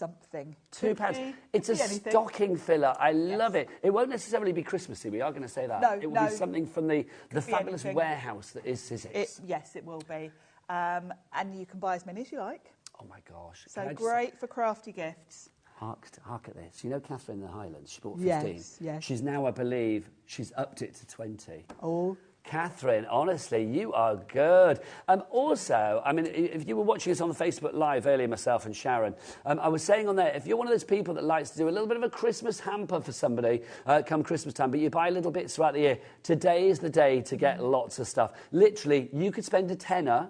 something. £2. It's a stocking filler. I love it. It won't necessarily be Christmassy. We are going to say that. No, it will be something from the fabulous anything. warehouse that is Sizzix. Yes, it will be. And you can buy as many as you like. Oh, my gosh. So great for crafty gifts. Hark at this. You know Catherine in the Highlands? She bought 15. Yes. She's now, I believe, she's upped it to 20. Oh. Catherine, honestly, you are good. Also, I mean, if you were watching us on the Facebook Live earlier, myself and Sharon, I was saying on there, if you're one of those people that likes to do a little bit of a Christmas hamper for somebody come Christmas time, but you buy little bits throughout the year, today is the day to get lots of stuff. Literally, you could spend a tenner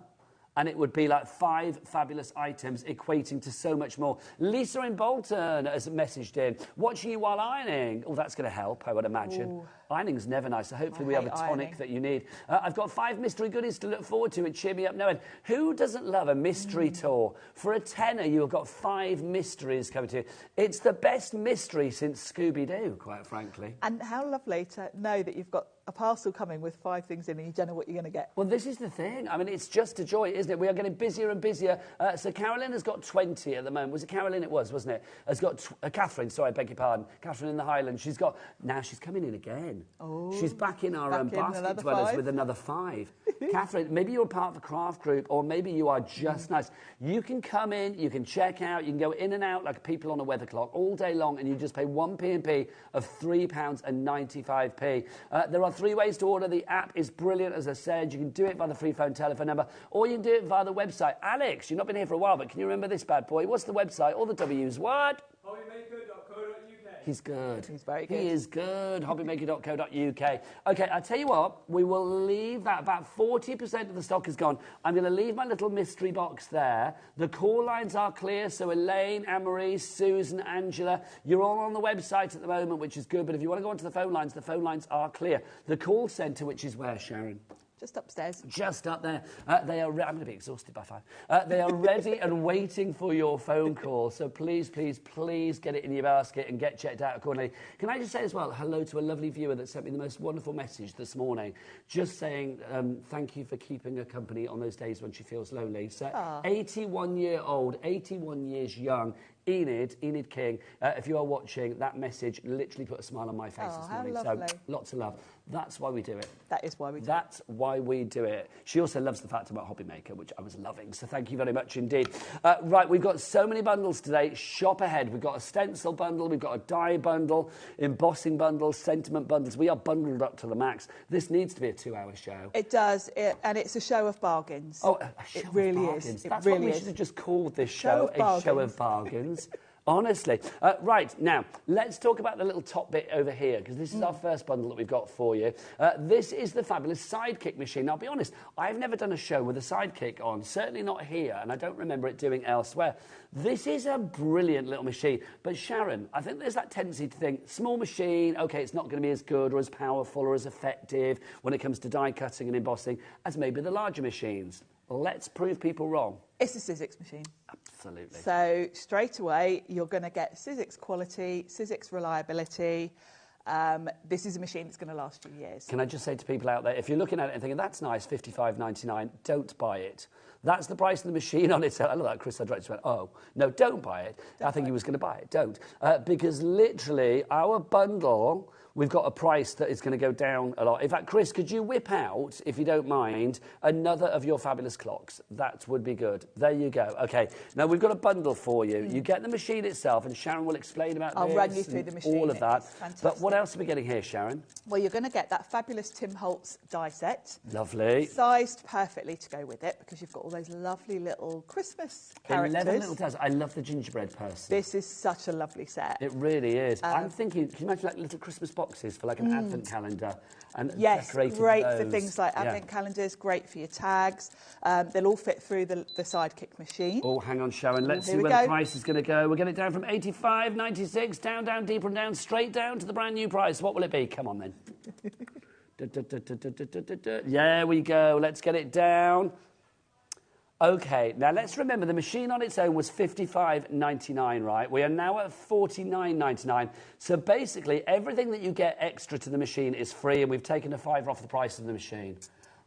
and it would be like 5 fabulous items equating to so much more. Lisa in Bolton has messaged in, watching you while ironing. Oh, that's going to help, I would imagine. Ooh. Ironing's never nice, so hopefully we have a tonic that you need. I've got 5 mystery goodies to look forward to. It cheer me up knowing. Who doesn't love a mystery tour? For a tenner, you've got 5 mysteries coming to you. It's the best mystery since Scooby-Doo, quite frankly. And how lovely to know that you've got a parcel coming with 5 things in and you don't know what you're going to get. Well, this is the thing. I mean, it's just a joy, isn't it? We are getting busier and busier. So Carolyn has got 20 at the moment. Was it Carolyn? It was, wasn't it? Has got Catherine, sorry, I beg your pardon. Catherine in the Highlands. She's got, now she's coming in again. Oh, she's back in our basket dwellers with another 5. Catherine, maybe you're part of a craft group or maybe you are just nice. You can come in, you can check out, you can go in and out like people on a weather clock all day long and you just pay 1 P&P of £3.95. There are 3 ways to order. The app is brilliant, as I said. You can do it by the free phone telephone number or you can do it via the website. Alex, you've not been here for a while, but can you remember this bad boy? What's the website? All the W's. What? HobbyMaker.co.uk. He's good. He's very good. He is good. HobbyMaker.co.uk. Okay, I tell you what, we will leave that. About 40% of the stock is gone. I'm going to leave my little mystery box there. The call lines are clear, so Elaine, Anne-Marie, Susan, Angela, you're all on the website at the moment, which is good, but if you want to go onto the phone lines are clear. The call centre, which is where, Sharon? Just upstairs. Just up there. They are. I'm going to be exhausted by 5. They are ready and waiting for your phone call. So please, please, please get it in your basket and get checked out accordingly. Can I just say as well, hello to a lovely viewer that sent me the most wonderful message this morning, just saying thank you for keeping her company on those days when she feels lonely. So 81-year-old, 81 years young, Enid King, if you are watching, that message literally put a smile on my face this morning. How lovely. So lots of love. That's why we do it. That is why we do it. That's why we do it. She also loves the fact about HobbyMaker, which I was loving. So thank you very much indeed. Right, we've got so many bundles today. Shop ahead. We've got a stencil bundle. We've got a die bundle, embossing bundles, sentiment bundles. We are bundled up to the max. This needs to be a 2-hour show. It does. And it's a show of bargains. Oh, a show of bargains. That's what we should have just called this show, a show of bargains. Honestly. Right, now, let's talk about the little top bit over here, because this is our first bundle that we've got for you. This is the fabulous Sidekick machine. Now, I'll be honest, I've never done a show with a Sidekick on, certainly not here, and I don't remember it doing elsewhere. This is a brilliant little machine. But, Sharon, I think there's that tendency to think, small machine, OK, it's not going to be as good or as powerful or as effective when it comes to die cutting and embossing as maybe the larger machines. Let's prove people wrong. It's a Sizzix machine. Absolutely. So straight away, you're going to get Sizzix quality, Sizzix reliability. This is a machine that's going to last you years. Can I just say to people out there, if you're looking at it and thinking, that's nice, $55.99, don't buy it. That's the price of the machine on its own. I love that Chris Hydrates went, oh, no, don't buy it. I think he was going to buy it. Don't. Because literally, our bundle, we've got a price that is going to go down a lot. In fact, Chris, could you whip out, if you don't mind, another of your fabulous clocks? That would be good. There you go. OK, now we've got a bundle for you. You get the machine itself, and Sharon will explain about this. I'll run you through the machine. All of that. But what else are we getting here, Sharon? Well, you're going to get that fabulous Tim Holtz die set. Lovely. Sized perfectly to go with it, because you've got all those lovely little Christmas characters. 11 little towers. I love the gingerbread person. This is such a lovely set. It really is. I'm thinking, can you imagine like little Christmas boxes for like an advent calendar? And yes, great for things like advent calendars, great for your tags. They'll all fit through the Sidekick machine. Oh, hang on, Sharon. Let's see where the price is going to go. We're getting it down from $85.96, down, deeper and down, straight down to the brand new price. What will it be? Come on, then. There we go. Let's get it down. OK, now let's remember the machine on its own was $55.99, right? We are now at $49.99. So basically, everything that you get extra to the machine is free, and we've taken a £5 off the price of the machine.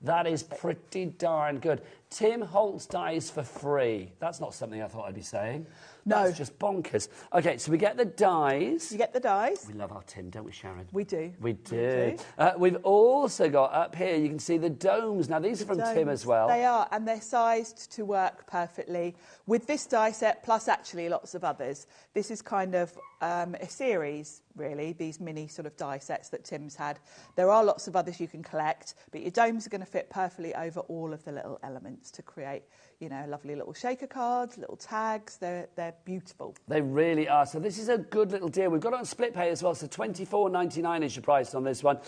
That is pretty darn good. Tim Holtz dies for free. That's not something I thought I'd be saying. No. That's just bonkers. Okay, so we get the dies. You get the dies. We love our Tim, don't we, Sharon? We do. We do. We've also got up here, you can see the domes. Now, these are from Tim as well. They are, and they're sized to work perfectly with this die set, plus actually lots of others. This is kind of a series, really, these mini sort of die sets that Tim's had. There are lots of others you can collect, but your domes are going to fit perfectly over all of the little elements to create, you know, lovely little shaker cards, little tags. They're beautiful. They really are. So this is a good little deal. We've got it on split pay as well, so $24.99 is your price on this one.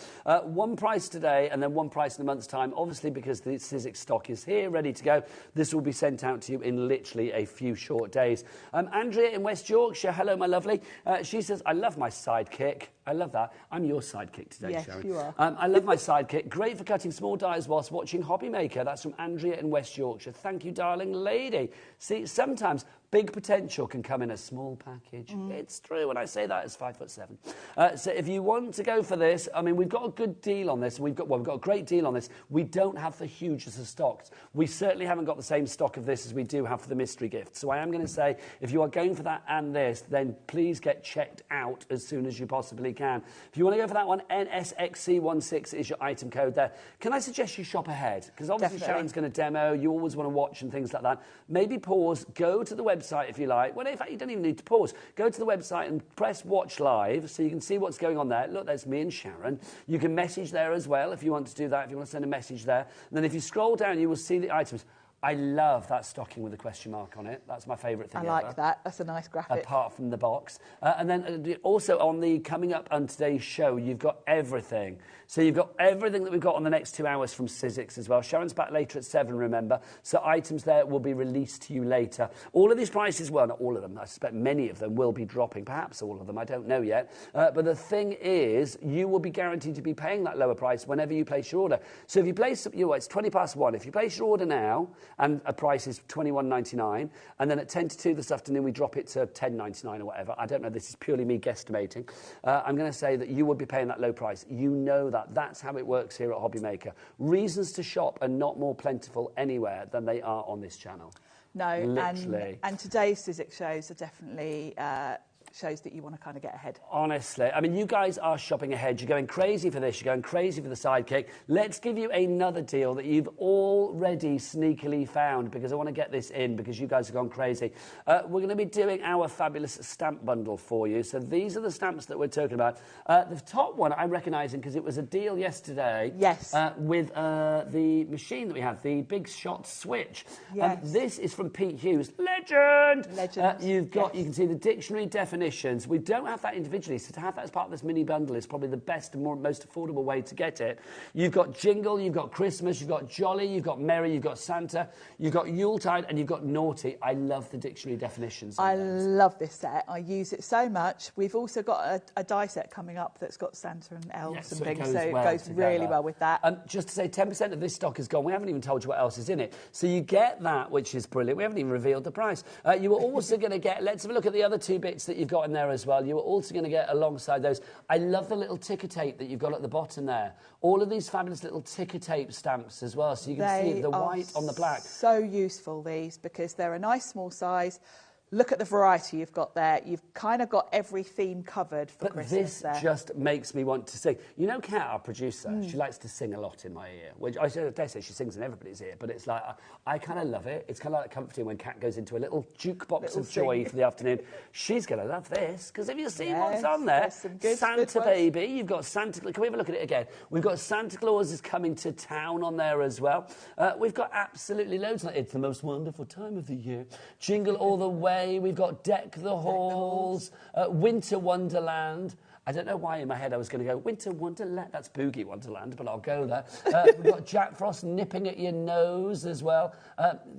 One price today and then one price in a month's time. Obviously, because the Sizzix stock is here, ready to go, this will be sent out to you in literally a few short days. Andrea in West Yorkshire, hello, my lovely. She says, I love my sidekick. I love that. I'm your sidekick today, yes, Sharon. You are. I love my sidekick. Great for cutting small dies whilst watching HobbyMaker. That's from Andrea in West Yorkshire. Thank you, darling lady. See, sometimes big potential can come in a small package. It's true when I say that as 5'7". So if you want to go for this, I mean, we've got a good deal on this. We've got a great deal on this. We don't have the hugest of stocks. We certainly haven't got the same stock of this as we do have for the mystery gift. So I am going to say, if you are going for that and this, then please get checked out as soon as you possibly can. If you want to go for that one, NSXC16 is your item code there. Can I suggest you shop ahead? Because obviously Definitely. Sharon's going to demo. You always want to watch and things like that. Maybe pause, go to the website if you like. Well, in fact, you don't even need to pause. Go to the website and press watch live so you can see what's going on there. Look, there's me and Sharon. You can message there as well if you want to do that, if you want to send a message there. And then if you scroll down, you will see the items. I love that stocking with a question mark on it. That's my favourite thing I like that. That's a nice graphic. Apart from the box. And then also on the coming up on today's show, you've got everything. So you've got everything that we've got on the next 2 hours from Sizzix as well. Sharon's back later at 7, remember. So items there will be released to you later. All of these prices, well, not all of them. I suspect many of them will be dropping. Perhaps all of them. I don't know yet. But the thing is, you will be guaranteed to be paying that lower price whenever you place your order. So if you place, it's 20 past 1. If you place your order now, and a price is $21.99, and then at 10 to 2 this afternoon we drop it to $10.99 or whatever. I don't know, this is purely me guesstimating. I'm going to say that you will be paying that low price. You know that. That's how it works here at HobbyMaker. Reasons to shop are not more plentiful anywhere than they are on this channel. No, literally. And today's Sizzix shows are definitely shows that you want to kind of get ahead. Honestly, I mean, you guys are shopping ahead. You're going crazy for this. You're going crazy for the sidekick. Let's give you another deal that you've already sneakily found, because I want to get this in because you guys have gone crazy. We're going to be doing our fabulous stamp bundle for you. So these are the stamps that we're talking about. The top one I'm recognising because it was a deal yesterday. Yes. With the machine that we have, the Big Shot Switch. Yes. This is from Pete Hughes. Legend! Legend. You can see the dictionary definition. We don't have that individually, so to have that as part of this mini bundle is probably the best and most affordable way to get it. You've got Jingle, you've got Christmas, you've got Jolly, you've got Merry, you've got Santa, you've got Yuletide, and you've got Naughty. I love the dictionary definitions. I love this set. I use it so much. We've also got a die set coming up that's got Santa and elves and things, so it goes really well with that. Just to say, 10% of this stock is gone. We haven't even told you what else is in it. So you get that, which is brilliant. We haven't even revealed the price. You are also going to get, let's have a look at the other two bits that you've got in there as well. You are also going to get alongside those. I love the little ticker tape that you've got at the bottom there. All of these fabulous little ticker tape stamps as well, so you can see the white on the black. So useful, these, because they're a nice small size. Look at the variety you've got there. You've kind of got every theme covered for Christmas there. This just makes me want to sing. You know Kat, our producer, she likes to sing a lot in my ear, which I dare say she sings in everybody's ear, but it's like, I kind of love it. It's kind of like comforting when Kat goes into a little jukebox of joy for the afternoon. She's going to love this, because have you seen what's on there? Santa Baby, you've got Santa Claus. Can we have a look at it again? We've got Santa Claus is coming to town on there as well. We've got absolutely loads. It's the most wonderful time of the year. Jingle all the way. We've got Deck the Halls, Winter Wonderland. I don't know why in my head I was going to go Winter Wonderland. That's Boogie Wonderland, but I'll go there. We've got Jack Frost nipping at your nose as well.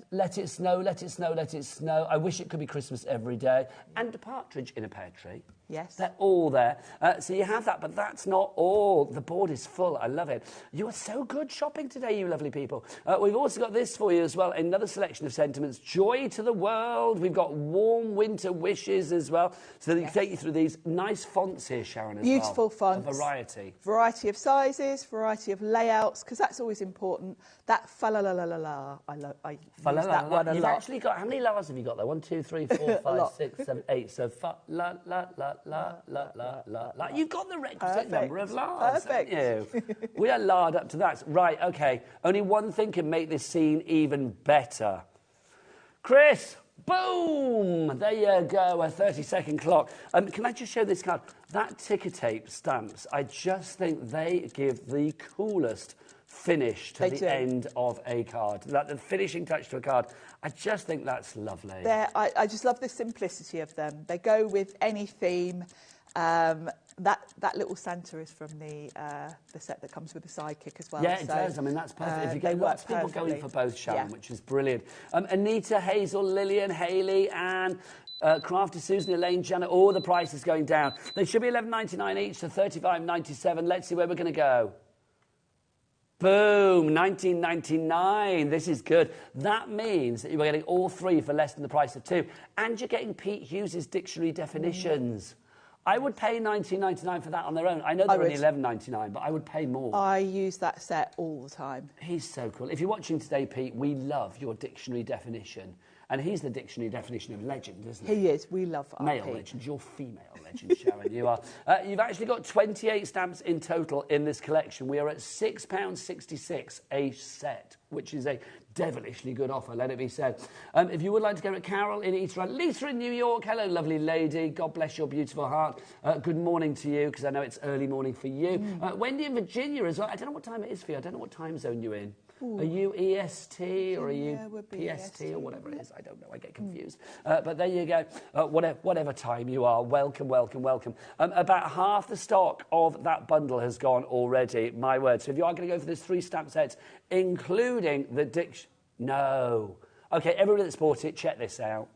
Let it snow, let it snow, let it snow. I wish it could be Christmas every day. And a partridge in a pear tree. Yes. They're all there. So you have that, but that's not all. The board is full. I love it. You are so good shopping today, you lovely people. We've also got this for you as well. Another selection of sentiments. Joy to the world. We've got warm winter wishes as well. So that you can take you through these nice fonts here, Sharon, as Beautiful well. fonts. A variety. Variety of sizes, variety of layouts, because that's always important. That fa-la-la-la-la-la, I use that one a You've lot. actually got, how many la's have you got there? 1, 2, 3, 4, 5, 6, 7, 8. So fa-la-la-la-la-la-la-la. You've got the requisite number of la's, haven't you? We are la'd up to that. Right, okay. Only one thing can make this scene even better. Chris, boom! There you go, a 30-second clock. Can I just show this card? That ticker tape stamps, I just think they give the coolest finish to the end of a card. That the finishing touch to a card, I just think that's lovely. I just love the simplicity of them. They go with any theme. That little Santa is from the set that comes with the Sidekick as well. Yeah, it does. I mean, that's perfect. If you get lots of people going for both, Sharon, which is brilliant. Anita, Hazel, Lillian, Hayley, Anne, Crafty, Susan, Elaine, Janet, all the prices going down. They should be $11.99 each to $35.97. Let's see where we're going to go. Boom, $19.99. This is good. That means that you're getting all three for less than the price of two. And you're getting Pete Hughes' dictionary definitions. I would pay $19.99 for that on their own. I know they're only $11.99, but I would pay more. I use that set all the time. He's so cool. If you're watching today, Pete, we love your dictionary definition. And he's the dictionary definition of legend, isn't he? He is. We love our Male Pete. Legend. You're female legend, Sharon. You are. You've actually got 28 stamps in total in this collection. We are at £6.66 a set, which is a devilishly good offer, let it be said. If you would like to go to Carol in East Rand, Lisa in New York, hello, lovely lady. God bless your beautiful heart. Good morning to you, because I know it's early morning for you. Wendy in Virginia as well. I don't know what time it is for you. I don't know what time zone you're in. Ooh. Are you EST or are you PST or whatever it is? I don't know. I get confused. But there you go. Whatever time you are, welcome, welcome, welcome. About half the stock of that bundle has gone already, my word. So if you are going to go for those 3 stamp sets, including the diction... No. OK, everybody that's bought it, check this out.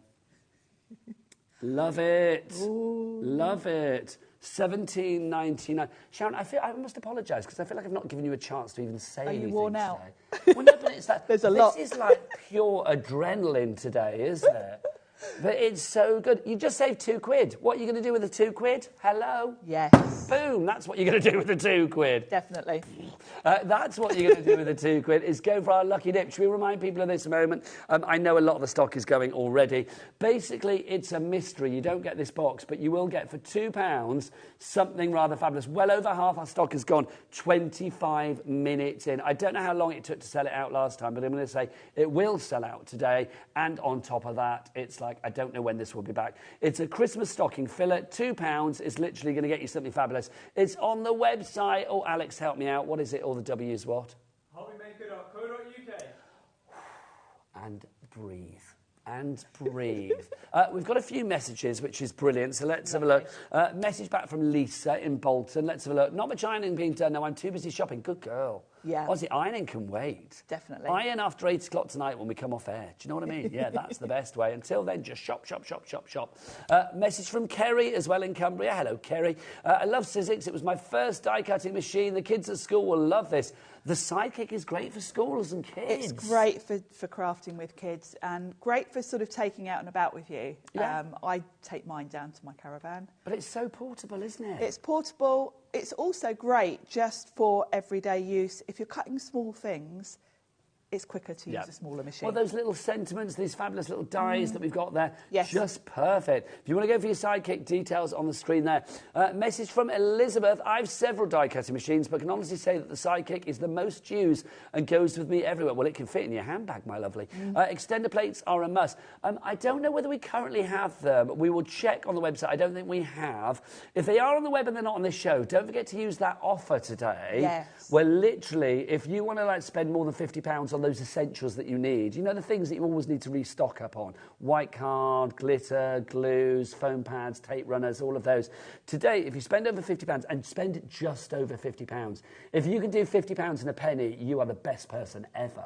Love it. Ooh. Love it. $17.99. Sharon, I must apologise because I feel like I've not given you a chance to even say anything. Are you worn out? Well, no, but it's that. There's a lot. This is like pure adrenaline today, isn't it? But it's so good. You just saved £2. What are you going to do with the £2? Hello? Yes. Boom. That's what you're going to do with the £2. Definitely. That's what you're going to do with the £2 is go for our lucky dip. Should we remind people of this a moment? I know a lot of the stock is going already. Basically, it's a mystery. You don't get this box, but you will get for £2 something rather fabulous. Well over half our stock has gone 25 minutes in. I don't know how long it took to sell it out last time, but I'm going to say it will sell out today. And on top of that, it's like, I don't know when this will be back. It's a Christmas stocking filler. £2 is literally going to get you something fabulous. It's on the website. Oh, Alex, help me out. What is it? All the W's what? HobbyMaker.co.uk. And breathe. And breathe. We've got a few messages, which is brilliant, so let's have a look. Message back from Lisa in Bolton. Let's have a look. Not much ironing being done. No, I'm too busy shopping. Good girl. Yeah. Honestly, ironing can wait. Definitely. Iron after 8 o'clock tonight when we come off air. Do you know what I mean? Yeah, that's the best way. Until then, just shop, shop, shop, shop, shop. Message from Kerry as well in Cumbria. Hello, Kerry. I love Sizzix. It was my first die-cutting machine. The kids at school will love this. The Sidekick is great for schools and kids. It's great for crafting with kids and great for sort of taking out and about with you. Yeah. I take mine down to my caravan. But it's so portable, isn't it? It's portable. It's also great just for everyday use. If you're cutting small things, it's quicker to use a smaller machine. Well, those little sentiments, these fabulous little dies that we've got there, just perfect. If you want to go for your Sidekick, details on the screen there. Message from Elizabeth. I have several die-cutting machines, but can honestly say that the Sidekick is the most used and goes with me everywhere. Well, it can fit in your handbag, my lovely. Extender plates are a must. I don't know whether we currently have them. We will check on the website. I don't think we have. If they are on the web and they're not on this show, don't forget to use that offer today. Yes. Where literally, if you want to spend more than £50 on those essentials that you need, you know, the things that you always need to restock up on, white card, glitter, glues, foam pads, tape runners, all of those. Today, if you spend over £50 and spend just over £50, if you can do £50 in a penny, you are the best person ever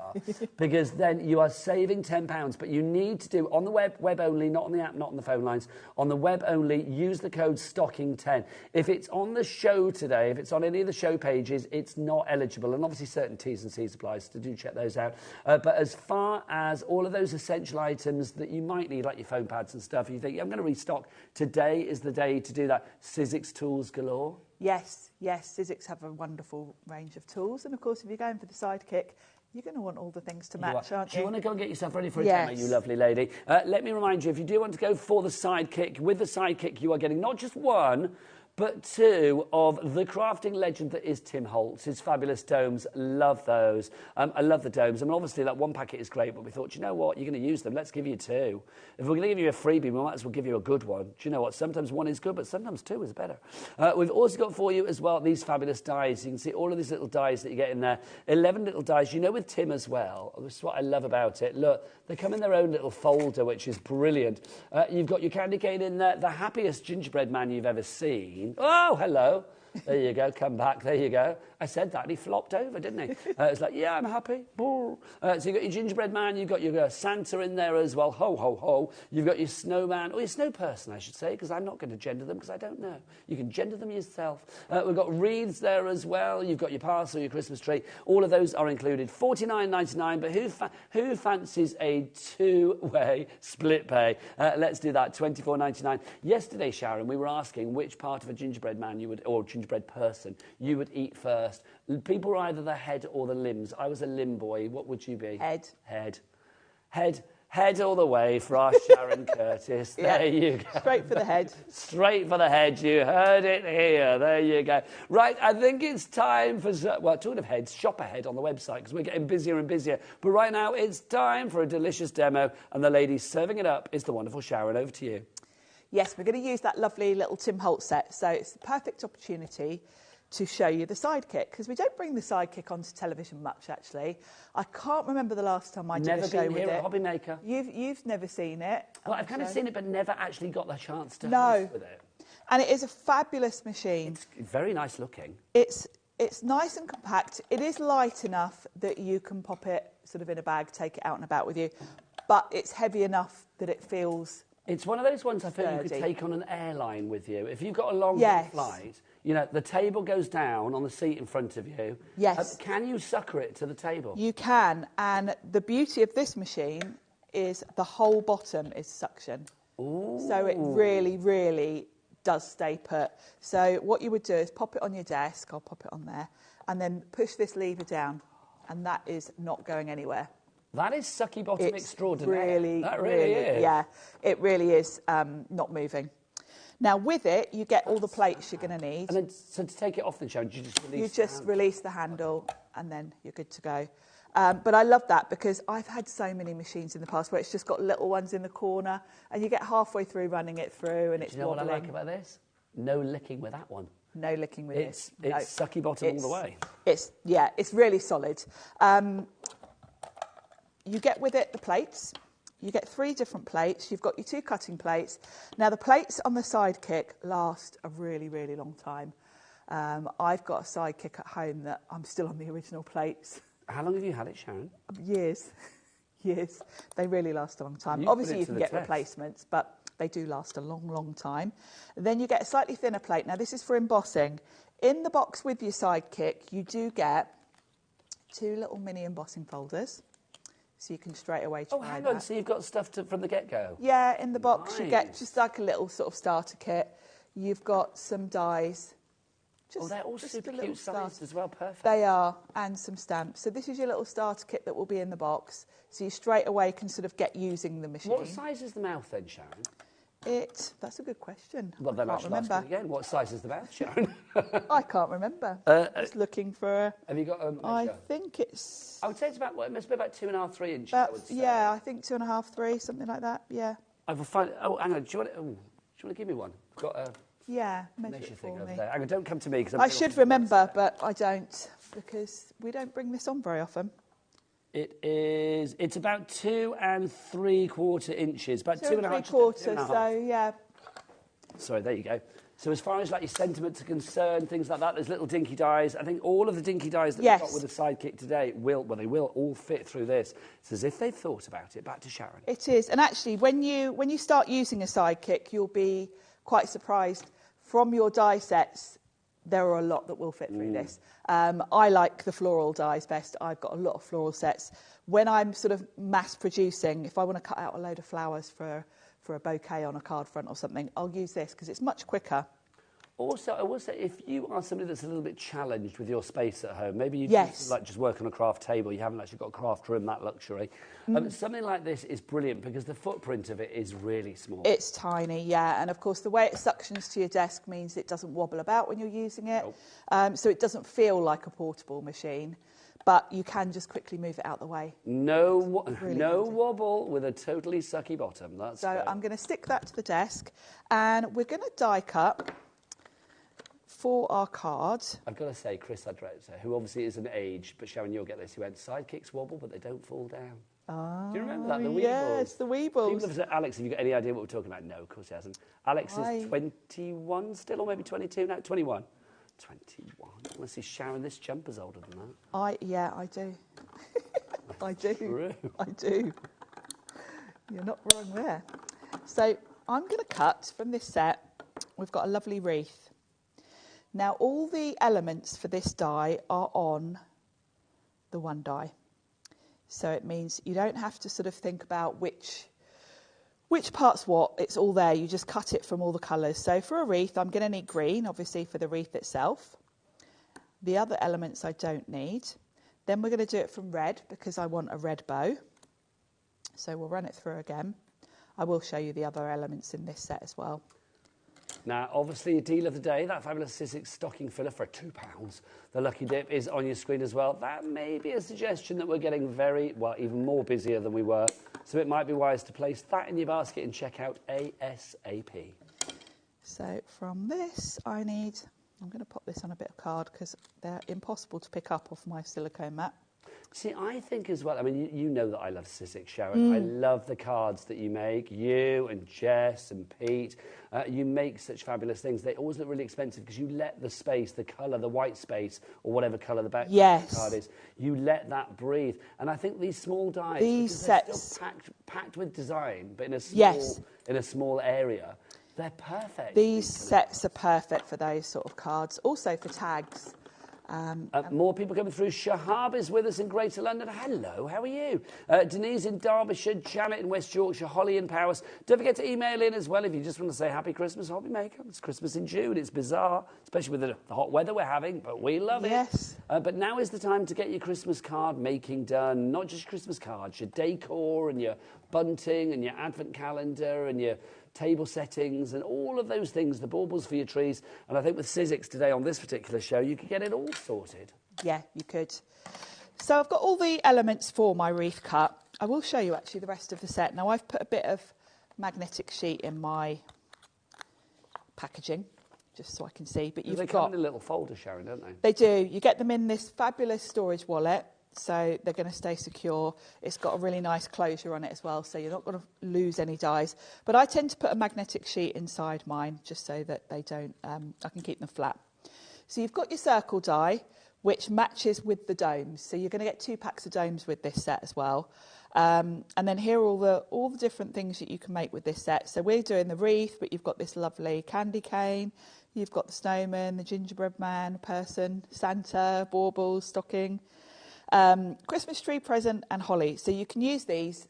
because then you are saving £10, but you need to do on the web only, not on the app, not on the phone lines, on the web only, use the code STOCKING10. If it's on the show today, if it's on any of the show pages, it's not eligible, and obviously certain T's and C's applies, so do check those out. out. But as far as all of those essential items that you might need, like your foam pads and stuff, you think, I'm going to restock, today is the day to do that. Sizzix tools galore. Yes, Sizzix have a wonderful range of tools. And, of course, if you're going for the Sidekick, you're going to want all the things to match, aren't you? Do you want to go and get yourself ready for a demo, you lovely lady? Let me remind you, if you do want to go for the Sidekick, with the Sidekick you are getting not just one, but two of the crafting legend that is Tim Holtz. His fabulous domes, love those. I love the domes. I mean, obviously, that one packet is great, but we thought, you know what, you're going to use them. Let's give you two. If we're going to give you a freebie, we might as well give you a good one. Do you know what? Sometimes one is good, but sometimes two is better. We've also got for you as well these fabulous dies. You can see all of these little dies that you get in there. 11 little dies. You know, with Tim as well, this is what I love about it. Look, they come in their own little folder, which is brilliant. You've got your candy cane in there, the happiest gingerbread man you've ever seen. Oh, hello. There you go. Come back. There you go. I said that and he flopped over, didn't he? It's like, yeah, I'm happy. So you've got your gingerbread man. You've got your Santa in there as well. Ho, ho, ho. You've got your snowman, or your snow person, I should say, because I'm not going to gender them because I don't know. You can gender them yourself. We've got wreaths there as well. You've got your parcel, your Christmas tree. All of those are included. $49.99, but who fancies a two-way split pay? Let's do that. $24.99. Yesterday, Sharon, we were asking which part of a gingerbread man you would, or gingerbread person, you would eat first. People were either the head or the limbs. I was a limb boy. What would you be? Head all the way for our Sharon Curtis. There you go. Straight for the head. Straight for the head. You heard it here. There you go. Right, I think it's time for... Well, talking of heads, shop ahead on the website because we're getting busier and busier. But right now, it's time for a delicious demo. And the lady serving it up is the wonderful Sharon. Over to you. Yes, we're going to use that lovely little Tim Holtz set. So it's the perfect opportunity to show you the Sidekick, because we don't bring the Sidekick onto television much, actually. I can't remember the last time I did a show with it. Never been here at HobbyMaker. You've never seen it. Well, I've kind of seen it, but never actually got the chance to host with it. And it is a fabulous machine. It's very nice looking. It's nice and compact. It is light enough that you can pop it sort of in a bag, take it out and about with you, but it's heavy enough that it feels... It's one of those ones I feel you could take on an airline with you. If you've got a long flight, you know, the table goes down on the seat in front of you. Yes. Can you sucker it to the table? You can, and the beauty of this machine is the whole bottom is suction. Ooh. So it really, really does stay put. So what you would do is pop it on your desk, I'll pop it on there, and then push this lever down, and that is not going anywhere. That is sucky bottom extraordinaire. That really is. Yeah, it really is not moving. Now, with it, you get all the plates you're going to need. And then, so to take it off the Sharon, you just release You just release the handle, and then you're good to go. But I love that because I've had so many machines in the past where it's just got little ones in the corner, and you get halfway through running it through, and it's wobbling. Do you know what I like about this? No licking with that one. No licking with it. It's sucky bottom all the way. It's really solid. You get with it the plates. You get 3 different plates. You've got your 2 cutting plates. Now, the plates on the Sidekick last a really, really long time. I've got a Sidekick at home that I'm still on the original plates. How long have you had it, Sharon? Years. They really last a long time. Obviously, you can get replacements, but they do last a long, long time. And then you get a slightly thinner plate. Now, this is for embossing. In the box with your Sidekick, you do get 2 little mini embossing folders. So you can straight away try hang on, so you've got stuff from the get-go? Yeah, in the box you get just like a little sort of starter kit. You've got some dies. They're all super cute sized as well, perfect. They are, and some stamps. So this is your little starter kit that will be in the box. So you straight away can sort of get using the machine. What size is the mouth then, Sharon? That's a good question. Well, then I should ask it again. What size is the mouth, Sharon? I can't remember. Just looking for Have you got a measure? I think it's... I would say it's about, it must be about 2.5, 3 inches, I think 2.5, 3, something like that, yeah. I will find... Oh, hang on, do you want to give me one? I've got a... Yeah, measure it thing for over me. there. Hang on, don't come to me. Cause I should remember, but I don't, because we don't bring this on very often. It's about 2 3/4 inches, about 2 1/2. 2.75, so yeah. Sorry, there you go. So as far as like your sentiments are concerned, things like that, there's little dinky dies. I think all of the dinky dies that we've got with the Sidekick today they will all fit through this. It's as if they've thought about it. Back to Sharon. It is, and actually, when you start using a Sidekick, you'll be quite surprised from your die sets there are a lot that will fit through this. I like the floral dies best. I've got a lot of floral sets. When I'm sort of mass producing, if I want to cut out a load of flowers for a bouquet on a card front or something, I'll use this because it's much quicker. Also, I will say, if you are somebody that's a little bit challenged with your space at home, maybe you just work on a craft table, you haven't actually got a craft room, that luxury. Something like this is brilliant because the footprint of it is really small. It's tiny, yeah, and of course the way it suctions to your desk means it doesn't wobble about when you're using it, so it doesn't feel like a portable machine, but you can just quickly move it out the way. No wobble with a totally sucky bottom. That's so great. I'm going to stick that to the desk, and we're going to die cut for our cards. I've got to say, Chris Adreza, who obviously is an age, but Sharon, you'll get this, he went, sidekicks wobble, but they don't fall down. Oh, do you remember that? The Weebles. Yes, the Weebles. People have said, Alex, have you got any idea what we're talking about? No, of course he hasn't. Alex is 21 still, or maybe 22 now? 21. 21. Unless he's Sharon, this jumper's older than that. I do. I do. True. I do. You're not wrong there. So I'm going to cut from this set. We've got a lovely wreath. Now, all the elements for this die are on the one die. So it means you don't have to sort of think about which part's what. It's all there. You just cut it from all the colours. So for a wreath, I'm going to need green, obviously, for the wreath itself. The other elements I don't need. Then we're going to do it from red because I want a red bow. So we'll run it through again. I will show you the other elements in this set as well. Now, obviously, a deal of the day, that fabulous Sizzix stocking filler for £2. The Lucky Dip is on your screen as well. That may be a suggestion that we're getting even more busier than we were. So it might be wise to place that in your basket and check out ASAP. So from this, I'm going to pop this on a bit of card because they're impossible to pick up off my silicone mat. See, I think as well, I mean, you know that I love Sizzix, Sharon. I love the cards that you make, you and Jess and Pete. You make such fabulous things. They always look really expensive because you let the space, the colour, the white space, or whatever colour the back card is, you let that breathe. And I think these small dies, because they're still packed with design, but in a small area, they're perfect. These sets are perfect for those sort of cards. Also for tags. More people coming through. Shahab is with us in Greater London. Hello, how are you? Denise in Derbyshire, Janet in West Yorkshire, Holly in Powys. Don't forget to email in as well if you just want to say Happy Christmas, HobbyMaker. It's Christmas in June. It's bizarre, especially with the hot weather we're having, but we love it. Yes. But now is the time to get your Christmas card making done. Not just Christmas cards, your decor and your bunting and your advent calendar and your table settings and all of those things, the baubles for your trees. And I think with Sizzix today on this particular show, you could get it all sorted. Yeah, you could. So I've got all the elements for my wreath cut. I will show you actually the rest of the set. Now I've put a bit of magnetic sheet in my packaging, just so I can see. But They come in a little folder, Sharon, don't they? They do. You get them in this fabulous storage wallet. So they're going to stay secure. It's got a really nice closure on it as well, so you're not going to lose any dies. But I tend to put a magnetic sheet inside mine just so that they don't, I can keep them flat. So you've got your circle die, which matches with the domes. So you're going to get 2 packs of domes with this set as well. And then here are all the different things that you can make with this set. So we're doing the wreath, but you've got this lovely candy cane. You've got the snowman, the gingerbread man person, Santa, baubles, stocking. Christmas tree present and holly. So you can use these,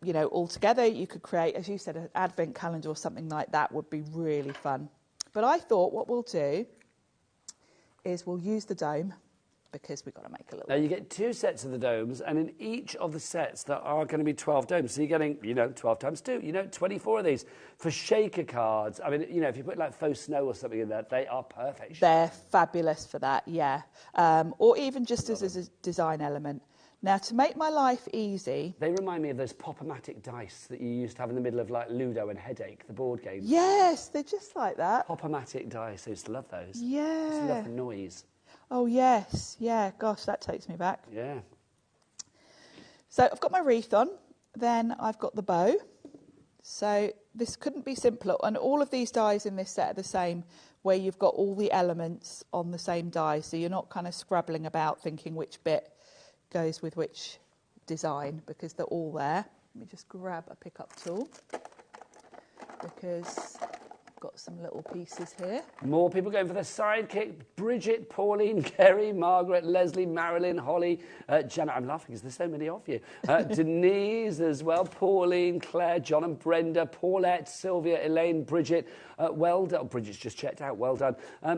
you know, all together. You could create, as you said, an advent calendar or something like that would be really fun. But I thought what we'll do is we'll use the dome because we've got to make a little... Now, you get 2 sets of the domes, and in each of the sets, there are going to be 12 domes. So you're getting, 12 times 2, 24 of these. For shaker cards, I mean, if you put like faux snow or something in there, they are perfect. They're fabulous for that, yeah. Or even just as a design element. Now, to make my life easy... They remind me of those pop-o-matic dice that you used to have in the middle of like Ludo and Headache, the board game. Yes, they're just like that. Pop-o-matic dice, I used to love those. Yeah. I used to love the noise. Oh, yes. Yeah, gosh, that takes me back. Yeah. So I've got my wreath on. Then I've got the bow. So this couldn't be simpler. And all of these dies in this set are the same, where you've got all the elements on the same die. So you're not kind of scrabbling about thinking which bit goes with which design, because they're all there. Let me just grab a pickup tool, because I've got got some little pieces here. More people going for the sidekick. Bridget, Pauline, Kerry, Margaret, Leslie, Marilyn, Holly, Janet. I'm laughing because there's so many of you. Denise as well. Pauline, Claire, John and Brenda, Paulette, Sylvia, Elaine, Bridget. Well done. Bridget's just checked out. Well done.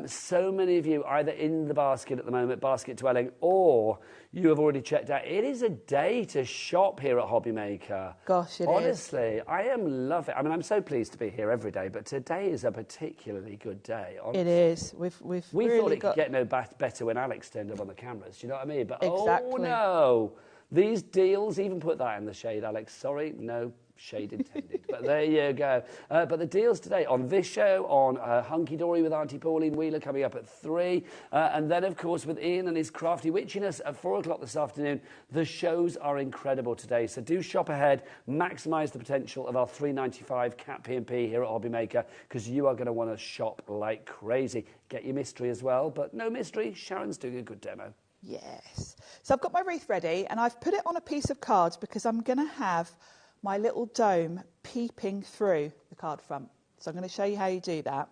So many of you either in the basket at the moment, basket dwelling, or you have already checked out. It is a day to shop here at HobbyMaker. Gosh, it is. Honestly, I am loving it. I mean, I'm so pleased to be here every day, but today is a particularly good day. Honestly. It is. We really thought it could get no better when Alex turned up on the cameras. Do you know what I mean? But exactly. Oh no, these deals. Even put that in the shade, Alex. Sorry, no shade intended. But there you go. But the deals today on this show, on Hunky Dory with Auntie Pauline Wheeler coming up at 3, and then of course with Ian and his crafty witchiness at 4 o'clock this afternoon. The shows are incredible today, so do shop ahead, maximise the potential of our £3.95 Cat P&P here at HobbyMaker, because you are going to want to shop like crazy. Get your mystery as well, but no mystery, Sharon's doing a good demo. Yes. So I've got my wreath ready, and I've put it on a piece of cards because I'm going to have my little dome peeping through the card front. So I'm going to show you how you do that.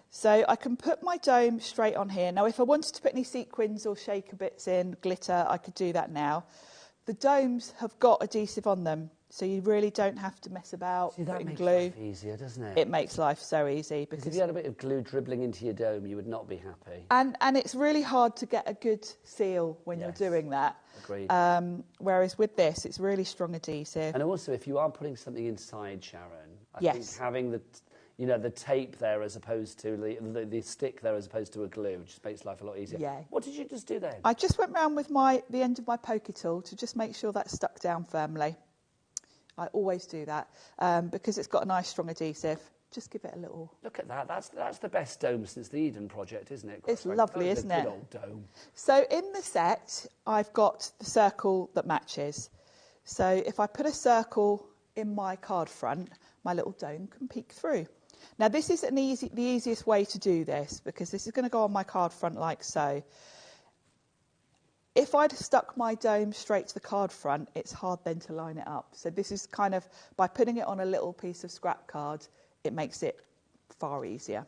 So I can put my dome straight on here. Now, if I wanted to put any sequins or shaker bits in, glitter, I could do that now. The domes have got adhesive on them, so you really don't have to mess about putting glue. That makes life easier, doesn't it? It makes life so easy. Because if you had a bit of glue dribbling into your dome, you would not be happy. And it's really hard to get a good seal when you're doing that. Agreed. Whereas with this, it's really strong adhesive. And also, if you are putting something inside, Sharon, I think having the tape there as opposed to the stick there as opposed to a glue just makes life a lot easier. Yeah. What did you just do then? I just went round with the end of my pokey tool to just make sure that's stuck down firmly. I always do that because it's got a nice strong adhesive. Just give it a little... Look at that. That's the best dome since the Eden project, isn't it? It's lovely, isn't it? Good old dome. So in the set, I've got the circle that matches. So if I put a circle in my card front, my little dome can peek through. Now, this is the easiest way to do this because this is going to go on my card front like so. If I'd stuck my dome straight to the card front, it's hard then to line it up. So this is kind of, by putting it on a little piece of scrap card, it makes it far easier.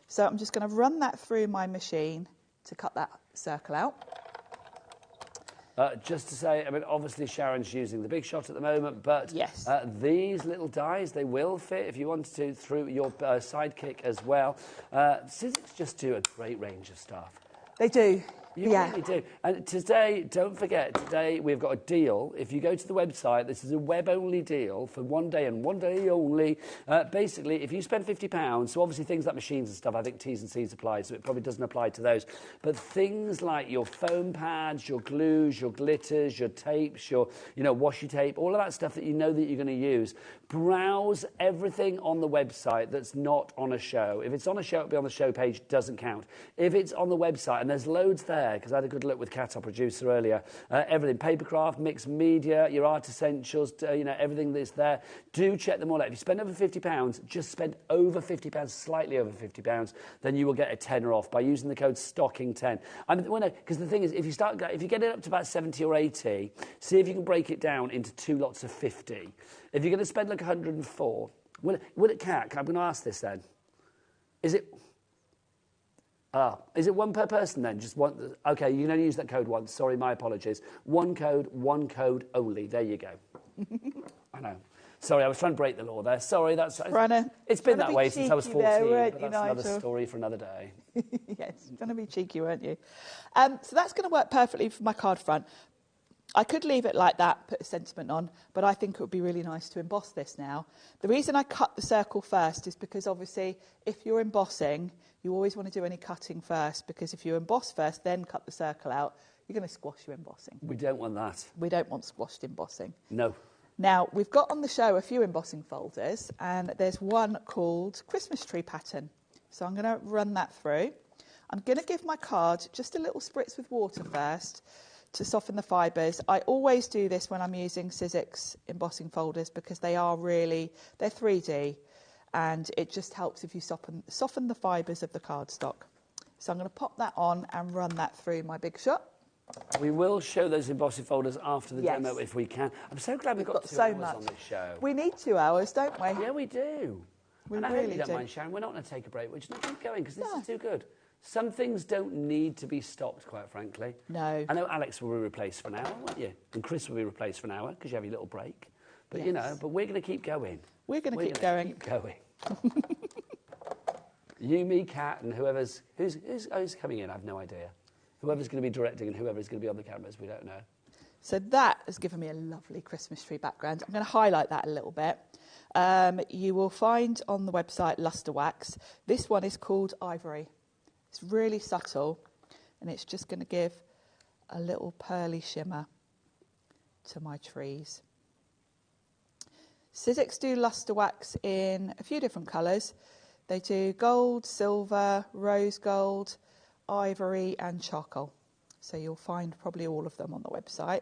So I'm just going to run that through my machine to cut that circle out. Just to say, I mean, obviously Sharon's using the big shot at the moment, but yes. These little dies, they will fit if you wanted to through your sidekick as well. Sizzix just do a great range of stuff. They do. You really do. And today, don't forget, today we've got a deal. If you go to the website, this is a web-only deal for one day and one day only. Basically, if you spend £50, so obviously things like machines and stuff, I think T's and C's apply, so it probably doesn't apply to those. But things like your foam pads, your glues, your glitters, your tapes, your washi tape, all of that stuff that you know that you're going to use, browse everything on the website that's not on a show. If it's on a show, it'll be on the show page, doesn't count. If it's on the website, and there's loads there, because I had a good look with Kat, our producer, earlier. Everything, papercraft, mixed media, your art essentials, everything that's there. Do check them all out. If you spend over £50, just spend over £50, slightly over £50, then you will get a tenner off by using the code STOCKING10. Because the thing is, if you get it up to about 70 or 80, see if you can break it down into 2 lots of 50. If you're going to spend like 104, will it, Kat, I'm going to ask this then. Is it one per person then? Just one? Okay, you can only use that code once. Sorry, my apologies. One code only. There you go. I know. Sorry, I was trying to break the law there. Sorry, it's been that way since I was 14, but that's another story for another day. Yes, trying to be cheeky, weren't you? So that's going to work perfectly for my card front. I could leave it like that, put a sentiment on, but I think it would be really nice to emboss this now. The reason I cut the circle first is because obviously if you're embossing, you always want to do any cutting first, because if you emboss first, then cut the circle out, you're going to squash your embossing. We don't want that. We don't want squashed embossing. No. Now, we've got on the show a few embossing folders, and there's one called Christmas Tree Pattern. So I'm going to run that through. I'm going to give my card just a little spritz with water first to soften the fibres. I always do this when I'm using Sizzix embossing folders because they're 3D, and it just helps if you soften the fibres of the cardstock. So I'm going to pop that on and run that through my big shot. We will show those embossing folders after the demo if we can. I'm so glad we've got 2 hours on this show. We need 2 hours, don't we? Yeah, we do. We and I really hope you don't do. mind, Sharon. We're not going to take a break. We're just going to keep going because this is too good. Some things don't need to be stopped, quite frankly. No. I know Alex will be replaced for an hour, won't you? And Chris will be replaced for an hour because you have your little break. But, you know, but we're going to keep going. We're going to keep going. Keep going. You, me, Kat, and whoever's... Who's coming in? I have no idea. Whoever's going to be directing and whoever's going to be on the cameras, we don't know. So that has given me a lovely Christmas tree background. I'm going to highlight that a little bit. You will find on the website Luster Wax. This one is called Ivory. It's really subtle, and it's just going to give a little pearly shimmer to my trees. Sizzix do Luster Wax in a few different colours. They do gold, silver, rose gold, ivory and charcoal. So you'll find probably all of them on the website.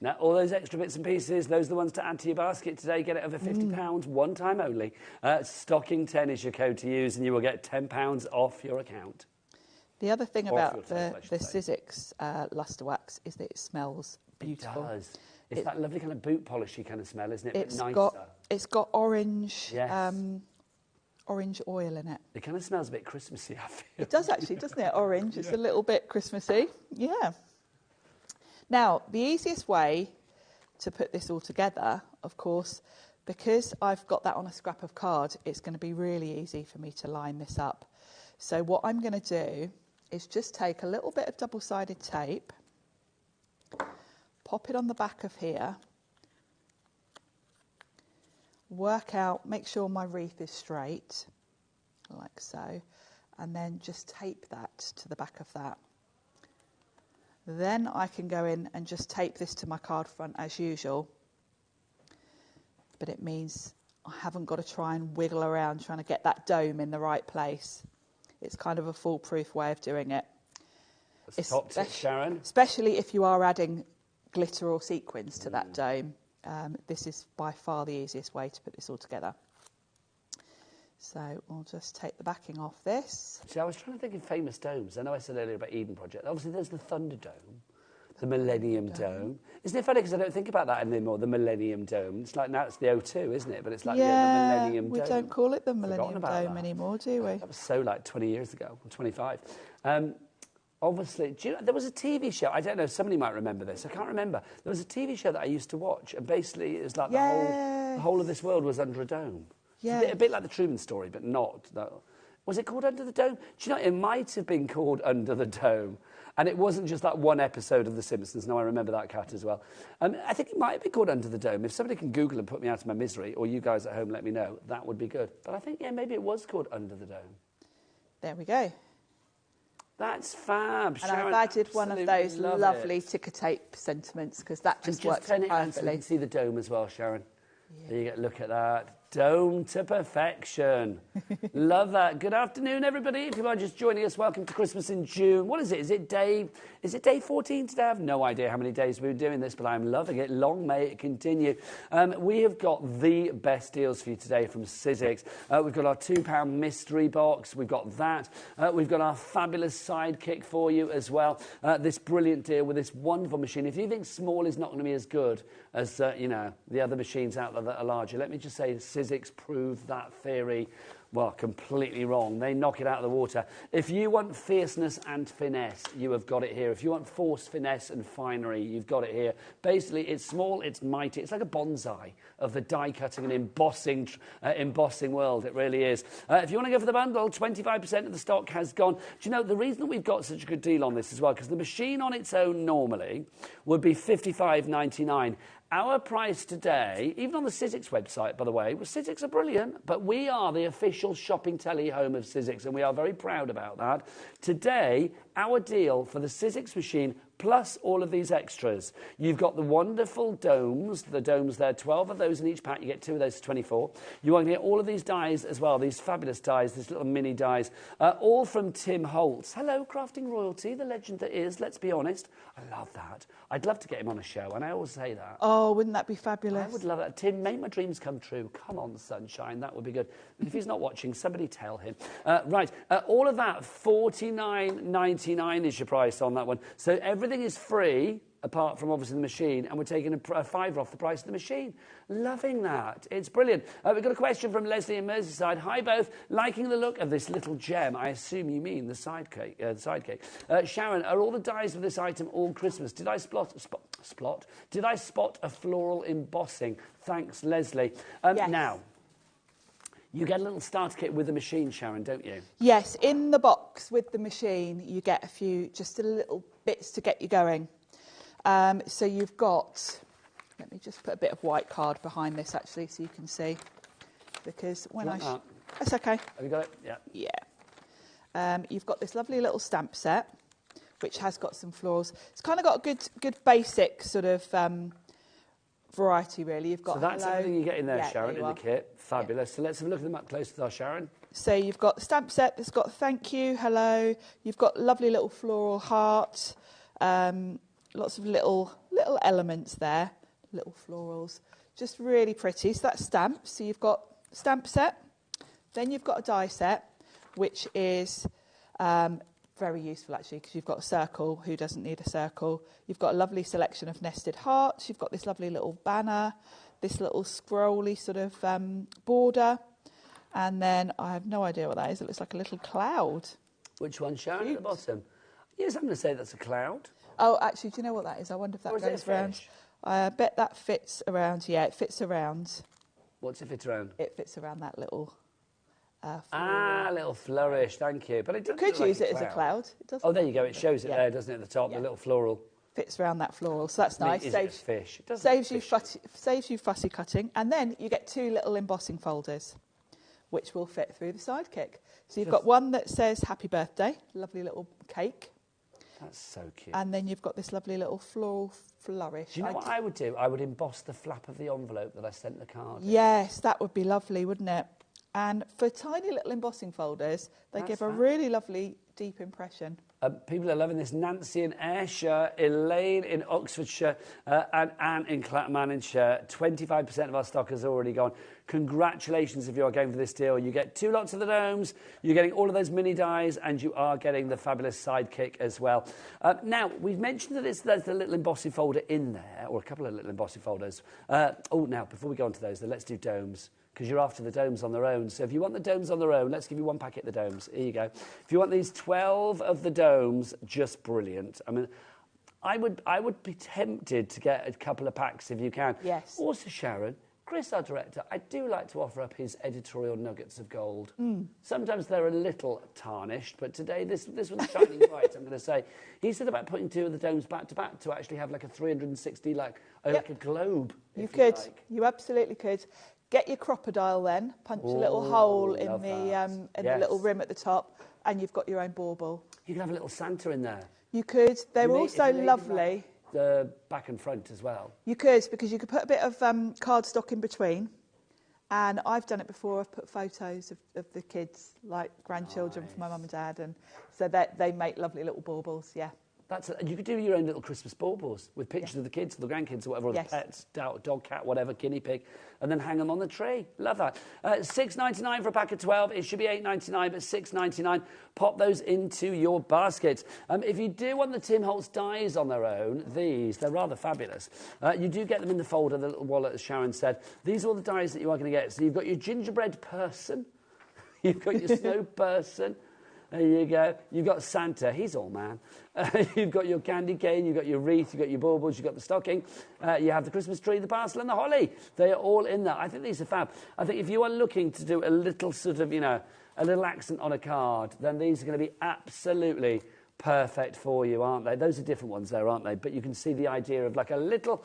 Now, all those extra bits and pieces, those are the ones to add to your basket today. Get it over £50, one time only. Stocking 10 is your code to use, and you will get £10 off your account. The other thing about the Sizzix Luster Wax is that it smells beautiful. It does. It's that lovely kind of boot polishy kind of smell, isn't it? It's got orange, yes. Orange oil in it. It kind of smells a bit Christmassy, I feel. It does actually, doesn't it? Orange. It's a little bit Christmassy. Yeah. Now, the easiest way to put this all together, of course, because I've got that on a scrap of card, it's going to be really easy for me to line this up. So what I'm going to do is just take a little bit of double-sided tape, pop it on the back of here, work out, make sure my wreath is straight, like so, and then just tape that to the back of that. Then I can go in and just tape this to my card front as usual, but it means I haven't got to try and wiggle around trying to get that dome in the right place. It's kind of a foolproof way of doing it. That's top tip, Sharon. Especially if you are adding glitter or sequins to that dome. This is by far the easiest way to put this all together. So we'll just take the backing off this. See, I was trying to think of famous domes. I know I said earlier about Eden Project. Obviously, there's the Thunderdome, the Millennium Dome. Isn't it funny because I don't think about that anymore, the Millennium Dome. It's like now it's the O2, isn't it? But it's like the Millennium Dome. We don't call it the Millennium Dome anymore, do we? That was so like 20 years ago, 25. Obviously, do you know, there was a TV show, I don't know, somebody might remember this, I can't remember. There was a TV show that I used to watch, and basically it was like the whole of this world was under a dome. Yeah. A bit like the Truman Story, but not. No. Was it called Under the Dome? Do you know, it might have been called Under the Dome. And it wasn't just that one episode of The Simpsons. No, I remember that cat as well. I think it might have been called Under the Dome. If somebody can Google and put me out of my misery, or you guys at home let me know, that would be good. But I think, yeah, maybe it was called Under the Dome. There we go. That's fab, and Sharon. I've added one of those lovely ticker tape sentiments because that just works perfectly. perfectly. So you can see the dome as well, Sharon. Yeah. There you go. Look at that. Dome to perfection. Love that. Good afternoon, everybody. If you are just joining us, welcome to Christmas in June. What is it? Is it day 14 today? I have no idea how many days we've been doing this, but I'm loving it. Long may it continue. We have got the best deals for you today from Sizzix. We've got our £2 mystery box. We've got that. We've got our fabulous Sidekick for you as well. This brilliant deal with this wonderful machine. If you think small is not going to be as good as, the other machines out there that are larger, let me just say Sizzix proved that theory, well, completely wrong. They knock it out of the water. If you want fierceness and finesse, you have got it here. If you want force, finesse and finery, you've got it here. Basically, it's small, it's mighty. It's like a bonsai of the die-cutting and embossing world. It really is. If you want to go for the bundle, 25% of the stock has gone. Do you know, the reason that we've got such a good deal on this as well, because the machine on its own normally would be $55.99. Our price today, even on the Sizzix website, by the way, Sizzix are brilliant, but we are the official shopping telly home of Sizzix, and we are very proud about that. Today, our deal for the Sizzix machine, plus all of these extras. You've got the wonderful domes, the domes there, 12 of those in each pack. You get 2 of those for 24. You want to get all of these dies as well, these fabulous dies, these little mini dies, all from Tim Holtz. Hello, Crafting Royalty, the legend that is, let's be honest. I love that. I'd love to get him on a show, and I always say that. Oh, wouldn't that be fabulous? I would love that. Tim, make my dreams come true. Come on, sunshine, that would be good. And if he's not watching, somebody tell him. All of that, $49.99 is your price on that one. So everything is free apart from obviously the machine, and we're taking a fiver off the price of the machine. Loving that. It's brilliant. We've got a question from Leslie in Merseyside. Hi both. Liking the look of this little gem. I assume you mean the sidekick. Sharon, are all the dies of this item all Christmas? Did I spot a floral embossing? Thanks, Leslie. Yes. Now, you get a little starter kit with the machine, Sharon, don't you? Yes, in the box with the machine, you get just a little bits to get you going. So you've got, let me just put a bit of white card behind this actually so you can see. Because when that's okay. Have you got it? Yeah. Yeah. You've got this lovely little stamp set, which has got some florals. It's kind of got a good basic sort of variety, really. You've got so that's everything you get in there, Sharon, in the kit. Fabulous. Yeah. So let's have a look at them up close with our Sharon. So you've got the stamp set that's got thank you, hello. You've got lovely little floral heart. Lots of little elements there, little florals. Just really pretty. So that's stamps. So you've got stamp set. Then you've got a die set, which is very useful actually because you've got a circle. Who doesn't need a circle? You've got a lovely selection of nested hearts. You've got this lovely little banner, this little scrolly sort of border. And then I have no idea what that is. It looks like a little cloud. Which one, Sharon, at the bottom? Yes, I'm going to say that's a cloud. Oh, actually, do you know what that is? I wonder if that goes around. I bet that fits around. Yeah, it fits around. What's it fit around? It fits around that little little flourish, thank you. But it doesn't could use it as a cloud. It doesn't. Oh, there you go. It shows it there, doesn't it, at the top, the little floral. Fits around that floral, so that's nice. Saves fish. It saves you fussy cutting. And then you get 2 little embossing folders, which will fit through the Sidekick. So you've got one that says happy birthday, lovely little cake. That's so cute. And then you've got this lovely little floral flourish. Do you know what I would do? I would emboss the flap of the envelope that I sent the card in. Yes, that would be lovely, wouldn't it? And for tiny little embossing folders, they give a really lovely deep impression. People are loving this. Nancy in Ayrshire, Elaine in Oxfordshire, and Anne in Clackmannanshire. 25% of our stock has already gone. Congratulations if you are going for this deal. You get 2 lots of the domes, you're getting all of those mini dies, and you are getting the fabulous Sidekick as well. Now, we've mentioned that there's a little embossing folder in there, or a couple of little embossing folders. Now, before we go on to those, let's do domes, because you're after the domes on their own. So if you want the domes on their own, let's give you 1 packet of the domes. Here you go. If you want these 12 of the domes, just brilliant. I mean, I would be tempted to get a couple of packs if you can. Yes. Also, Sharon, Chris, our director, I do like to offer up his editorial nuggets of gold. Sometimes they're a little tarnished, but today this one's shining bright, I'm going to say. He said about putting 2 of the domes back to back to actually have like a 360, like a globe. You could. You absolutely could. Get your crocodile then, punch a little hole in the little rim at the top, and you've got your own bauble. You can have a little Santa in there. You could. They're also lovely. The back and front as well. You could, because you could put a bit of cardstock in between. And I've done it before. I've put photos of the kids, like grandchildren from my mum and dad, and so that they make lovely little baubles. Yeah. You could do your own little Christmas baubles with pictures of the kids, the grandkids, or whatever, or the pets, dog, cat, whatever, guinea pig, and then hang them on the tree. Love that. $6.99 for a pack of 12. It should be $8.99, but $6.99. Pop those into your basket. If you do want the Tim Holtz dies on their own, they're rather fabulous. You do get them in the folder, the little wallet, as Sharon said. These are all the dies that you are going to get. So you've got your gingerbread person, you've got your snow person. There you go. You've got Santa. He's all man. You've got your candy cane. You've got your wreath. You've got your baubles. You've got the stocking. You have the Christmas tree, the parcel, and the holly. They are all in there. I think these are fab. I think if you are looking to do a little sort of, a little accent on a card, then these are going to be absolutely perfect for you, aren't they? Those are different ones there, aren't they? But you can see the idea of like a little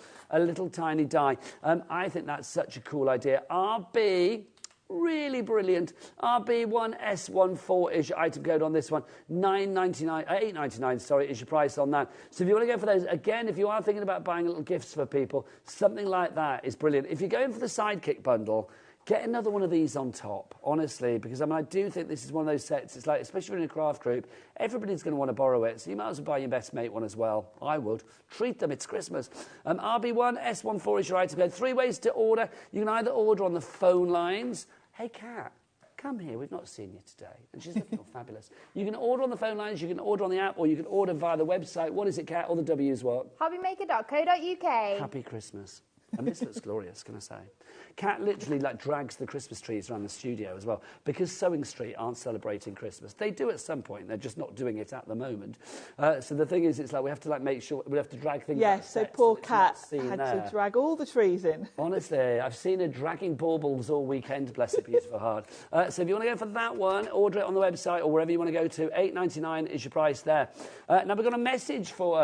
tiny die. I think that's such a cool idea. RB... Really brilliant. RB1S14 is your item code on this one. $8.99, is your price on that. So if you want to go for those, again, if you are thinking about buying little gifts for people, something like that is brilliant. If you're going for the Sidekick bundle, get another one of these on top, honestly, because I do think this is one of those sets. It's like, especially if you're in a craft group, everybody's going to want to borrow it, so you might as well buy your best mate one as well. I would. Treat them, it's Christmas. RB1S14 is your item code. 3 ways to order. You can either order on the phone lines. Hey, Kat, come here, we've not seen you today. And she's looking all fabulous. You can order on the phone lines, you can order on the app, or you can order via the website. What is it, Kat? All the W's what? HobbyMaker.co.uk. Happy Christmas. And this looks glorious, can I say? Kat literally drags the Christmas trees around the studio as well, because Sewing Street aren't celebrating Christmas. They do at some point, they're just not doing it at the moment. So the thing is, it's like we have to make sure, we have to drag things. Yes, so poor Kat had to drag all the trees in. Honestly, I've seen her dragging baubles all weekend, bless her beautiful heart. So if you want to go for that one, order it on the website or wherever you want to go to. $8.99 is your price there. Now we've got a message for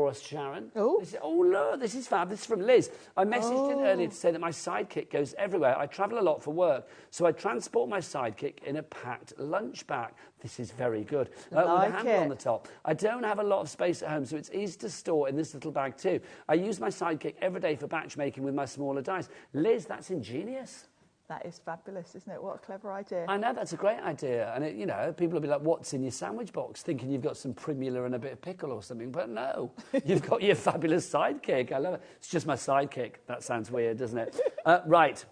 us, Sharon. Oh, look, this is fab. This is from Liz. I messaged in earlier to say that my sidekick goes everywhere. I travel a lot for work, so I transport my sidekick in a packed lunch bag. This is very good. With a handle on the top. I don't have a lot of space at home, so it's easy to store in this little bag too. I use my sidekick every day for batch making with my smaller dies. Liz, that's ingenious. That is fabulous, isn't it? What a clever idea. I know, that's a great idea. And, people will be like, what's in your sandwich box? Thinking you've got some primula and a bit of pickle or something. But no, you've got your fabulous sidekick. I love it. It's just my sidekick. That sounds weird, doesn't it? Right.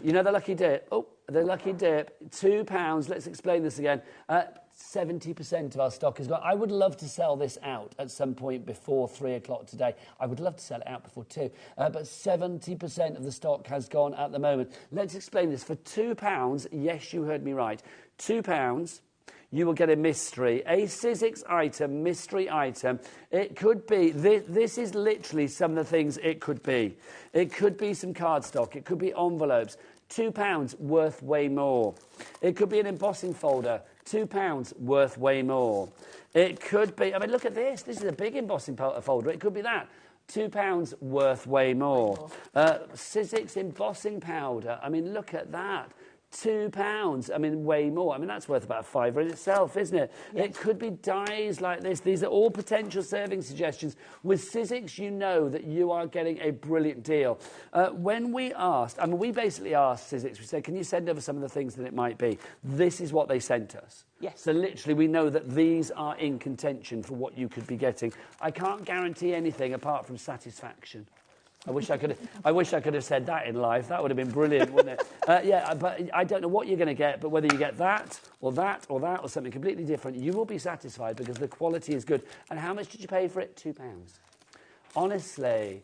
You know the lucky dip? Oh, the lucky dip. £2. Let's explain this again. 70% of our stock is gone. I would love to sell this out at some point before 3 o'clock today. I would love to sell it out before 2. But 70% of the stock has gone at the moment. Let's explain this. For £2, yes, you heard me right. £2, you will get a mystery, a Sizzix item, mystery item. It could be, this is literally some of the things it could be. It could be some cardstock. It could be envelopes. £2 worth way more. It could be an embossing folder. £2 worth way more. It could be, look at this. This is a big embossing folder. It could be that. £2 worth way more. Sizzix embossing powder. Look at that. £2. Way more. That's worth about £5 in itself, isn't it? Yes. It could be dies like this. These are all potential serving suggestions. With Sizzix, you know that you are getting a brilliant deal. When we asked, we basically asked Sizzix, we said, can you send over some of the things that it might be? This is what they sent us. Yes. So literally we know that these are in contention for what you could be getting. I can't guarantee anything apart from satisfaction. I wish I could have said that in life. That would have been brilliant, wouldn't it? But I don't know what you're going to get, but whether you get that or that or that or something completely different, you will be satisfied because the quality is good. And how much did you pay for it? £2. Honestly,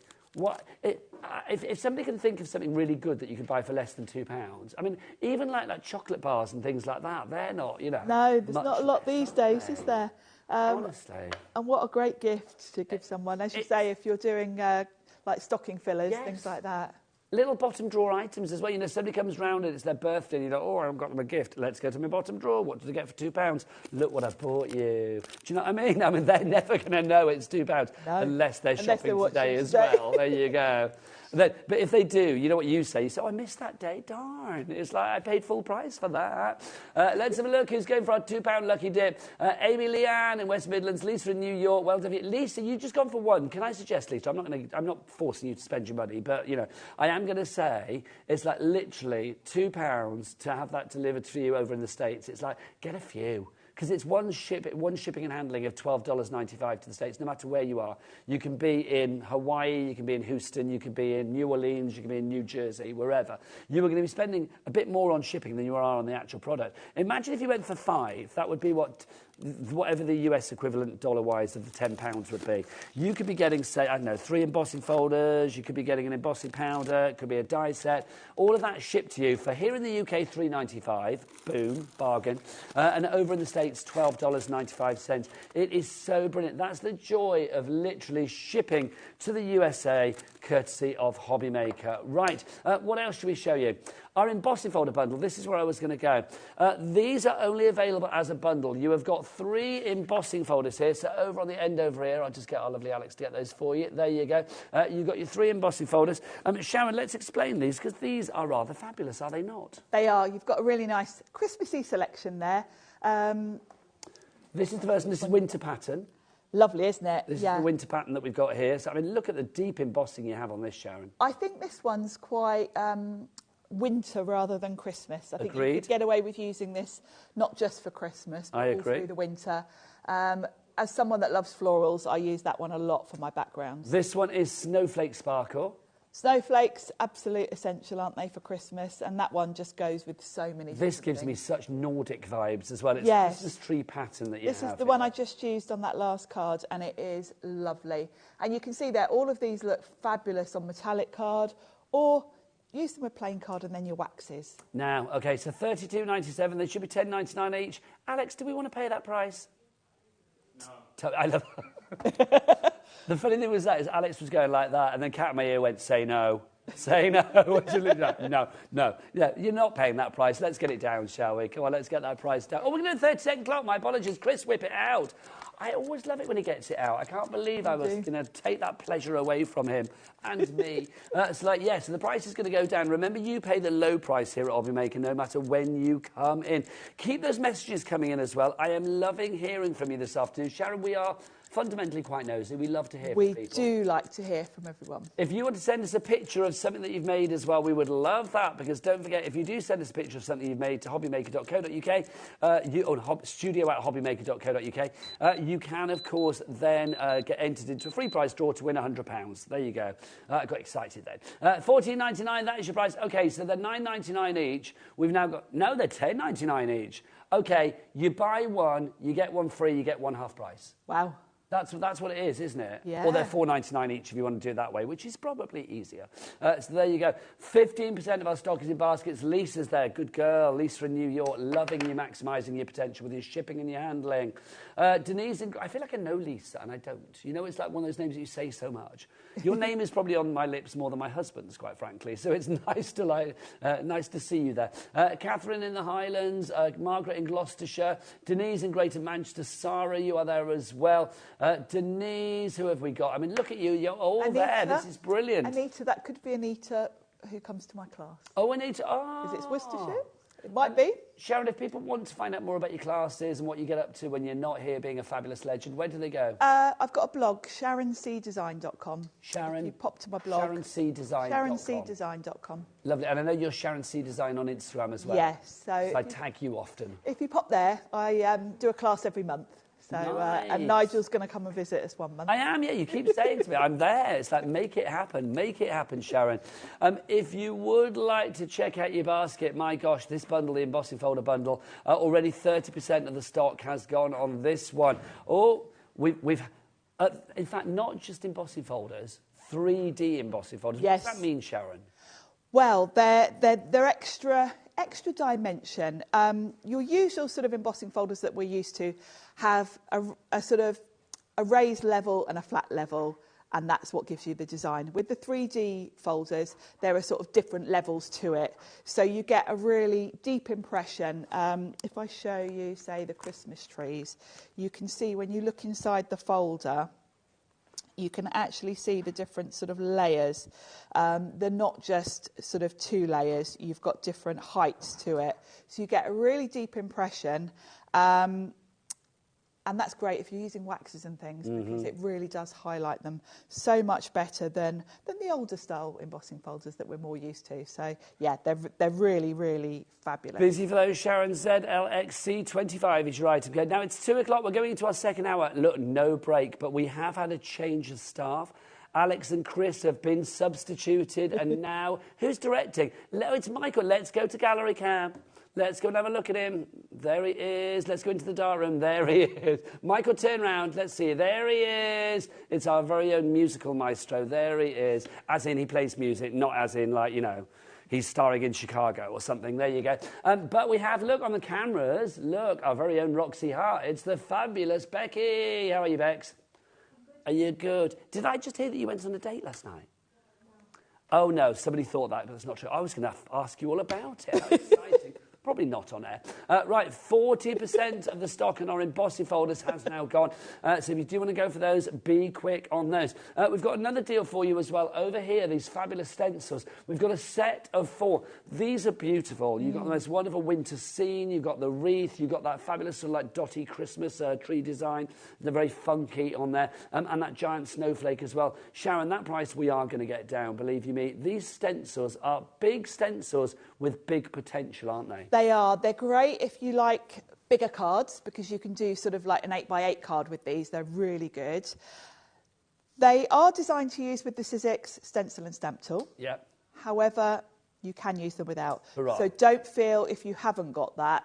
if somebody can think of something really good that you could buy for less than £2, even like chocolate bars and things like that, they're not, No, there's not a lot these days, is there? Honestly. And what a great gift to give someone. As you say, if you're doing like stocking fillers, yes, things like that. Little bottom drawer items as well. Somebody comes round and it's their birthday and you're like, oh, I've got them a gift. Let's go to my bottom drawer. What did I get for £2? Look what I've bought you. Do you know what I mean? They're never going to know it's £2 unless they're shopping today as well. There you go. But if they do, you know what you say? You say, oh, I missed that day. Darn. It's like I paid full price for that. Let's have a look who's going for our £2 lucky dip. Amy Leanne in West Midlands, Lisa in New York. Well done. Lisa, you've just gone for one. Can I suggest, Lisa, I'm not forcing you to spend your money, but, I am going to say it's like literally £2 to have that delivered to you over in the States. It's like, get a few. Because it's one shipping and handling of $12.95 to the States, no matter where you are. You can be in Hawaii, you can be in Houston, you can be in New Orleans, you can be in New Jersey, wherever. You are going to be spending a bit more on shipping than you are on the actual product. Imagine if you went for $5, that would be whatever the US equivalent dollar-wise of the £10 would be. You could be getting, say, 3 embossing folders, you could be getting an embossing powder, it could be a die set, all of that shipped to you for here in the UK, $3.95, boom, bargain, and over in the States, $12.95. It is so brilliant. That's the joy of literally shipping to the USA, courtesy of HobbyMaker. Right, what else should we show you? Our embossing folder bundle, this is where I was going to go. These are only available as a bundle. You have got 3 embossing folders here. So over on the end over here, I'll just get our lovely Alex to get those for you. There you go. You've got your 3 embossing folders. Sharon, let's explain these because these are rather fabulous, are they not? They are. You've got a really nice Christmassy selection there. This is the version, this is winter pattern. Lovely, isn't it? This is the winter pattern that we've got here. So, look at the deep embossing you have on this, Sharon. I think this one's quite winter rather than Christmas. I think Agreed. You could get away with using this not just for Christmas, but all through the winter. As someone that loves florals, I use that one a lot for my backgrounds. This one is Snowflake Sparkle. Snowflakes, absolute essential, aren't they, for Christmas? And that one just goes with so many This gives me things. such Nordic vibes as well. It's Yes. Christmas tree pattern that you have. This is the one I just used on that last card, and it is lovely. And you can see there, all of these look fabulous on metallic card, or use them with plain card and then your waxes. Now, okay, so $32.97. They should be $10.99 each. Alex, do we want to pay that price? No. I love The funny thing was that is Alex was going like that, and then Cat in my ear went, say no. Say no. No. Yeah, you're not paying that price. Let's get it down, shall we? Come on, let's get that price down. Oh, we're going to do a 30-second clock. My apologies. Chris, whip it out. I always love it when he gets it out. I can't believe I was going to take that pleasure away from him and me. It's like, yes, so the price is going to go down. Remember, you pay the low price here at HobbyMaker no matter when you come in. Keep those messages coming in as well. I am loving hearing from you this afternoon. Sharon, we are fundamentally quite nosy. We love to hear from people. We do like to hear from everyone. If you want to send us a picture of something that you've made as well, we would love that, because don't forget, if you do send us a picture of something you've made to hobbymaker.co.uk, studio@hobbymaker.co.uk, you can, of course, then get entered into a free prize draw to win £100. There you go. I got excited then. $14.99, that is your price. OK, so they're $9.99 each. We've now got... No, they're $10.99 each. OK, you buy one, you get one free, you get one half price. Wow. That's what it is, isn't it? Yeah. Or they're $4.99 each if you want to do it that way, which is probably easier. So there you go. 15% of our stock is in baskets. Lisa's there. Good girl. Lisa in New York. Loving you, maximising your potential with your shipping and your handling. Denise, I feel like I know Lisa, and I don't. You know, it's like one of those names that you say so much. Your name is probably on my lips more than my husband's, quite frankly. So it's nice to see you there. Catherine in the Highlands. Margaret in Gloucestershire. Denise in Greater Manchester. Sarah, you are there as well. Denise, who have we got? I mean, look at you. You're all Anita. there. This is brilliant. Anita, that could be Anita who comes to my class. Oh, Anita. Oh. Is it Worcestershire? It might be. Sharon, if people want to find out more about your classes and what you get up to when you're not here being a fabulous legend, where do they go? I've got a blog, SharonCdesign.com. Sharon. If you pop to my blog. SharonCdesign.com. SharonCdesign.com. Lovely. And I know you're Sharon C Design on Instagram as well. Yes. So I tag you often. If you pop there, I do a class every month. So, nice. And Nigel's going to come and visit us one month. I am, yeah. You keep saying to me, I'm there. It's like, make it happen, Sharon. If you would like to check out your basket, my gosh, this bundle, the embossing folder bundle, already 30% of the stock has gone on this one. Oh, we've in fact, not just embossing folders, 3D embossing folders. Yes. What does that mean, Sharon? Well, they're extra dimension. Your usual sort of embossing folders that we're used to have a sort of a raised level and a flat level, and that's what gives you the design. With the 3D folders, there are sort of different levels to it, so you get a really deep impression. If I show you, say, the Christmas trees, you can see when you look inside the folder, you can actually see the different sort of layers. They're not just sort of 2 layers. You've got different heights to it. So you get a really deep impression. And that's great if you're using waxes and things, because it really does highlight them so much better than the older style embossing folders that we're more used to. So, yeah, they're really, really fabulous. Busy for those, Sharon. ZLXC25 is your item. Okay, now it's 2 o'clock. We're going into our second hour. Look, no break, but we have had a change of staff. Alex and Chris have been substituted, and now who's directing? It's Michael. Let's go to gallery cam. Let's go and have a look at him. There he is. Let's go into the dark room. There he is. Michael, turn round. Let's see. There he is. It's our very own musical maestro. There he is. As in, he plays music, not as in, like, you know, he's starring in Chicago or something. There you go. But we have, look, on the cameras, look, our very own Roxy Hart. It's the fabulous Becky. How are you, Bex? Are you good? Did I just hear that you went on a date last night? Oh, no, somebody thought that, but that's not true. I was going to ask you all about it. How exciting. Probably not on air. Right, 40% of the stock in our embossing folders has now gone. So if you do want to go for those, be quick on those. We've got another deal for you as well. Over here, these fabulous stencils. We've got a set of 4. These are beautiful. You've got the most wonderful winter scene. You've got the wreath. You've got that fabulous sort of like dotty Christmas tree design. They're very funky on there. And that giant snowflake as well. Sharon, that price we are going to get down, believe you me. These stencils are big stencils with big potential, aren't they? They are. They're great if you like bigger cards, because you can do sort of like an 8x8 card with these. They're really good. They are designed to use with the Sizzix Stencil and Stamp tool. Yeah. However, you can use them without. Hurrah. So don't feel if you haven't got that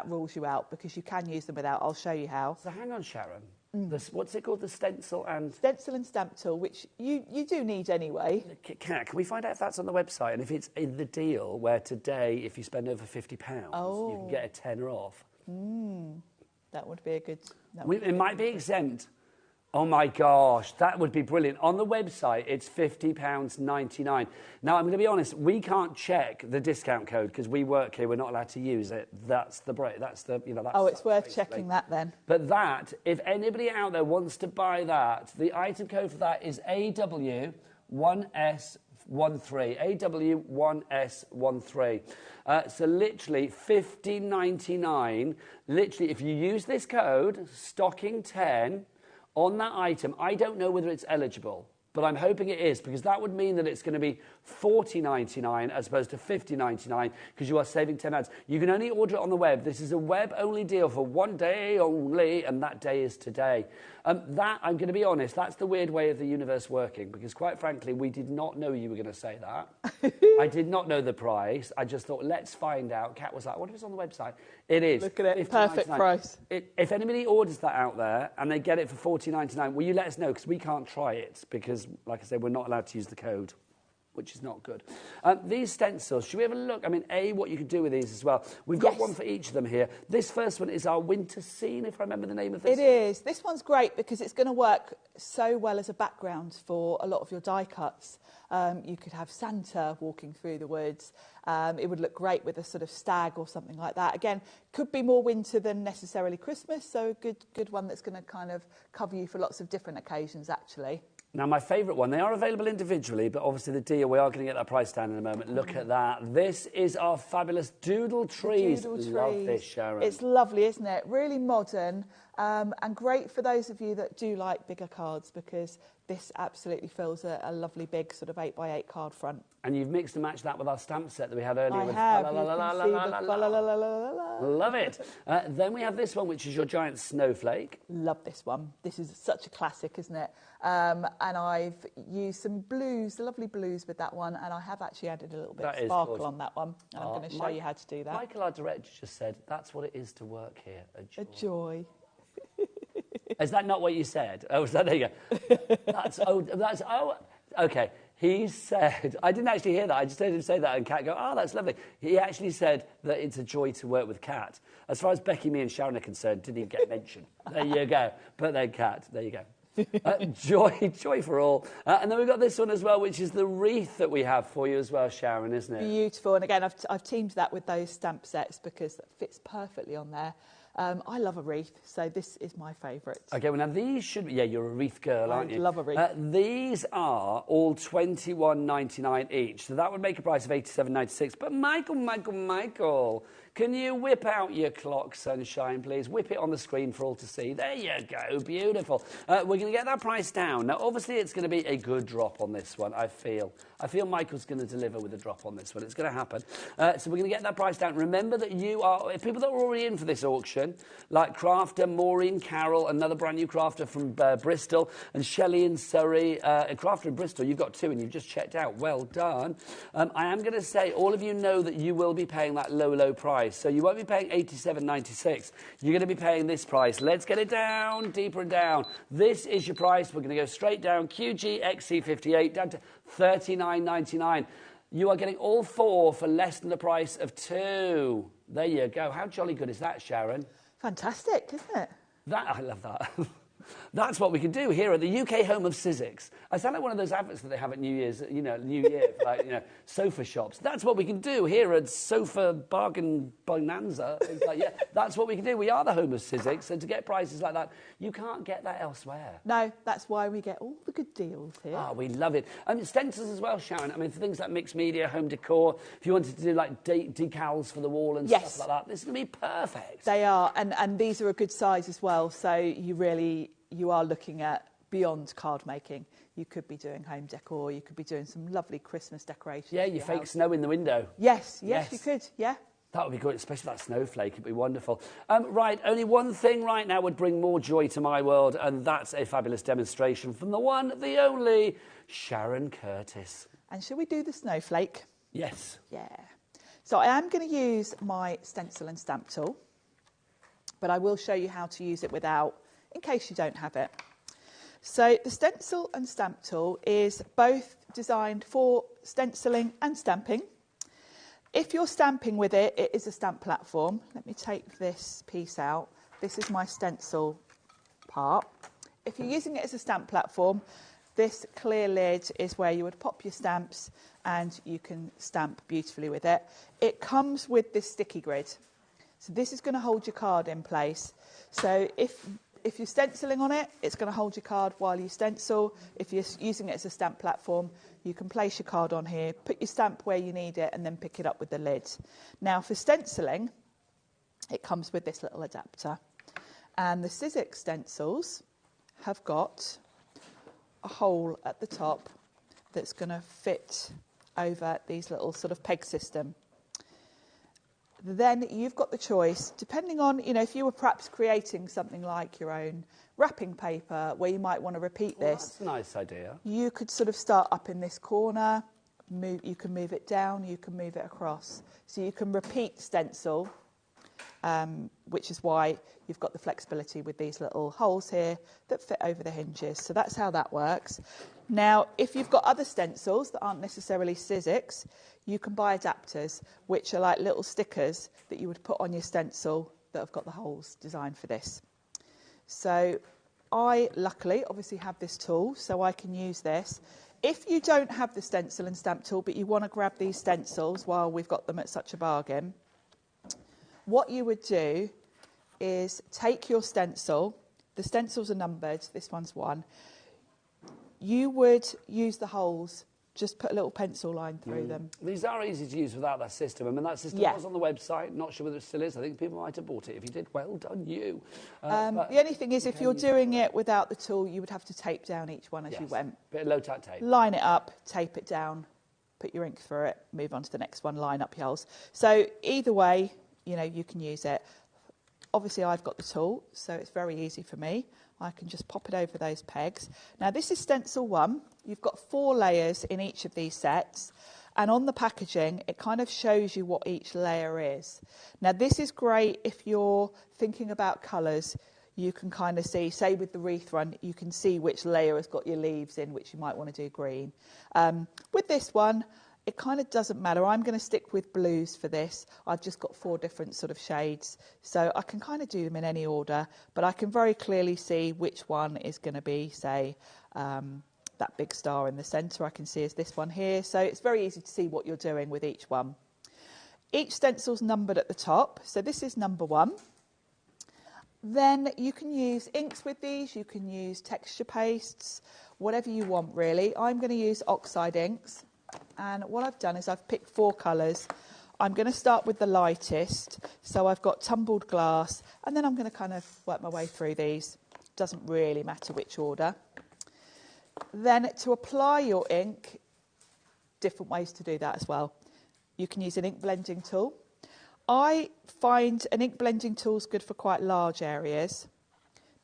rules you out, because you can use them without. I'll show you how. So hang on, Sharon. What's it called? The Stencil and... Stencil and Stamp tool, which you do need anyway. Can we find out if that's on the website? And if it's in the deal where today, if you spend over £50, you can get a tenner off? That would be a good... It might be exempt. Oh my gosh, that would be brilliant. On the website, it's £50.99. Now, I'm going to be honest, we can't check the discount code because we work here. We're not allowed to use it. That's the break. That's the, you know, that's... Oh, it's worth basically checking that then. But that, if anybody out there wants to buy that, the item code for that is AW1S13. AW1S13. So literally £50.99. Literally, if you use this code, stocking 10, on that item, I don't know whether it's eligible, but I'm hoping it is, because that would mean that it's going to be $40.99 as opposed to $50.99, because you are saving 10 ads. You can only order it on the web. This is a web-only deal for one day only, and that day is today. That, I'm going to be honest, that's the weird way of the universe working, because quite frankly, we did not know you were going to say that. I did not know the price. I just thought, let's find out. Kat was like, what if it's on the website? It is. Look at it, perfect price. If anybody orders that out there and they get it for $40.99, will you let us know? Because we can't try it, because, like I said, we're not allowed to use the code, which is not good. These stencils, should we have a look? I mean, what you could do with these as well. We've got one for each of them here. This first one is our winter scene, if I remember the name of this. It is. This one's great because it's going to work so well as a background for a lot of your die cuts. You could have Santa walking through the woods. It would look great with a sort of stag or something like that. Again, could be more winter than necessarily Christmas, so a good one that's going to kind of cover you for lots of different occasions, actually. Now, my favourite one, they are available individually, but obviously the deal, we are going to get that price down in a moment. Look at that. This is our fabulous doodle trees. Love this, Sharon. It's lovely, isn't it? Really modern, and great for those of you that do like bigger cards, because this absolutely fills a lovely big sort of 8x8 card front. And you've mixed and matched that with our stamp set that we had earlier. I have. Love it. Then we have this one, which is your giant snowflake. Love this one. This is such a classic, isn't it? And I've used some blues, lovely blues with that one, and I have actually added a little bit of sparkle on that one. And I'm going to show you how to do that. Michael, our director, just said, that's what it is to work here. A joy. A joy. Is that not what you said? Oh, is that, there you go. Okay. He said, I didn't actually hear that. I just heard him say that, and Kat go, oh, that's lovely. He actually said that it's a joy to work with Kat. As far as Becky, me and Sharon are concerned, didn't even get mentioned. There you go. But then Kat, there you go. Joy for all. And then we've got this one as well, which is the wreath that we have for you as well, Sharon, isn't it? Beautiful. And again, I've teamed that with those stamp sets because that fits perfectly on there. I love a wreath, so this is my favourite. Okay, well, now these should be... Yeah, you're a wreath girl, aren't you? I love a wreath. These are all $21.99 each, so that would make a price of $87.96. But Michael, can you whip out your clock, sunshine, please? Whip it on the screen for all to see. There you go, beautiful. We're going to get that price down. Now, obviously, it's going to be a good drop on this one, I feel. I feel Michael's going to deliver with a drop on this one. It's going to happen. So we're going to get that price down. Remember that you are... People that are already in for this auction, like Crafter, Maureen Carroll, another brand new crafter from Bristol, and Shelley in Surrey. A crafter in Bristol, you've got two and you've just checked out. Well done. I am going to say, all of you know that you will be paying that low price. So you won't be paying $87.96. You're going to be paying this price. Let's get it down, deeper and down. This is your price. We're going to go straight down, QG XC58, down to $39.99. You are getting all four for less than the price of two. There you go. How jolly good is that, Sharon? Fantastic, isn't it? I love that. That's what we can do here at the UK home of Sizzix. I sound like one of those adverts that they have at New Year's, New Year, like, sofa shops. That's what we can do here at Sofa Bargain Bonanza. It's like, yeah, that's what we can do. We are the home of Sizzix, and to get prices like that, you can't get that elsewhere. No, that's why we get all the good deals here. Ah, we love it. Stencils as well, Sharon. I mean, for things like mixed media, home decor, if you wanted to do like decals for the wall and stuff like that, this is going to be perfect. They are, and these are a good size as well, so you are looking at beyond card making. You could be doing home decor. You could be doing some lovely Christmas decorations. Yeah, you fake snow in the window. Yes, you could. Yeah. That would be good, especially that snowflake. It'd be wonderful. Right, only one thing right now would bring more joy to my world, and that's a fabulous demonstration from the one, the only, Sharon Curtis. And shall we do the snowflake? Yes. Yeah. So I am going to use my stencil and stamp tool, but I will show you how to use it without, in case you don't have it. So the stencil and stamp tool is both designed for stenciling and stamping. If you're stamping with it, it is a stamp platform. Let me take this piece out. This is my stencil part. If you're using it as a stamp platform, this clear lid is where you would pop your stamps and you can stamp beautifully with it. It comes with this sticky grid. So this is going to hold your card in place. So if you're stenciling on it, it's going to hold your card while you stencil. If you're using it as a stamp platform, you can place your card on here, put your stamp where you need it, and then pick it up with the lid. Now, for stenciling, it comes with this little adapter. And the Sizzix stencils have got a hole at the top that's going to fit over these little sort of peg system. Then you've got the choice, depending on, if you were perhaps creating something like your own wrapping paper where you might want to repeat this. That's a nice idea. You could sort of start up in this corner, you can move it down, you can move it across. So you can repeat stencil, which is why you've got the flexibility with these little holes here that fit over the hinges. So that's how that works. Now, if you've got other stencils that aren't necessarily Sizzix, you can buy adapters, which are like little stickers that you would put on your stencil that have got the holes designed for this. So I, luckily, obviously have this tool, so I can use this. If you don't have the stencil and stamp tool, but you want to grab these stencils while we've got them at such a bargain, what you would do is take your stencil. The stencils are numbered. This one's 1. You would use the holes, just put a little pencil line through them. These are easy to use without that system. I mean, that system was on the website. Not sure whether it still is. I think people might have bought it. If you did, well done you. The only thing is, if you're doing it without the tool, you would have to tape down each one as you went. Bit of low-tack tape. Line it up, tape it down, put your ink through it, move on to the next one, line up your holes. So either way, you can use it. Obviously, I've got the tool, so it's very easy for me. I can just pop it over those pegs. Now, this is stencil 1. You've got 4 layers in each of these sets. And on the packaging, it kind of shows you what each layer is. Now, this is great if you're thinking about colours. You can kind of see, say with the wreath one, you can see which layer has got your leaves in, which you might want to do green. With this one, it kind of doesn't matter. I'm going to stick with blues for this. I've just got 4 different sort of shades. So I can kind of do them in any order, but I can very clearly see which one is going to be, say, that big star in the centre. I can see is this one here. So it's very easy to see what you're doing with each one. Each stencil's numbered at the top. So this is number 1. Then you can use inks with these. You can use texture pastes, whatever you want, really. I'm going to use oxide inks. And what I've done is I've picked 4 colours. I'm going to start with the lightest. So I've got tumbled glass, and then I'm going to kind of work my way through these. Doesn't really matter which order. Then to apply your ink, different ways to do that as well. You can use an ink blending tool. I find an ink blending tool is good for quite large areas,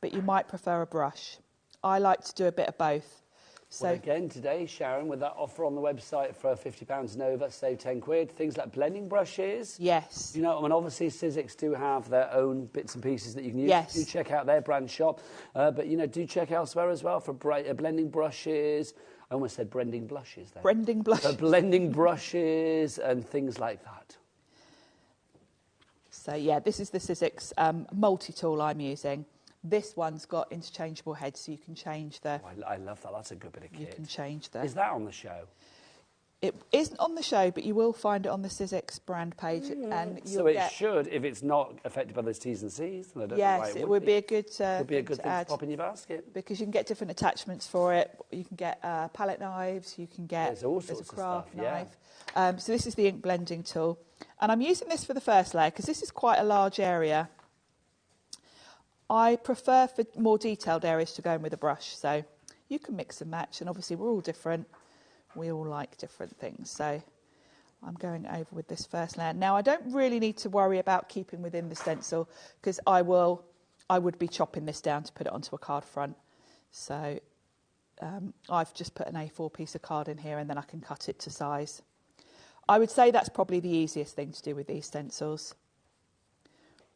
but you might prefer a brush. I like to do a bit of both. So well, again, today, Sharon, with that offer on the website for £50 and over, save 10 quid, things like blending brushes. Yes. Obviously, Sizzix do have their own bits and pieces that you can use. Yes. Do check out their brand shop. But, do check elsewhere as well for blending brushes. I almost said blending blushes there. Blending blushes. Blending brushes and things like that. So, yeah, this is the Sizzix multi-tool I'm using. This one's got interchangeable heads, so you can change the... Oh, I love that. That's a good bit of kit. You can change the... Is that on the show? It isn't on the show, but you will find it on the Sizzix brand page. And so it should, if it's not affected by those T's and C's. And I don't know why it would be a good would be a good thing to pop in your basket. Because you can get different attachments for it. You can get palette knives. You can get... There's all sorts a craft of stuff, knife. So this is the ink blending tool. And I'm using this for the first layer because this is quite a large area. I prefer for more detailed areas to go in with a brush. So you can mix and match. And obviously we're all different. We all like different things. So I'm going over with this first layer. Now, I don't really need to worry about keeping within the stencil because I would be chopping this down to put it onto a card front. So I've just put an A4 piece of card in here and then I can cut it to size. I would say that's probably the easiest thing to do with these stencils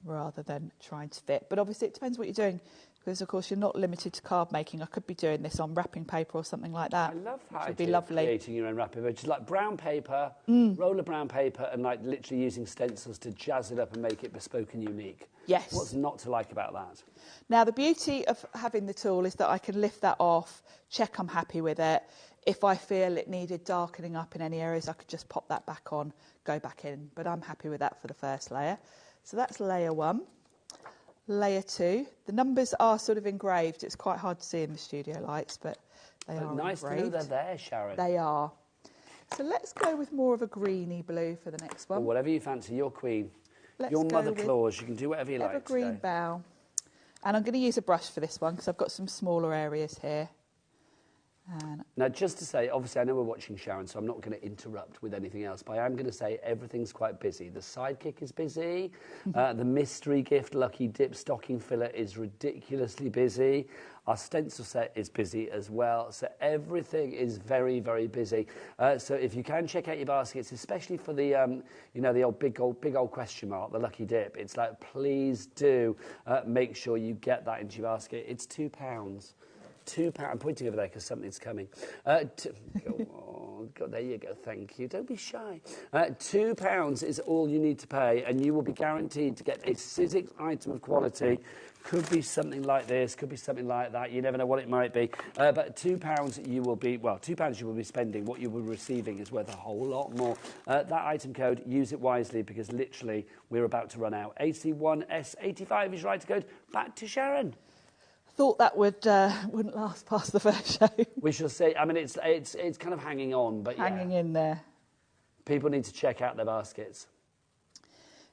rather than trying to fit. But obviously it depends what you're doing because, of course, you're not limited to card making. I could be doing this on wrapping paper or something like that. I love how it'd be lovely. Creating your own wrapping paper. Just like brown paper, roll of brown paper and like literally using stencils to jazz it up and make it bespoke and unique. Yes. What's not to like about that? Now, the beauty of having the tool is that I can lift that off, check I'm happy with it. If I feel it needed darkening up in any areas, I could just pop that back on, go back in. But I'm happy with that for the first layer. So that's layer 1. Layer 2. The numbers are sort of engraved. It's quite hard to see in the studio lights, but they are nice engraved. to know they're there, Sharon. They are. So let's go with more of a greeny blue for the next one. Or whatever you fancy, your queen. Let's your go mother with claws. You can do whatever you like evergreen today. bow. And I'm going to use a brush for this one because I've got some smaller areas here. And now, just to say, obviously, I know we're watching Sharon, so I'm not going to interrupt with anything else, but I am going to say everything's quite busy. The Sidekick is busy. The mystery gift Lucky Dip stocking filler is ridiculously busy. Our stencil set is busy as well. So everything is very, very busy. So if you can check out your baskets, especially for the, you know, the old big old question mark, the Lucky Dip, it's like, please do make sure you get that into your basket. It's £2. £2. I'm pointing over there because something's coming. Oh, God, there you go. Thank you. Don't be shy. £2 is all you need to pay, and you will be guaranteed to get a Sizzix item of quality. Could be something like this. Could be something like that. You never know what it might be. But £2 you will be, well, £2 you will be spending. What you will be receiving is worth a whole lot more. That item code, use it wisely because literally we're about to run out. AC1S85 is right code. Back to Sharon. thought that wouldn't last past the first show. We shall see. I mean, it's kind of hanging on, but Hanging yeah. in there. People need to check out their baskets.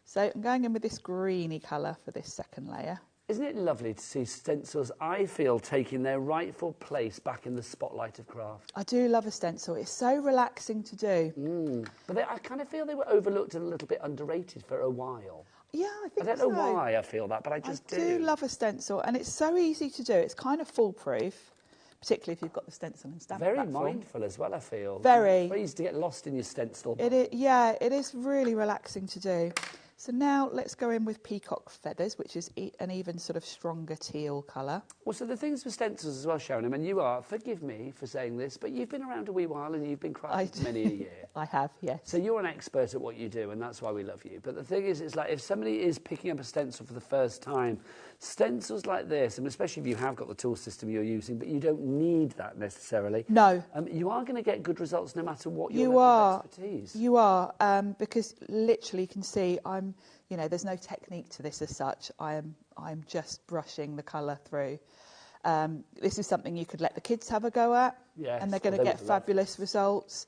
So I'm going in with this greeny colour for this second layer. Isn't it lovely to see stencils, I feel, taking their rightful place back in the spotlight of craft? I do love a stencil. It's so relaxing to do. But I kind of feel they were overlooked and a little bit underrated for a while. Yeah, I think so. I don't know why I feel that, but I just do. I do love a stencil, and it's so easy to do. It's kind of foolproof, particularly if you've got the stencil and stamp Very platform. mindful as well, I feel. Very. It's very easy to get lost in your stencil. It is, yeah, it is really relaxing to do. So now let's go in with peacock feathers, which is an even sort of stronger teal colour. Well, so the things with stencils as well, Sharon, I mean, you are, forgive me for saying this, but you've been around a wee while and you've been crafting many a year. I have, yes. So you're an expert at what you do, and that's why we love you. But the thing is, it's like if somebody is picking up a stencil for the first time, stencils like this, and especially if you have got the tool system you're using, but you don't need that necessarily. No. You are going to get good results no matter what your You level are. of expertise. You are, because literally you can see there's no technique to this as such. I'm just brushing the colour through. This is something you could let the kids have a go at, Yes, and they're going to get fabulous results.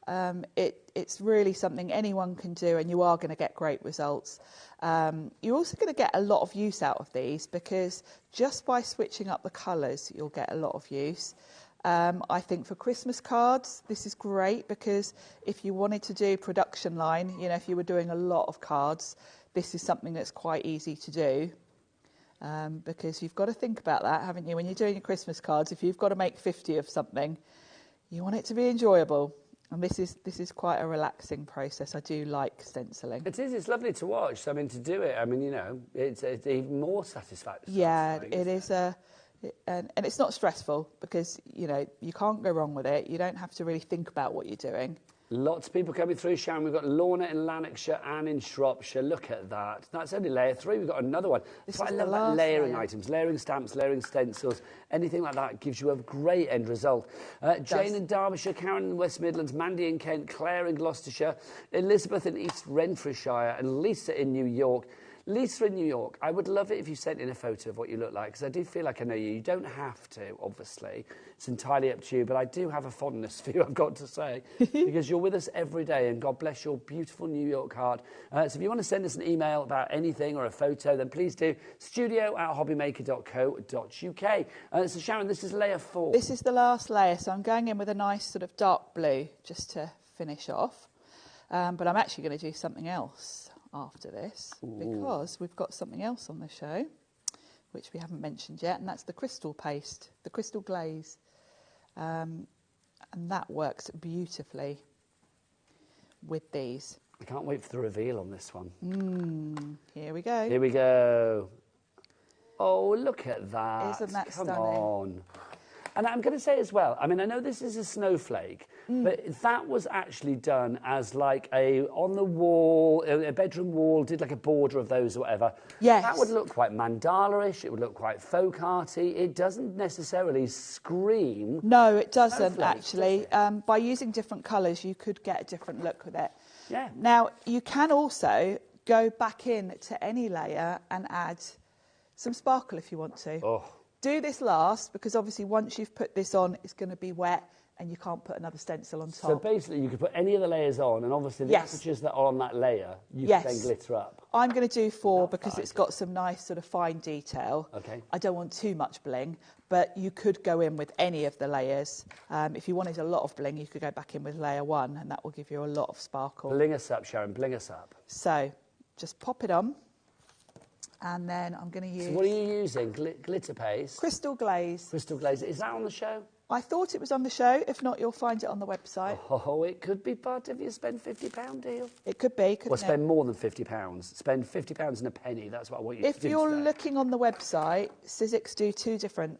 It's really something anyone can do, and you are going to get great results. You're also going to get a lot of use out of these, because just by switching up the colours, you'll get a lot of use. I think for Christmas cards, this is great, because if you wanted to do production line, if you were doing a lot of cards, this is something that's quite easy to do. Because you've got to think about that, haven't you? When you're doing your Christmas cards, if you've got to make 50 of something, you want it to be enjoyable. And this is quite a relaxing process. I do like stenciling. It is. It's lovely to watch. I mean, to do it, I mean, it's even more satisfying. Yeah, it is. And it's not stressful, because, you can't go wrong with it. You don't have to really think about what you're doing. Lots of people coming through, Sharon. We've got Lorna in Lanarkshire, Anne in Shropshire. Look at that. That's only layer 3. We've got another one. That's why I love that layering items, layering stamps, layering stencils. Anything like that gives you a great end result. Jane in Derbyshire, Karen in West Midlands, Mandy in Kent, Claire in Gloucestershire, Elizabeth in East Renfrewshire, and Lisa in New York. Lisa in New York, I would love it if you sent in a photo of what you look like, because I do feel like I know you. You don't have to, obviously. It's entirely up to you, but I do have a fondness for you, I've got to say, because you're with us every day, and God bless your beautiful New York heart. So if you want to send us an email about anything or a photo, then please do studio@hobbymaker.co.uk. So Sharon, this is layer 4. This is the last layer, so I'm going in with a nice sort of dark blue just to finish off. But I'm actually going to do something else after this because we've got something else on the show, which we haven't mentioned yet, and that's the crystal paste, the crystal glaze. And that works beautifully with these. I can't wait for the reveal on this one. Here we go. Here we go. Oh, look at that. Isn't that Come stunning? on. And I'm going to say as well, I mean, I know this is a snowflake, but that was actually done as like on the wall, a bedroom wall, did like a border of those or whatever. Yes. That would look quite mandala-ish, it would look quite folk arty. It doesn't necessarily scream. No, it doesn't snowflake, actually. does it? By using different colours, you could get a different look with it. Yeah. Now, you can also go back in to any layer and add some sparkle if you want to. Oh. Do this last, because obviously once you've put this on, it's going to be wet and you can't put another stencil on top. So basically you could put any of the layers on, and obviously the apertures that are on that layer, you can then glitter up. I'm going to do 4 because it's got some nice sort of fine detail. Okay. I don't want too much bling, but you could go in with any of the layers. If you wanted a lot of bling, you could go back in with layer 1 and that will give you a lot of sparkle. Bling us up, Sharon, bling us up. So just pop it on. And then I'm going to use... So what are you using? Glitter paste? Crystal glaze. Crystal glaze. Is that on the show? I thought it was on the show. If not, you'll find it on the website. Oh, it could be part of your spend £50 deal. It could be, couldn't Or it? spend more than £50. Spend £50 and a penny. That's what I want you to do. If you're today. looking on the website, Sizzix do 2 different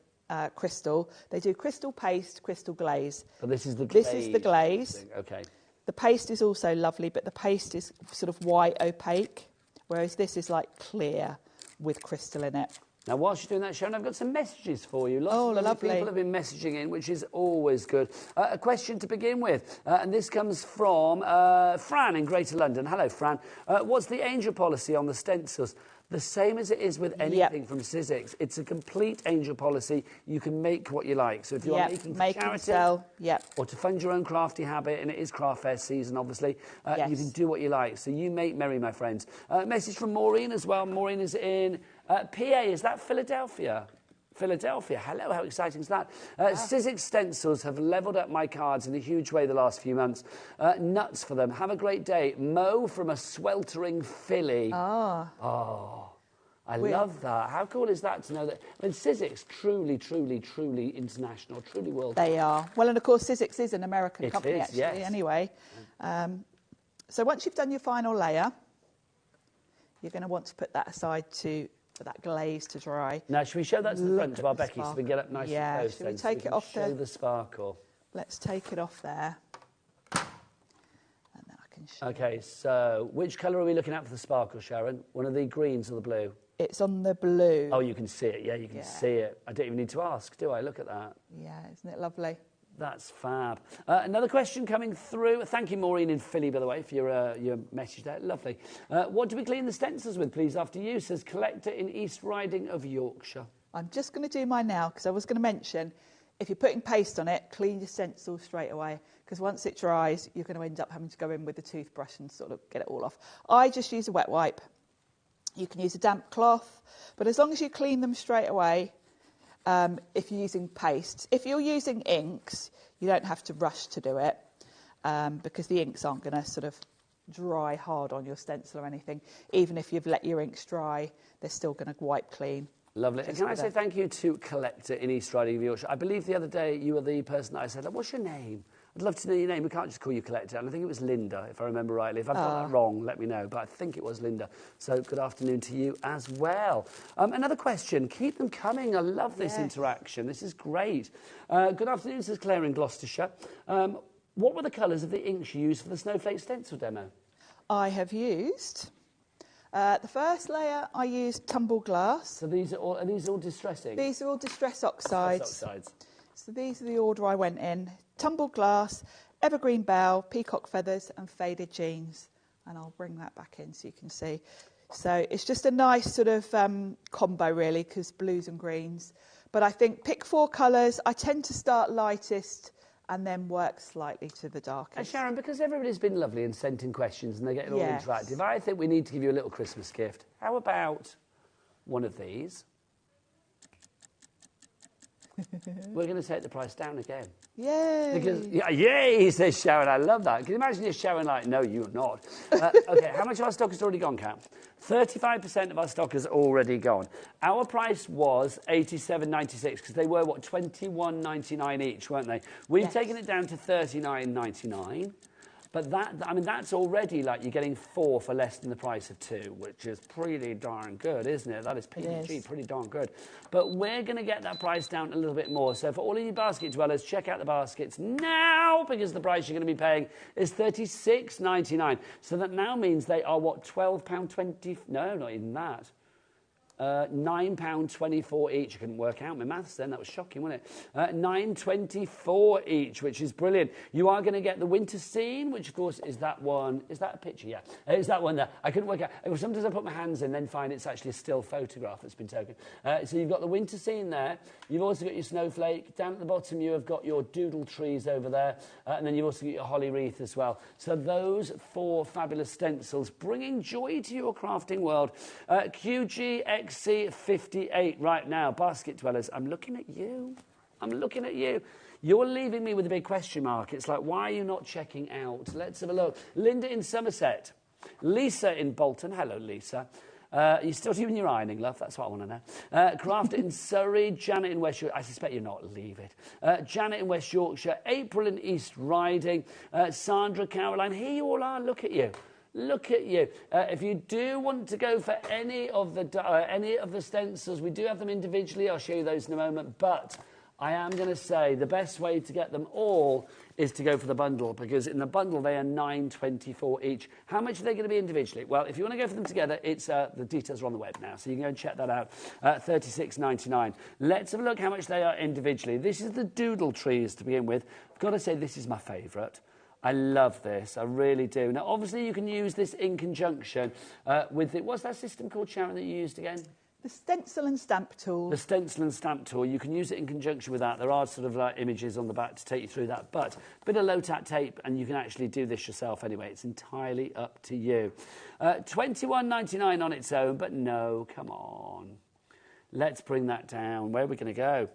crystal. They do crystal paste, crystal glaze. But this is the glaze. This is the glaze. Thing. Okay. The paste is also lovely, but the paste is sort of white opaque, whereas this is like clear with crystal in it. Now, whilst you're doing that, Sharon, I've got some messages for you. Lots of lovely. people have been messaging in, which is always good. A question to begin with, and this comes from Fran in Greater London. Hello, Fran. What's the angel policy on the stencils? The same as it is with anything from Sizzix. It's a complete angel policy. You can make what you like. So if you're making for charity sell, or to fund your own crafty habit, and it is craft fair season, obviously, you can do what you like. So you make merry, my friends. Message from Maureen as well. Maureen is in PA. Is that Philadelphia? Philadelphia. Hello, how exciting is that? Sizzix Stencils have levelled up my cards in a huge way the last few months. Nuts for them. Have a great day. Mo from a sweltering Philly. Oh, I love that. How cool is that to know that? I mean, Sizzix, truly, truly, truly international, truly world. They are. Well, and of course, Sizzix is an American company, actually, yes. anyway. So once you've done your final layer, you're going to want to put that aside for that glaze to dry. Now, should we show that to the front of our Becky so we can get up nice and close? Should we take it off show the sparkle. Let's take it off there. And then I can show. Okay, so which colour are we looking at for the sparkle, Sharon? One of the greens or the blue? It's on the blue. Oh, you can see it. Yeah, you can see it. I don't even need to ask, do I? Look at that. Yeah, isn't it lovely? That's fab. Another question coming through. Thank you, Maureen in Philly, by the way, for your message there. Lovely. What do we clean the stencils with, please, after use? Says Collector in East Riding of Yorkshire. I'm just going to do mine now because I was going to mention, if you're putting paste on it, clean your stencil straight away because once it dries, you're going to end up having to go in with a toothbrush and sort of get it all off. I just use a wet wipe. You can use a damp cloth, but as long as you clean them straight away, if you're using pastes. If you're using inks, you don't have to rush to do it because the inks aren't going to sort of dry hard on your stencil or anything. Even if you've let your inks dry, they're still going to wipe clean. Lovely. And can I say thank you to Collector in East Riding of Yorkshire? I believe the other day you were the person that I said, what's your name? I'd love to know your name. We can't just call you Collector. And I think it was Linda, if I remember rightly. If I've got that wrong, let me know. But I think it was Linda. So good afternoon to you as well. Another question. Keep them coming. I love this interaction. This is great. Good afternoon, says Claire in Gloucestershire. What were the colours of the inks you used for the Snowflake stencil demo? I have used... the first layer, I used tumble glass. So are these all distressing? These are all distress oxides. So these are the order I went in. Tumble glass, evergreen bell, peacock feathers and faded jeans. And I'll bring that back in so you can see. So it's just a nice sort of combo really because blues and greens. But I think pick 4 colours. I tend to start lightest and then work slightly to the darkest. And Sharon, because everybody's been lovely and sent in questions and they're getting all interactive, I think we need to give you a little Christmas gift. How about one of these? we're going to take the price down again. Yay! Because, yay, says Sharon. I love that. Can you imagine if Sharon like, no, you're not. Okay, how much of our stock has already gone, Kat? 35% of our stock has already gone. Our price was $87.96 because they were, what, $21.99 each, weren't they? We've taken it down to $39.99. But that, I mean, that's already like you're getting 4 for less than the price of 2, which is pretty darn good, isn't it? That is PG, pretty darn good. But we're going to get that price down a little bit more. So for all of you basket dwellers, check out the baskets now because the price you're going to be paying is $36.99. So that now means they are, what, £12.20? No, not even that. £9.24 each. I couldn't work out my maths then. That was shocking, wasn't it? $9.24 each, which is brilliant. You are going to get the winter scene, which of course is that one. Is that a picture? Yeah, it's that one there. I couldn't work out. Sometimes I put my hands in, then find it's actually a still photograph that's been taken. So you've got the winter scene there. You've also got your snowflake. Down at the bottom, you have got your doodle trees over there, and then you've also got your holly wreath as well. So those 4 fabulous stencils, bringing joy to your crafting world. QGXC58 right now. Basket dwellers, I'm looking at you. I'm looking at you. You're leaving me with a big question mark. It's like, why are you not checking out? Let's have a look. Linda in Somerset. Lisa in Bolton. Hello, Lisa. You're still doing your ironing, love? That's what I want to know. Crafter in Surrey. Janet in West Yorkshire. I suspect you're not. Leave it. Janet in West Yorkshire. April in East Riding. Sandra, Caroline. Here you all are. Look at you. Look at you. If you do want to go for any of the stencils, we do have them individually. I'll show you those in a moment. But I am going to say the best way to get them all is to go for the bundle, because in the bundle they are $9.24 each. How much are they going to be individually? Well, if you want to go for them together, it's the details are on the web now, so you can go and check that out. $36.99. Let's have a look how much they are individually. This is the doodle trees to begin with. I've got to say this is my favourite. I love this, I really do. Now, obviously, you can use this in conjunction with it. What's that system called, Sharon, that you used again? The stencil and stamp tool. The stencil and stamp tool. You can use it in conjunction with that. There are sort of like images on the back to take you through that. But a bit of low-tack tape, and you can actually do this yourself anyway. It's entirely up to you. $21.99 on its own, but no, come on. Let's bring that down. Where are we going to go?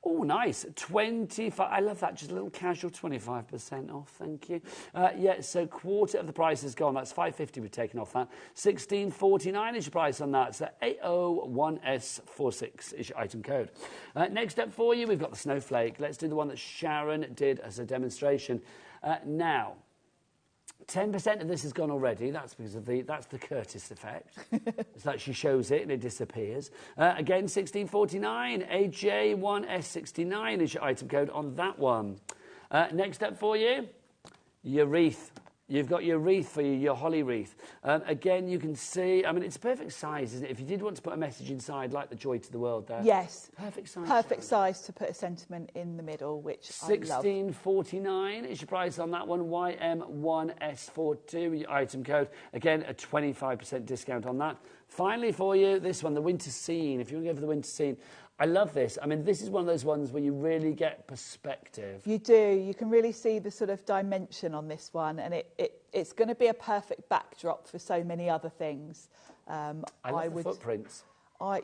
Oh, nice. 25. I love that. Just a little casual 25% off. Thank you. Yeah, so quarter of the price is gone. That's $5.50 we've taken off that. $16.49 is your price on that. So 801S46 is your item code. Next up for you, we've got the snowflake. Let's do the one that Sharon did as a demonstration. Now, 10% of this has gone already. That's because of that's the Curtis effect. It's like she shows it and it disappears. Again, $16.49. AJ1S69 is your item code on that one. Next up for you, your wreath. You've got your wreath for you, your holly wreath. Again, you can see, I mean, it's a perfect size, isn't it? If you did want to put a message inside, like the joy to the world there. Yes. Perfect size. Perfect size to put a sentiment in the middle, which I love. $16.49 is your price on that one. YM1S42, your item code. Again, a 25% discount on that. Finally for you, this one, the winter scene. If you want to go for the winter scene, I love this. I mean, this is one of those ones where you really get perspective. You do. You can really see the sort of dimension on this one, and it's going to be a perfect backdrop for so many other things. I love the footprints.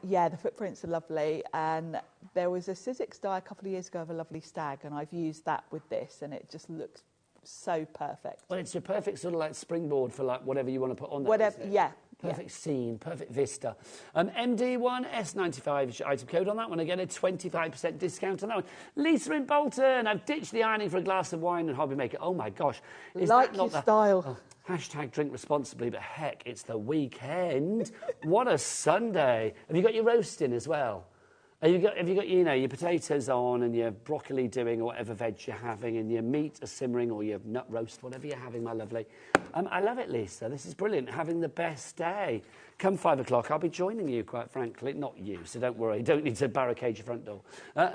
Yeah, the footprints are lovely. And there was a Sizzix die a couple of years ago of a lovely stag, and I've used that with this, and it just looks so perfect. Well, it's a perfect sort of like springboard for like whatever you want to put on there. Whatever, yeah. Perfect scene, perfect vista. MD1S95 is your item code on that one. Again, a 25% discount on that one. Lisa in Bolton, I've ditched the ironing for a glass of wine and HobbyMaker. Oh my gosh. Is like that not your style. Oh, hashtag drink responsibly, but heck, it's the weekend. What a Sunday. Have you got your roast in as well? Have you got, you know, your potatoes on and your broccoli doing or whatever veg you're having and your meat is simmering or your nut roast, whatever you're having, my lovely. I love it, Lisa. This is brilliant. Having the best day. Come 5 o'clock, I'll be joining you, quite frankly. Not you, so don't worry. Don't need to barricade your front door.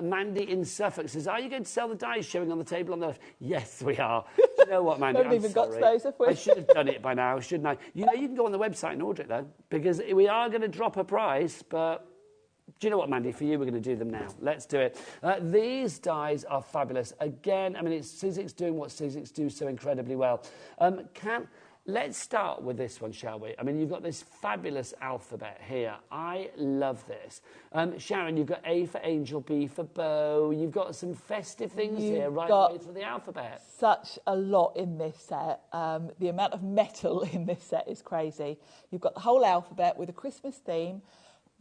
Mandy in Suffolk says, are you going to sell the dies showing on the table on the left? Yes, we are. Do you know what, Mandy? Haven't even got to those, have we? I should have done it by now, shouldn't I? You know, you can go on the website and order it, though, because we are going to drop a price, but... Do you know what, Mandy? For you, we're going to do them now. Let's do it. These dies are fabulous. Again, I mean, it's Sizzix doing what Sizzix do so incredibly well. Let's start with this one, shall we? I mean, you've got this fabulous alphabet here. I love this. Sharon, you've got A for angel, B for bow. You've got some festive things here right away through the alphabet. Such a lot in this set. The amount of metal in this set is crazy. You've got the whole alphabet with a Christmas theme.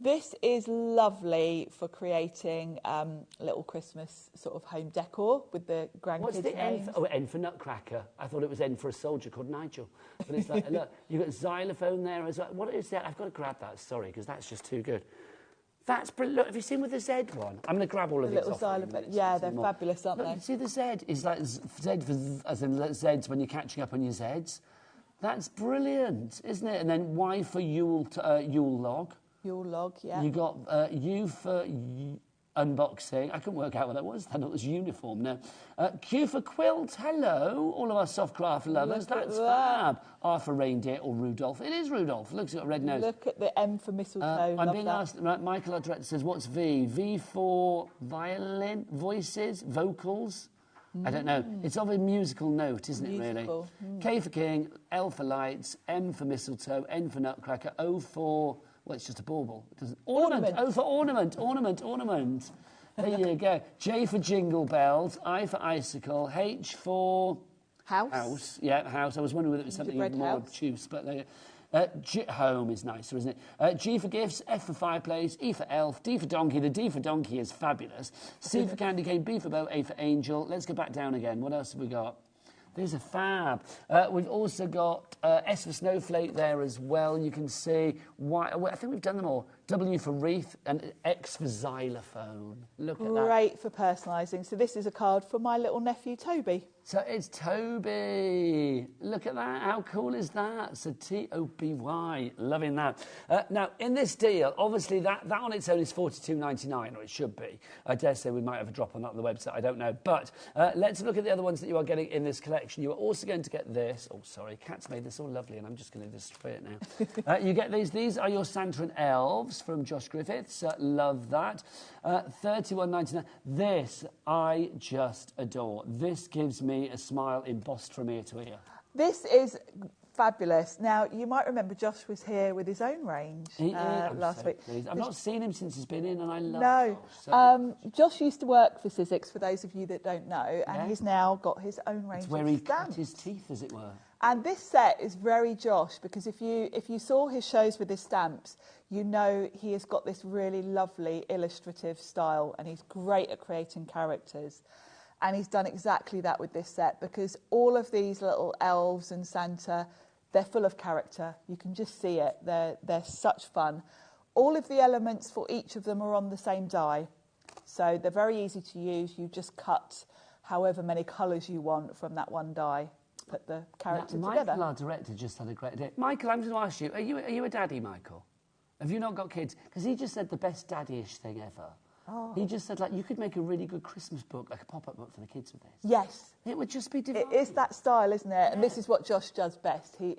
This is lovely for creating little Christmas sort of home decor with the grandkids' What's the names. N for? Oh, N for Nutcracker. I thought it was N for a soldier called Nigel. But it's like, look, you've got xylophone there as well. What is that? I've got to grab that, sorry, because that's just too good. That's brilliant. Look, have you seen with the Z one? I'm going to grab all of these little xylophone. Yeah, they're fabulous, aren't they? See the Z? Is like Z for, as in Zs when you're catching up on your Zs. That's brilliant, isn't it? And then Y for Yule log. Yule log, yeah. You got U for unboxing. I couldn't work out what that was. I thought it was uniform. No. Q for quilt. Hello, all of our soft craft lovers. That's fab. R for reindeer or Rudolph. It is Rudolph. Look, it's got a red nose. Look at the M for mistletoe. I'm being asked, right, Michael, our director, says, what's V? V for violin, voices, vocals? I don't know. It's of a musical note, isn't it, really? K for king, L for lights, M for mistletoe, N for nutcracker, O for... Well, it's just a bauble. It doesn't... Ornament. Oh, for ornament. Ornament. There you go. J for jingle bells. I for icicle. H for... House. Yeah, house. I was wondering whether it was something even more obtuse, but there you go. Home is nicer, isn't it? G for gifts. F for fireplace. E for elf. D for donkey. The D for donkey is fabulous. C for candy cane. B for bow. A for angel. Let's go back down again. What else have we got? There's a fab. We've also got S for snowflake there as well. You can see Y. I think we've done them all. W for wreath and X for xylophone. Look at that. Great for personalising. So this is a card for my little nephew Toby. So it's Toby. Look at that. How cool is that? So T-O-B-Y. Loving that. Now, in this deal, obviously that on its own is $42.99, or it should be. I dare say we might have a drop on that on the website. I don't know. But let's look at the other ones that you are getting in this collection. You are also going to get this. Oh, sorry. Kat's made this all lovely, and I'm just going to destroy it now. You get these. These are your Santa and Elves from Josh Griffiths. Love that. $31.99. This I just adore. This gives me a smile embossed from ear to ear. This is fabulous. Now, you might remember Josh was here with his own range last week. I've not seen him since he's been in, and I love Josh. Josh used to work for Sizzix, for those of you that don't know, and he's now got his own range of stamps. Where he cut his teeth, as it were. And this set is very Josh, because if you saw his shows with his stamps, you know he has got this really lovely illustrative style, and he's great at creating characters. And he's done exactly that with this set, because all of these little elves and Santa, they're full of character. You can just see it. They're such fun. All of the elements for each of them are on the same die. So they're very easy to use. You just cut however many colours you want from that one die. Put the character together. Michael, our director, just had a great day. Michael, I'm going to ask you, are you a daddy, Michael? Have you not got kids? Because he just said the best daddy-ish thing ever. Oh. He just said, like, you could make a really good Christmas book, like a pop-up book for the kids with this. Yes. It would just be divine. It is that style, isn't it? Yeah. And this is what Josh does best. He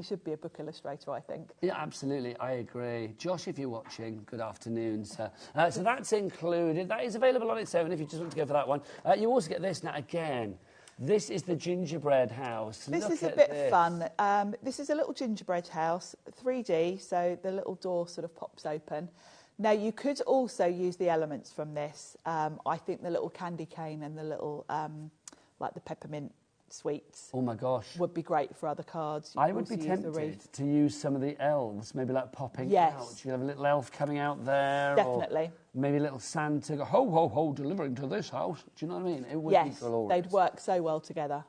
should be a book illustrator, I think. Yeah, absolutely. I agree. Josh, if you're watching, good afternoon, sir. So that's included. That is available on its own if you just want to go for that one. You also get this now again. This is the gingerbread house. This is a bit fun. This is a little gingerbread house, 3D, so the little door sort of pops open. Now, you could also use the elements from this. I think the little candy cane and the little, like the peppermint sweets. Oh, my gosh. Would be great for other cards. I would be tempted to use some of the elves, maybe like popping out. You have a little elf coming out there. Definitely. Or maybe a little Santa go, ho, ho, ho, delivering to this house. Do you know what I mean? It would be glorious. They'd work so well together.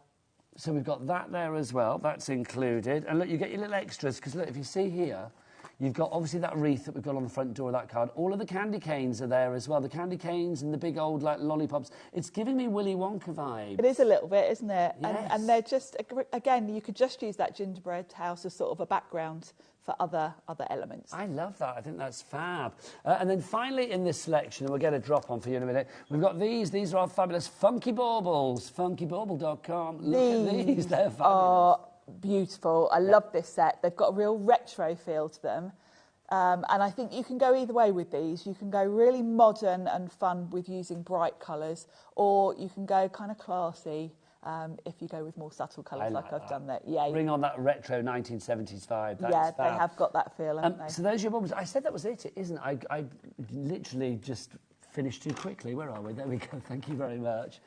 So we've got that there as well. That's included. And look, you get your little extras, because look, if you see here, you've got obviously that wreath that we've got on the front door of that card. All of the candy canes are there as well. The candy canes and the big old like lollipops. It's giving me Willy Wonka vibe. It is a little bit, isn't it? Yes. And they're just, again, you could just use that gingerbread house as sort of a background for other elements. I love that. I think that's fab. And then finally in this selection, and we'll get a drop on for you in a minute, we've got these. These are our fabulous Funky Baubles. FunkyBauble.com. Look at these. They're fabulous. Are beautiful. I love this set. They've got a real retro feel to them. And I think you can go either way with these. You can go really modern and fun with using bright colours, or you can go kind of classy if you go with more subtle colours like I've done there. Yeah, bring on that retro 1970s vibe. That's they have got that feel, haven't they? So those are your bubbles. I said that was it isn't it? I literally just finished too quickly. Where are we? There we go. Thank you very much.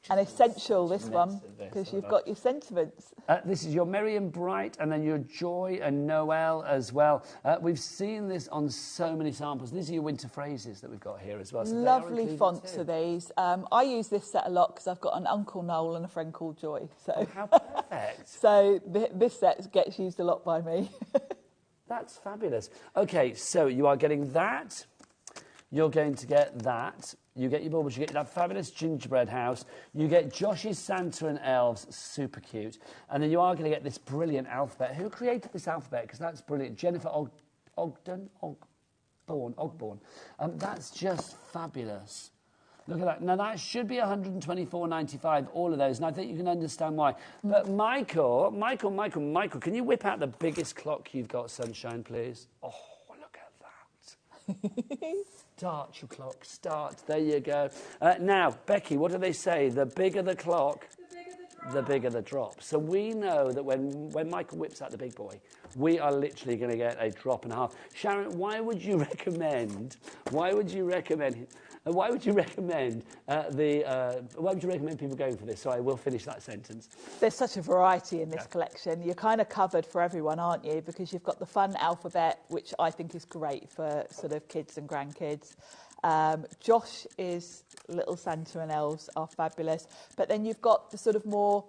And essential, this one, because you've got your sentiments. This is your Merry and Bright, and then your Joy and Noel as well. We've seen this on so many samples. These are your winter phrases that we've got here as well. So lovely fonts are these. I use this set a lot because I've got an Uncle Noel and a friend called Joy. So how perfect. So this set gets used a lot by me. That's fabulous. Okay, so you are getting that. You're going to get that. You get your baubles, you get that fabulous gingerbread house. You get Josh's Santa and Elves, super cute. And then you are going to get this brilliant alphabet. Who created this alphabet? Because that's brilliant. Jennifer Ogborn. That's just fabulous. Look at that. Now, that should be £124.95, all of those, and I think you can understand why. But Michael, can you whip out the biggest clock you've got, Sunshine, please? Oh, look at that. Start your clock, start. There you go. Now, Becky, what do they say? The bigger the clock, the bigger the drop. So we know that when Michael whips out the big boy, we are literally going to get a drop and a half. Sharon, why would you recommend people going for this? So I will finish that sentence. There's such a variety in this collection. You're kind of covered for everyone, aren't you? Because you've got the fun alphabet, which I think is great for sort of kids and grandkids. Josh is Little Santa and Elves are fabulous. But then you've got the sort of more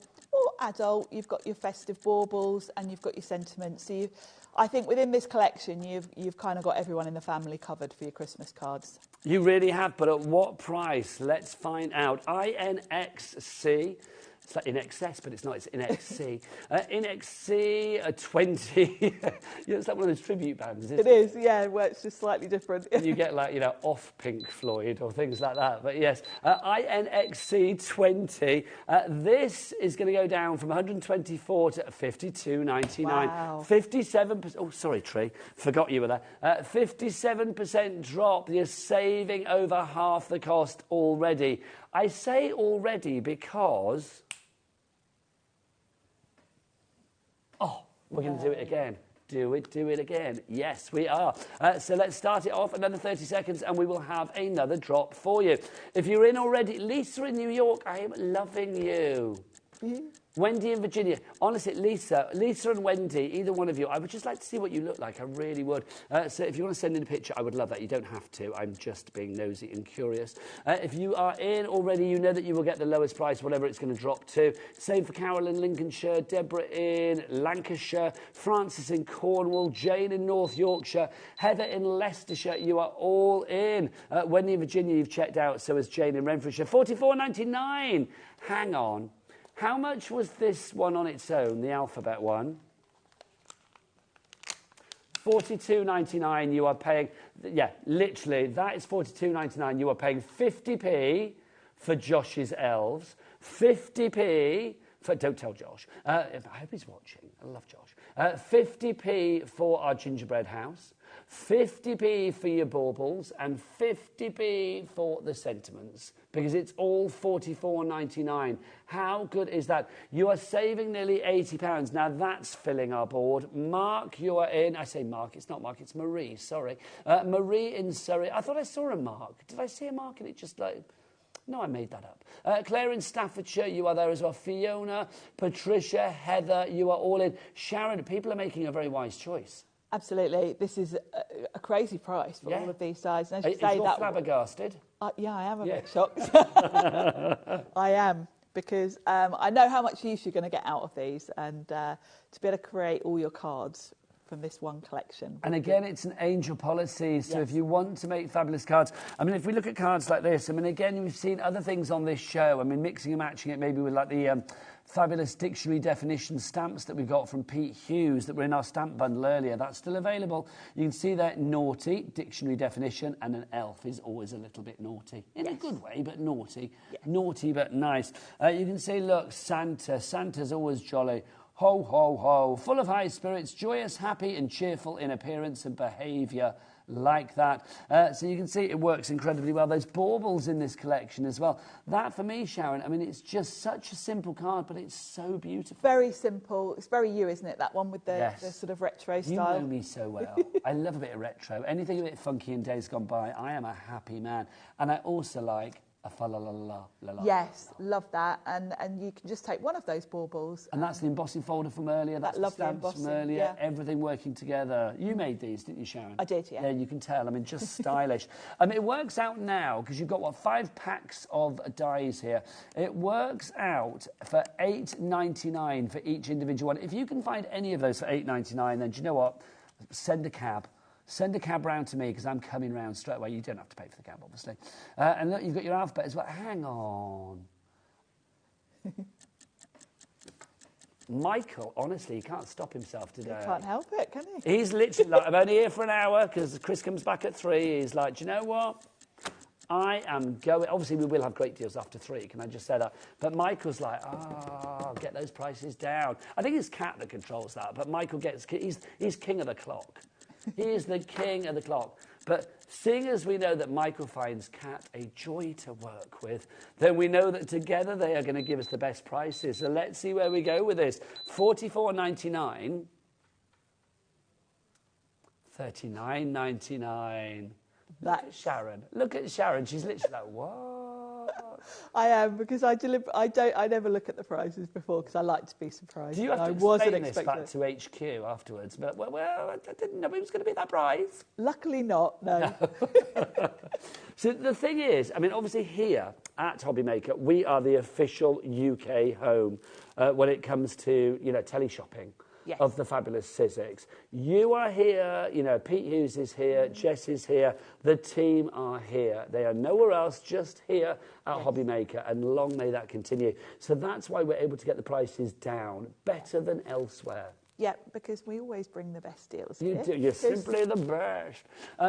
adult, you've got your festive baubles and you've got your sentiments. So I think within this collection, you've kind of got everyone in the family covered for your Christmas cards. You really have, but at what price? Let's find out. INXC. It's like in excess, but it's not. It's in XC. In XC 20. It's like one of those tribute bands, isn't it? It is, yeah. Well, it's just slightly different. You get like, off Pink Floyd or things like that. But yes, INXC 20. This is going to go down from 124 to 52.99. Wow. 57%. Oh, sorry, Tree. Forgot you were there. 57% drop. You're saving over half the cost already. I say already because... Oh, we're going to do it again. Do it again. Yes, we are. So let's start it off, another 30 seconds, and we will have another drop for you. If you're in already, Lisa in New York, I am loving you. Wendy in Virginia. Honestly, Lisa and Wendy, either one of you, I would just like to see what you look like. I really would. So if you want to send in a picture, I would love that. You don't have to. I'm just being nosy and curious. If you are in already, you know that you will get the lowest price, whatever it's going to drop to. Same for Carol in Lincolnshire, Deborah in Lancashire, Francis in Cornwall, Jane in North Yorkshire, Heather in Leicestershire. You are all in. Wendy in Virginia, you've checked out. So is Jane in Renfrewshire. $44.99. Hang on. How much was this one on its own, the alphabet one? $42.99 you are paying. Yeah, literally, that is $42.99. You are paying 50p for Josh's Elves, 50p for... Don't tell Josh. I hope he's watching. I love Josh. 50p for our gingerbread house, 50p for your baubles, and 50p for the sentiments, because it's all $44.99. How good is that? You are saving nearly £80. Now, that's filling our board. Mark, you are in. I say Mark. It's not Mark. It's Marie. Sorry. Marie in Surrey. I thought I saw a Mark. Did I see a Mark? And it just like... No, I made that up. Claire in Staffordshire, you are there as well. Fiona, Patricia, Heather, you are all in. Sharon, people are making a very wise choice. Absolutely. This is a crazy price for all of these sizes. As you say, you're flabbergasted. Yeah, I am a bit shocked. I am, because I know how much use you're going to get out of these, and to be able to create all your cards from this one collection. And again, it's an angel policy, so if you want to make fabulous cards, I mean, if we look at cards like this, I mean, again, we've seen other things on this show, I mean, mixing and matching it maybe with like the fabulous dictionary definition stamps that we got from Pete Hughes that were in our stamp bundle earlier. That's still available. You can see that naughty, dictionary definition, and an elf is always a little bit naughty. In a good way, but naughty. Naughty, but nice. You can see, look, Santa. Santa's always jolly. Ho, ho, ho. Full of high spirits, joyous, happy, and cheerful in appearance and behaviour like that. So you can see it works incredibly well. There's baubles in this collection as well. That, for me, Sharon, I mean, it's just such a simple card, but it's so beautiful. Very simple. It's very you, isn't it? That one with the sort of retro style. You know me so well. I love a bit of retro. Anything a bit funky in days gone by, I am a happy man. And I also like a fa-la-la-la-la-la. Yes, love that. And you can just take one of those baubles. And that's the embossing folder from earlier. That's the stamps from earlier. Yeah. Everything working together. You made these, didn't you, Sharon? I did, yeah. Yeah, you can tell. I mean, just stylish. It works out now, because you've got, what, 5 packs of dies here. It works out for $8.99 for each individual one. If you can find any of those for $8.99, then do you know what? Send a cab. Send a cab round to me, because I'm coming round straight away. You don't have to pay for the cab, obviously. And look, you've got your alphabet as well. Hang on. Michael, honestly, he can't stop himself today. He can't help it, can he? He's literally like, I'm only here for an hour, because Chris comes back at 3. He's like, do you know what? I am going... Obviously, we will have great deals after 3, can I just say that? But Michael's like, get those prices down. I think it's Kat that controls that, but Michael gets... He's king of the clock. He is the king of the clock. But seeing as we know that Michael finds Kat a joy to work with, then we know that together they are going to give us the best prices. So let's see where we go with this. $44.99. $39.99. Look at Sharon. Look at Sharon. She's literally like, what? I am, because I never look at the prices before, because I like to be surprised. Do you have to explain this back to HQ afterwards? But, well, I didn't know it was going to be that price. Luckily not, no. So the thing is, I mean, obviously here at HobbyMaker, we are the official UK home when it comes to, teleshopping. Yes. Of the fabulous Sizzix. You are here, Pete Hughes is here, Jess is here, the team are here. They are nowhere else, just here at HobbyMaker, and long may that continue. So that's why we're able to get the prices down better than elsewhere. Yeah, because we always bring the best deals You here. do. You're simply the best.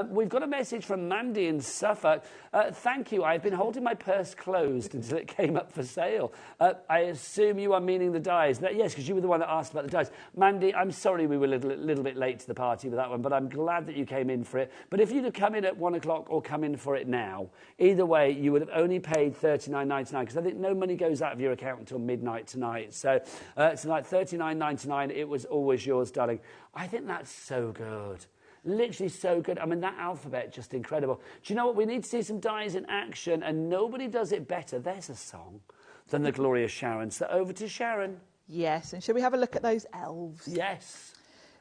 We've got a message from Mandy in Suffolk. Thank you. I've been holding my purse closed until it came up for sale. I assume you are meaning the dies. Yes, because you were the one that asked about the dies. Mandy, I'm sorry we were a little bit late to the party with that one, but I'm glad that you came in for it. But if you'd have come in at 1 o'clock or come in for it now, either way, you would have only paid $39.99, because I think no money goes out of your account until midnight tonight. So tonight, $39.99, it was always yours, darling. I think that's so good. Literally so good. I mean, that alphabet, just incredible. Do you know what? We need to see some dies in action, and nobody does it better, there's a song, than the glorious Sharon. So over to Sharon. Yes, and shall we have a look at those elves? Yes.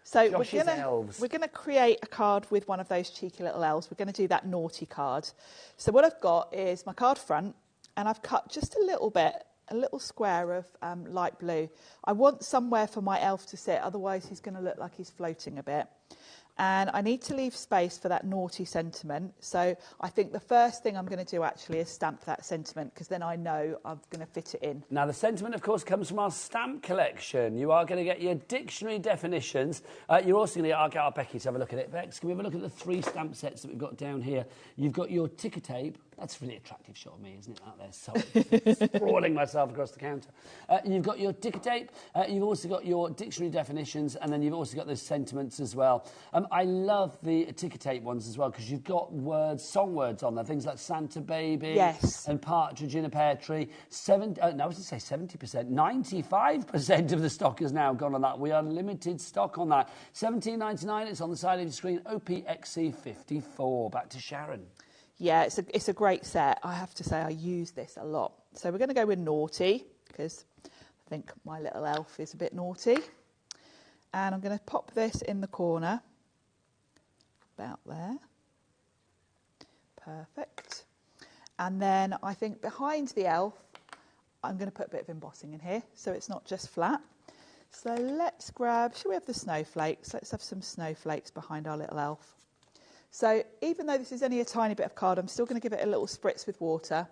So we're going to create a card with one of those cheeky little elves. We're going to do that naughty card. So what I've got is my card front, and I've cut just a little bit, a little square of light blue. I want somewhere for my elf to sit, otherwise he's going to look like he's floating a bit. And I need to leave space for that naughty sentiment. So I think the first thing I'm going to do actually is stamp that sentiment, because then I know I'm going to fit it in. Now, the sentiment, of course, comes from our stamp collection. You are going to get your dictionary definitions. You're also going to get, I'll get our Becky to have a look at it. Bex, can we have a look at the 3 stamp sets that we've got down here? You've got your ticker tape. That's a really attractive shot of me, isn't it, out there? So sprawling myself across the counter. You've got your ticker tape. You've also got your dictionary definitions, and then you've also got those sentiments as well. I love the ticker tape ones as well, because you've got words, song words on there, things like Santa Baby, yes, and Partridge in a Pear Tree. I was going to say 70%, 95% of the stock has now gone on that. We are limited stock on that. $17.99. It's on the side of your screen. OPXC54. Back to Sharon. Yeah, it's a great set. I have to say I use this a lot. So we're going to go with naughty, because I think my little elf is a bit naughty. And I'm going to pop this in the corner, about there. Perfect. And then I think behind the elf, I'm going to put a bit of embossing in here, so it's not just flat. So let's grab, shall we have the snowflakes? Let's have some snowflakes behind our little elf. So even though this is only a tiny bit of card, I'm still going to give it a little spritz with water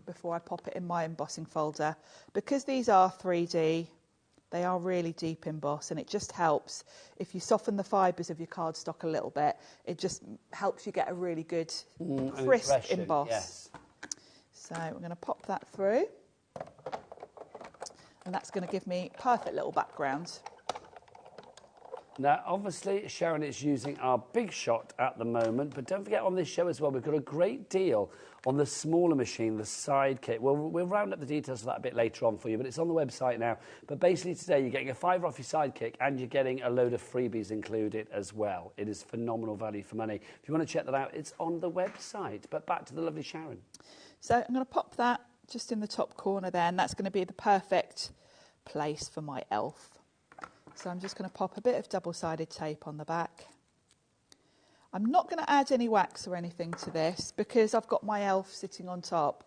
before I pop it in my embossing folder. Because these are 3D, they are really deep emboss, and it just helps if you soften the fibres of your cardstock a little bit. It just helps you get a really good crisp emboss. Yes. So we're going to pop that through, and that's going to give me perfect little background. Now, obviously, Sharon is using our big shot at the moment, but don't forget on this show as well, we've got a great deal on the smaller machine, the Sidekick. Well, we'll round up the details of that a bit later on for you, but it's on the website now. But basically today, you're getting a £5 off your Sidekick, and you're getting a load of freebies included as well. It is phenomenal value for money. If you want to check that out, it's on the website. But back to the lovely Sharon. So I'm going to pop that just in the top corner there, and that's going to be the perfect place for my elf. So I'm just going to pop a bit of double-sided tape on the back. I'm not going to add any wax or anything to this because I've got my elf sitting on top.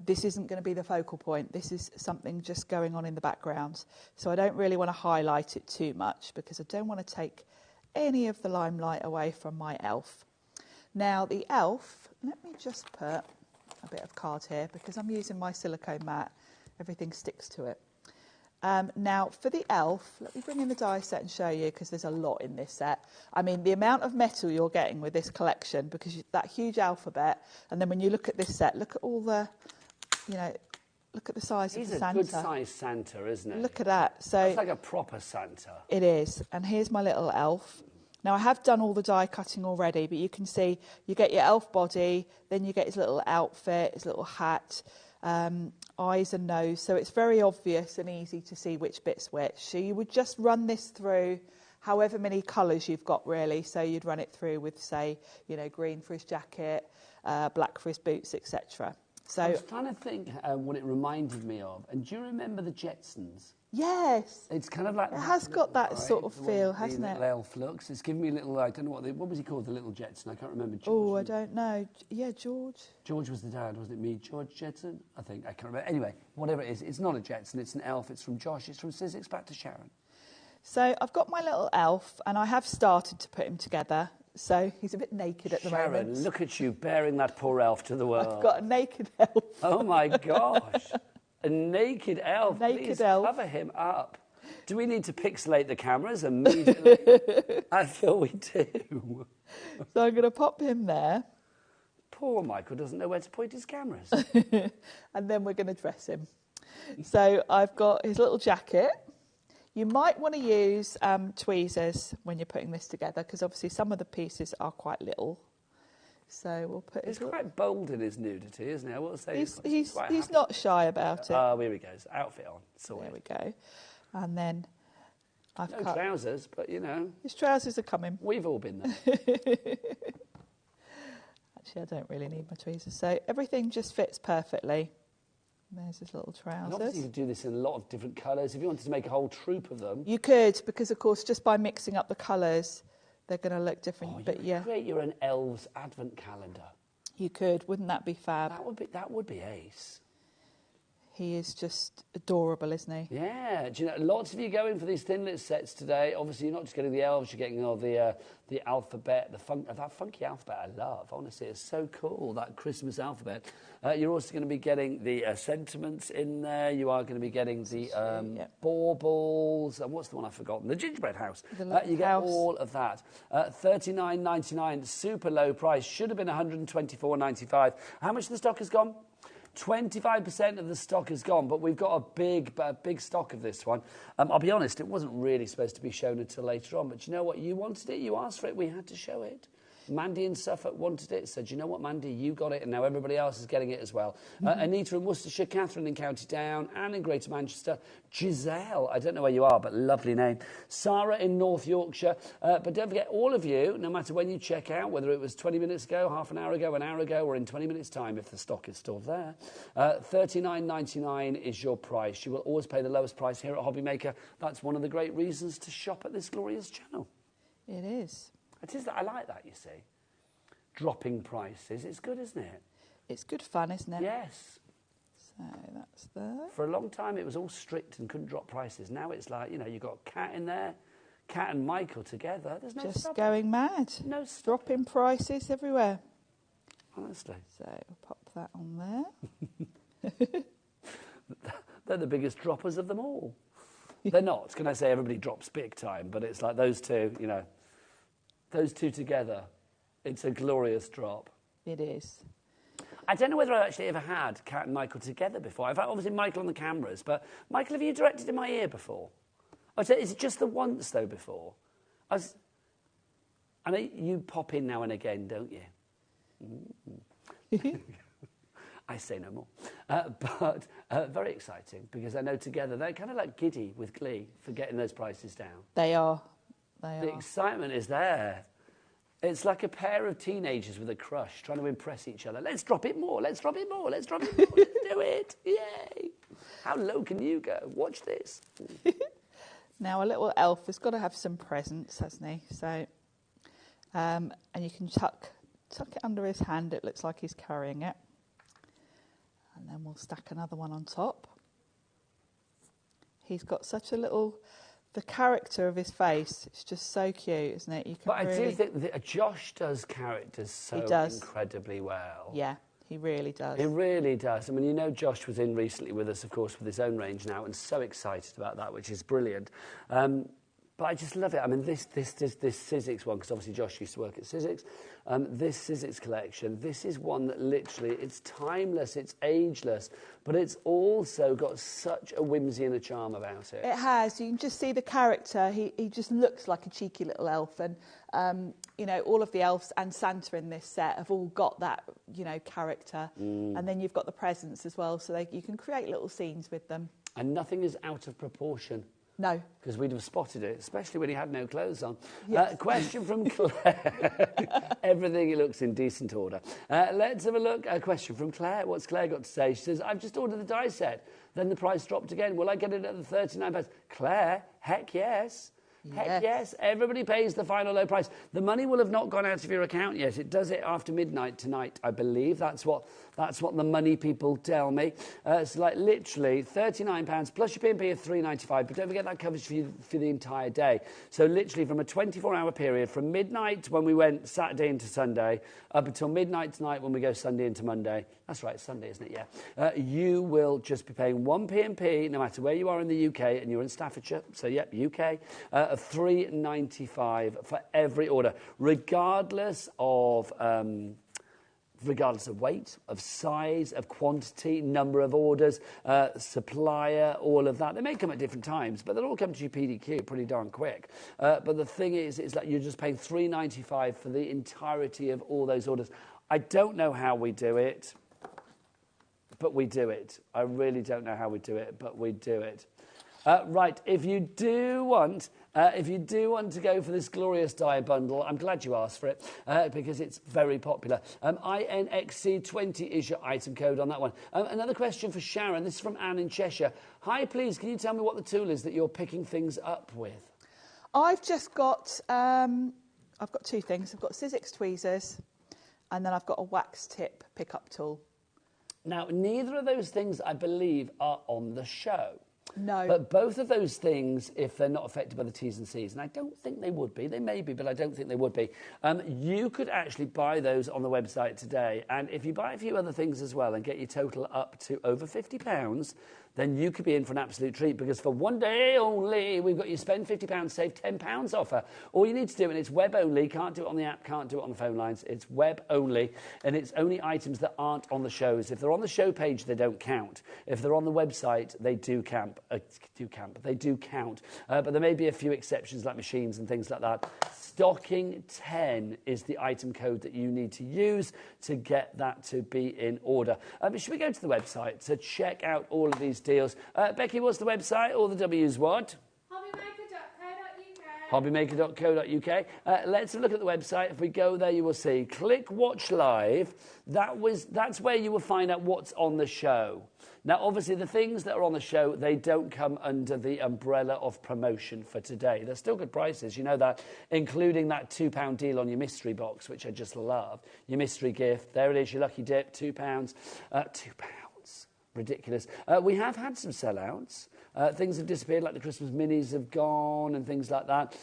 This isn't going to be the focal point. This is something just going on in the background. So I don't really want to highlight it too much because I don't want to take any of the limelight away from my elf. Now the elf, let me just put a bit of card here because I'm using my silicone mat. Everything sticks to it. Now, for the elf, let me bring in the die set and show you because there's a lot in this set. I mean, the amount of metal you're getting with this collection because that huge alphabet, and then when you look at this set, look at all the, you know, look at the size of the Santa. He's a good-sized Santa, isn't it? Look at that. So it's like a proper Santa. It is. And here's my little elf. Now, I have done all the die cutting already, but you can see you get your elf body, then you get his little outfit, his little hat, eyes and nose, so it's very obvious and easy to see which bit's which. So you would just run this through however many colours you've got really. So you'd run it through with, say, you know, green for his jacket, black for his boots, etc. So I was trying to think what it reminded me of. And do you remember the Jetsons? Yes. It's kind of like it has got that sort of feel, hasn't it? The elf looks. It's giving me a little, I don't know what was he called, the little Jetson? I can't remember. Oh, I don't know. Yeah, George. George was the dad, wasn't it? Me, George Jetson? I think, I can't remember. Anyway, whatever it is, it's not a Jetson, it's an elf. It's from Josh, it's from Sizzix. Back to Sharon. So I've got my little elf, and I have started to put him together. So he's a bit naked at the moment. Sharon, look at you bearing that poor elf to the world. I've got a naked elf. Oh, my gosh. A naked elf. Naked elf. Cover him up. Do we need to pixelate the cameras immediately? I feel we do. So I'm going to pop him there. Poor Michael doesn't know where to point his cameras. And then we're going to dress him. So I've got his little jacket. You might want to use tweezers when you're putting this together because obviously some of the pieces are quite little. So we'll put. He's quite bold in his nudity, isn't he? I will say he's not shy about it. Oh, here he goes. Outfit on. There we go. And then I've cut trousers, but you know. His trousers are coming. We've all been there. Actually, I don't really need my tweezers. So everything just fits perfectly. There's his little trousers. And obviously you could do this in a lot of different colours. If you wanted to make a whole troop of them. You could, because of course just by mixing up the colours, they're going to look different. Oh, but yeah. Create your own elves advent calendar. You could, wouldn't that be fab? That would be ace. He is just adorable, isn't he? Yeah. Do you know, lots of you going for these thin lit sets today. Obviously, you're not just getting the elves, you're getting all the alphabet, that funky alphabet I love. Honestly, it's so cool, that Christmas alphabet. You're also going to be getting the sentiments in there. You are going to be getting the baubles. And what's the one I've forgotten? The gingerbread house. You get all of that. $39.99, super low price. Should have been $124.95. How much of the stock has gone? 25% of the stock is gone, but we've got a big stock of this one. I'll be honest, it wasn't really supposed to be shown until later on, but you know what? You wanted it, you asked for it, we had to show it. Mandy in Suffolk wanted it, said, you know what, Mandy, you got it, and now everybody else is getting it as well. Anita in Worcestershire, Catherine in County Down, Anne in Greater Manchester, Giselle, I don't know where you are, but lovely name, Sarah in North Yorkshire. But don't forget, all of you, no matter when you check out, whether it was 20 minutes ago, half an hour ago, or in 20 minutes' time, if the stock is still there, $39.99 is your price. You will always pay the lowest price here at HobbyMaker. That's one of the great reasons to shop at this glorious channel. It is. It is that I like that, you see. Dropping prices. It's good, isn't it? It's good fun, isn't it? Yes. So that's there. For a long time, it was all strict and couldn't drop prices. Now it's like, you know, you've got Kat in there, Kat and Michael together. There's no just stopping. Going mad. No dropping prices everywhere. Honestly. So we'll pop that on there. They're the biggest droppers of them all. They're not. Can I say everybody drops big time? But it's like those two, you know. Those two together, it's a glorious drop. It is. I don't know whether I've actually ever had Kat and Michael together before. I've had obviously Michael on the cameras, but Michael, have you directed in my ear before? Is it just the once, though, before? I know you pop in now and again, don't you? I say no more. But very exciting, because I know together they're kind of like giddy with glee for getting those prices down. They are. The excitement is there. It's like a pair of teenagers with a crush trying to impress each other. Let's drop it more, let's drop it more, let's drop it more, let's do it. Yay. How low can you go? Watch this. Now, a little elf has got to have some presents, hasn't he? So, and you can tuck it under his hand. It looks like he's carrying it. And then we'll stack another one on top. He's got such a little... The character of his face, it's just so cute, isn't it? You can But I do think that Josh does characters so incredibly well. Yeah, he really does. He really does. I mean, you know, Josh was in recently with us, of course, with his own range now, and so excited about that, which is brilliant. But I just love it. I mean, this Sizzix one, because obviously Josh used to work at Sizzix. This Sizzix collection, this is one that literally, it's timeless, it's ageless, but it's also got such a whimsy and a charm about it. It has. You can just see the character. He just looks like a cheeky little elf. And, you know, all of the elves and Santa in this set have all got that, you know, character. And then you've got the presents as well, so you can create little scenes with them. And nothing is out of proportion. No. Because we'd have spotted it, especially when he had no clothes on. Yes. Question from Claire. Everything looks in decent order. Let's have a look. A question from Claire. What's Claire got to say? She says, I've just ordered the die set. Then the price dropped again. Will I get it at the £39? Claire, heck yes. Heck yes, everybody pays the final low price. The money will have not gone out of your account yet. It does it after midnight tonight, I believe. That's what the money people tell me. It's like literally £39 plus your P&P of $3.95. But don't forget that covers you for the entire day. So literally from a 24-hour period, from midnight when we went Saturday into Sunday, up until midnight tonight when we go Sunday into Monday. That's right, Sunday, isn't it? Yeah. You will just be paying one P&P, no matter where you are in the UK, and you're in Staffordshire, so yep, UK, of $3.95 for every order, regardless of weight, of size, of quantity, number of orders, supplier, all of that. They may come at different times, but they'll all come to you PDQ pretty darn quick. But the thing is, it's like you're just paying $3.95 for the entirety of all those orders. I don't know how we do it, but we do it. I really don't know how we do it, but we do it. Right, if you do want to go for this glorious die bundle, I'm glad you asked for it, because it's very popular. INXC20 is your item code on that one. Another question for Sharon. This is from Anne in Cheshire. Hi, please, can you tell me what the tool is that you're picking things up with? I've just got, I've got two things. I've got Sizzix tweezers, and then I've got a wax tip pickup tool. Now, neither of those things, I believe, are on the show. No. But both of those things, if they're not affected by the T's and C's, and I don't think they would be, they may be, but I don't think they would be, you could actually buy those on the website today. And if you buy a few other things as well and get your total up to over £50, then you could be in for an absolute treat, because for one day only, we've got you spend £50, save £10 offer. All you need to do, and it's web only, can't do it on the app, can't do it on the phone lines, it's web only, and it's only items that aren't on the shows. If they're on the show page, they don't count. If they're on the website, they do count. But there may be a few exceptions, like machines and things like that. Stocking 10 is the item code that you need to use to get that to be in order. But should we go to the website to check out all of these deals? Becky, what's the website? All the W's what? HobbyMaker.co.uk. Let's have a look at the website. If we go there, you will see click watch live. That's where you will find out what's on the show. Now, obviously, the things that are on the show, they don't come under the umbrella of promotion for today. They're still good prices, you know that, including that £2 deal on your mystery box, which I just love. Your mystery gift. There it is, your lucky dip, £2. £2. Ridiculous. We have had some sellouts. Things have disappeared, like the Christmas minis have gone and things like that.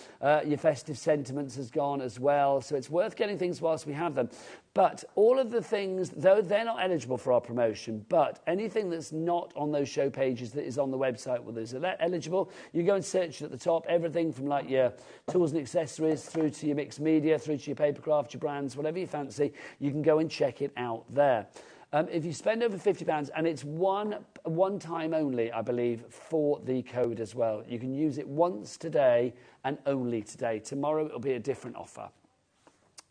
Your festive sentiments has gone as well. So it's worth getting things whilst we have them. But all of the things, though they're not eligible for our promotion, but anything that's not on those show pages that is on the website, well, is eligible. You go and search it at the top, everything from like your tools and accessories through to your mixed media, through to your papercraft, your brands, whatever you fancy, you can go and check it out there. If you spend over £50, and it's one time only, I believe, for the code as well. You can use it once today and only today. Tomorrow it'll be a different offer,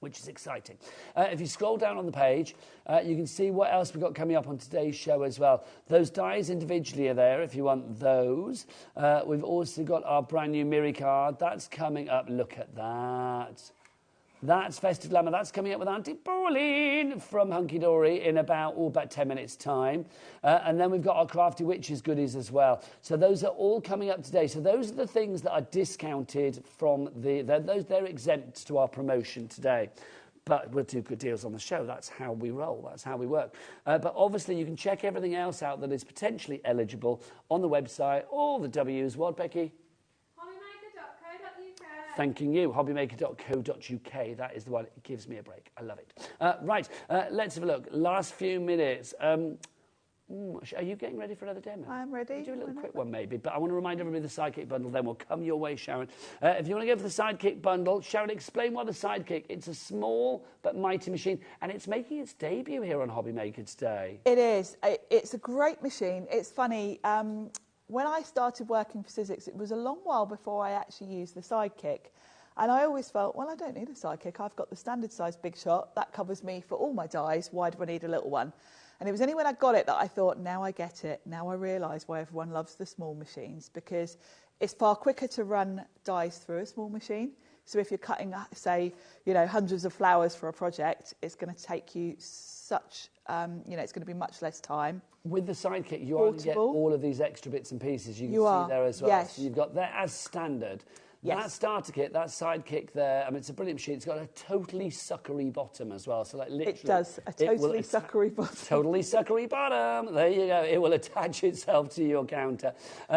which is exciting. If you scroll down on the page, you can see what else we've got coming up on today's show as well. Those dies individually are there if you want those. We've also got our brand new Miri card. That's coming up. Look at that. That's Festive Glamour. That's coming up with Auntie Pauline from Hunky Dory in about 10 minutes' time. And then we've got our Crafty Witches goodies as well. So those are all coming up today. So those are the things that are discounted from they're exempt to our promotion today. But we'll do good deals on the show. That's how we roll. That's how we work. But obviously, you can check everything else out that is potentially eligible on the website. All the W's. What, Becky? Thanking you, hobbymaker.co.uk. That is the one. It gives me a break. I love it. Right, let's have a look. Last few minutes. Are you getting ready for another demo? I'm ready. We'll do a little quick one maybe, but I want to remind everybody of the Sidekick bundle, then we'll come your way, Sharon. If you want to go for the Sidekick bundle, Sharon, explain why the Sidekick. It's a small but mighty machine, and it's making its debut here on HobbyMaker today. It is. It's a great machine. It's funny. When I started working for Sizzix, it was a long while before I actually used the Sidekick. And I always felt, well, I don't need a Sidekick. I've got the standard size Big Shot. That covers me for all my dies. Why do I need a little one? And it was only when I got it that I thought, now I get it. Now I realise why everyone loves the small machines, because it's far quicker to run dies through a small machine. So if you're cutting, say, hundreds of flowers for a project, it's going to take you such, it's going to be much less time. With the Sidekick, you only get all of these extra bits and pieces you can see there as well. Yes. So you've got that as standard. Yes. That starter kit, that Sidekick there, I mean, it's a brilliant machine. It's got a totally suckery bottom as well. So, like, literally, it does, a totally suckery bottom. Totally suckery bottom. There you go. It will attach itself to your counter.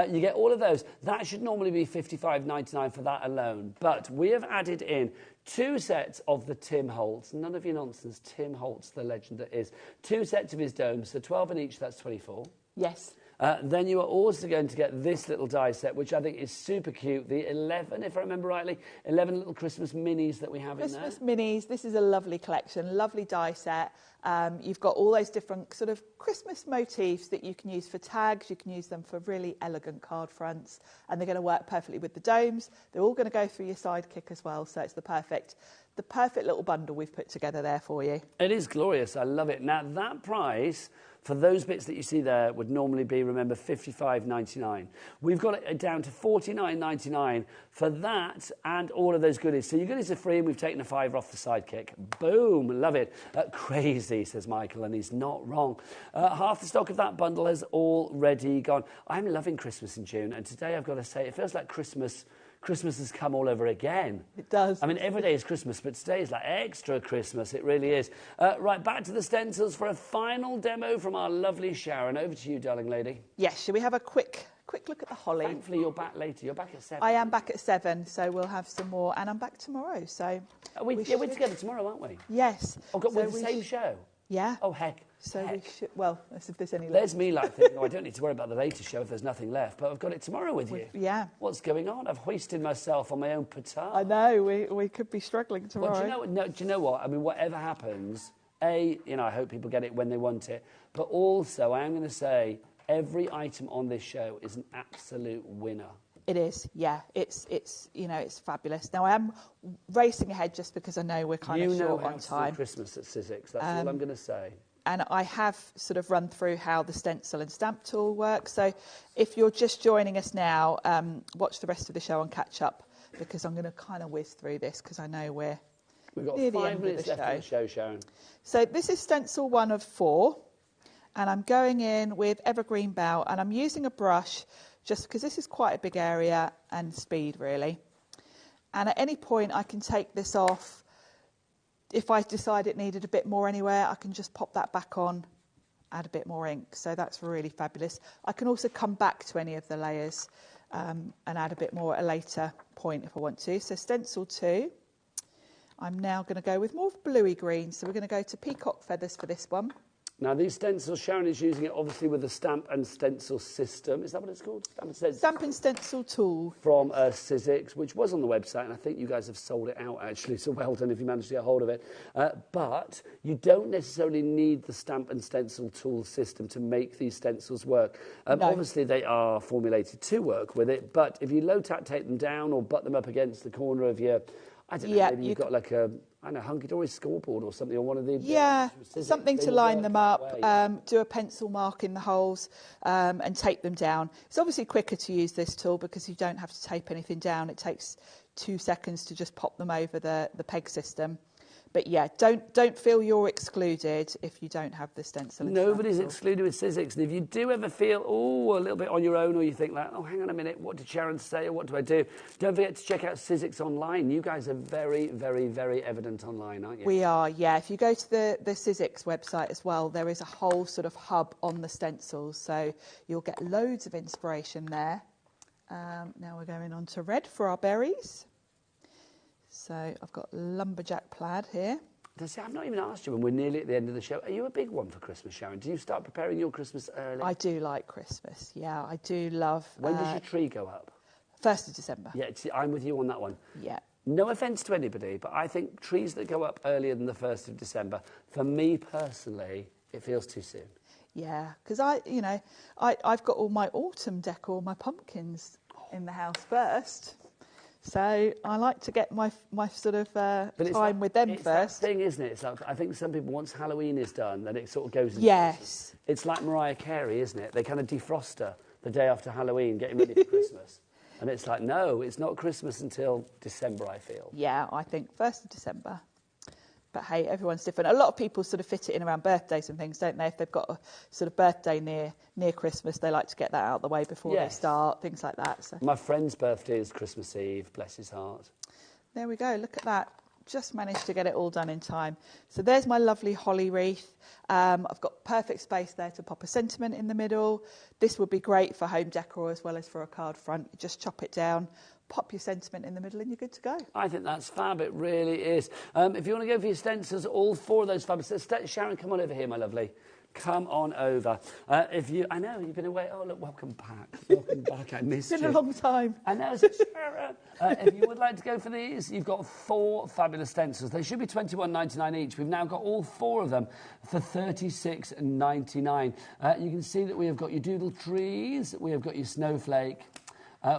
You get all of those. That should normally be $55.99 for that alone. But we have added in 2 sets of the Tim Holtz. None of your nonsense. Tim Holtz, the legend that is. 2 sets of his domes. So 12 in each, that's 24. Yes. Then you are also going to get this little die set, which I think is super cute. The 11, if I remember rightly, 11 little Christmas minis that we have in there. Christmas minis. This is a lovely collection, lovely die set. You've got all those different sort of Christmas motifs that you can use for tags. You can use them for really elegant card fronts, and they're going to work perfectly with the domes. They're all going to go through your Sidekick as well, so it's the perfect little bundle we've put together there for you. It is glorious. I love it. Now, that price for those bits that you see there would normally be, remember, $55.99. We've got it down to $49.99 for that and all of those goodies. So your goodies are free, and we've taken a $5 off the Sidekick. Boom, love it. Crazy, says Michael, and he's not wrong. Half the stock of that bundle has already gone. I'm loving Christmas in June, and today I've got to say, it feels like Christmas has come all over again. It does. I mean, every day is Christmas, but today is like extra Christmas. It really is. Right, back to the stencils for a final demo from our lovely Sharon. Over to you, darling lady. Yes, shall we have a quick look at the holly? Thankfully, you're back later. You're back at 7. I am back at 7, so we'll have some more, and I'm back tomorrow. So we're together tomorrow, aren't we? Yes. Oh, God, with the same show? Yeah. Oh, heck. So we should, well, as if there's any left. There's me like thinking, I don't need to worry about the latest show if there's nothing left, but I've got it tomorrow with you. Yeah. What's going on? I've hoisted myself on my own petard. I know, we could be struggling tomorrow. Well, do you know what? I mean, whatever happens, I hope people get it when they want it, but also I am going to say every item on this show is an absolute winner. It is, yeah. It's fabulous. Now I am racing ahead just because I know we're kind of short on time. Do Christmas at Sizzix. That's all I'm going to say. And I have sort of run through how the stencil and stamp tool works. So if you're just joining us now, watch the rest of the show and catch up, because I'm going to kind of whiz through this because I know we've got near 5 minutes left of the show, Sharon. So this is stencil 1 of 4, and I'm going in with evergreen bow, and I'm using a brush just because this is quite a big area and speed really. And at any point I can take this off. If I decide it needed a bit more anywhere, I can just pop that back on, add a bit more ink. So that's really fabulous. I can also come back to any of the layers and add a bit more at a later point if I want to. So stencil 2, I'm now going to go with more bluey green. So we're going to go to peacock feathers for this one. Now, these stencils, Sharon is using it obviously with the stamp and stencil system. Is that what it's called? Stamp and stencil tool. From Sizzix, which was on the website, and I think you guys have sold it out, actually, so well done if you managed to get hold of it. But you don't necessarily need the stamp and stencil tool system to make these stencils work. No. Obviously, they are formulated to work with it, but if you low-tack tape them down or butt them up against the corner of your, I don't know, maybe you've got like a, I don't know, Hunky Dory scoreboard or something, or one of the... Yeah, something to line them up, do a pencil mark in the holes and tape them down. It's obviously quicker to use this tool because you don't have to tape anything down. It takes 2 seconds to just pop them over the peg system. But yeah, don't feel you're excluded if you don't have the stencil. Nobody's excluded with Sizzix. And if you do ever feel, a little bit on your own, or you think like, oh, hang on a minute, what did Sharon say, or what do I do? Don't forget to check out Sizzix online. You guys are very, very, very evident online, aren't you? We are, yeah. If you go to the Sizzix website as well, there is a whole sort of hub on the stencils. So you'll get loads of inspiration there. Now we're going on to red for our berries. So I've got lumberjack plaid here. I've not even asked you when we're nearly at the end of the show. Are you a big one for Christmas, Sharon? Do you start preparing your Christmas early? I do like Christmas, yeah. I do love... When does your tree go up? 1st of December. Yeah, see, I'm with you on that one. Yeah. No offence to anybody, but I think trees that go up earlier than the 1st of December, for me personally, it feels too soon. Yeah, because I've got all my autumn decor, my pumpkins in the house first. So I like to get my sort of time with them first. It's that thing, isn't it? It's like, I think some people, once Halloween is done, then it sort of goes into Yes. Christmas. It's like Mariah Carey, isn't it? They kind of defrost her the day after Halloween, getting ready for Christmas. And it's like, no, it's not Christmas until December, I feel. Yeah, I think 1st of December. But hey, everyone's different. A lot of people sort of fit it in around birthdays and things, don't they? If they've got a sort of birthday near Christmas, they like to get that out of the way before they start, things like that. So. My friend's birthday is Christmas Eve, bless his heart. There we go, look at that. Just managed to get it all done in time. So there's my lovely holly wreath. I've got perfect space there to pop a sentiment in the middle. This would be great for home decor as well as for a card front. Just chop it down, pop your sentiment in the middle and you're good to go. I think that's fab, it really is. If you want to go for your stencils, all 4 of those fabulous... Sharon, come on over here, my lovely. Come on over. I know, you've been away. Oh, look, welcome back. Welcome back, I missed you. It's been a long time. I know, Sharon. If you would like to go for these, you've got 4 fabulous stencils. They should be $21.99 each. We've now got all 4 of them for $36.99. You can see that we have got your doodle trees, we have got your snowflake,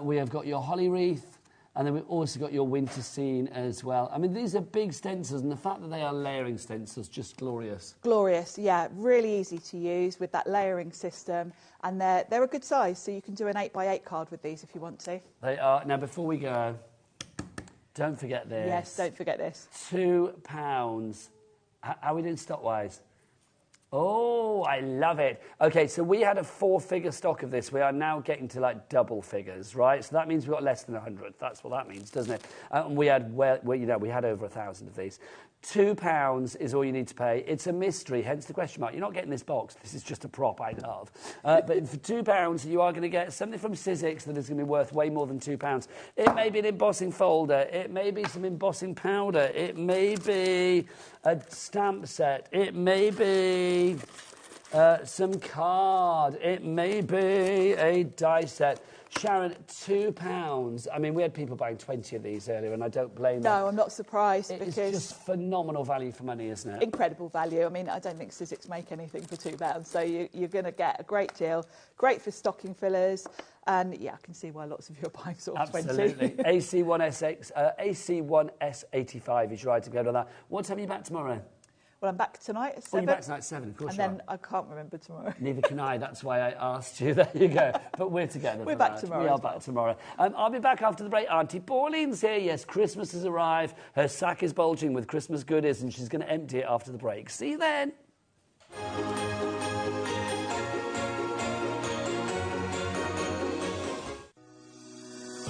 we have got your holly wreath, and then we've also got your winter scene as well. I mean, these are big stencils, and the fact that they are layering stencils, just glorious. Glorious, yeah. Really easy to use with that layering system. And they're a good size, so you can do an 8x8 card with these if you want to. They are. Now, before we go, don't forget this. Yes, don't forget this. £2. How are we doing stock-wise? Oh, I love it. Okay, so we had a 4-figure stock of this. We are now getting to like double figures, right? So that means we've got less than 100. That's what that means, doesn't it? And we had, we had over 1,000 of these. £2 is all you need to pay. It's a mystery, hence the question mark. You're not getting this box. This is just a prop I love. But for £2, you are going to get something from Sizzix that is going to be worth way more than £2. It may be an embossing folder. It may be some embossing powder. It may be a stamp set. It may be some card. It may be a die set. Sharon, £2. I mean, we had people buying 20 of these earlier, and I don't blame them. No, I'm not surprised because... It's just phenomenal value for money, isn't it? Incredible value. I mean, I don't think Sizzix make anything for £2, so you're going to get a great deal. Great for stocking fillers, and yeah, I can see why lots of you are buying sort of 20. Absolutely. AC1S85 is your item. Go to that. What time are you back tomorrow? Well, I'm back tonight at 7. Oh, you're back tonight at 7, of course. And then I can't remember tomorrow. Neither can I. That's why I asked you. There you go. But we're together. We're back tomorrow. We are back tomorrow. I'll be back after the break. Auntie Pauline's here. Yes, Christmas has arrived. Her sack is bulging with Christmas goodies, and she's going to empty it after the break. See you then.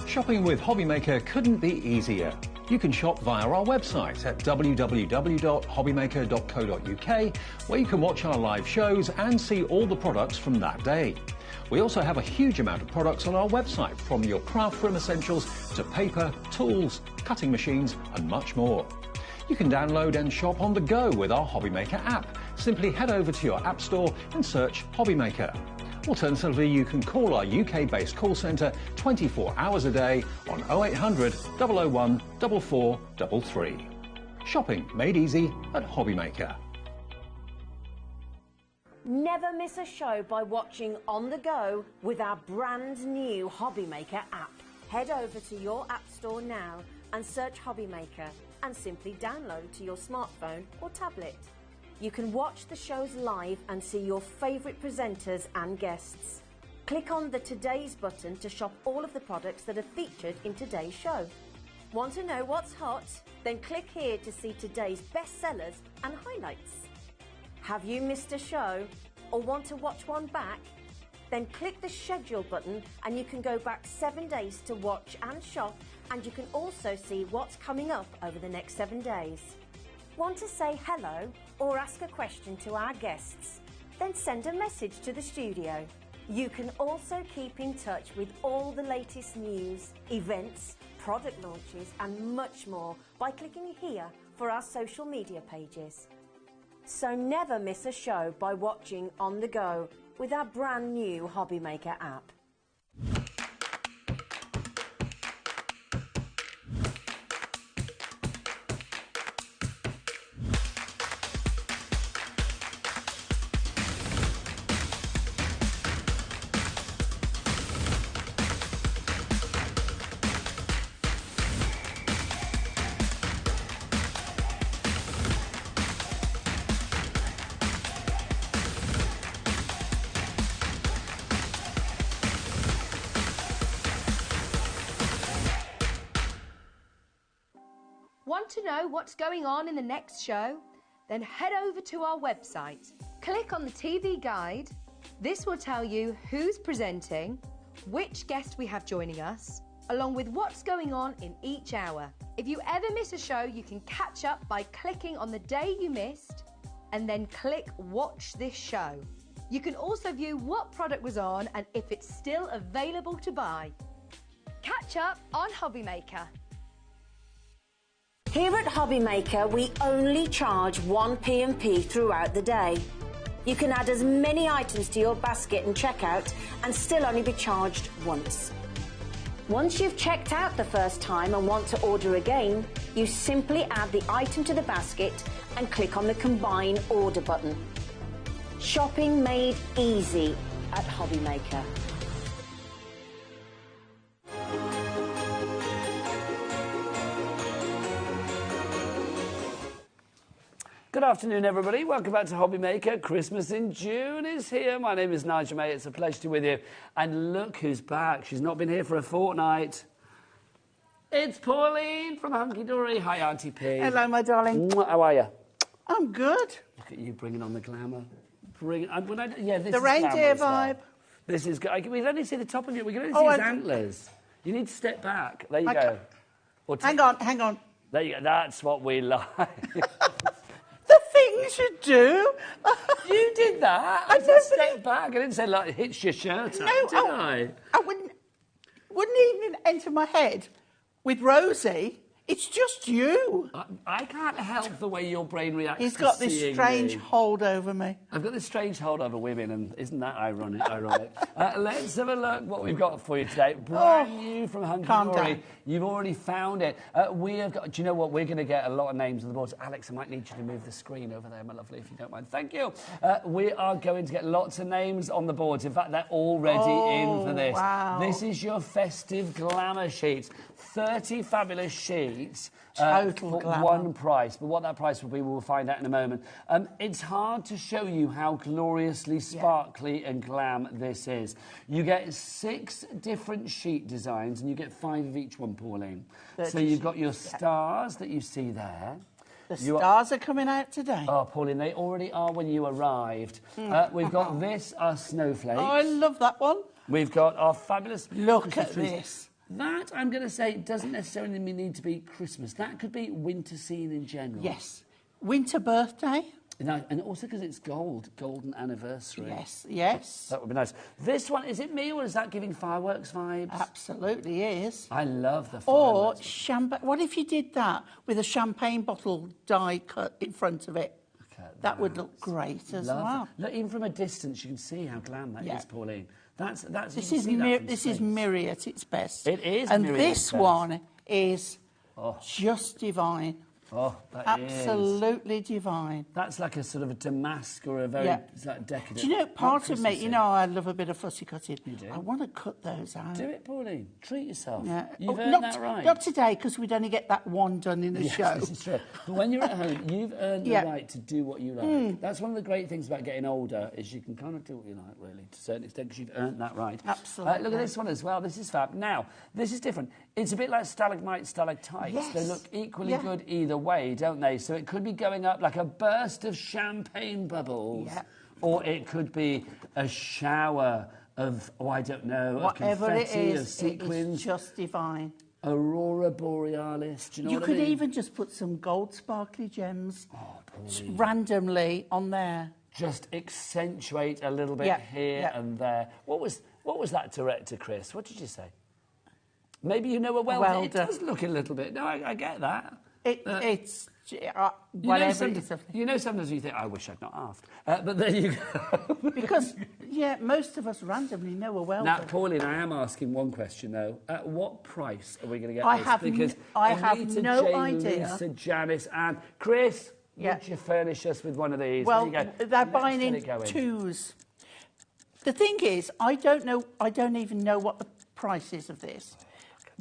Shopping with HobbyMaker couldn't be easier. You can shop via our website at www.hobbymaker.co.uk, where you can watch our live shows and see all the products from that day. We also have a huge amount of products on our website, from your craft room essentials to paper, tools, cutting machines and much more. You can download and shop on the go with our HobbyMaker app. Simply head over to your App Store and search HobbyMaker. Alternatively, you can call our UK-based call centre 24 hours a day on 0800 001 4433. Shopping made easy at HobbyMaker. Never miss a show by watching on the go with our brand new HobbyMaker app. Head over to your App Store now and search HobbyMaker and simply download to your smartphone or tablet. You can watch the shows live and see your favourite presenters and guests. Click on the Today's button to shop all of the products that are featured in today's show. Want to know what's hot? Then click here to see today's bestsellers and highlights. Have you missed a show or want to watch one back? Then click the schedule button and you can go back 7 days to watch and shop, and you can also see what's coming up over the next 7 days. Want to say hello or ask a question to our guests? Then send a message to the studio. You can also keep in touch with all the latest news, events, product launches and much more by clicking here for our social media pages. So never miss a show by watching on the go with our brand new HobbyMaker app. Want to know what's going on in the next show? Then head over to our website. Click on the TV guide. This will tell you who's presenting, which guest we have joining us, along with what's going on in each hour. If you ever miss a show, you can catch up by clicking on the day you missed and then click Watch This Show. You can also view what product was on and if it's still available to buy. Catch up on HobbyMaker. Here at HobbyMaker, we only charge 1 P&P throughout the day. You can add as many items to your basket and checkout and still only be charged once. Once you've checked out the first time and want to order again, you simply add the item to the basket and click on the Combine Order button. Shopping made easy at HobbyMaker. Good afternoon, everybody. Welcome back to HobbyMaker. Christmas in June is here. My name is Nigel May. It's a pleasure to be with you. And look who's back. She's not been here for a fortnight. It's Pauline from Hunky Dory. Hi, Auntie P. Hello, my darling. How are you? I'm good. Look at you bringing on the glamour. This The is reindeer glamorous, vibe. This is good. We can only see the top of you. We can only see his antlers. You need to step back. There you go. Hang on. There you go. That's what we like. The things you do. You did that. I said step back. I didn't say like hitch your shirt up, did I? I wouldn't even enter my head with Rosie. It's just you. I can't help the way your brain reacts. He's got this strange me. hold over me. I've got this strange hold over women, and isn't that ironic? Let's have a look what we've got for you today. Brand new from Hunky Dory. You've already found it. We have got. Do you know what? We're going to get a lot of names on the boards. Alex, I might need you to move the screen over there, my lovely, if you don't mind. Thank you. We are going to get lots of names on the boards. In fact, they're already in for this. Wow. This is your festive glamour sheets. 30 fabulous sheets. Total for glamour. one price, but what that price will be, we'll find out in a moment. It's hard to show you how gloriously sparkly and glam this is. You get 6 different sheet designs, and you get 5 of each one, Pauline. So you've got your stars that you see there. The stars are coming out today. Oh, Pauline, they already are when you arrived. We've got this, our snowflakes. Oh, I love that one. We've got our fabulous... Look at this. That, I'm going to say, doesn't necessarily need to be Christmas. That could be winter scene in general. Yes. Winter birthday. And also because it's golden anniversary. Yes. That would be nice. This one, is it me or is that giving fireworks vibes? Absolutely is. I love the Or fireworks. champagne. What if you did that with a champagne bottle die cut in front of it? Okay, That would look great as well. Look, even from a distance, you can see how glam that is, Pauline. That's. This is Miri at its best. It is, and Miri at this its best. one is just divine. Oh, that absolutely divine. That's like a sort of a damask or a very like decadent. Do you know, part of me, you know, I love a bit of fussy cutting. You do? I want to cut those out. Do it, Pauline. Treat yourself. Yeah. You've earned that right. Not today, because we'd only get that one done in the show. This is true. But when you're at home, you've earned the right to do what you like. That's one of the great things about getting older, is you can kind of do what you like, really, to a certain extent, because you've earned that right. Absolutely. Look at this one as well. This is fab. Now, this is different. It's a bit like stalagmites, stalactites. Yes. They look equally good either way, don't they? So it could be going up like a burst of champagne bubbles, or it could be a shower of, I don't know, whatever of it confetti, is, of sequins. It's just divine. Aurora Borealis, do you know what I mean? You could even just put some gold sparkly gems randomly on there. Just accentuate a little bit here and there. What was that director, Chris? What did you say? Maybe you know a welder. It does look a little bit. No, I get that. It's whatever. You know, sometimes you think, I wish I'd not asked. But there you go. Because, most of us randomly know a welder. Now, Pauline, I am asking one question, though. At what price are we going to get I this? have Because I have Anita, no Jane, idea. Lisa, Janice, and Chris, would you furnish us with one of these? Well, there you go. they're buying in twos. The thing is, I don't even know what the price is of this.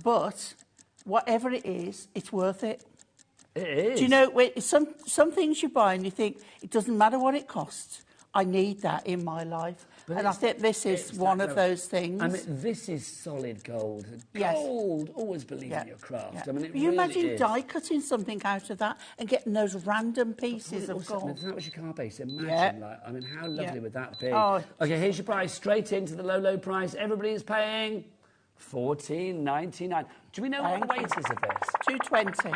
But whatever it is, it's worth it. It is. Do you know, some things you buy and you think, it doesn't matter what it costs, I need that in my life. But and I think this is one of those things. I mean, this is solid gold. Yes. Gold. Always believe in your craft. Yeah. I mean, it you really imagine is. die cutting something out of that and getting those random pieces of gold. If that was your car base, imagine, I mean, how lovely would that be? Oh. Okay, here's your price. Straight into the low, low price. Everybody is paying $14.99. Do we know what the weight is of this? 220.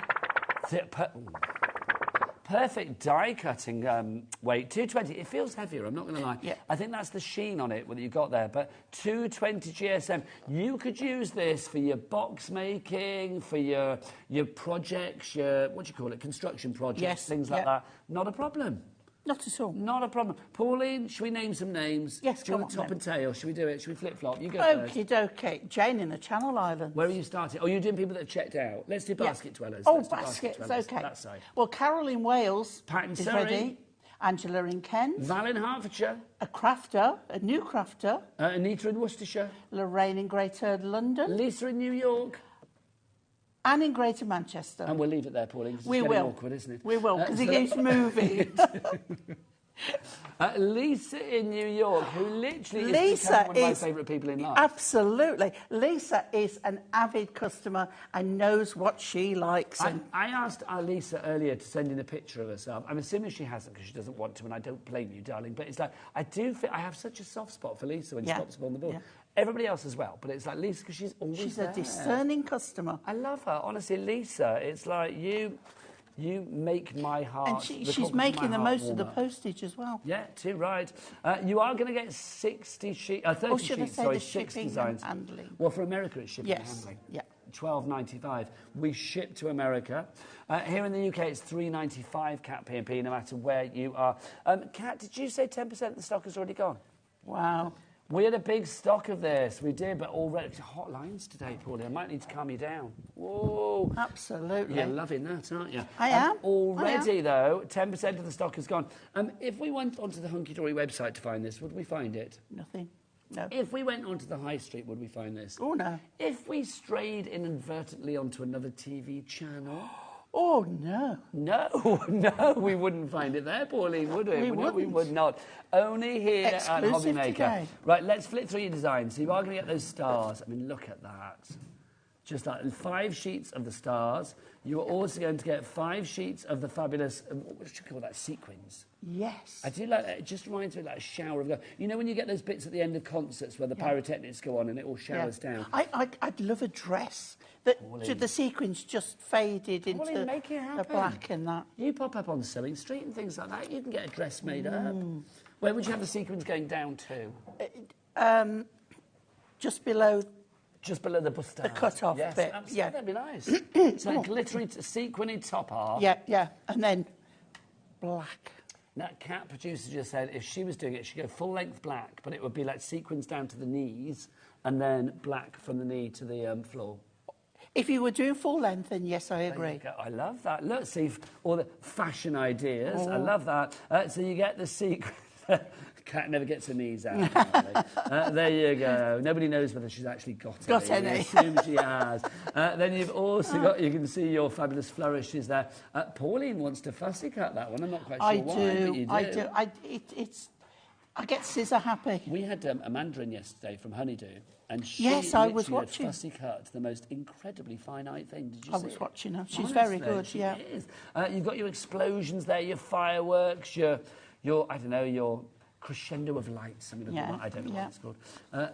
Perfect die cutting weight. 220. It feels heavier, I'm not going to lie. Yeah. I think that's the sheen on it that you've got there. But 220 GSM. You could use this for your box making, for your projects, your, what do you call it, construction projects, things like that. Not a problem. Not at all. Not a problem. Pauline, should we name some names? Yes, do you want top and tail? Should we do it? Should we flip-flop? You go first. Okie dokie. Jane in the Channel Islands. Where are you starting? Oh, you're doing people that have checked out. Let's do basket dwellers. Oh, Let's do baskets, dwellers. OK. That side. Well, Carol in Wales Pat in is Surrey. ready. Angela in Kent. Val in Hertfordshire. A crafter, a new crafter. Anita in Worcestershire. Lorraine in Greater London. Lisa in New York. And in Greater Manchester. And we'll leave it there, Pauline, because it's We getting will. awkward, isn't it? We will, because it keeps moving. Lisa in New York, who literally is one of my favourite people in life. Absolutely. Lisa is an avid customer and knows what she likes. I asked Lisa earlier to send in a picture of herself. I'm assuming she hasn't because she doesn't want to, and I don't blame you, darling. But it's like, I have such a soft spot for Lisa when she pops up on the board. Yeah. Everybody else as well, but it's like Lisa because she's always there. She's a discerning customer. I love her. Honestly, Lisa, it's like you make my heart. And she's making the most of the postage as well. Yeah, too right. You are going to get 60 sheets, 30 sheets, sorry, 6 designs. And handling. Well, for America, it's shipping and handling. Yeah. $12.95. We ship to America. Here in the UK, it's $3.95 Cat P&P, no matter where you are. Kat, did you say 10% of the stock has already gone? Wow. We had a big stock of this. We did, but already... Hot lines today, Pauline. I might need to calm you down. Whoa. Absolutely. You're loving that, aren't you? I am. Already, though, 10% of the stock has gone. If we went onto the Hunky Dory website to find this, would we find it? Nothing. No. If we went onto the high street, would we find this? Oh, no. If we strayed inadvertently onto another TV channel... Oh, no. No, we wouldn't find it there, Pauline, would we? We would not. Only here Exclusive at HobbyMaker. today. Right, let's flip through your designs. So you are going to get those stars. I mean, look at that. Just like 5 sheets of the stars. You are also going to get 5 sheets of the fabulous, what should you call that, sequins? Yes. I do like that. It just reminds me of like a shower of gold. You know when you get those bits at the end of concerts where the pyrotechnics go on and it all showers down? I'd love a dress that the sequins just faded into the black and that. You pop up on Sewing Street and things like that. You can get a dress made up. Where would you have the sequins going down to? Just below... Just below the bust the cut-off bit. Absolutely. Yeah, that'd be nice. So glittery, sequiny top half. Yeah, and then black. That cat producer just said if she was doing it, she'd go full length black, but it would be like sequins down to the knees and then black from the knee to the floor. If you were doing full length, then yes, I agree. I love that. Look, see, all the fashion ideas. I love that. So you get the secret. Cat never gets her knees out. There you go. Nobody knows whether she's actually got any. I assume she has. Then you've also got, you can see your fabulous flourishes there. Pauline wants to fussy cut that one. I'm not quite sure why, but you do. I do. I get scissor happy. We had a mandarin yesterday from Honeydew, and she I was watching. fussy cut the most incredibly fine-eyed thing. Did you see? I was watching her. She's Honestly, very good. she Yeah. is. You've got your explosions there, your fireworks, your I don't know, your crescendo of lights. I don't know what it's called.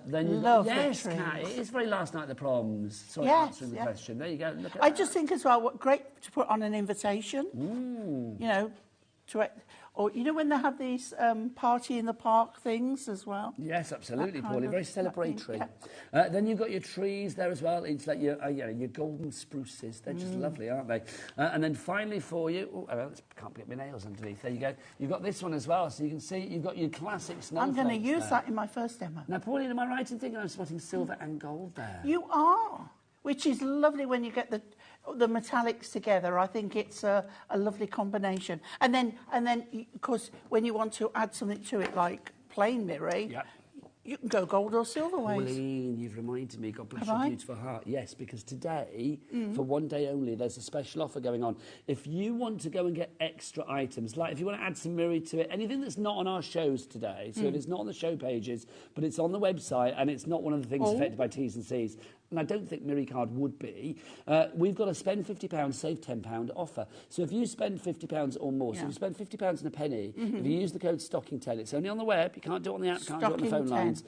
Then you've got, yes, Kat, it is very last night at the proms. Sorry, answering the question. There you go. Look at I just think as well, what great to put on an invitation. You know, or you know when they have these party in the park things as well. Yes, absolutely, Pauline. Very celebratory. Then you've got your trees there as well. It's like your golden spruces. They're just lovely, aren't they? And then finally for you, can't get my nails underneath. There you go. You've got this one as well, so you can see you've got your classic snowflakes. I'm going to use that in my first demo. Now, Pauline, am I right in thinking I'm spotting silver and gold there? You are, which is lovely when you get the metallics together. I think it's a lovely combination. And then, of course, when you want to add something to it, like plain mirror, you can go gold or silver ways. Pauline, you've reminded me, God bless your beautiful heart. Yes, because today, for one day only, there's a special offer going on. If you want to go and get extra items, like if you want to add some mirror to it, anything that's not on our shows today, so if it's not on the show pages, but it's on the website and it's not one of the things affected by T's and C's, and I don't think Mirror Card would be, we've got a spend £50, save £10 offer. So if you spend £50 or more, so if you spend £50 and a penny, if you use the code STOCKING10, it's only on the web, you can't do it on the app, can't do it on the phone lines,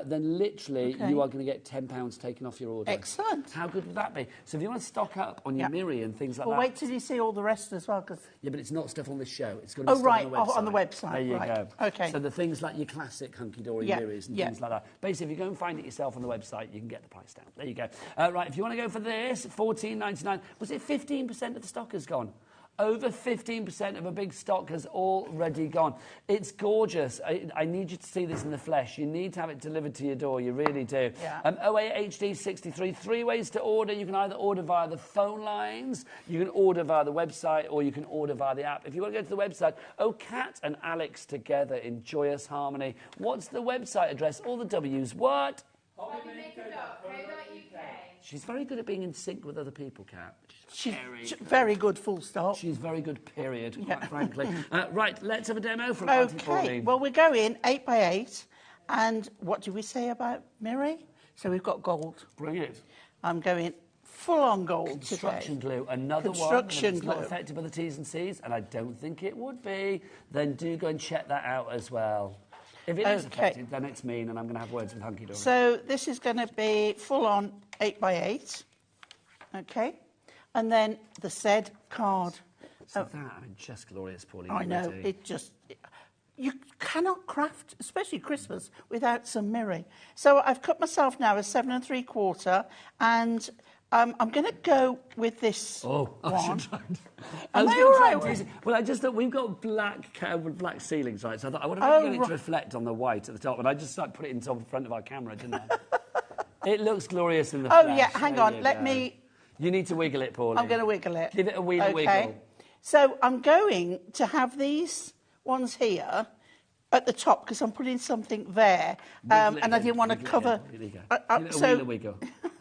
then literally you are going to get £10 taken off your order. Excellent. How good would that be? So if you want to stock up on your Mirror and things like that. Well, wait till you see all the rest as well. Cause... Yeah, but it's not stuff on this show. It's going to be stuff on the website. On the website. There you go. Okay. So the things like your classic Hunky Dory mirrors and things like that. Basically, if you go and find it yourself on the website, you can get the price down. There you go. Right, if you want to go for this, $14.99. Was it 15% of the stock has gone? Over 15% of a big stock has already gone. It's gorgeous. I need you to see this in the flesh. You need to have it delivered to your door. You really do. Yeah. 08HD63. 3 ways to order. You can either order via the phone lines, you can order via the website, or you can order via the app. If you want to go to the website, Kat and Alex together in joyous harmony. What's the website address? All the W's. What? HobbyMaker.co.uk. She's very good at being in sync with other people, Kat. She's very good, full stop. She's very good, period, quite frankly. Right, let's have a demo from Auntie Pauline. Okay, well, we're going 8 by 8. And what do we say about mirror? So we've got gold. Bring it. I'm going full-on gold Construction today. glue. Another Construction one glue. that's not affected by the T's and C's, and I don't think it would be. Then do go and check that out as well. If it is affected, then it's mean, and I'm going to have words with Hunky Dory. So this is going to be full-on 8 by 8. Okay. And then the said card. So just glorious, Pauline. I know, you cannot craft, especially Christmas, without some mirror. So I've cut myself now a 7 3/4, and I'm going to go with this one. I should try. Am I all right? Well, I just thought we've got black ceilings, right? So I thought I would have get it to reflect on the white at the top, and I just put it in the front of our camera, didn't I? It looks glorious in the flesh. Yeah, hang on, let me... You need to wiggle it, Pauline. I'm going to wiggle it. Give it a wiggle. So I'm going to have these ones here at the top because I'm putting something there, and I didn't want to cover... Wiggle.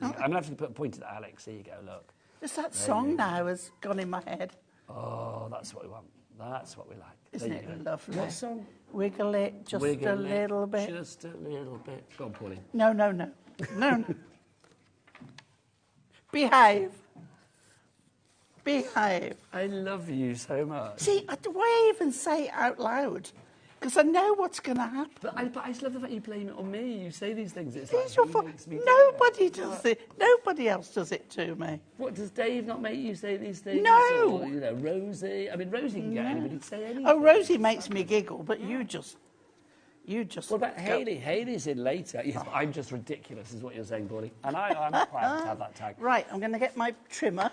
I'm going to have to put a point at Alex. There you go, look. Just that song now has gone in my head. Oh, that's what we want. That's what we like. Isn't it lovely? What song? Wiggle it just a little bit. Just a little bit. Go on, Pauline. No. Behave. I love you so much. See, why even say it out loud? Because I know what's going to happen. But I just love the fact you blame it on me. You say these things. It's these like, are makes me nobody does it. Nobody else does it to me. What, does Dave not make you say these things? No. Or, Rosie. I mean, Rosie can get anybody to say anything. Oh, Rosie makes me giggle, but you just... What about Hayley? Hayley's in later. Yes, I'm just ridiculous, is what you're saying, Pauline. And I'm proud to have that tag. Right, I'm going to get my trimmer.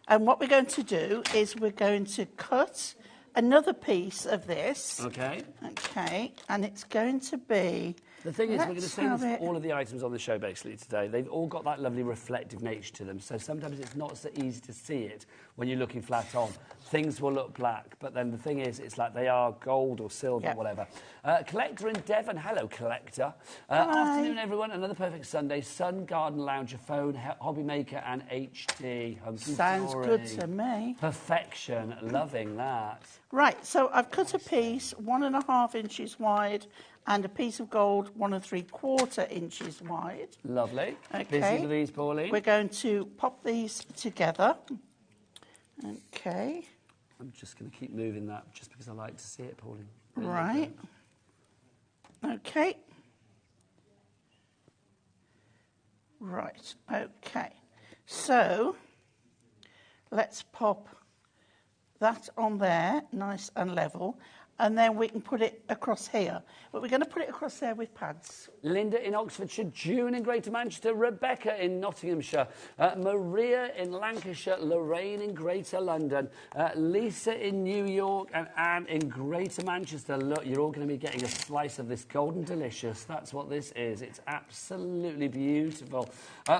And what we're going to do is we're going to cut another piece of this. Okay. Okay, and it's going to be... The thing is, we're going to let's say have with it- all of the items on the show basically today, they've all got that lovely reflective nature to them. So sometimes it's not so easy to see it when you're looking flat on. Things will look black, but then the thing is, it's like they are gold or silver or whatever. Collector in Devon. Hello, Collector. Afternoon, everyone. Another perfect Sunday. Sun, garden, lounger, phone, HobbyMaker and HT. Hunky Sounds Dory. good to me. Perfection. Loving that. Right, so I've cut a piece 1.5 inches wide and a piece of gold 1 3/4 inches wide. Lovely. Okay. Busy with these, Pauline? We're going to pop these together. Okay. I'm just going to keep moving that just because I like to see it, Pauline. There you Right. go. Okay. Right, okay. So, let's pop that on there, nice and level, and then we can put it across here. But we're going to put it across there with pads. Linda in Oxfordshire, June in Greater Manchester, Rebecca in Nottinghamshire, Maria in Lancashire, Lorraine in Greater London, Lisa in New York, and Anne in Greater Manchester. Look, you're all going to be getting a slice of this golden delicious. That's what this is. It's absolutely beautiful.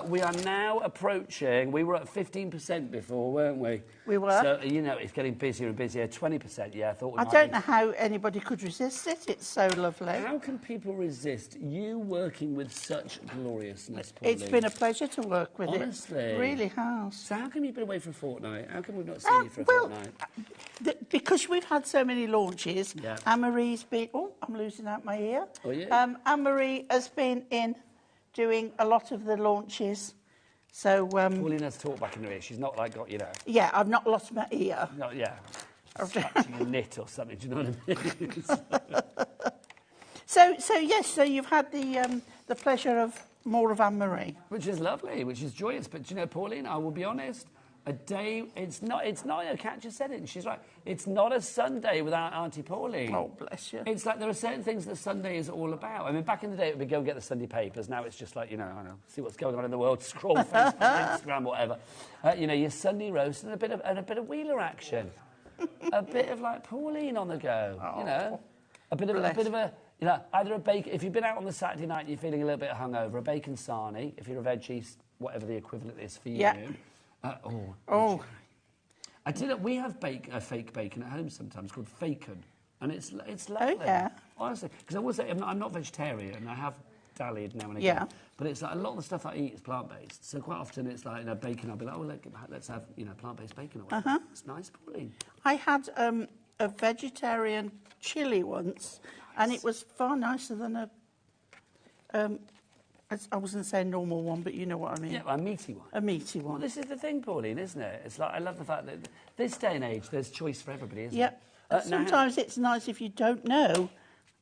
We are now approaching, we were at 15% before, weren't we? We were. So, you know, it's getting busier and busier. 20%, yeah, I thought we I might don't be- know how anybody could resist it. It's so lovely. How can people resist you working with such gloriousness, Pauline? It's been a pleasure to work with Honestly. it. It really has. So how come you've been away for a fortnight? How come we've not seen you for a fortnight? Because we've had so many launches, Yeah. Anne-Marie's been... Oh, I'm losing out my ear. Oh, yeah? Anne-Marie has been in doing a lot of the launches. So, Pauline has talked back in her ear. She's not like got, you know, yeah, I've not lost my ear. not, yeah, scratching a knit or something. Do you know what I mean? So yes, so you've had the pleasure of more of Anne-Marie. Which is lovely, which is joyous. But you know, Pauline, I will be honest. A day, it's not. Kat just said it, and she's right. It's not a Sunday without Auntie Pauline. Oh, bless you. It's like there are certain things that Sunday is all about. I mean, back in the day, it would be go get the Sunday papers. Now it's just like, you know, I don't know, see what's going on in the world, scroll Facebook, Instagram, whatever. You know, your Sunday roast and a bit of wheeler action, a bit of like Pauline on the go. You know, a bit of a. You know, either a bacon. If you've been out on the Saturday night and you're feeling a little bit hungover, a bacon sarnie. If you're a veggie, whatever the equivalent is for you. Yeah. I tell you, we have fake bacon at home sometimes called facon, and it's lovely. Oh, yeah. Honestly, because I will say I'm not vegetarian. I have dallied now and again. Yeah. But it's like a lot of the stuff I eat is plant-based. So quite often it's like, you know, bacon. I'll be like, oh, let's have, you know, plant-based bacon or whatever. It's nice, Pauline. I had a vegetarian chili once, and it was far nicer than a... I wasn't saying normal one, but you know what I mean. Yeah, a meaty one. A meaty one. Well, this is the thing, Pauline, isn't it? It's like I love the fact that this day and age, there's choice for everybody, isn't Yep. it? Sometimes it's nice if you don't know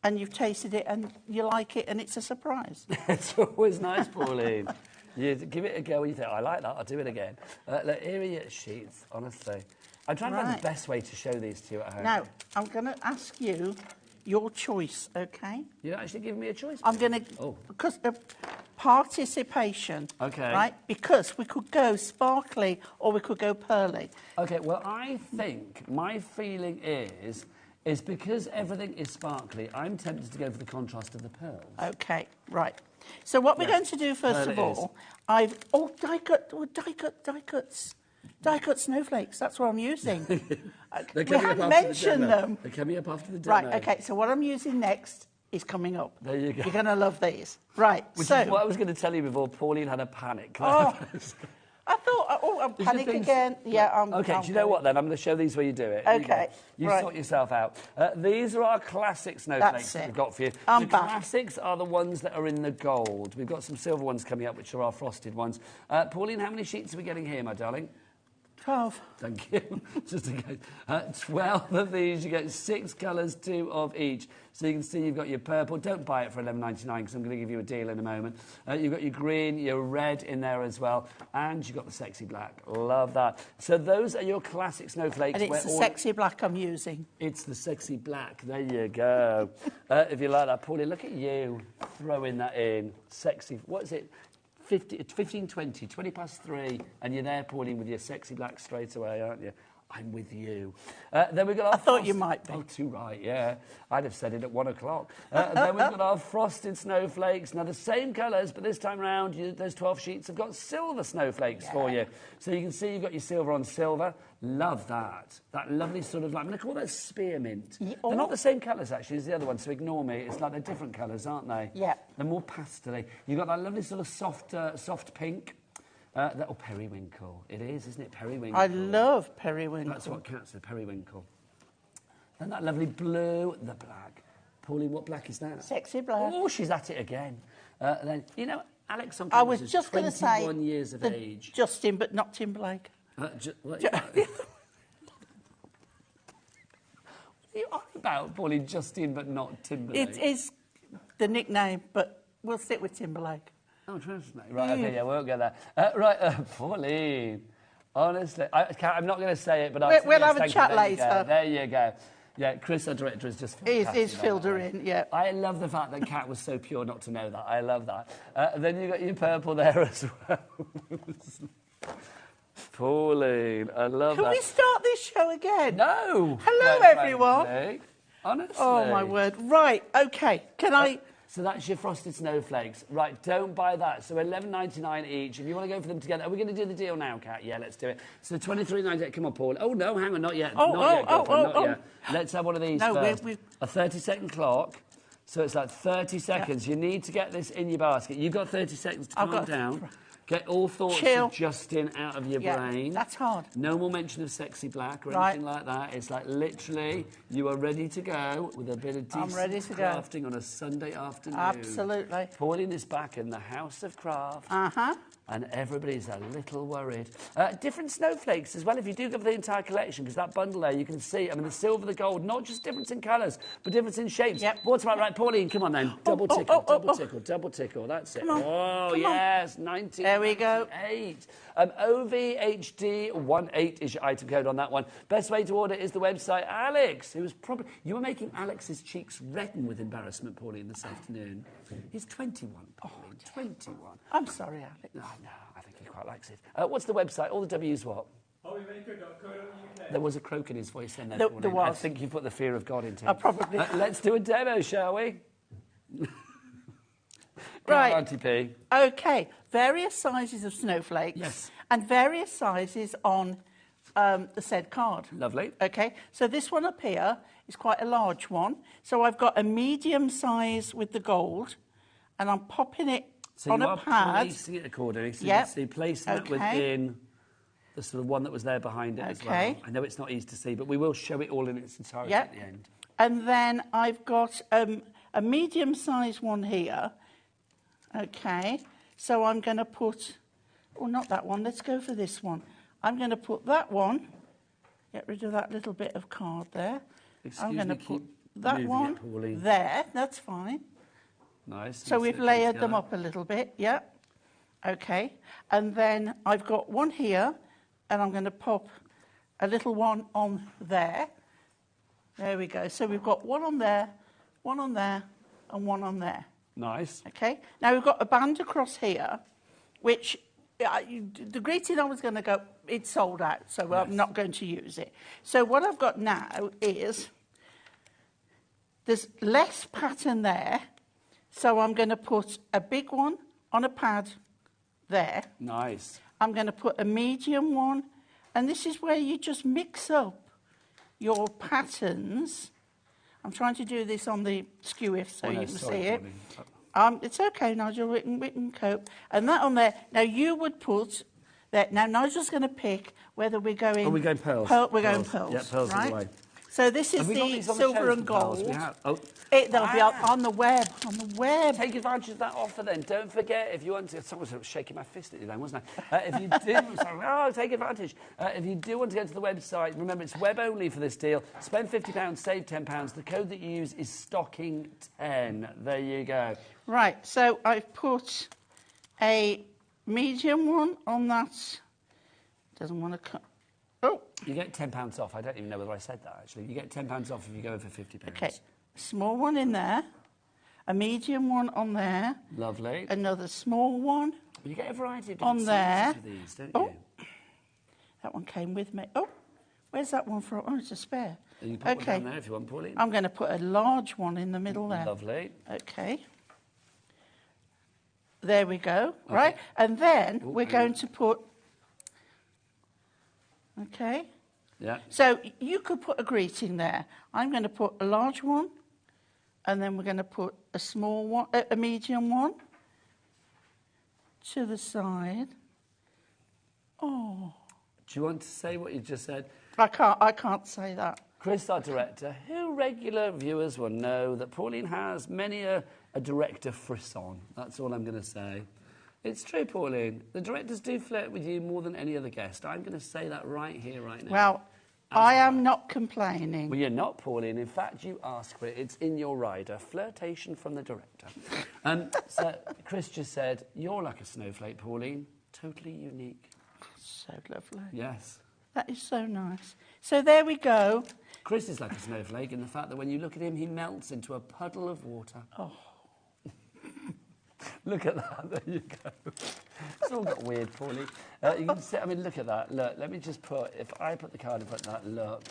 and you've tasted it and you like it and it's a surprise. It's always nice, Pauline. You give it a go and you think, I like that, I'll do it again. Look, here are your sheets, honestly. I'm trying to find the best way to show these to you at home. Now, I'm going to ask you your choice, OK? You're actually giving me a choice. I'm going to... Oh. Because of participation. OK. Right? Because we could go sparkly or we could go pearly. OK, well, I think my feeling is because everything is sparkly, I'm tempted to go for the contrast of the pearls. OK, right. So what we're going to do, first of all, I've... Oh, die cuts. Die-cut snowflakes, that's what I'm using. We haven't mentioned them. They're coming up after the demo. Right, OK, so what I'm using next is coming up. There you go. You're going to love these. Right, Which so... is what I was going to tell you before Pauline had a panic. Oh, I thought, I'm panic again. Yeah, I'm... OK, do you know what, then? I'm going to show these where you do it. OK, You sort yourself out. These are our classic snowflakes that we've got for you. I'm the back. classics are the ones that are in the gold. We've got some silver ones coming up, which are our frosted ones. Pauline, how many sheets are we getting here, my darling? 12. Thank you. Just in case. 12 of these. You get 6 colours, 2 of each. So you can see you've got your purple. Don't buy it for $11.99 because I'm going to give you a deal in a moment. You've got your green, your red in there as well. And you've got the sexy black. Love that. So those are your classic snowflakes. And it's the sexy black I'm using. It's the sexy black. There you go. If you like that, Pauline, look at you throwing that in. Sexy. What is it? 15, 20, 20 past 3, and you're there, Pauline, with your sexy black straight away, aren't you? I'm with you. Then we've got our I thought you might be. Oh, too right, yeah. I'd have said it at 1 o'clock. Then we've got our frosted snowflakes. Now, the same colours, but this time round, those 12 sheets have got silver snowflakes for you. So you can see you've got your silver on silver. Love that. That lovely sort of, like, I'm going to call that spearmint. Yeah. They're not the same colours, actually, as the other one, so ignore me. It's like they're different colours, aren't they? Yeah. They're more pastel-y. You've got that lovely sort of soft pink. Periwinkle. It is, isn't it? Periwinkle. I love periwinkle. That's what Kat said, periwinkle. And that lovely blue, the black. Pauline, what black is that? Sexy black. Oh, she's at it again. Then, you know, Alex on I campus was is just going to say 21 years of age. Justin, but not Timberlake. What are you on about, Pauline? Justin, but not Timberlake? It is the nickname, but we'll stick with Timberlake. Oh, trust me. Right, okay, yeah, we won't get there. Pauline, honestly, I'm not going to say it, but we'll have a chat later. There you go. Yeah, Chris, our director, has just He's filled her in, yeah. I love the fact that Kat was so pure not to know that. I love that. Then you got your purple there as well. Pauline, I love that. Can we start this show again? No. Hello, everyone. Frankly. Honestly. Oh, my word. Right, OK. Can I... So that's your frosted snowflakes. Right, don't buy that. So $11.99 each. If you want to go for them together... Are we going to do the deal now, Kat? Yeah, let's do it. So $23.98. Come on, Paul. Oh, no, hang on. Not yet. Not yet. Let's have one of these first. A 30-second clock. So it's like 30 seconds. Yeah. You need to get this in your basket. You've got 30 seconds to calm down. Get all thoughts of Justin out of your brain. That's hard. No more mention of sexy black or anything like that. It's like literally you are ready to go with a bit of decent crafting on a Sunday afternoon. Absolutely. Pauline is back in the House of Craft. And everybody's a little worried. Different snowflakes as well, if you do go for the entire collection, because that bundle there, you can see, I mean, the silver, the gold, not just difference in colours, but difference in shapes. Yep. What's right, Pauline, come on then. Double tickle, that's it. Oh, yes, 19. There we go. 8. OVHD18 is your item code on that one. Best way to order is the website. Alex, you were making Alex's cheeks redden with embarrassment, Pauline, this afternoon. He's 21, Pauline, 21. I'm sorry, Alex. No, I think he quite likes it. What's the website? All the W's what? HobbyMaker.co.uk. There was a croak in his voice then. There was. I think you put the fear of God into it. Probably. Let's do a demo, shall we? Right. Auntie P. OK. Various sizes of snowflakes. Yes. And various sizes on the said card. Lovely. OK. So this one up here is quite a large one. So I've got a medium size with the gold, and I'm popping it on a pad. So you are placing it accordingly. So you see placing it within the sort of one that was there behind it as well. I know it's not easy to see, but we will show it all in its entirety at the end. And then I've got a medium size one here. OK. So I'm going to put... Oh, not that one. Let's go for this one. I'm going to put that one. Get rid of that little bit of card there. I'm going to put that one there. That's fine. Nice. So we've layered them up a little bit. Yeah. OK. And then I've got one here, and I'm going to pop a little one on there. There we go. So we've got one on there, and one on there. Nice. OK. Now we've got a band across here, which... the greeting I was going to go, it's sold out, so I'm not going to use it. So what I've got now is, there's less pattern there, so I'm going to put a big one on a pad there. Nice. I'm going to put a medium one, and this is where you just mix up your patterns. I'm trying to do this on the skew-if so you can see it. It's OK, Nigel, we can cope. And that on there, now you would put that. Now Nigel's going to pick whether we're going... Oh, we're going pearls. We're going pearls. Yeah, pearls all the way. So this is the silver and gold. They'll be on the web. Take advantage of that offer then. Don't forget, if you want to... Someone was shaking my fist at you then, wasn't I? If you do... take advantage. If you do want to go to the website, remember, it's web only for this deal. Spend £50, save £10. The code that you use is stocking10. There you go. Right, so I've put a medium one on that. Doesn't want to cut... Oh. You get £10 off. I don't even know whether I said that, actually. You get £10 off if you go for £50. OK. Small one in there. A medium one on there. Lovely. Another small one. Well, you get a variety of on there. Of these, don't you? That one came with me. Oh, Where's that one from? Oh, it's a spare. You put one down there if you want, Pauline. I'm going to put a large one in the middle there. Lovely. Okay. There we go, right? And then we're going to put... Okay. Yeah. So you could put a greeting there. I'm going to put a large one, and then we're going to put a small one, a medium one to the side. Oh. Do you want to say what you just said? I can't say that. Chris, our director, who regular viewers will know that Pauline has many a director frisson. That's all I'm going to say. It's true, Pauline. The directors do flirt with you more than any other guest. I'm going to say that right here, right now. Well, I am not complaining. Well, you're not, Pauline. In fact, you ask for it. It's in your rider. Flirtation from the director. So Chris just said, you're like a snowflake, Pauline. Totally unique. So lovely. Yes. That is so nice. So there we go. Chris is like a snowflake in the fact that when you look at him, he melts into a puddle of water. Oh. Look at that. There you go. It's all got weird, Paulie. You can see, I mean, look at that. Look, let me just put, if I put the card in front of that, look,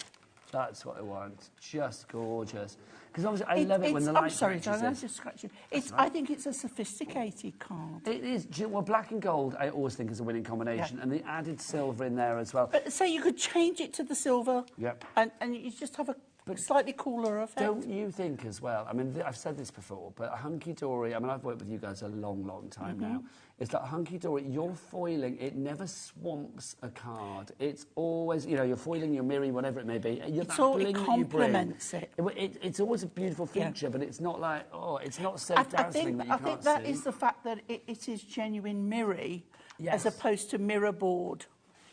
that's what I want. Just gorgeous. Because obviously I love it when the light. I'm sorry, John, I just scratched you. I think it's a sophisticated card. It is. Well, black and gold, I always think is a winning combination, and the added silver in there as well. But so you could change it to the silver, Yep. and you just have a slightly cooler effect. Don't you think as well? I mean, I've said this before, but Hunky Dory, I mean, I've worked with you guys a long, long time now. It's like Hunky Dory, your foiling, it never swamps a card. It's always, you know, you're foiling your mirror, whatever it may be. It complements it. It's always a beautiful feature, but it's not like, oh, it's not so dazzling that you can't see. I think that is the fact that it is genuine mirror, as opposed to mirror board.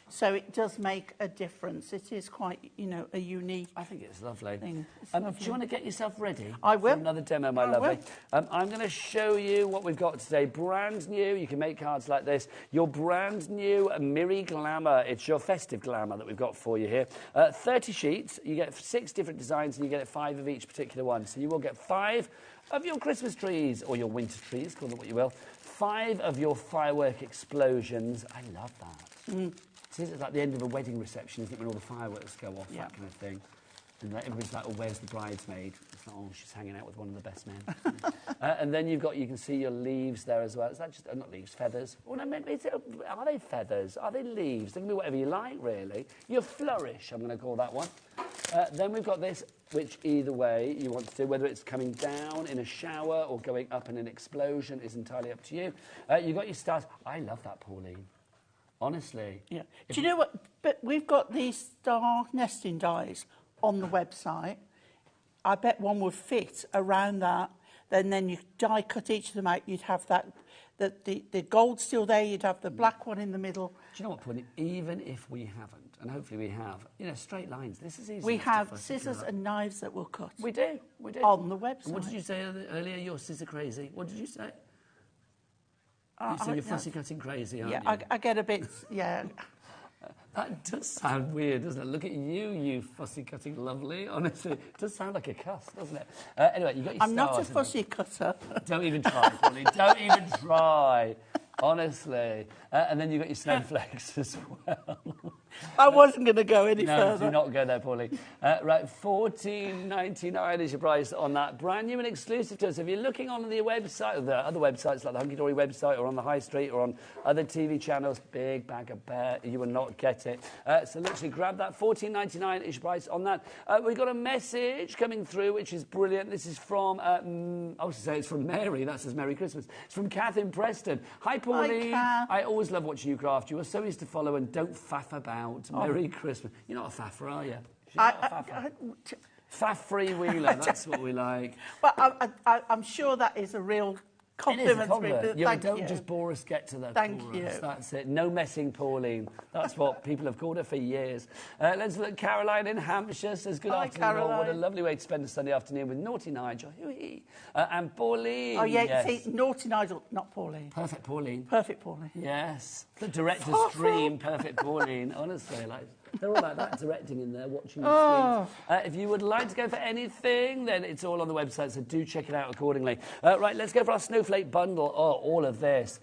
So it does make a difference. It is quite, you know, a unique. I think it's lovely. Thing. Do you want to get yourself ready? I will. For another demo, my lovely. I'm going to show you what we've got today. Brand new. You can make cards like this. Your brand new Mirror Glamour. It's your festive glamour that we've got for you here. 30 sheets. You get 6 different designs, and you get 5 of each particular one. So you will get 5 of your Christmas trees, or your winter trees, call them what you will. 5 of your firework explosions. I love that. It's like the end of a wedding reception, isn't it, when all the fireworks go off, that kind of thing. And everybody's like, oh, where's the bridesmaid? It's like, oh, she's hanging out with one of the best men. And then you can see your leaves there as well. Is that just, not leaves, feathers? Well, no, are they feathers? Are they leaves? They can be whatever you like, really. Your flourish, I'm going to call that one. Then we've got this, which either way you want to do, whether it's coming down in a shower or going up in an explosion is entirely up to you. You've got your stars. I love that, Pauline. Honestly. Yeah. Do you know what? But we've got these star nesting dies on the website. I bet one would fit around that. Then you die cut each of them out. You'd have the gold still there. You'd have the black one in the middle. Do you know what, Pauline? Even if we haven't, and hopefully we have, you know, straight lines. This is easy. We have scissors and knives that will cut. We do. We do. On the website. And what did you say earlier? You're scissor crazy. What did you say? You said you're fussy cutting crazy, aren't you? Yeah, I get a bit, yeah. That does sound weird, doesn't it? Look at you, you fussy cutting lovely. Honestly, it does sound like a cuss, doesn't it? Anyway, you got your I'm not a fussy cutter. Don't even try, Pauline. Don't even try. Honestly. And then you've got your snowflakes as well. I wasn't going to go any further. No, do not go there, Pauline. Right, $14.99 is your price on that. Brand new and exclusive to us. If you're looking on the website, or the other websites like the Hunky Dory website, or on the high street, or on other TV channels, big bag of bear, you will not get it. So literally grab that. $14.99 is your price on that. We've got a message coming through, which is brilliant. This is from, I was to say it's from Mary. That says Merry Christmas. It's from Kath in Preston. Hi, Pauline. Hi, Kath. I always love watching you craft. You are so easy to follow and don't faff about. Merry Christmas. You're not a faffer, are you? Faff freewheeler, that's what we like. But I'm sure that is a real compliment. It is a compliment. Don't just bore us, get to the chorus. That's it. No messing, Pauline. That's what people have called her for years. Let's look. Caroline in Hampshire says, good afternoon, Caroline. all. What a lovely way to spend a Sunday afternoon with Naughty Nigel. And Pauline. Oh, yeah, yes. See, Naughty Nigel, not Pauline. Perfect Pauline. Perfect Pauline. Yes. The director's dream, perfect Pauline. Honestly, like... They're all like that, directing in there, watching the screens. If you would like to go for anything, then it's all on the website, so do check it out accordingly. Right, let's go for our snowflake bundle. Oh, all of this.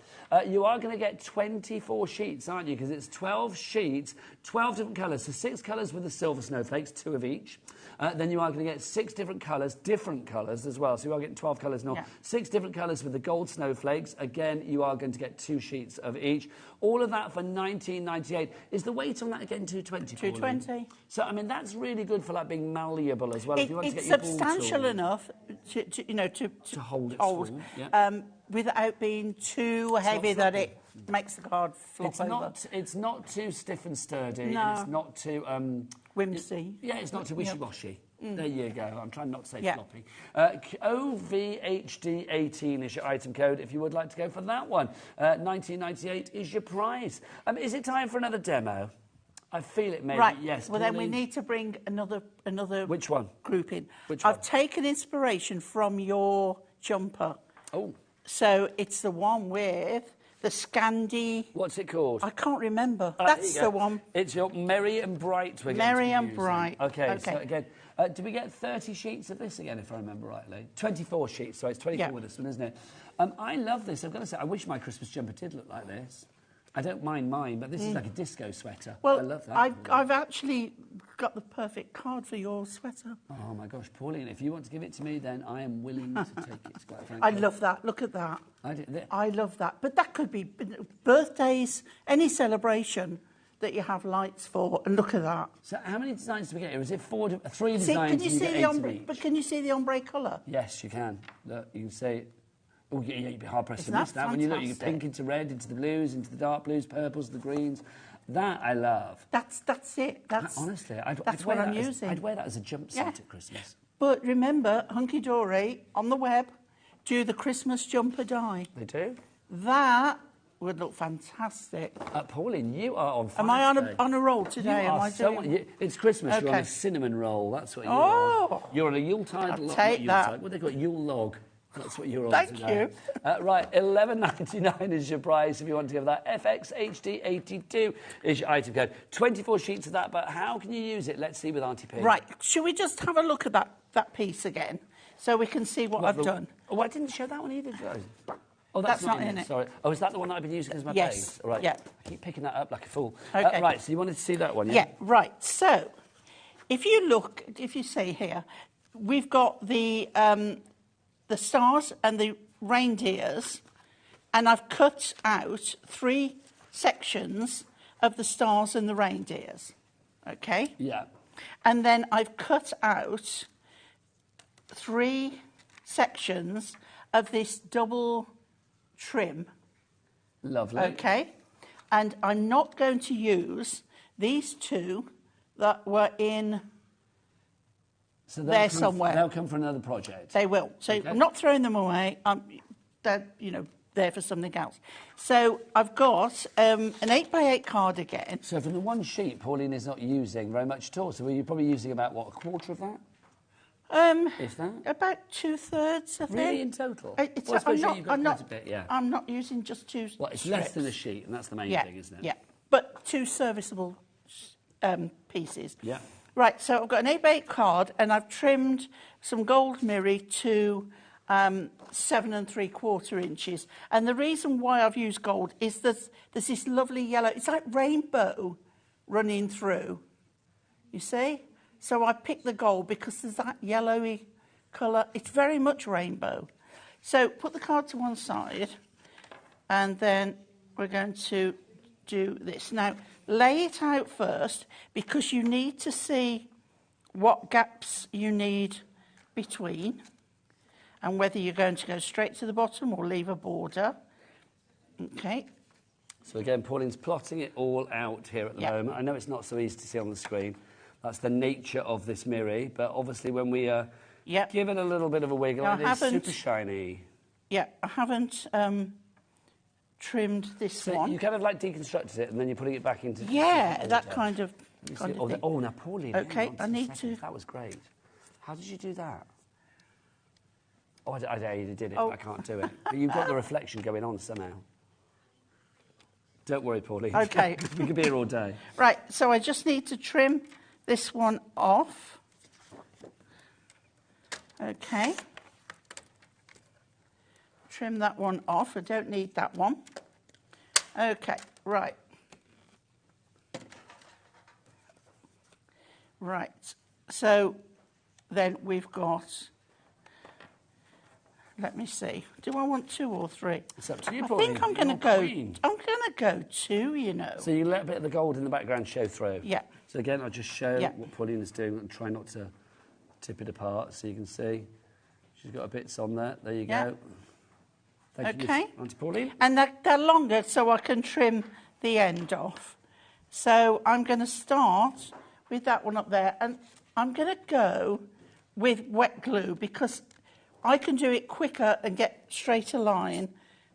You are going to get 24 sheets, aren't you? Because it's 12 sheets, 12 different colours. So 6 colours with the silver snowflakes, 2 of each. Then you are going to get 6 different colours as well. So you are getting 12 colours now. 6 different colours with the gold snowflakes. Again, you are going to get 2 sheets of each. All of that for $19.98. Is the weight on that again $2.20? $2.20. So I mean that's really good for like being malleable as well. If you want to get it's your substantial enough to hold its hold, form, yeah. without being too heavy that it makes the card flop over. It's not too stiff and sturdy. No. And it's not too whimsy. it's not too wishy-washy. There you go. I'm trying not to say floppy. OVHD18 is your item code if you would like to go for that one. $19.98 is your prize. Is it time for another demo? I feel it, maybe. Right. Yes. Well, then we need to bring another Which one? group in. Which one? I've taken inspiration from your jumper. Oh. So it's the one with the Scandi. What's it called? I can't remember. That's the one. It's your Merry and Bright. Merry and Bright. Okay. So again, did we get 30 sheets of this again, if I remember rightly? 24 sheets. So it's 24 with this one, isn't it? I love this. I've got to say, I wish my Christmas jumper did look like this. I don't mind mine, but this is like a disco sweater. Well, I love that. I've actually got the perfect card for your sweater. Oh, my gosh, Pauline, if you want to give it to me, then I am willing to take it, quite frankly. I love that. Look at that. I love that. But that could be birthdays, any celebration that you have lights for, and look at that. So how many designs do we get here? Is it 3 designs? Can you see the ombre? Each? But can you see the ombre colour? Yes, you can. Look, you can see. Oh, yeah, you'd be hard-pressed to Isn't miss that. When you look, you get pink into red, into the blues, into the dark blues, purples, the greens. That I love. That's it. Honestly, that's what I'm using. I'd wear that as a jumpsuit at Christmas. But remember, Hunky Dory, on the web, do the Christmas jumper die. They do? That would look fantastic. Pauline, you are on fire. Am I on a roll today? It's Christmas. Okay. You're on a cinnamon roll. That's what you're on. You're on a Yuletide log. Take that. What do they call it? Yule log. That's what you're on Thank today. you. Right, $11.99 is your price if you want to give that. FXHD82 is your item code. 24 sheets of that, but how can you use it? Let's see with Auntie P. Right, should we just have a look at that piece again so we can see what I've done? Oh, I didn't show that one either, guys. Oh, that's not in it. Sorry. Oh, is that the one that I've been using as my base? All right. Yeah. I keep picking that up like a fool. Okay. Right, so you wanted to see that one, yeah? Yeah, right. So, if you see here, we've got the stars and the reindeers, and I've cut out 3 sections of the stars and the reindeers, okay? Yeah. And then I've cut out 3 sections of this double trim. Lovely. Okay? And I'm not going to use these 2 that were in... So there somewhere. They'll come for another project. They will. So I'm not throwing them away. They're, there for something else. So I've got an 8x8 card again. So from the one sheet, Pauline is not using very much at all. So you're probably using about, what, a quarter of that? Is that? About 2/3 of it. Really, in total? I'm not using just 2 Well, it's strips. less than a sheet, and that's the main thing, isn't it? Yeah, but 2 serviceable pieces. Yeah. Right, so I've got an 8x8 card, and I've trimmed some gold mirror to 7 3/4 inches. And the reason why I've used gold is there's this lovely yellow, it's like rainbow running through, you see? So I picked the gold because there's that yellowy colour. It's very much rainbow. So put the card to one side, and then we're going to do this. Now, lay it out first because you need to see what gaps you need between and whether you're going to go straight to the bottom or leave a border. Okay. So again, Pauline's plotting it all out here at the moment. I know it's not so easy to see on the screen. That's the nature of this mirror, but obviously when we give it a little bit of a wiggle, it's super shiny. Yeah, I haven't trimmed this one. You kind of like deconstructed it and then you're putting it back into... Yeah, that kind of thing. Oh, now, Pauline, okay, I need to... That was great. How did you do that? Oh, I did it, but I can't do it. But you've got the reflection going on somehow. Don't worry, Pauline. Okay. We could be here all day. Right, so I just need to trim this one off. Okay. Trim that one off. I don't need that one. Okay, right. Right, so then we've got, let me see, do I want 2 or 3? It's up to you, I Pauline. think I'm going to go 2, you know. So you let a bit of the gold in the background show through. Yeah. So again, I'll just show what Pauline is doing and try not to tip it apart so you can see. She's got her bits on there. There you go. Thank you, Auntie Pauline. And they're longer so I can trim the end off. So I'm going to start with that one up there, and I'm going to go with wet glue because I can do it quicker and get straighter line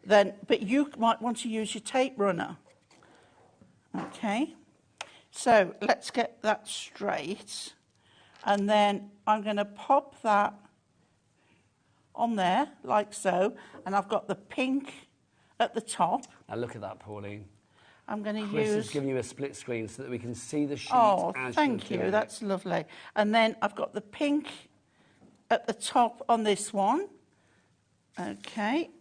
than, but you might want to use your tape runner. Okay, so let's get that straight, and then I'm going to pop that on there like so, and I've got the pink at the top. Now look at that, Pauline. I'm going to Chris use... is giving you a split screen so that we can see the sheet. Oh, as thank you. That's lovely. And then I've got the pink at the top on this one. Okay.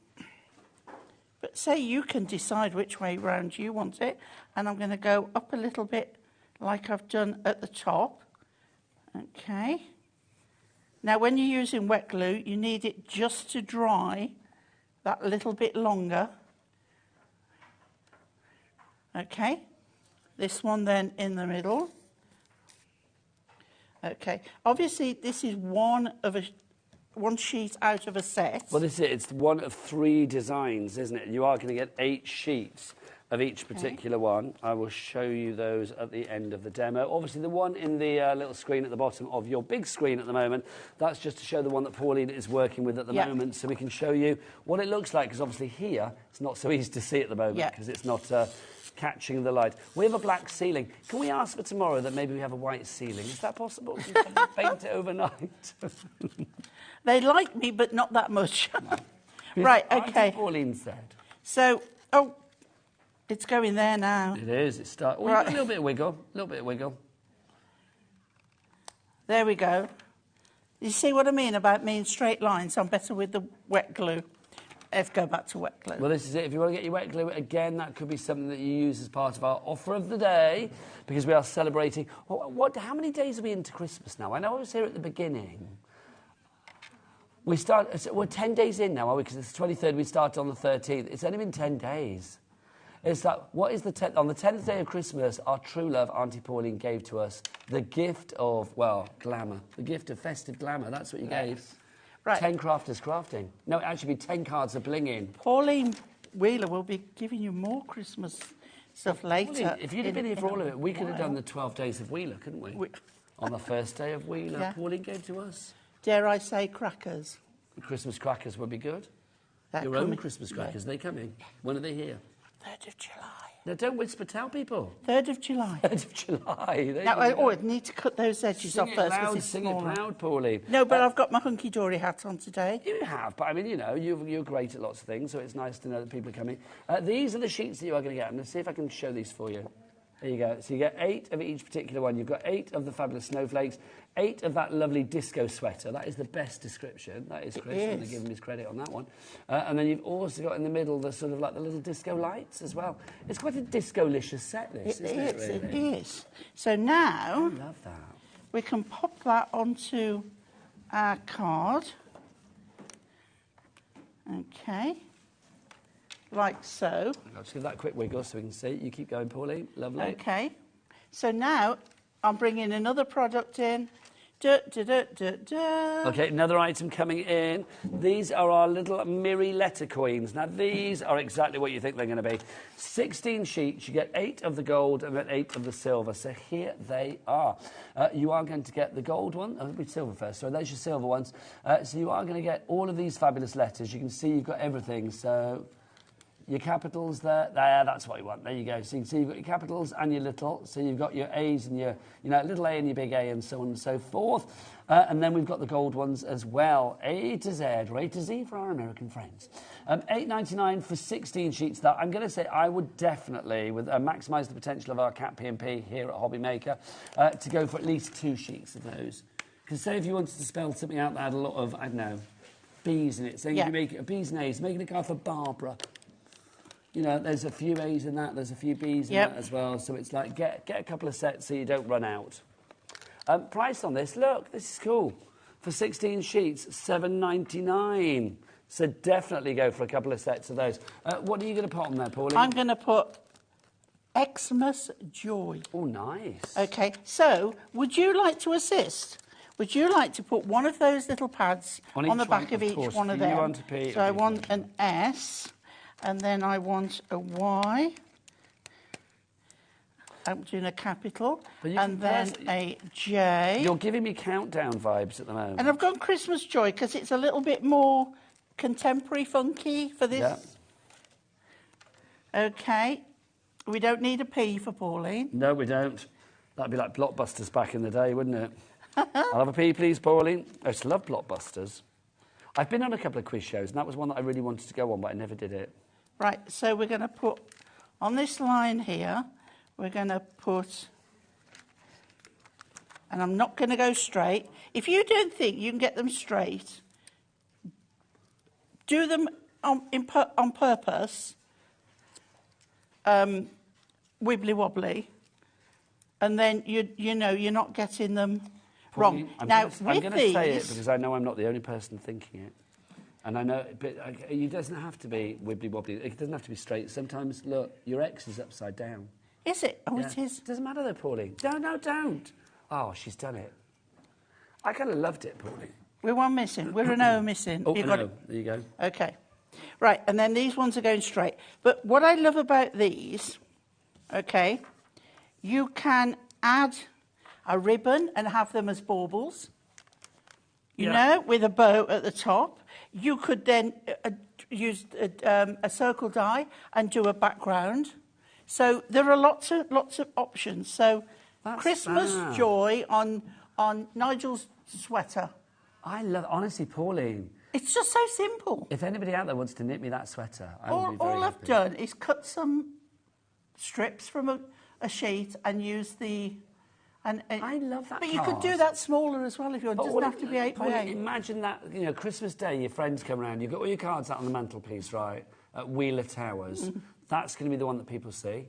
But say you can decide which way round you want it. And I'm going to go up a little bit like I've done at the top. Okay. Now, when you're using wet glue, you need it just to dry that little bit longer. Okay, this one then in the middle. Okay, obviously this is one sheet out of a set. Well, this is it. It's one of 3 designs, isn't it? You are going to get 8 sheets of each particular one. I will show you those at the end of the demo. Obviously, the one in the little screen at the bottom of your big screen at the moment, that's just to show the one that Pauline is working with at the moment, so we can show you what it looks like, because obviously here, it's not so easy to see at the moment, because it's not... catching the light. We have a black ceiling. Can we ask for tomorrow that maybe we have a white ceiling? Is that possible? Can you paint it overnight? They like me, but not that much. Right, okay. Pauline said. So, it's going there now. It is. It's start. Oh, right. A little bit of wiggle. A little bit of wiggle. There we go. You see what I mean about me in straight lines? I'm better with the wet glue. Let's go back to wet glue. Well, this is it. If you want to get your wet glue, again, that could be something that you use as part of our offer of the day, because we are celebrating... How many days are we into Christmas now? I know I was here at the beginning. We're 10 days in now, are we? Because it's the 23rd, we started on the 13th. It's only been 10 days. It's like, what is the 10th? On the 10th day of Christmas, our true love, Auntie Pauline, gave to us the gift of, glamour. The gift of festive glamour. That's what you gave. Right. 10 crafters crafting. No, it actually be 10 cards of blinging. Pauline Wheeler will be giving you more Christmas stuff later. Pauline, if you'd have been here for all of it, we could have done the 12 days of Wheeler, couldn't we? On the first day of Wheeler, Pauline gave to us. Dare I say crackers? The Christmas crackers would be good. Your own Christmas crackers, they coming? When are they here? 3rd of July. No, don't whisper, tell people. 3rd of July. 3rd of July. Now, I need to cut those edges off first. Loud, sing it proud, Pauline. No, but I've got my Hunky Dory hat on today. You have, but I mean, you know, you're great at lots of things, so it's nice to know that people are coming. These are the sheets that you are going to get. I'm going to see if I can show these for you. There you go. So you get 8 of each particular one. You've got 8 of the fabulous snowflakes, 8 of that lovely disco sweater. That is the best description. That is Chris. I'm going to give him his credit on that one. And then you've also got in the middle the sort of like the little disco lights as well. It's quite a disco-licious set, this, isn't it? Really? It is. So now... I love that. We can pop that onto our card. Okay. Like so. I'll just give that a quick wiggle so we can see. You keep going, Pauline. Lovely. Okay. So now I'm bringing another product in. Okay, another item coming in. These are our little Miri letter coins. Now, these are exactly what you think they're going to be. 16 sheets. You get 8 of the gold and then 8 of the silver. So here they are. You are going to get the gold one. I'll be silver first. So there's your silver ones. So you are going to get all of these fabulous letters. You can see you've got everything. So... Your capitals there, that's what you want. There you go. So you can see you've got your capitals and your little. So you've got your A's and your, little A and your big A and so on and so forth. And then we've got the gold ones as well. A to Z, or A to Z for our American friends. $8.99 for 16 sheets. That I'm going to say I would definitely, with maximise the potential of our Cat P&P here at HobbyMaker, to go for at least 2 sheets of those. Because say if you wanted to spell something out that had a lot of, I don't know, B's in it. So you make it B's and A's, making a card for Barbara. There's a few A's in that, there's a few B's in that as well. So it's like, get a couple of sets so you don't run out. Price on this, look, this is cool. For 16 sheets, $7.99. So definitely go for a couple of sets of those. What are you going to put on there, Pauline? I'm going to put Xmas Joy. Oh, nice. OK, so would you like to assist? Would you like to put one of those little pads on the back of each one of them? You want a P, so I want an S. And then I want a Y. I'm doing a capital. And then a J. You're giving me countdown vibes at the moment. And I've gone Christmas Joy because it's a little bit more contemporary funky for this. Yeah. OK. We don't need a P for Pauline. No, we don't. That'd be like Blockbusters back in the day, wouldn't it? I'll have a P, please, Pauline. I used to love Blockbusters. I've been on a couple of quiz shows, and that was one that I really wanted to go on, but I never did it. Right, so we're going to put, on this line here, we're going to put, and I'm not going to go straight. If you don't think you can get them straight, do them on purpose, wibbly wobbly, and then you're not getting them wrong. I'm going to say it because I know I'm not the only person thinking it. And I know, but it doesn't have to be wibbly-wobbly. It doesn't have to be straight. Sometimes, look, your X is upside down. Is it? Oh, it is. Doesn't matter though, Pauline. No, don't. Oh, she's done it. I kind of loved it, Pauline. We're one missing. We're an O missing. Oh, an O. There you go. OK. Right, and then these ones are going straight. But what I love about these, OK, you can add a ribbon and have them as baubles, with a bow at the top. You could then use a circle die and do a background. So there are lots of options. So that's Christmas Joy on Nigel's sweater. I love, honestly, Pauline. It's just so simple. If anybody out there wants to knit me that sweater, I would be very all happy. I've done is cut some strips from a sheet and use the... I love that. But you could do that smaller as well if you want. It doesn't have to be 8 by 8. Imagine that, Christmas Day, your friends come around, you've got all your cards out on the mantelpiece, right, at Wheeler Towers. That's going to be the one that people see.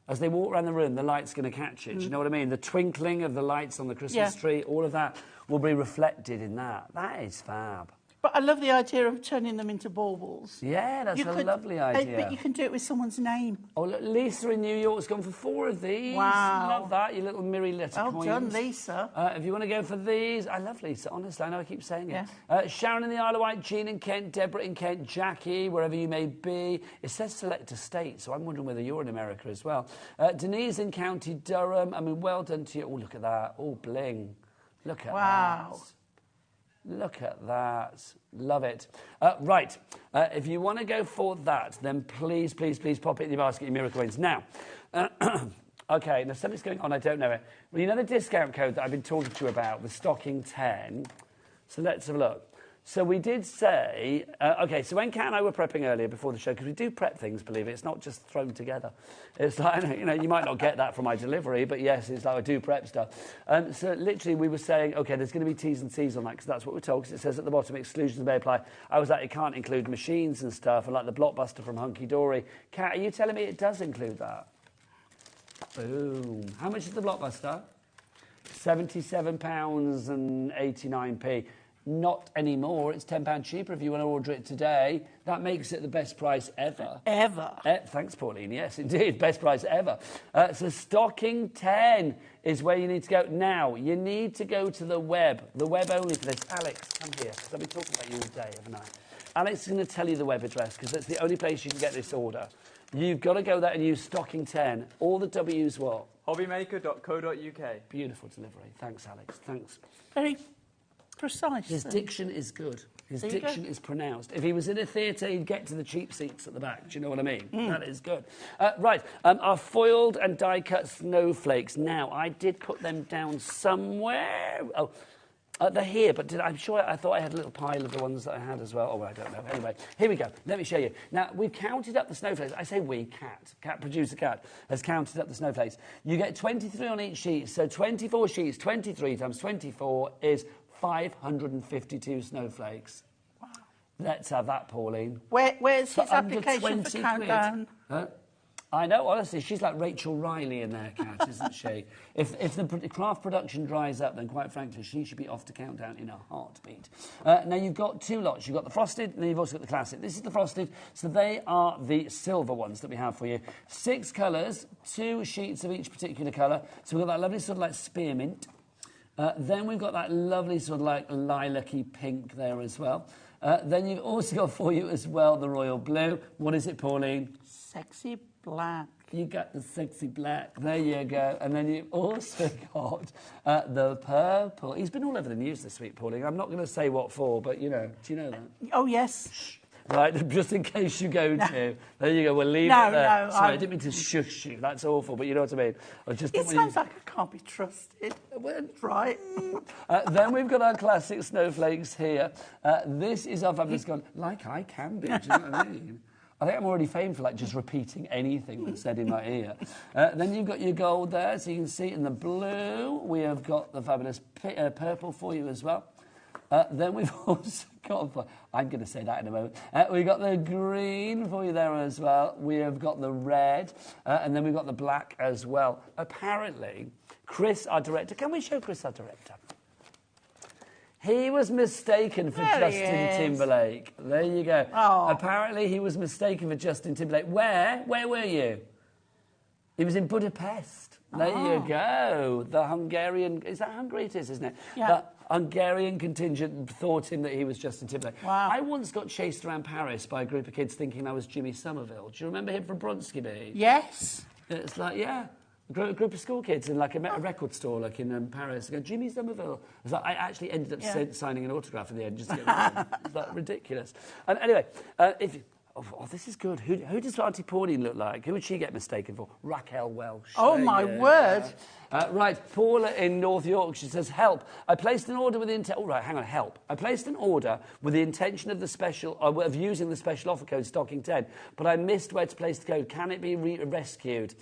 As they walk around the room, the light's going to catch it. Do you know what I mean? The twinkling of the lights on the Christmas tree, all of that will be reflected in that. That is fab. But I love the idea of turning them into baubles. Yeah, that's a lovely idea. But you can do it with someone's name. Oh, look, Lisa in New York's gone for 4 of these. Wow. Love that, you little mirror letter coins. Well done, Lisa. If you want to go for these, I love Lisa, honestly, I know I keep saying it. Sharon in the Isle of Wight, Jean in Kent, Deborah in Kent, Jackie, wherever you may be. It says select a state, so I'm wondering whether you're in America as well. Denise in County Durham, I mean, well done to you. Oh, look at that, all bling. Look at that. Look at that. Love it. Right. If you want to go for that, then please, please, please pop it in your basket, your miracle wins. Now, OK, now something's going on. I don't know it. Well, you know the discount code that I've been talking to you about, the stocking 10? So let's have a look. So we did say, OK, so when Kat and I were prepping earlier before the show, because we do prep things, believe it, it's not just thrown together. It's like, you might not get that from my delivery, but yes, it's like I do prep stuff. So literally we were saying, OK, there's going to be T's and C's on that, because that's what we're told, because it says at the bottom, exclusions may apply. I was like, it can't include machines and stuff, and like the blockbuster from Hunky Dory. Kat, are you telling me it does include that? Boom. How much is the blockbuster? £77.89. Not anymore. It's £10 cheaper if you want to order it today. That makes it the best price ever. Ever. Thanks, Pauline. Yes, indeed. Best price ever. So stocking 10 is where you need to go. Now, you need to go to the web only for this. Alex, come here, because I've been talking about you all day, haven't I? Alex is going to tell you the web address, because that's the only place you can get this order. You've got to go there and use stocking 10. All the W's what? HobbyMaker.co.uk. Beautiful delivery. Thanks, Alex. Thanks. Very precise. His diction is good. His diction is pronounced. If he was in a theatre, he'd get to the cheap seats at the back. Do you know what I mean? That is good. Right, our foiled and die-cut snowflakes. Now, I did put them down somewhere. Oh, they're here, but I thought I had a little pile of the ones that I had as well. Oh, well, I don't know. Anyway, here we go. Let me show you. Now, we've counted up the snowflakes. I say we, producer Cat, has counted up the snowflakes. You get 23 on each sheet, so 24 sheets, 23 times 24 is 552 snowflakes. Wow. Let's have that, Pauline. Where's his application for countdown? Huh? I know, honestly, she's like Rachel Riley in there, Cat, isn't she? If the craft production dries up, then quite frankly, she should be off to countdown in a heartbeat. Now, you've got two lots. You've got the frosted, and then you've also got the classic. This is the frosted, so they are the silver ones that we have for you. 6 colours, 2 sheets of each particular colour. So we've got that lovely sort of like spearmint. Then we've got that lovely sort of like lilac-y pink there as well. Then you've also got for you as well the royal blue. What is it, Pauline? Sexy black. You got the sexy black. There you go. And then you've also got the purple. He's been all over the news this week, Pauline. I'm not going to say what for, but, you know, do you know that? Oh, yes. Shh. Right, just in case you go to. There you go, we'll leave it there. No, sorry, I didn't mean to shush you. That's awful, but you know what I mean. It sounds like I can't be trusted. Right. Then we've got our classic snowflakes here. This is our fabulous gone, like I can be, do you know what I mean? I think I'm already famed for like just repeating anything that's said in my ear. Then you've got your gold there, so you can see in the blue. We have got the fabulous purple for you as well. Then we've also got, I'm going to say that in a moment, we've got the green for you there as well. We have got the red, and then we've got the black as well. Apparently, Chris, our director, can we show Chris, our director? He was mistaken for Justin Timberlake. There you go. Oh. Apparently, he was mistaken for Justin Timberlake. Where? Where were you? He was in Budapest. There you go. The Hungarian... Is that Hungary it is, isn't it? Yeah. The Hungarian contingent thought him that he was Justin Timberlake. Wow. I once got chased around Paris by a group of kids thinking I was Jimmy Somerville. Do you remember him from Bronski Beat? Yes. It's like, yeah. A group of school kids in like a record store like in Paris. Go, Jimmy Somerville. I actually ended up signing an autograph in the end just to get rid of him. It's like ridiculous. And anyway, this is good. Who does Auntie Pauline look like? Who would she get mistaken for? Raquel Welch. Oh, my word. Right, Paula in North Yorkshire says, help. I placed an order with the intent... Oh, right, hang on, help. I placed an order with the intention of of using the special offer code stocking 10, but I missed where to place the code. Can it be rescued?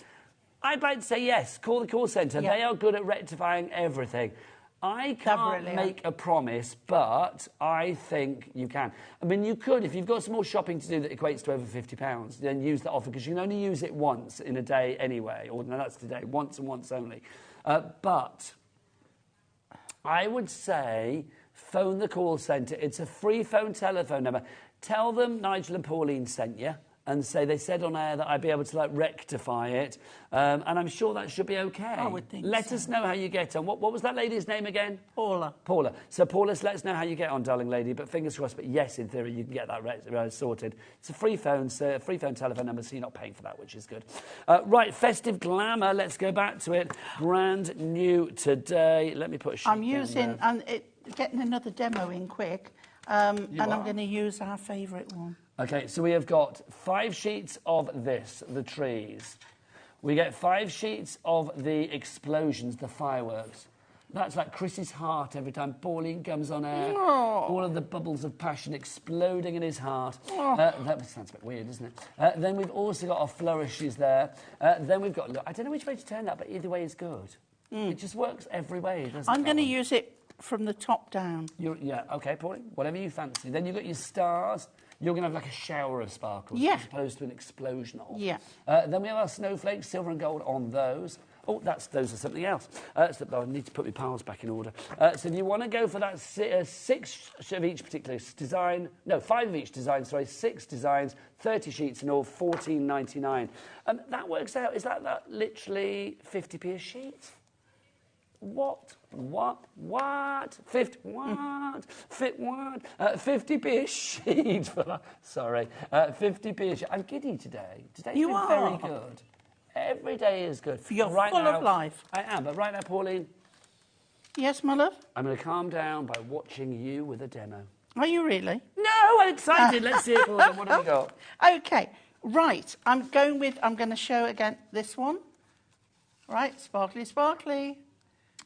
I'd like to say yes. Call the call centre. Yeah. They are good at rectifying everything. I can't make a promise, but I think you can. I mean, you could, if you've got some more shopping to do that equates to over £50, then use that offer, because you can only use it once in a day anyway. Or, no, that's today. Once and once only. But I would say phone the call centre. It's a free phone telephone number. Tell them Nigel and Pauline sent you. And say they said on air that I'd be able to like rectify it, and I'm sure that should be okay. I would think Let us know how you get on. What was that lady's name again? Paula. Paula. So Paula, let us know how you get on, darling lady. But fingers crossed. But yes, in theory, you can get that sorted. It's a free phone telephone number, so you're not paying for that, which is good. Right, festive glamour. Let's go back to it. Brand new today. Let me put a sheet I'm using getting another demo in quick, and I'm going to use our favourite one. Okay, so we have got 5 sheets of this, the trees. We get 5 sheets of the explosions, the fireworks. That's like Chris's heart every time Pauline comes on air. Oh. All of the bubbles of passion exploding in his heart. Oh. That sounds a bit weird, doesn't it? Then we've also got our flourishes there. Then we've got, look, I don't know which way to turn that, but either way is good. It just works every way, doesn't it? I'm going to use it from the top down. Yeah, okay, Pauline, whatever you fancy. Then you've got your stars. You're going to have like a shower of sparkles as opposed to an explosion of. Yeah. Then we have our snowflakes, silver and gold on those. Oh, those are something else. I need to put my piles back in order. So if you want to go for that 6 of each particular design, no, 5 of each design, sorry, 6 designs, 30 sheets in all, $14.99. That works out, is that literally 50p a sheet? What? 50p a sheet for that. Sorry. 50p a sheet. I'm giddy today. Today's been very good. Every day is good. You're full of life. I am, but right now, Pauline. Yes, my love? I'm going to calm down by watching you with a demo. Are you really? No, I'm excited. Let's see it, Pauline. What have you got? Okay, right. I'm going to show again this one. Right, sparkly, sparkly.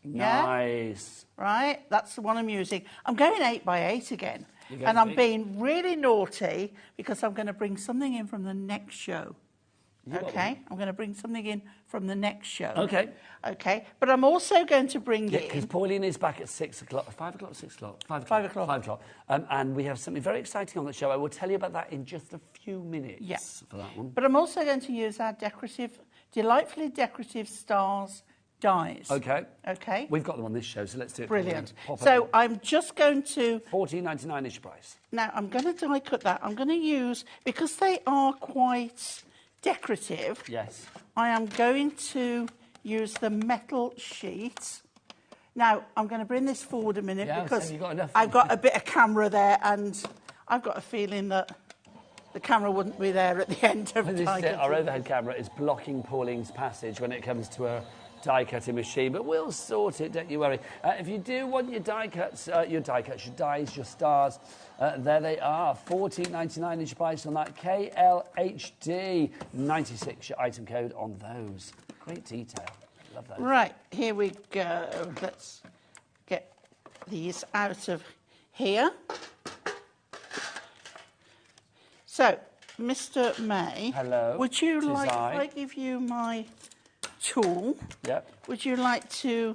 Nice. Yeah? Right, that's the one I'm using. I'm going 8 by 8 again. And I'm being really naughty because I'm going to bring something in from the next show. Okay, I'm going to bring something in from the next show. Okay. Okay, but I'm also going to bring in... because Pauline is back at 6 o'clock, 5 o'clock, 6 o'clock? 5 o'clock. 5 o'clock. 5 o'clock. And we have something very exciting on the show. I will tell you about that in just a few minutes for that one. But I'm also going to use our delightfully decorative stars dies. Okay. Okay. We've got them on this show, so let's do it. Brilliant. So I'm just going to... $14.99 is your price. Now, I'm going to die cut that. I'm going to use... Because they are quite decorative... Yes. I am going to use the metal sheet. Now, I'm going to bring this forward a minute because I've got a bit of camera there and I've got a feeling that the camera wouldn't be there at the end of the die cutting. Our overhead camera is blocking Pauline's passage when it comes to a die cutting machine, but we'll sort it, don't you worry. If you do want your die cuts, your dies, your stars, there they are. $14.99 is your price on that. KLHD 96 your item code on those. Great detail. Love those. Right, here we go. Let's get these out of here. So, Mr. May, hello. Would you like, if I give you my tool, would you like to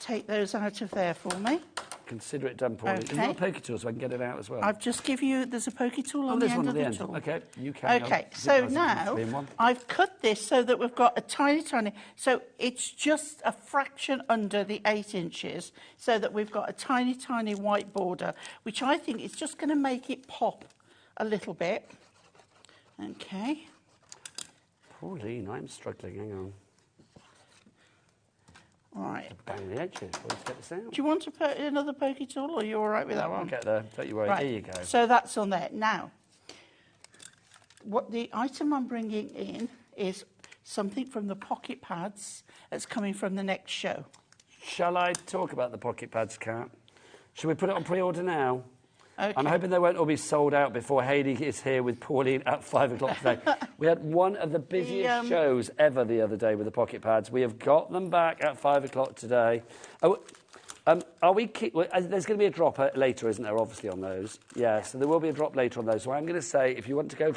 take those out of there for me? Consider it done, Pauline. Okay. You've got a poker tool so I can get it out as well. I've just give you, there's a pokey tool on the end of the tool. Okay, you can. Okay, so now I've cut this so that we've got a tiny, so it's just a fraction under the 8 inches so that we've got a tiny, tiny white border, which I think is just going to make it pop a little bit. Okay. Pauline, I'm struggling, hang on. Right. Bang the edges. Let's get this out. Do you want to put another pokey tool, or are you all right with that one? I'll get there. Don't you worry. Right. Here you go. So that's on there. Now, what the item I'm bringing in is something from the pocket pads that's coming from the next show. Shall I talk about the pocket pads, Kat? Shall we put it on pre-order now? Okay. I'm hoping they won't all be sold out before Hayley is here with Pauline at 5 o'clock today. We had one of the busiest shows ever the other day with the pocket pads. We have got them back at 5 o'clock today. Oh, there's going to be a drop later, isn't there, obviously, on those? Yeah, so there will be a drop later on those. So I'm going to say, if you want to go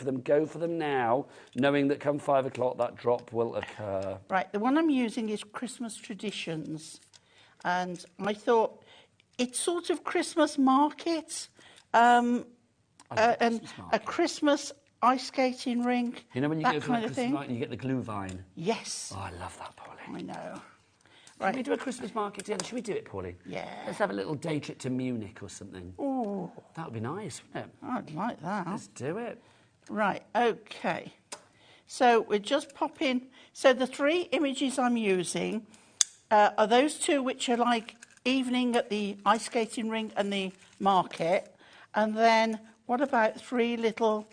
for them now, knowing that come 5 o'clock, that drop will occur. Right, the one I'm using is Christmas Traditions. And I thought, it's sort of Christmas market. And a Christmas ice skating rink. You know when you go for a Christmas market, you get the glue vine? Yes. Oh, I love that, Pauline. I know. Right. Should we do a Christmas market together? Should we do it, Pauline? Yeah. Let's have a little day trip to Munich or something. Oh. That would be nice, wouldn't it? I'd like that. Let's do it. Right, okay. So we're just popping... So the 3 images I'm using are those 2 which are like evening at the ice skating rink and the market. And then what about 3 little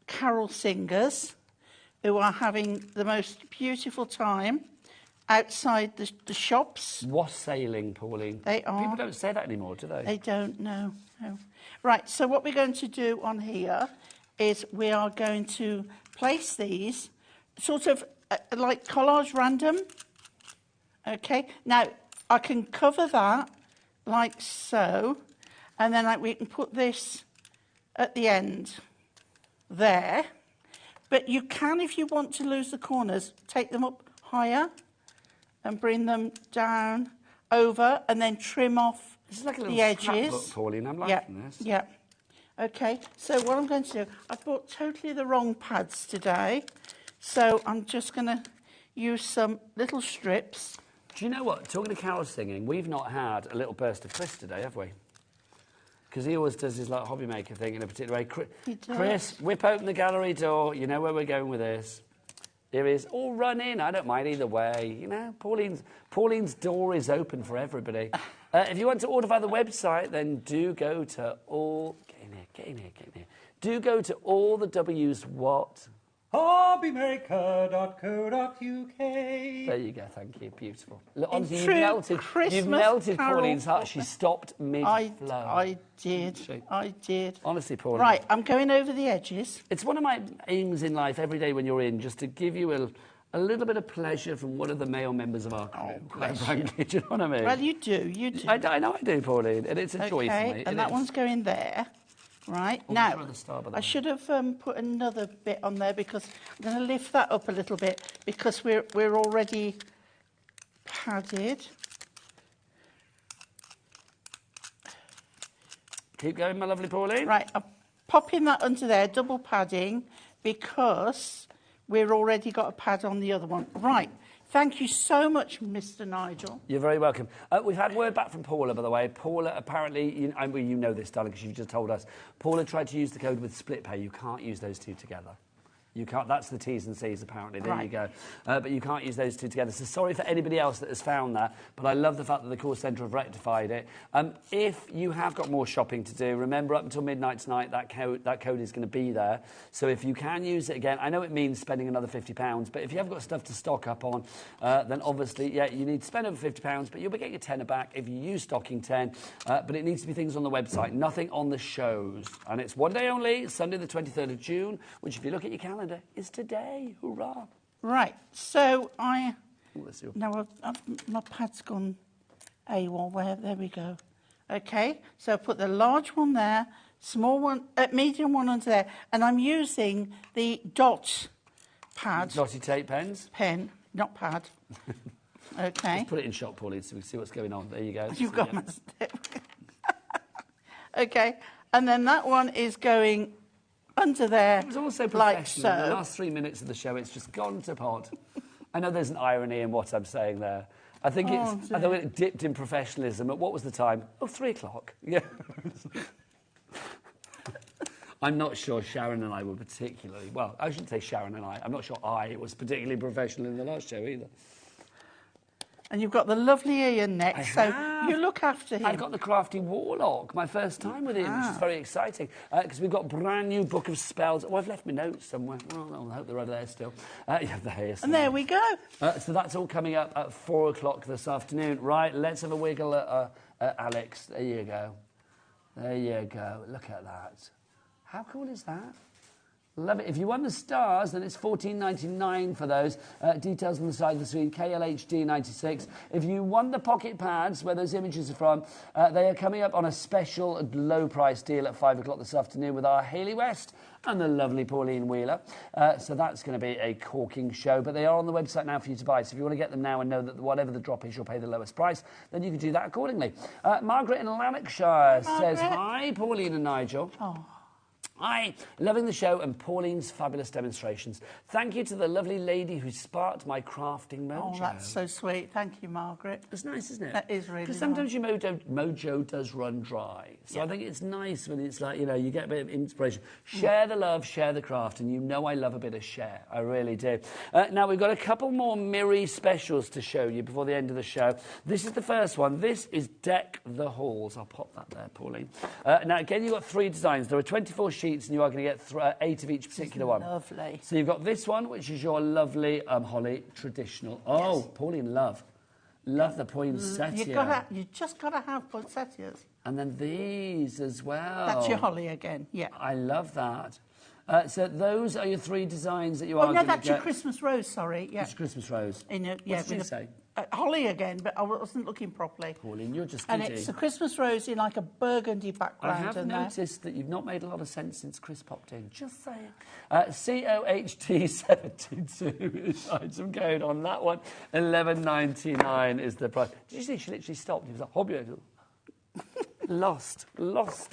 carol singers who are having the most beautiful time outside the shops? Wassailing, Pauline. They are. People don't say that anymore, do they? They don't, no. Right, so what we're going to do on here is we are going to place these sort of like collage random. Okay, now I can cover that like so. And then we can put this at the end there. But you can, if you want to lose the corners, take them up higher and bring them down over and then trim off this is like a the little edges. Scrapbook, Pauline. I'm liking this. Yeah. Okay, so what I'm going to do, I've bought totally the wrong pads today. So I'm just going to use some little strips. Do you know what? Talking to carol singing, we've not had a little burst of Chris today, have we? Because he always does his like HobbyMaker thing in a particular way. Chris, whip open the gallery door. You know where we're going with this. Here he is. Or run in. I don't mind either way. You know, Pauline's door is open for everybody. If you want to order via the website, then do go to all... Get in here. Do go to all the W's what? HobbyMaker.co.uk. There you go, thank you. Beautiful. Look, honestly, true you've melted Carol- Pauline's heart. She stopped mid-flow. I did. I did. Honestly, Pauline. Right, I'm going over the edges. It's one of my aims in life every day when you're in, just to give you a little bit of pleasure from one of the male members of our crew. Quite frankly, do you know what I mean? Well, you do. I know I do, Pauline, and it's a joy for me. And that one's going there. Right, Oh, now, try the star by the I way. should have put another bit on there because I'm going to lift that up a little bit because we're already padded. Keep going, my lovely Pauline. Right, I'm popping that under there, double padding, because we've already got a pad on the other one. Right, thank you so much, Mr. Nigel. You're very welcome. We've had word back from Paula, by the way. Paula, apparently, you know this, darling, because you've just told us. Paula tried to use the code with split pay. You can't use those two together. You can't. That's the T's and C's, apparently. There you go. But you can't use those two together. So sorry for anybody else that has found that, but I love the fact that the call centre have rectified it. If you have got more shopping to do, remember up until midnight tonight, that code is going to be there. So if you can use it again, I know it means spending another £50, but if you have got stuff to stock up on, then obviously, yeah, you need to spend over £50, but you'll be getting your tenner back if you use stocking 10. But it needs to be things on the website, nothing on the shows. And it's one day only, Sunday the 23rd of June, which if you look at your calendar, is today. Hurrah. Right, so I've, my pad's gone AWOL. There we go. Okay, so I put the large one there, small one, medium one under there, and I'm using the dot pad. Dotty tape pens. Pen, not pad. Okay. Let's put it in shot, Pauline, so we can see what's going on. There you go. You've got my step. Okay, and then that one is going under there, It was also like professional. In the so. last 3 minutes of the show, it's just gone to pot. I know there's an irony in what I'm saying there. I think I thought it dipped in professionalism. At what was the time? Oh, 3 o'clock. Yeah. I'm not sure Sharon and I were particularly... Well, I shouldn't say Sharon and I. I'm not sure I was particularly professional in the last show either. And you've got the lovely Ian next, so you look after him. I've got the Crafty Warlock, my first time with him, which is very exciting, because we've got a brand new book of spells. Oh, I've left my notes somewhere. Well, I hope they're over there still. Yeah, they're here. And there we go. So that's all coming up at 4 o'clock this afternoon. Right, let's have a wiggle at Alex. There you go. There you go. Look at that. How cool is that? Love it. If you won the stars, then it's $14.99 for those. Details on the side of the screen, KLHD96. If you won the pocket pads, where those images are from, they are coming up on a special low-price deal at 5 o'clock this afternoon with our Hayley West and the lovely Pauline Wheeler. So that's going to be a corking show, but they are on the website now for you to buy. So if you want to get them now and know that whatever the drop is, you'll pay the lowest price, then you can do that accordingly. Margaret in Lanarkshire says, hi, Pauline and Nigel. Oh. Hi, loving the show and Pauline's fabulous demonstrations. Thank you to the lovely lady who sparked my crafting mojo. Oh, that's so sweet. Thank you, Margaret. It's nice, isn't it? That is really nice. Because sometimes your mojo does run dry. So I think it's nice when it's like, you know, you get a bit of inspiration. Share the love, share the craft, and you know I love a bit of share. I really do. Now, we've got a couple more Miri specials to show you before the end of the show. This is the first one. This is Deck the Halls. I'll pop that there, Pauline. Now, again, you've got 3 designs. There are 24 sheets, and you are going to get 8 of each particular one. Lovely. So you've got this one, which is your lovely holly traditional. Oh, yes. Pauline, love the poinsettia. You just got to have poinsettias. And then these as well. That's your holly again, yeah. I love that. So those are your 3 designs that you are going to get. Oh, no, that's your Christmas rose, sorry. Yeah. It's Christmas rose. What did you say? Holly again, but I wasn't looking properly. Pauline, you're just And giddy. it's a Christmas rose in like a burgundy background. I have noticed that you've not made a lot of sense since Chris popped in. Just saying. COHT72 is item code on that one. $11.99 is the price. Did you see she literally stopped? He was like, HobbyMaker. Lost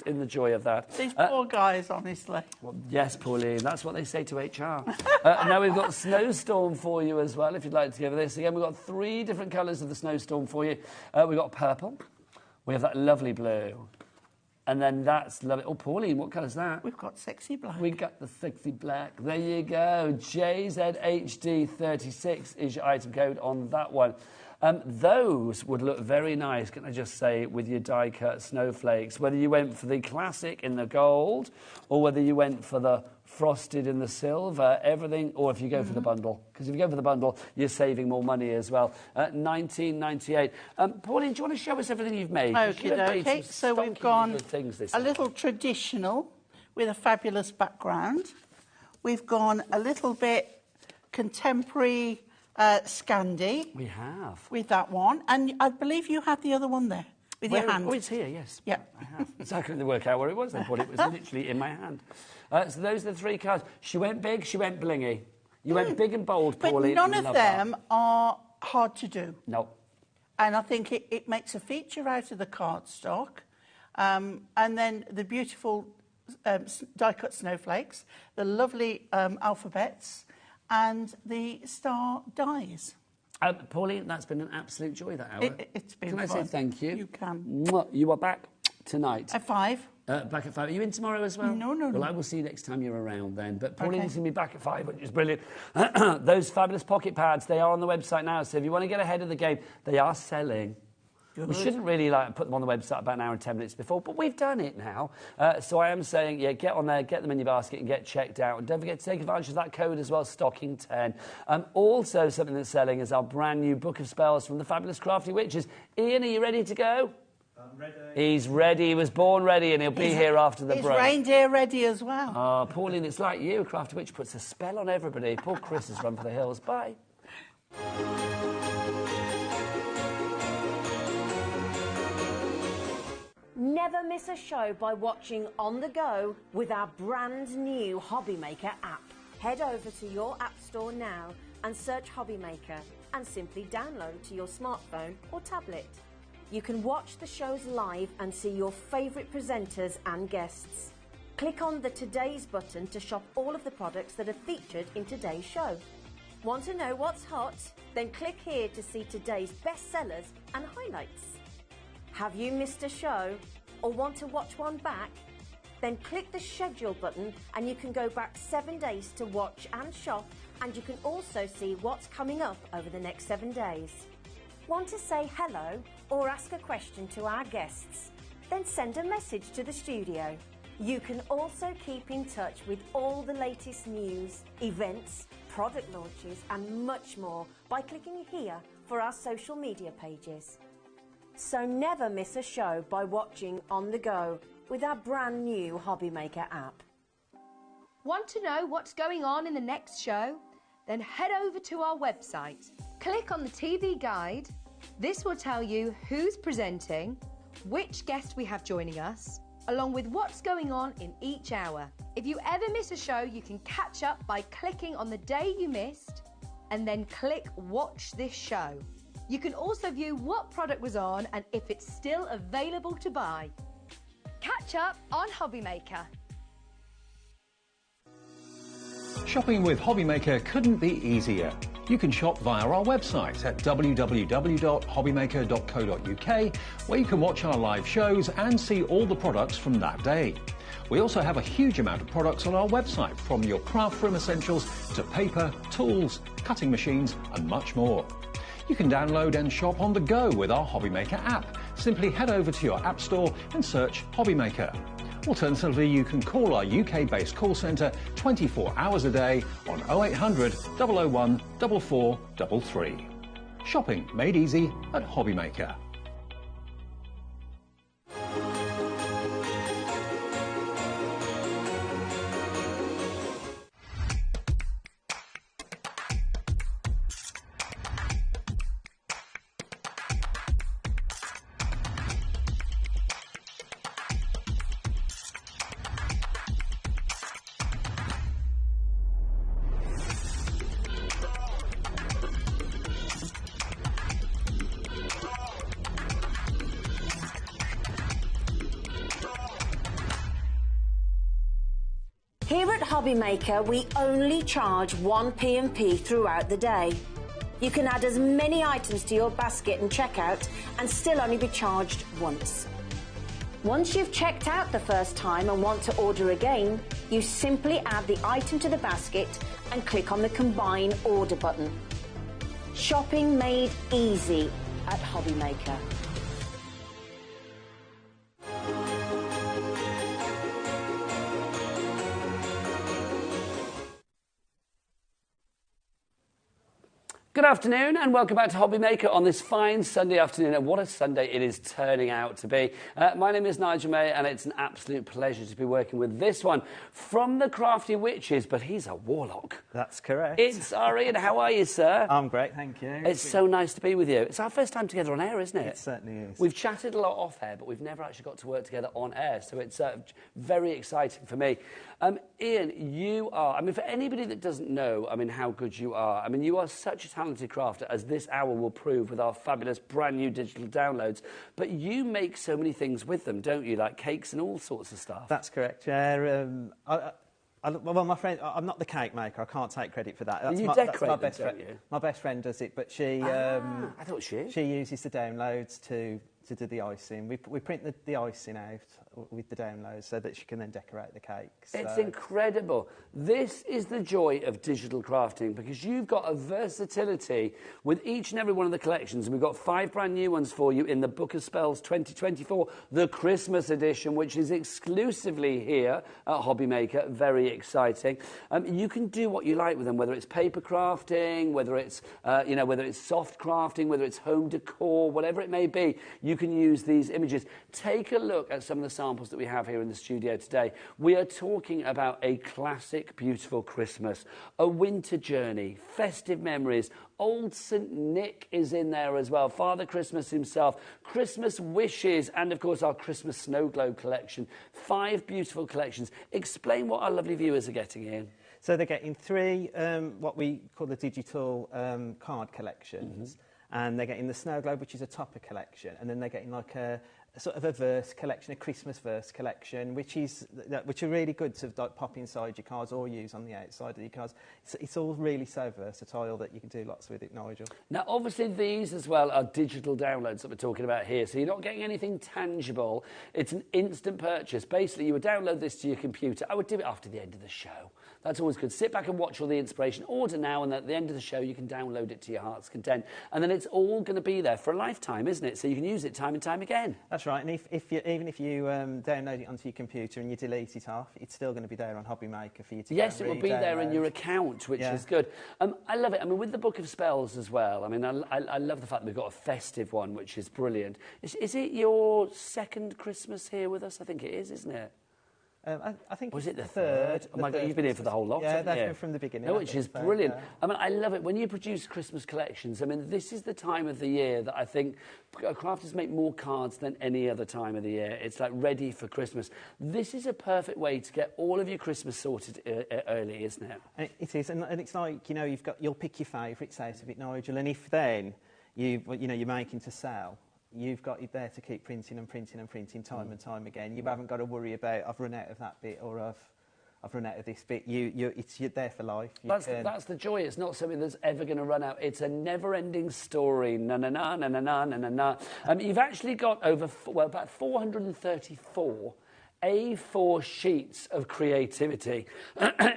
in the joy of that. These poor guys, honestly. Well, yes, Pauline, that's what they say to HR. Now we've got Snowstorm for you as well, if you'd like to give this. Again, we've got 3 different colours of the Snowstorm for you. We've got purple, we have that lovely blue, and then that's lovely. Oh, Pauline, what colour's that? We've got sexy black. We got the sexy black. There you go. JZHD36 is your item code on that one. Those would look very nice, can I just say, with your die-cut snowflakes, whether you went for the classic in the gold or whether you went for the frosted in the silver, everything, or if you go for the bundle. Because if you go for the bundle, you're saving more money as well. $19.98. Pauline, do you want to show us everything you've made? Okay. So we've gone things a little traditional with a fabulous background. We've gone a little bit contemporary Scandi. We have. With that one. And I believe you had the other one there with your hand. Oh, it's here, yes. Yeah. I have. So I couldn't work out where it was then, but it was literally in my hand. So those are the three cards. She went big, she went blingy. You went big and bold, Pauline. But none of them are hard to do. No. And I think it makes a feature out of the cardstock. And then the beautiful die-cut snowflakes, the lovely alphabets, and the star dies. Pauline, that's been an absolute joy, that hour. It's been Can I fun. say thank you? You can. Mwah. You are back tonight. At 5. Back at 5. Are you in tomorrow as well? No. Well, I will see you next time you're around then. But Pauline's Okay. going to be back at 5, which is brilliant. Those fabulous pocket pads, they are on the website now. So if you want to get ahead of the game, they are selling. Good. We shouldn't really put them on the website about an hour and 10 minutes before, but we've done it now. So I am saying, get on there, get them in your basket and get checked out. And don't forget to take advantage of that code as well, Stocking10. Also, something that's selling is our brand new Book of Spells from the fabulous Crafty Witches. Ian, are you ready to go? I'm ready. He's ready. He was born ready, and he'll be here after the break. He's reindeer ready as well. Oh, Pauline, it's like you. Crafty Witch puts a spell on everybody. Poor Chris has run for the hills. Bye. Never miss a show by watching on the go with our brand new HobbyMaker app. Head over to your app store now and search HobbyMaker and simply download to your smartphone or tablet. You can watch the shows live and see your favourite presenters and guests. Click on the Today's button to shop all of the products that are featured in today's show. Want to know what's hot? Then click here to see today's bestsellers and highlights. Have you missed a show or want to watch one back? Then click the schedule button and you can go back 7 days to watch and shop, and you can also see what's coming up over the next 7 days. Want to say hello or ask a question to our guests? Then send a message to the studio. You can also keep in touch with all the latest news, events, product launches and much more by clicking here for our social media pages. So never miss a show by watching on the go with our brand new HobbyMaker app. Want to know what's going on in the next show? Then head over to our website. Click on the TV guide. This will tell you who's presenting, which guest we have joining us, along with what's going on in each hour. If you ever miss a show, you can catch up by clicking on the day you missed and then click Watch This Show. You can also view what product was on and if it's still available to buy. Catch up on HobbyMaker. Shopping with HobbyMaker couldn't be easier. You can shop via our website at www.hobbymaker.co.uk, where you can watch our live shows and see all the products from that day. We also have a huge amount of products on our website, from your craft room essentials to paper, tools, cutting machines and much more. You can download and shop on the go with our HobbyMaker app. Simply head over to your app store and search HobbyMaker. Alternatively, you can call our UK-based call centre 24 hours a day on 0800 001 4433. Shopping made easy at HobbyMaker. Here at HobbyMaker, we only charge 1 P&P throughout the day. You can add as many items to your basket and checkout and still only be charged once. Once you've checked out the first time and want to order again, you simply add the item to the basket and click on the Combine Order button. Shopping made easy at HobbyMaker. Good afternoon and welcome back to HobbyMaker on this fine Sunday afternoon, and what a Sunday it is turning out to be. My name is Nigel May and it's an absolute pleasure to be working with this one from the Crafty Witches, but he's a warlock. That's correct. It's Ian. How are you, sir? I'm great, thank you. It's so nice to be with you. It's our first time together on air, isn't it? It certainly is. We've chatted a lot off air, but we've never actually got to work together on air, so it's very exciting for me. Ian, you are, for anybody that doesn't know, how good you are, you are such a talented crafter, as this hour will prove with our fabulous brand new digital downloads, but you make so many things with them, don't you, like cakes and all sorts of stuff? That's correct, yeah. Well, my friend, I'm not the cake maker, I can't take credit for that. You decorate them, don't you? My best friend does it, but she... I thought she... She uses the downloads to do the icing. We print the icing out with the downloads so that she can then decorate the cakes. It's incredible. This is the joy of digital crafting, because you've got a versatility with each and every one of the collections. And we've got 5 brand new ones for you in the Book of Spells 2024, the Christmas edition, which is exclusively here at HobbyMaker. Very exciting. You can do what you like with them, whether it's paper crafting, whether it's whether it's soft crafting, whether it's home decor, whatever it may be. You can use these images. Take a look at some of the samples that we have here in the studio today. We are talking about a classic, beautiful Christmas, a winter journey, festive memories. Old St. Nick is in there as well, Father Christmas himself, Christmas wishes, and of course our Christmas snow globe collection. 5 beautiful collections. Explain what our lovely viewers are getting in. So they're getting 3 what we call the digital card collections. And they're getting the snow globe, which is a topper collection, and then they're getting like a sort of a verse collection, a Christmas verse collection, which are really good to like pop inside your cards or use on the outside of your cards. It's all really so versatile that you can do lots with it, Nigel. Now, obviously, these as well are digital downloads that we're talking about here, so you're not getting anything tangible. It's an instant purchase. Basically, you would download this to your computer. I would do it after the end of the show. That's always good. Sit back and watch all the inspiration. Order now, and at the end of the show, you can download it to your heart's content. And then it's all going to be there for a lifetime, isn't it? So you can use it time and time again. That's right. And even if you download it onto your computer and you delete it off, it's still going to be there on HobbyMaker for you to Yes, it will be there in your account, which is good. I love it. With the Book of Spells as well, I love the fact that we've got a festive one, which is brilliant. Is it your second Christmas here with us? I think it is, isn't it? I think was it the third? Oh my God, you've been here for the whole lot. Yeah, they've been from the beginning. No, which is brilliant. I love it when you produce Christmas collections. This is the time of the year that I think crafters make more cards than any other time of the year. It's like ready for Christmas. This is a perfect way to get all of your Christmas sorted early, isn't it? It is, and it's like you'll pick your favourites out of it, Nigel. And if then you're making to sell, you've got it there to keep printing and printing and printing time and time again. You haven't got to worry about I've run out of that bit or I've run out of this bit. You're there for life. That's the joy. It's not something that's ever going to run out. It's a never-ending story. Na na na na na na na na. You've actually got about 434 A4 sheets of creativity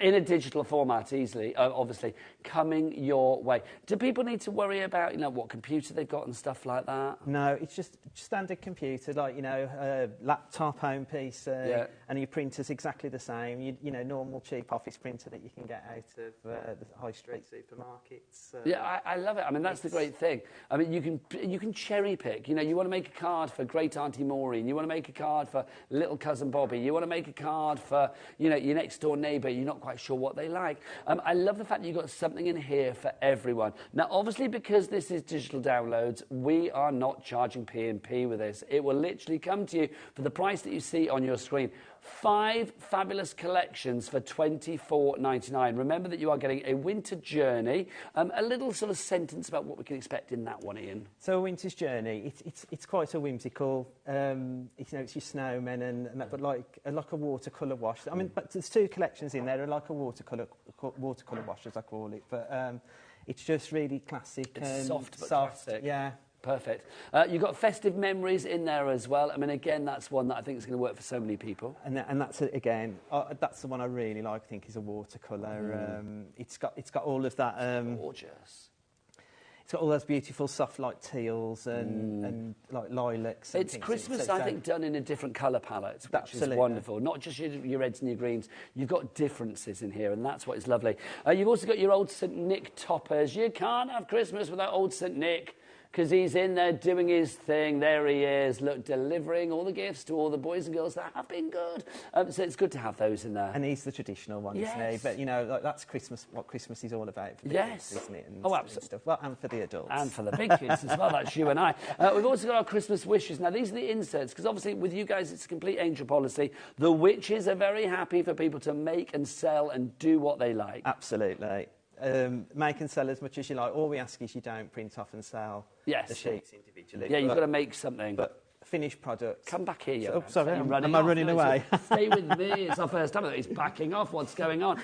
in a digital format, easily, obviously, coming your way. Do people need to worry about, what computer they've got and stuff like that? No, it's just standard computer, like, a laptop, home PC, and your printer's exactly the same. Normal cheap office printer that you can get out of the high street supermarkets. I love it. That's the great thing. You can cherry pick. You want to make a card for Great Auntie Maureen. You want to make a card for Little Cousin Bobby. You want to make a card for, your next door neighbour. You're not quite sure what they like. I love the fact that you've got something in here for everyone. Now, obviously, because this is digital downloads, we are not charging P&P with this. It will literally come to you for the price that you see on your screen. 5 fabulous collections for $24.99. Remember that you are getting a winter journey. A little sort of sentence about what we can expect in that one, Ian. So a winter's journey, it's quite a whimsical. It's your snowmen and that, but like a watercolour wash. But there's 2 collections in there. They're like a watercolour wash, as I call it. But it's just really classic. It's and soft, but classic. Yeah. Perfect. You've got festive memories in there as well. Again, that's one that I think is going to work for so many people. And that's again, that's the one I really like. I think is a watercolour. It's got all of that. Gorgeous. It's got all those beautiful soft like teals and like lilacs. And It's Christmas, I think, done in a different colour palette, which is wonderful. Not just your reds and your greens. You've got differences in here, and that's what is lovely. You've also got your old St Nick toppers. You can't have Christmas without old St Nick, because he's in there doing his thing. There he is, look, delivering all the gifts to all the boys and girls that have been good. So it's good to have those in there. And he's the traditional one, isn't he? But, you know, like, that's Christmas, what Christmas is all about for the kids, isn't it? And absolutely. Stuff. Well, and for the adults. And for the big kids as well, that's you and I. We've also got our Christmas wishes. Now, these are the inserts, because obviously with you guys, it's a complete angel policy. The witches are very happy for people to make and sell and do what they like. Absolutely. Make and sell as much as you like. All we ask is you don't print off and sell the sheets individually. Yeah, you've got to make something. But finished products. Come back here, Oh, sorry, am I running away? Stay with me. It's our first time that he's backing off. What's going on?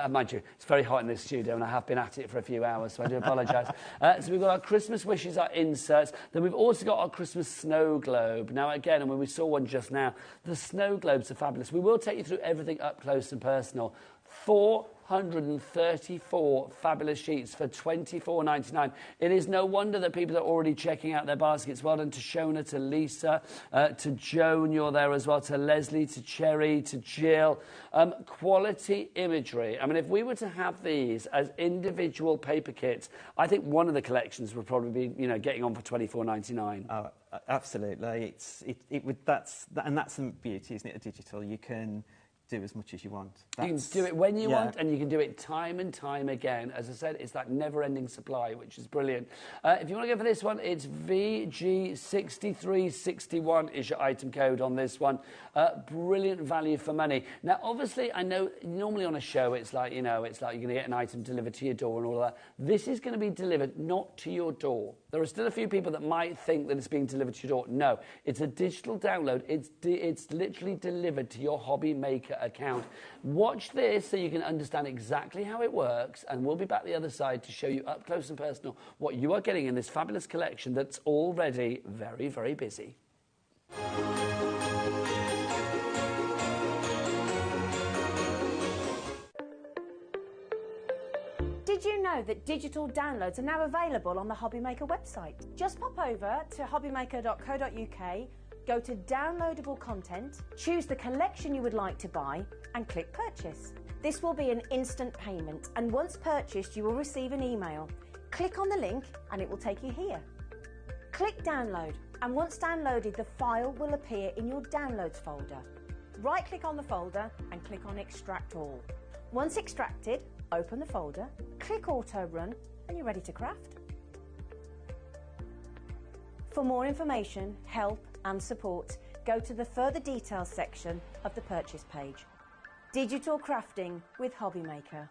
Mind you, it's very hot in this studio, and I have been at it for a few hours, so I do apologise. So we've got our Christmas wishes, our inserts. Then we've also got our Christmas snow globe. Now, again, and when we saw one just now, the snow globes are fabulous. We will take you through everything up close and personal. 434 fabulous sheets for $24.99. It is no wonder that people are already checking out their baskets. Well done to Shona, to Lisa, to Joan, you're there as well, to Leslie, to Cherry, to Jill. Quality imagery. I mean, if we were to have these as individual paper kits, I think one of the collections would probably be, you know, getting on for $24.99. Oh, absolutely. That's the beauty, isn't it, of digital? You can do as much as you want. You can do it when you want, and you can do it time and time again. As I said, it's that never-ending supply, which is brilliant. If you want to go for this one, it's VG6361 is your item code on this one. Brilliant value for money. Now, obviously, I know normally on a show, it's like, you know, it's like you're going to get an item delivered to your door and all of that. This is going to be delivered not to your door. There are still a few people that might think that it's being delivered to your door. No, it's a digital download. It's literally delivered to your HobbyMaker account. Watch this so you can understand exactly how it works, and we'll be back the other side to show you up close and personal what you are getting in this fabulous collection that's already very, very busy. Did you know that digital downloads are now available on the HobbyMaker website? Just pop over to hobbymaker.co.uk, go to downloadable content, choose the collection you would like to buy, and click purchase. This will be an instant payment, and once purchased, you will receive an email. Click on the link and it will take you here. Click download, and once downloaded, the file will appear in your downloads folder. Right click on the folder and click on extract all. Once extracted, open the folder, click auto run, and you're ready to craft. For more information, help and support, go to the further details section of the purchase page. Digital crafting with HobbyMaker.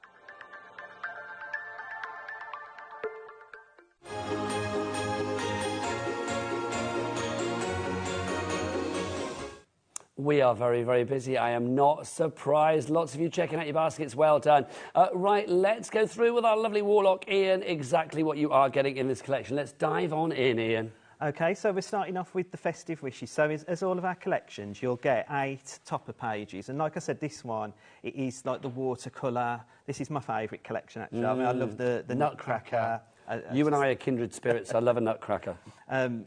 We are very, very busy. I am not surprised. Lots of you checking out your baskets. Well done. Right, let's go through with our lovely Warlock, Ian, exactly what you are getting in this collection. Let's dive on in, Ian. OK, so we're starting off with the festive wishes. So as all of our collections, you'll get 8 topper pages. And like I said, this one, it is like the watercolour. This is my favourite collection, actually. I mean, I love the Nutcracker. You and I are kindred spirits. I love a Nutcracker.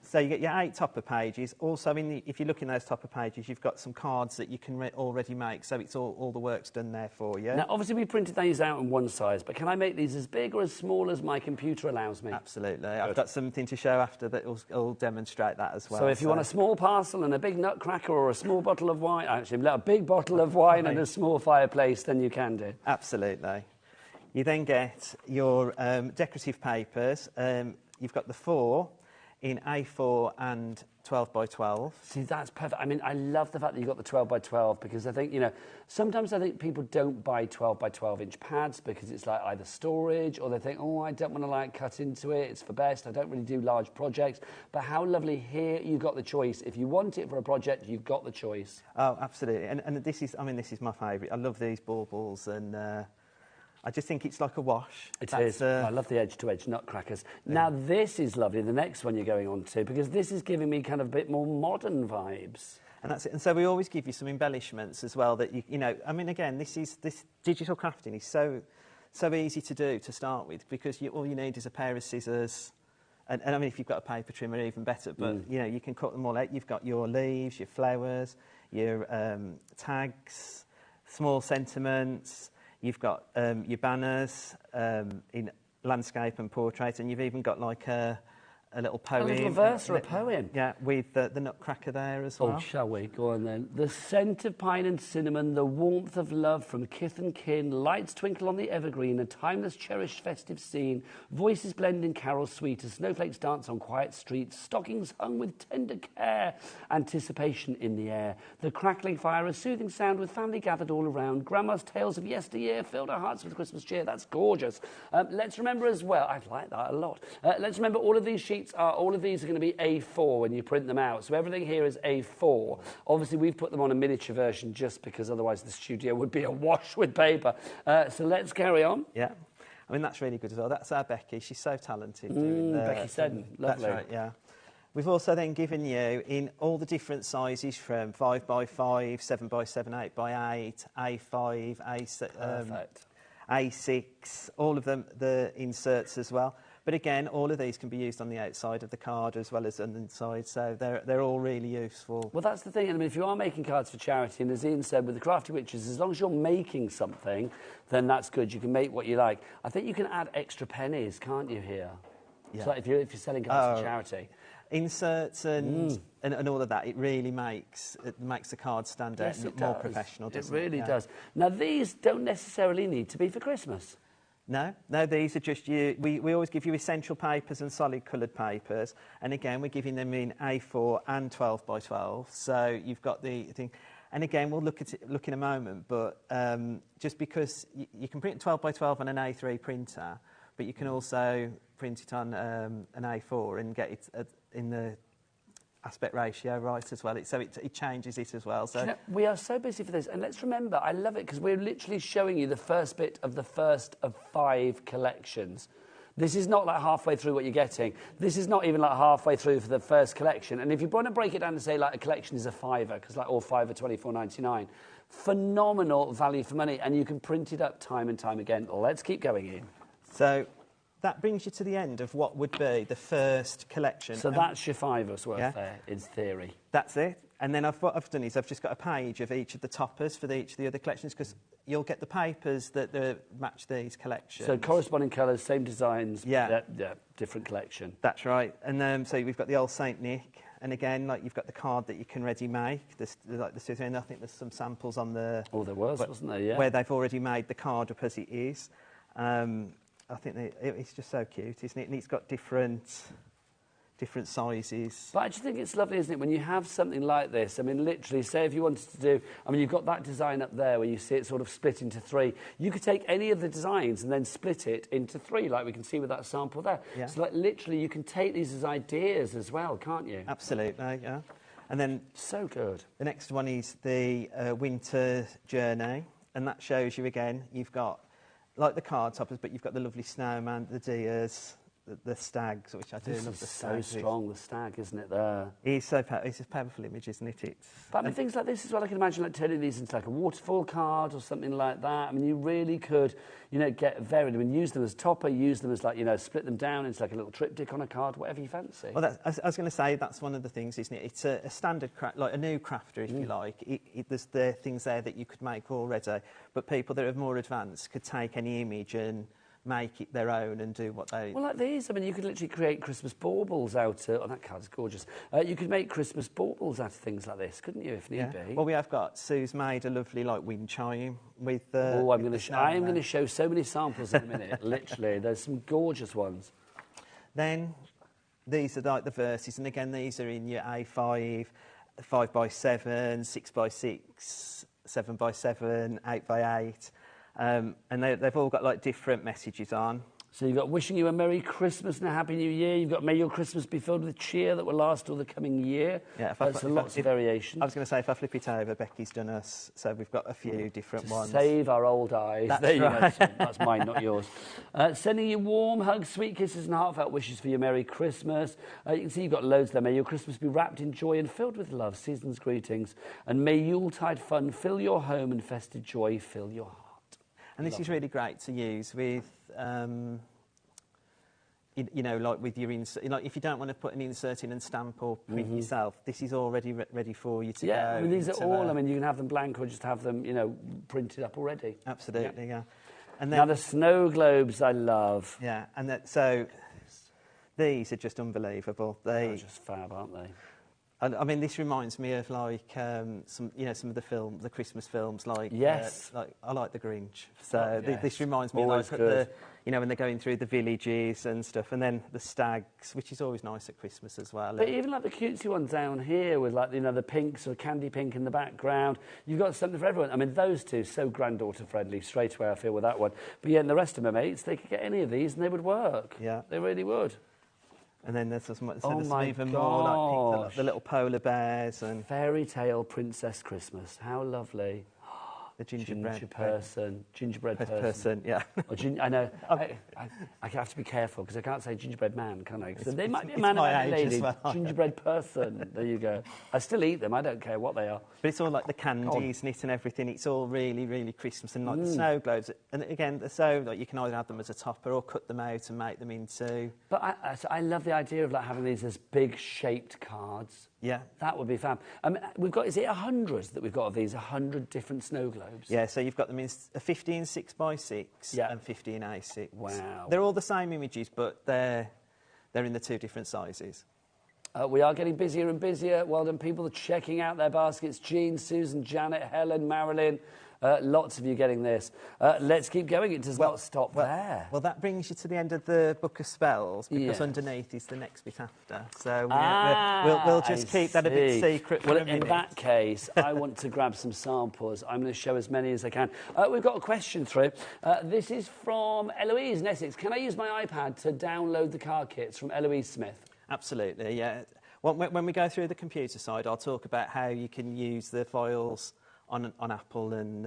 So you get your 8 topper pages. Also, if you look in those topper pages, you've got some cards that you can already make. So it's all the work's done there for you. Now, obviously, we printed these out in one size, but can I make these as big or as small as my computer allows me? Absolutely. I've got something to show after that will demonstrate that as well. So if you want a small parcel and a big Nutcracker or a small bottle of wine, actually, a big bottle of wine and a small fireplace, then you can do. Absolutely. You then get your decorative papers. You've got the 4 in A4 and 12 by 12. See, that's perfect. I mean, I love the fact that you've got the 12 by 12 because I think, you know, sometimes I think people don't buy 12 by 12 inch pads because it's like either storage or they think, oh, I don't want to like cut into it. It's for best. I don't really do large projects. But how lovely here you've got the choice. If you want it for a project, you've got the choice. Oh, absolutely. And this is my favourite. I love these baubles and... I just think it's like a wash. It is. I love the edge-to-edge Nutcrackers. Yeah. Now, this is lovely, the next one you're going on to, because this is giving me kind of a bit more modern vibes. And that's it. And so we always give you some embellishments as well that, you know, I mean, again, this digital crafting is so easy to do to start with because all you need is a pair of scissors, And I mean, if you've got a paper trimmer, even better. But, you know, you can cut them all out. You've got your leaves, your flowers, your tags, small sentiments. You've got your banners in landscape and portrait. And you've even got like a little poem. A little verse or a poem. Yeah, with the nutcracker there as well. Oh, shall we? Go on then. The scent of pine and cinnamon, the warmth of love from kith and kin, lights twinkle on the evergreen, a timeless cherished festive scene, voices blend in carols sweet as snowflakes dance on quiet streets, stockings hung with tender care, anticipation in the air, the crackling fire, a soothing sound with family gathered all around, grandma's tales of yesteryear filled our hearts with Christmas cheer. That's gorgeous. Let's remember as well, I like that a lot, let's remember all of these sheets all of these are going to be A4 when you print them out. So everything here is A4. Obviously, we've put them on a miniature version just because otherwise the studio would be awash with paper. So let's carry on. Yeah. I mean, that's really good as well. That's our Becky. She's so talented. Doing Becky Seddon. Lovely. That's right, yeah. We've also then given you in all the different sizes from 5x5, 7x7, 8x8, A5, A6, all of them, the inserts as well. But again, all of these can be used on the outside of the card as well as on the inside, so they're all really useful. Well, that's the thing. I mean, if you are making cards for charity, and as Ian said, with the Crafty Witches, as long as you're making something, then that's good. You can make what you like. I think you can add extra pennies, can't you, here? Yeah. So if you're selling cards for charity. Inserts and all of that, it really makes the card stand out and look more professional, doesn't it? It really does. Now, these don't necessarily need to be for Christmas. No, these are just we always give you essential papers and solid coloured papers, and again we're giving them in A4 and 12x12. So you've got the thing, and again we'll look in a moment. But just because you can print 12x12 on an A3 printer, but you can also print it on an A4 and get it in the aspect ratio right as well. So it changes it as well. So you know, we are so busy for this, and let's remember, I love it because we're literally showing you the first bit of the first of 5 collections. This is not like halfway through what you're getting. This is not even like halfway through for the first collection. And if you want to break it down and say like a collection is a £5, because like all 5 are £24.99, phenomenal value for money, and you can print it up time and time again. Let's keep going, Ian. So that brings you to the end of what would be the first collection. So that's your £5 worth there, in theory. That's it. And then what I've done is I've just got a page of each of the toppers for each of the other collections, because you'll get the papers that match these collections. So corresponding colours, same designs, different collection. That's right. And so we've got the old Saint Nick, and again, like you've got the card that you can ready make. And I think there's some samples on the... Oh, there wasn't there? Yeah. Where they've already made the card up as it is. I think it's just so cute, isn't it? And it's got different sizes. But I just think it's lovely, isn't it, when you have something like this? I mean, literally, say if you wanted to do... I mean, you've got that design up there where you see it sort of split into 3. You could take any of the designs and then split it into 3, like we can see with that sample there. Yeah. So, like, literally, you can take these as ideas as well, can't you? Absolutely, yeah. And then... So good. The next one is the Winter Journey, and that shows you, again, you've got... like the card toppers, but you've got the lovely snowman, the deers, the stags, which I do love. The so strong, the stag, isn't it? There. It's a powerful image, isn't it? But I mean, things like this as well. I can imagine like turning these into like a waterfall card or something like that. I mean, you really could, get varied. I mean, use them as topper, use them as like, split them down into like a little triptych on a card, whatever you fancy. Well, I was going to say that's one of the things, isn't it? It's a standard like a new crafter, if you like. There's the things there that you could make already, but people that are more advanced could take any image and make it their own and do what they... Well, like these, I mean, you could literally create Christmas baubles out of... Oh, that card's gorgeous. You could make Christmas baubles out of things like this, couldn't you, if need be? Well, we have got... Sue's made a lovely, wind chime with the... Oh, I am going to show so many samples in a minute, literally. There's some gorgeous ones. Then, these are like the verses, and again, these are in your A5, 5x7, 6x6, 7x7, 8x8... and they've all got different messages on. So you've got wishing you a Merry Christmas and a Happy New Year. You've got may your Christmas be filled with cheer that will last all the coming year. Yeah, lots of variations. I was going to say, if I flip it over, Becky's done us, so we've got a few different ones. Save our old eyes. That's there right. You go. That's mine, not yours. Sending you warm hugs, sweet kisses and heartfelt wishes for your Merry Christmas. You can see you've got loads there. May your Christmas be wrapped in joy and filled with love. Season's greetings. And may Yuletide fun fill your home and festive joy fill your heart. And this is really great to use with you know, like with your insert, like if you don't want to put an insert in and stamp or print yourself, this is already ready for you to go. Yeah, I mean, these are all, I mean, you can have them blank or just have them, you know, printed up already. Absolutely, yeah. And then, now, the snow globes I love. Yeah, and so these are just unbelievable. They're just fab, aren't they? I mean, this reminds me of like some of the Christmas films. Like like I like The Grinch. So this reminds me always like good. You know, when they're going through the villages and stuff, and then the stags, which is always nice at Christmas as well. But even like the cutesy ones down here with like, you know, the pinks or candy pink in the background, you've got something for everyone. I mean, those two, so granddaughter friendly straight away, I feel, with that one. But yeah, and the rest of my mates, they could get any of these and they would work. Yeah. They really would. And then there's some even gosh. more, like the little polar bears and Fairy Tale Princess Christmas. How lovely. The gingerbread person. Yeah. Or I know. I have to be careful because I can't say gingerbread man, can I? Because they might be a man and a lady. Well. Gingerbread person. There you go. I still eat them. I don't care what they are. But it's all like the candies and it and everything. It's all really, really Christmas. And like the snow globes. And again, like you can either have them as a topper or cut them out and make them into. But I love the idea of like having these as big shaped cards. Yeah. That would be fab. We've got, is it 100 that we've got of these? 100 different snow globes? Yeah, so you've got them in a 15 6x6 and 15 A6. Wow. They're all the same images, but they're in the two different sizes. We are getting busier and busier. Well done, people. Checking out their baskets. Jean, Susan, Janet, Helen, Marilyn. Lots of you getting this. Let's keep going. It does not stop there. Well, that brings you to the end of the book of spells, because underneath is the next bit after. So we'll just keep that a bit secret for a minute. In that case, I want to grab some samples. I'm going to show as many as I can. We've got a question through. This is from Eloise in Essex. Can I use my iPad to download the card kits from Eloise Smith? Absolutely, yeah. When we go through the computer side, I'll talk about how you can use the files on Apple and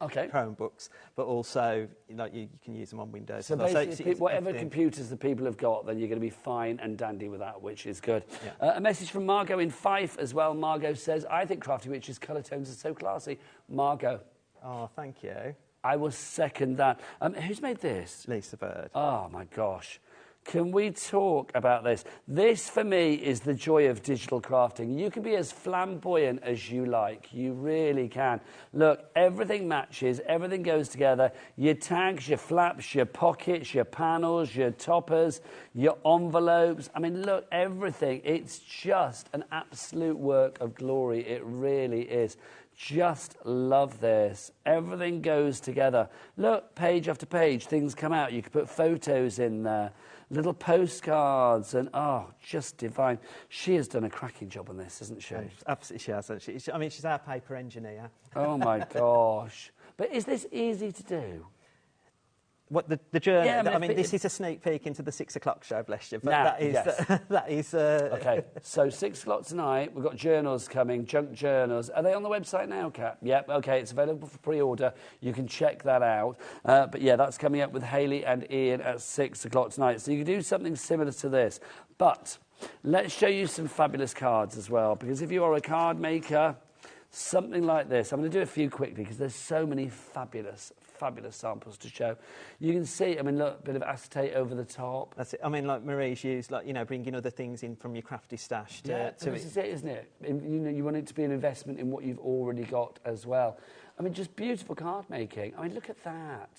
Chromebooks, but also you can use them on Windows. So basically, whatever computers the people have got, then you're going to be fine and dandy with that, which is good. Yeah. A message from Margot in Fife as well. Margot says, I think Crafty Witch's colour tones are so classy. Margot. Oh, thank you. I will second that. Who's made this? Lisa Bird. Oh, my gosh. Can we talk about this? This, for me, is the joy of digital crafting. You can be as flamboyant as you like. You really can. Look, everything matches. Everything goes together. Your tags, your flaps, your pockets, your panels, your toppers, your envelopes. I mean, look, everything. It's just an absolute work of glory. It really is. Just love this. Everything goes together. Look, page after page, things come out. You can put photos in there. Little postcards and, just divine. She has done a cracking job on this, hasn't she? Absolutely, she has. I mean, she's our paper engineer. Oh, my gosh. But is this easy to do? What, the journey? Yeah, I mean, this is a sneak peek into the 6 o'clock show, bless you. But that is... OK, so 6 o'clock tonight, we've got journals coming, junk journals. Are they on the website now, Kat? Yep, OK, it's available for pre-order. You can check that out. But, yeah, that's coming up with Hayley and Ian at 6 o'clock tonight. So you can do something similar to this. But let's show you some fabulous cards as well, because if you are a card maker, something like this. I'm going to do a few quickly because there's so many fabulous samples to show. You can see, I mean, look, a bit of acetate over the top. That's it. I mean, like Marie's used, like, bringing other things in from your crafty stash to this is it, isn't it? You want it to be an investment in what you've already got as well. I mean, just beautiful card making. I mean, look at that.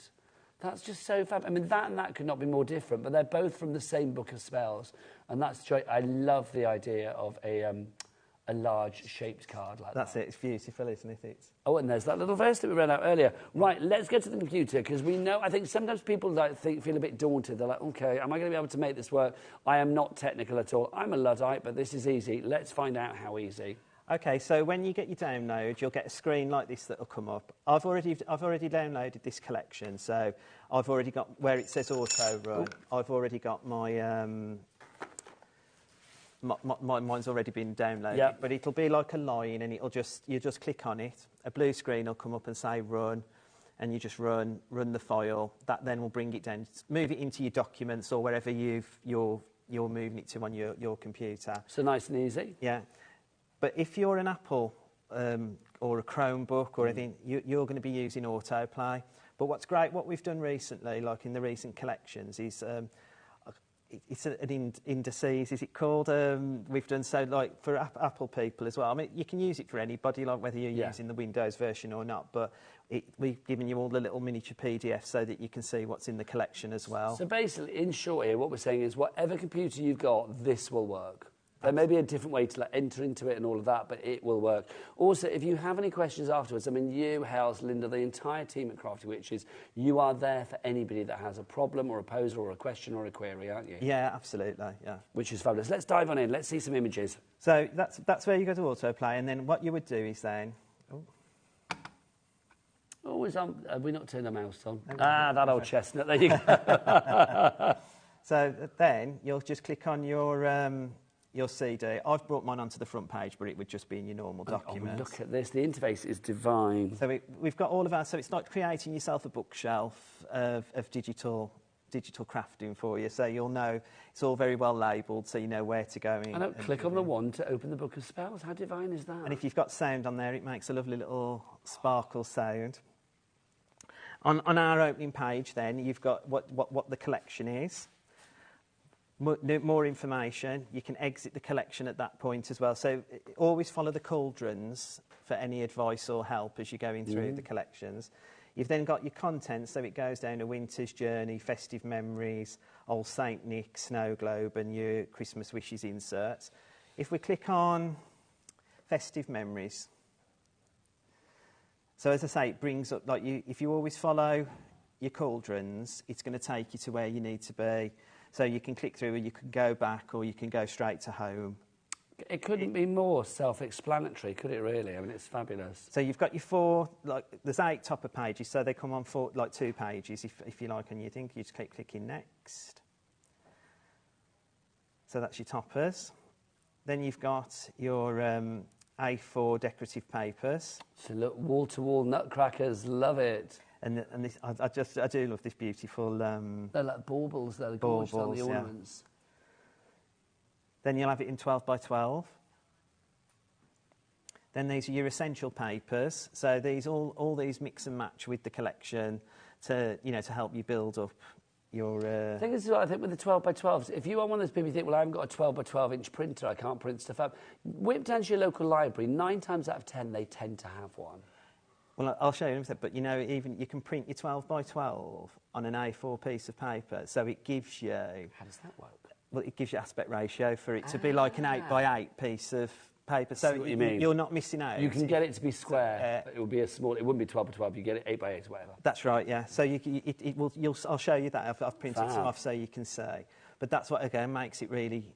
That's just so fab. I mean, that and that could not be more different, but they're both from the same book of spells. And that's joy. I love the idea of a large shaped card like that. That's it. It's beautiful, isn't it? Oh, and there's that little verse that we read out earlier. Right, let's get to the computer, because we know, I think sometimes people feel a bit daunted. They're like, OK, am I going to be able to make this work? I am not technical at all. I'm a Luddite, but this is easy. Let's find out how easy. OK, so when you get your download, you'll get a screen like this that will come up. I've already downloaded this collection, so I've already got where it says auto run. I've already got my... mine's already been downloaded, but it'll be like a line, and you just click on it. A blue screen will come up and say run, and you just run the file. That then will bring it down, move it into your documents or wherever you're moving it to on your computer. So nice and easy. Yeah, but if you're an Apple or a Chromebook or anything, you're going to be using autoplay. But what's great, what we've done recently, like in the recent collections, is it's an indices, is it called? We've done so like for Apple people as well. I mean, you can use it for anybody, like whether you're using the Windows version or not, but we've given you all the little miniature PDFs so that you can see what's in the collection as well. So basically, in short here, what we're saying is whatever computer you've got, this will work. There may be a different way to like, enter into it and all of that, but it will work. Also, if you have any questions afterwards, I mean, you, Hels, Linda, the entire team at Crafty Witches, you are there for anybody that has a problem or a pose or a question or a query, aren't you? Yeah, absolutely, yeah. Which is fabulous. Let's dive on in. Let's see some images. So that's where you go to autoplay, and then what you would do is then... Always on. Have we not turned the mouse on? That old chestnut. There you go. So then you'll just click on your CD. I've brought mine onto the front page, but it would just be in your normal document. Oh, look at this. The interface is divine. So we've got all of our... So it's like creating yourself a bookshelf of digital crafting for you. So you'll know it's all very well labelled, so you know where to go in. And click on the one to open the book of spells. How divine is that? And if you've got sound on there, it makes a lovely little sparkle sound. On our opening page, then, you've got what the collection is. More information. You can exit the collection at that point as well. So always follow the cauldrons for any advice or help as you're going through the collections. You've then got your content, so it goes down to Winter's Journey, Festive Memories, Old Saint Nick, Snow Globe, and your Christmas Wishes inserts. If we click on Festive Memories, so as I say, it brings up, like if you always follow your cauldrons, it's going to take you to where you need to be. So you can click through and you can go back or you can go straight to home. It couldn't be more self-explanatory, could it really? I mean, it's fabulous. So you've got your four, like there's 8 topper pages, so they come on for like 2 pages if you like, and you think you just keep clicking next. So that's your toppers. Then you've got your A4 decorative papers. So look, wall-to-wall nutcrackers, love it. And this, I do love this beautiful... they're like baubles, they're gorgeous on the ornaments. Yeah. Then you'll have it in 12 by 12. Then these are your essential papers. So these all these mix and match with the collection to help you build up your... The thing is, I think with the 12 by 12s, if you are one of those people who think, well, I haven't got a 12 by 12 inch printer, I can't print stuff up, whip down to your local library, 9 times out of 10 they tend to have one. Well, I'll show you in a second, but even you can print your 12 by 12 on an A4 piece of paper, so it gives you... How does that work? Well, it gives you aspect ratio for it to be like an 8 by 8 piece of paper, so what you mean. You're not missing out. You can get it to be square, but it will be a small... It wouldn't be 12 by 12, you get it 8 by 8 or whatever. That's right, yeah. So I'll show you that. I've printed some off so you can see. But that's what, again, makes it really,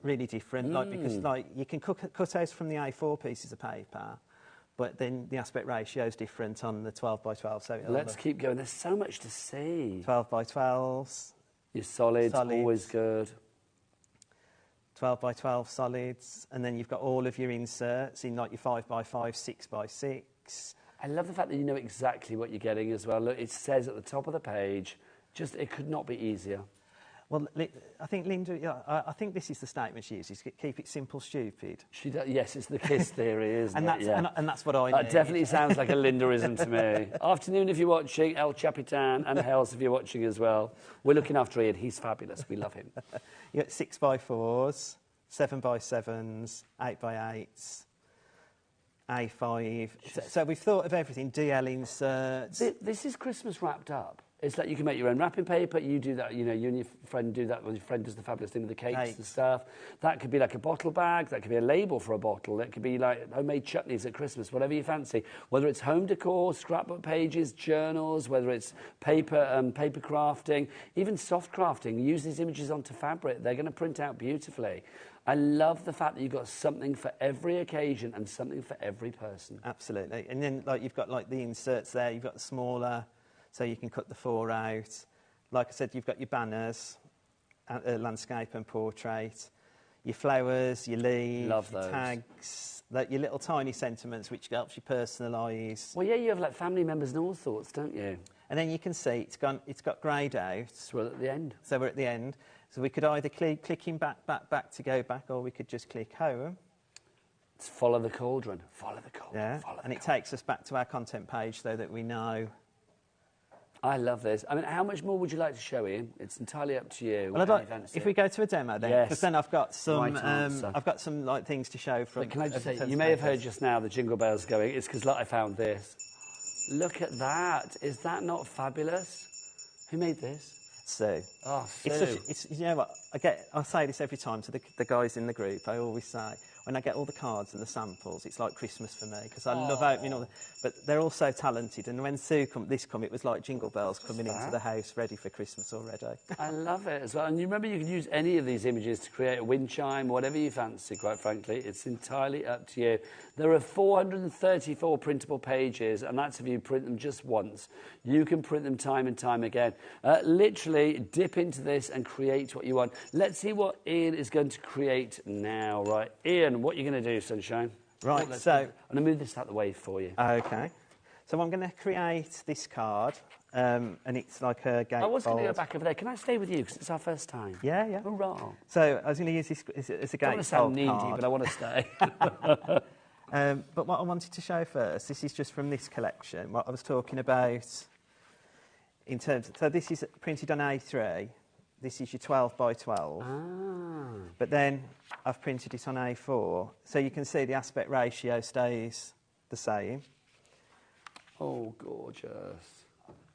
really different, because you can cut out from the A4 pieces of paper, but then the aspect ratio is different on the 12 by 12. So let's keep going. There's so much to see. 12 by 12s. Your solids, always good. 12 by 12 solids. And then you've got all of your inserts in like your 5 by 5, 6 by 6. I love the fact that you know exactly what you're getting as well. Look, it says at the top of the page, it could not be easier. Well, I think Linda, I think this is the statement she uses, keep it simple, stupid. She does, yes, it's the KISS theory, isn't it? Yeah. And that's what I That need. definitely sounds like a Lindaism to me. Afternoon if you're watching, El Chapitan, and Hels if you're watching as well. We're looking after Ian, he's fabulous, we love him. You got 6 by 4s, 7 by 7s, 8 by 8s, A5. So we've thought of everything, DL inserts. This is Christmas wrapped up. It's like you can make your own wrapping paper. You do that, you and your friend do that. Well, your friend does the fabulous thing with the cakes and stuff. That could be like a bottle bag. That could be a label for a bottle. That could be like homemade chutneys at Christmas, whatever you fancy. Whether it's home decor, scrapbook pages, journals, whether it's paper crafting, even soft crafting. Use these images onto fabric. They're going to print out beautifully. I love the fact that you've got something for every occasion and something for every person. Absolutely. And then you've got the inserts there. You've got the smaller... So you can cut the 4 out. Like I said, you've got your banners, landscape and portrait, your flowers, your leaves, your tags, your little tiny sentiments, which helps you personalise. Well, yeah, you have like family members and all sorts, don't you? And then you can see it's got greyed out. So we're at the end. So we're at the end. So we could either clicking back to go back, or we could just click home. It's follow the cauldron. Follow the cauldron. Yeah. And it takes us back to our content page so that we know. I love this. I mean, how much more would you like to show, Ian? It's entirely up to you. Well, if we go to a demo then, because then I've got some, I've got some like things to show from. But can I just say, you may have heard just now the jingle bells going. It's because I found this. Look at that! Is that not fabulous? Who made this? Sue. Oh, Sue. It's you know what I say this every time to the guys in the group. I always say, when I get all the cards and the samples, it's like Christmas for me because I love opening all the... But they're all so talented, and when Sue come, it was like jingle bells coming into the house ready for Christmas already. I love it as well. And you remember, you can use any of these images to create a wind chime, whatever you fancy, quite frankly. It's entirely up to you. There are 434 printable pages, and that's if you print them just once. You can print them time and time again. Literally dip into this and create what you want. Let's see what Ian is going to create now, right? Ian, what are you going to do, Sunshine? Right, so... I'm going to move this out of the way for you. OK. So I'm going to create this card, and it's like a gatefold. I was going to go back over there. Can I stay with you, because it's our first time? Yeah, yeah. Hurrah. So I was going to use this as a gatefold. I don't want to sound needy, card. but I want to stay. But what I wanted to show first, this is just from this collection, what I was talking about in terms of... So this is printed on A3. This is your 12 by 12. But then I've printed it on A4. So you can see the aspect ratio stays the same. Oh, gorgeous.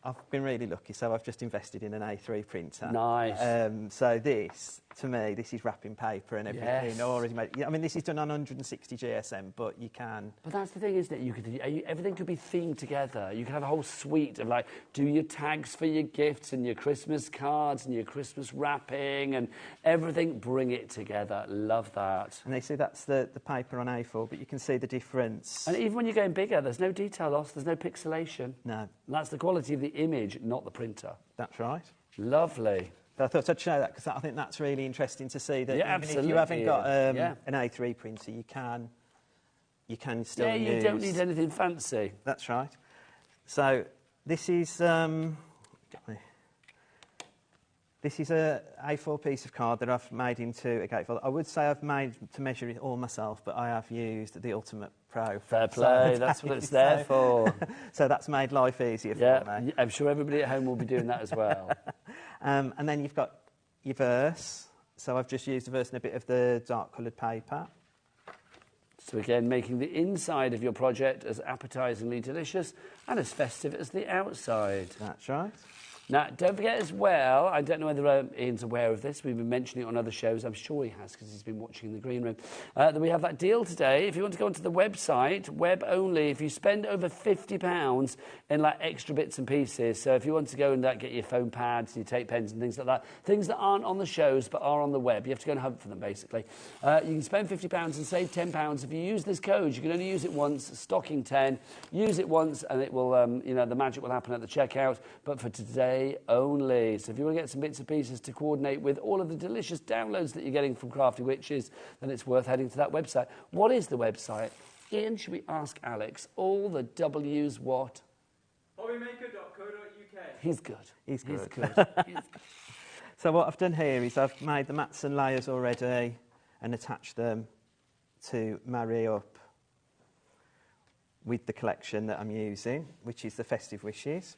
I've been really lucky, so I've just invested in an A3 printer. Nice. So this, to me, this is wrapping paper and everything. Yes. Already made. I mean, this is done on 160 GSM, but you can... But that's the thing, isn't it? Everything could be themed together. You can have a whole suite of, like, do your tags for your gifts and your Christmas cards and your Christmas wrapping and everything. Bring it together. Love that. And they see that's the paper on A4, but you can see the difference. And even when you're going bigger, there's no detail loss, there's no pixelation. No. And that's the quality of the image, not the printer. That's right. Lovely. But I thought I'd show that because I think that's really interesting to see that even absolutely. if you haven't got an A3 printer, you can still use... Yeah, you don't need anything fancy. That's right. So this is a A4 piece of card that I've made into a gatefold. I would say I've made to measure it all myself, but I have used the Ultimate Pro. Fair play, that's what it's there for. So that's made life easier for me. I'm sure everybody at home will be doing that as well. And then you've got your verse. So I've just used the verse and a bit of the dark coloured paper. So again, making the inside of your project as appetisingly delicious and as festive as the outside. That's right. Now, don't forget as well, I don't know whether Ian's aware of this, we've been mentioning it on other shows, I'm sure he has because he's been watching in the green room, that we have that deal today. If you want to go onto the website, web only, if you spend over £50 in like extra bits and pieces, so if you want to go and get your foam pads, your tape pens and things like that, things that aren't on the shows but are on the web, you have to go and hunt for them basically. You can spend £50 and save £10 if you use this code. You can only use it once, stocking 10, use it once and it will, the magic will happen at the checkout, but for today, only. So if you want to get some bits and pieces to coordinate with all of the delicious downloads that you're getting from Crafty Witches, then it's worth heading to that website. What is the website? Ian, should we ask Alex? All the W's what? HobbyMaker.co.uk. He's good. He's good. He's good. He's good. So what I've done here is I've made the mats and layers already and attached them to marry up with the collection that I'm using, which is the Festive Wishes.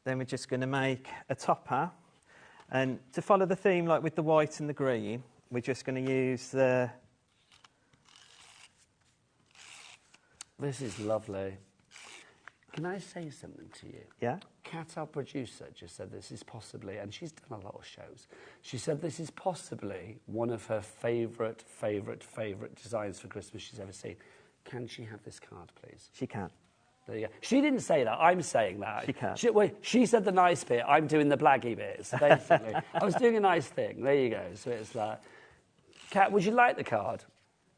Then we're just going to make a topper. And to follow the theme, like with the white and the green, we're just going to use the... This is lovely. Can I say something to you? Yeah? Kat, our producer, just said this is possibly, and she's done a lot of shows, she said this is possibly one of her favourite designs for Christmas she's ever seen. Can she have this card, please? She can. There you go. She didn't say that. I'm saying that. She can. She said the nice bit. I'm doing the blaggy bits, basically. I was doing a nice thing. There you go. So it's like, Kat, would you like the card?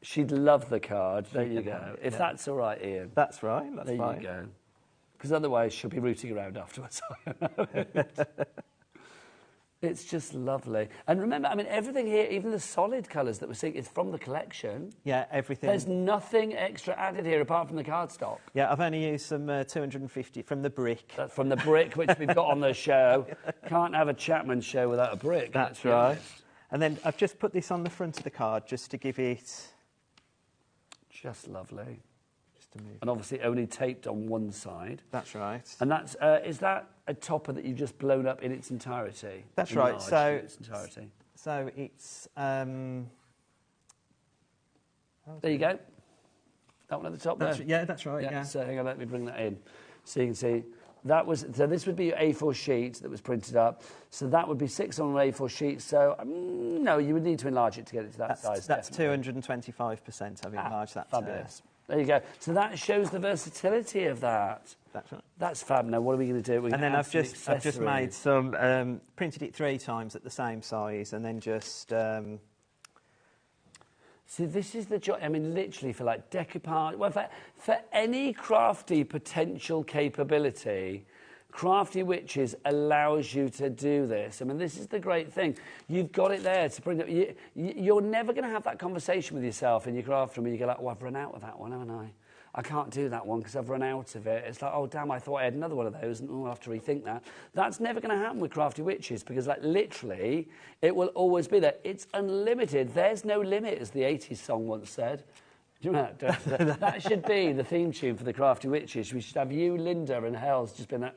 She'd love the card. There you go. If that's all right, Ian. That's right. That's fine. There you go. Because otherwise she'll be rooting around afterwards. It's just lovely. And remember, I mean, everything here, even the solid colours that we're seeing, is from the collection. Yeah, everything. There's nothing extra added here apart from the cardstock. Yeah, I've only used some 250 from the brick. That's from the brick, which we've got on the show. Can't have a Chapman show without a brick. That's right. And then I've just put this on the front of the card just to give it... Just lovely. Just just to move. And obviously only taped on one side. That's right. And that's, is that a topper that you've just blown up in its entirety? That's right. Enlarged So, in its entirety? So it's... there you go. That one at the top there? Yeah, that's right, yeah. So hang on, let me bring that in. So you can see, that was, so this would be your A4 sheet that was printed up. So that would be 6 on an A4 sheet. So, no, you would need to enlarge it to get it to that size. That's 225% I've enlarged that. Fabulous. There you go. So that shows the versatility of that. That's right. That's fab. Now, what are we going to do? And then I've just made some, printed it 3 times at the same size, and then just... See, this is the joy. I mean, literally for like decoupage, well, for any crafty potential capability, Crafty Witches allows you to do this. I mean, this is the great thing. You've got it there to bring up. You're never going to have that conversation with yourself in your craft room where you go like, oh, I've run out of that one, haven't I? I can't do that one because I've run out of it. It's like, oh, damn, I thought I had another one of those, and I'll have to rethink that. That's never going to happen with Crafty Witches because, like, literally, it will always be there. It's unlimited. There's no limit, as the 80s song once said. Do you remember that? That should be the theme tune for the Crafty Witches. We should have you, Linda, and Hells just being like,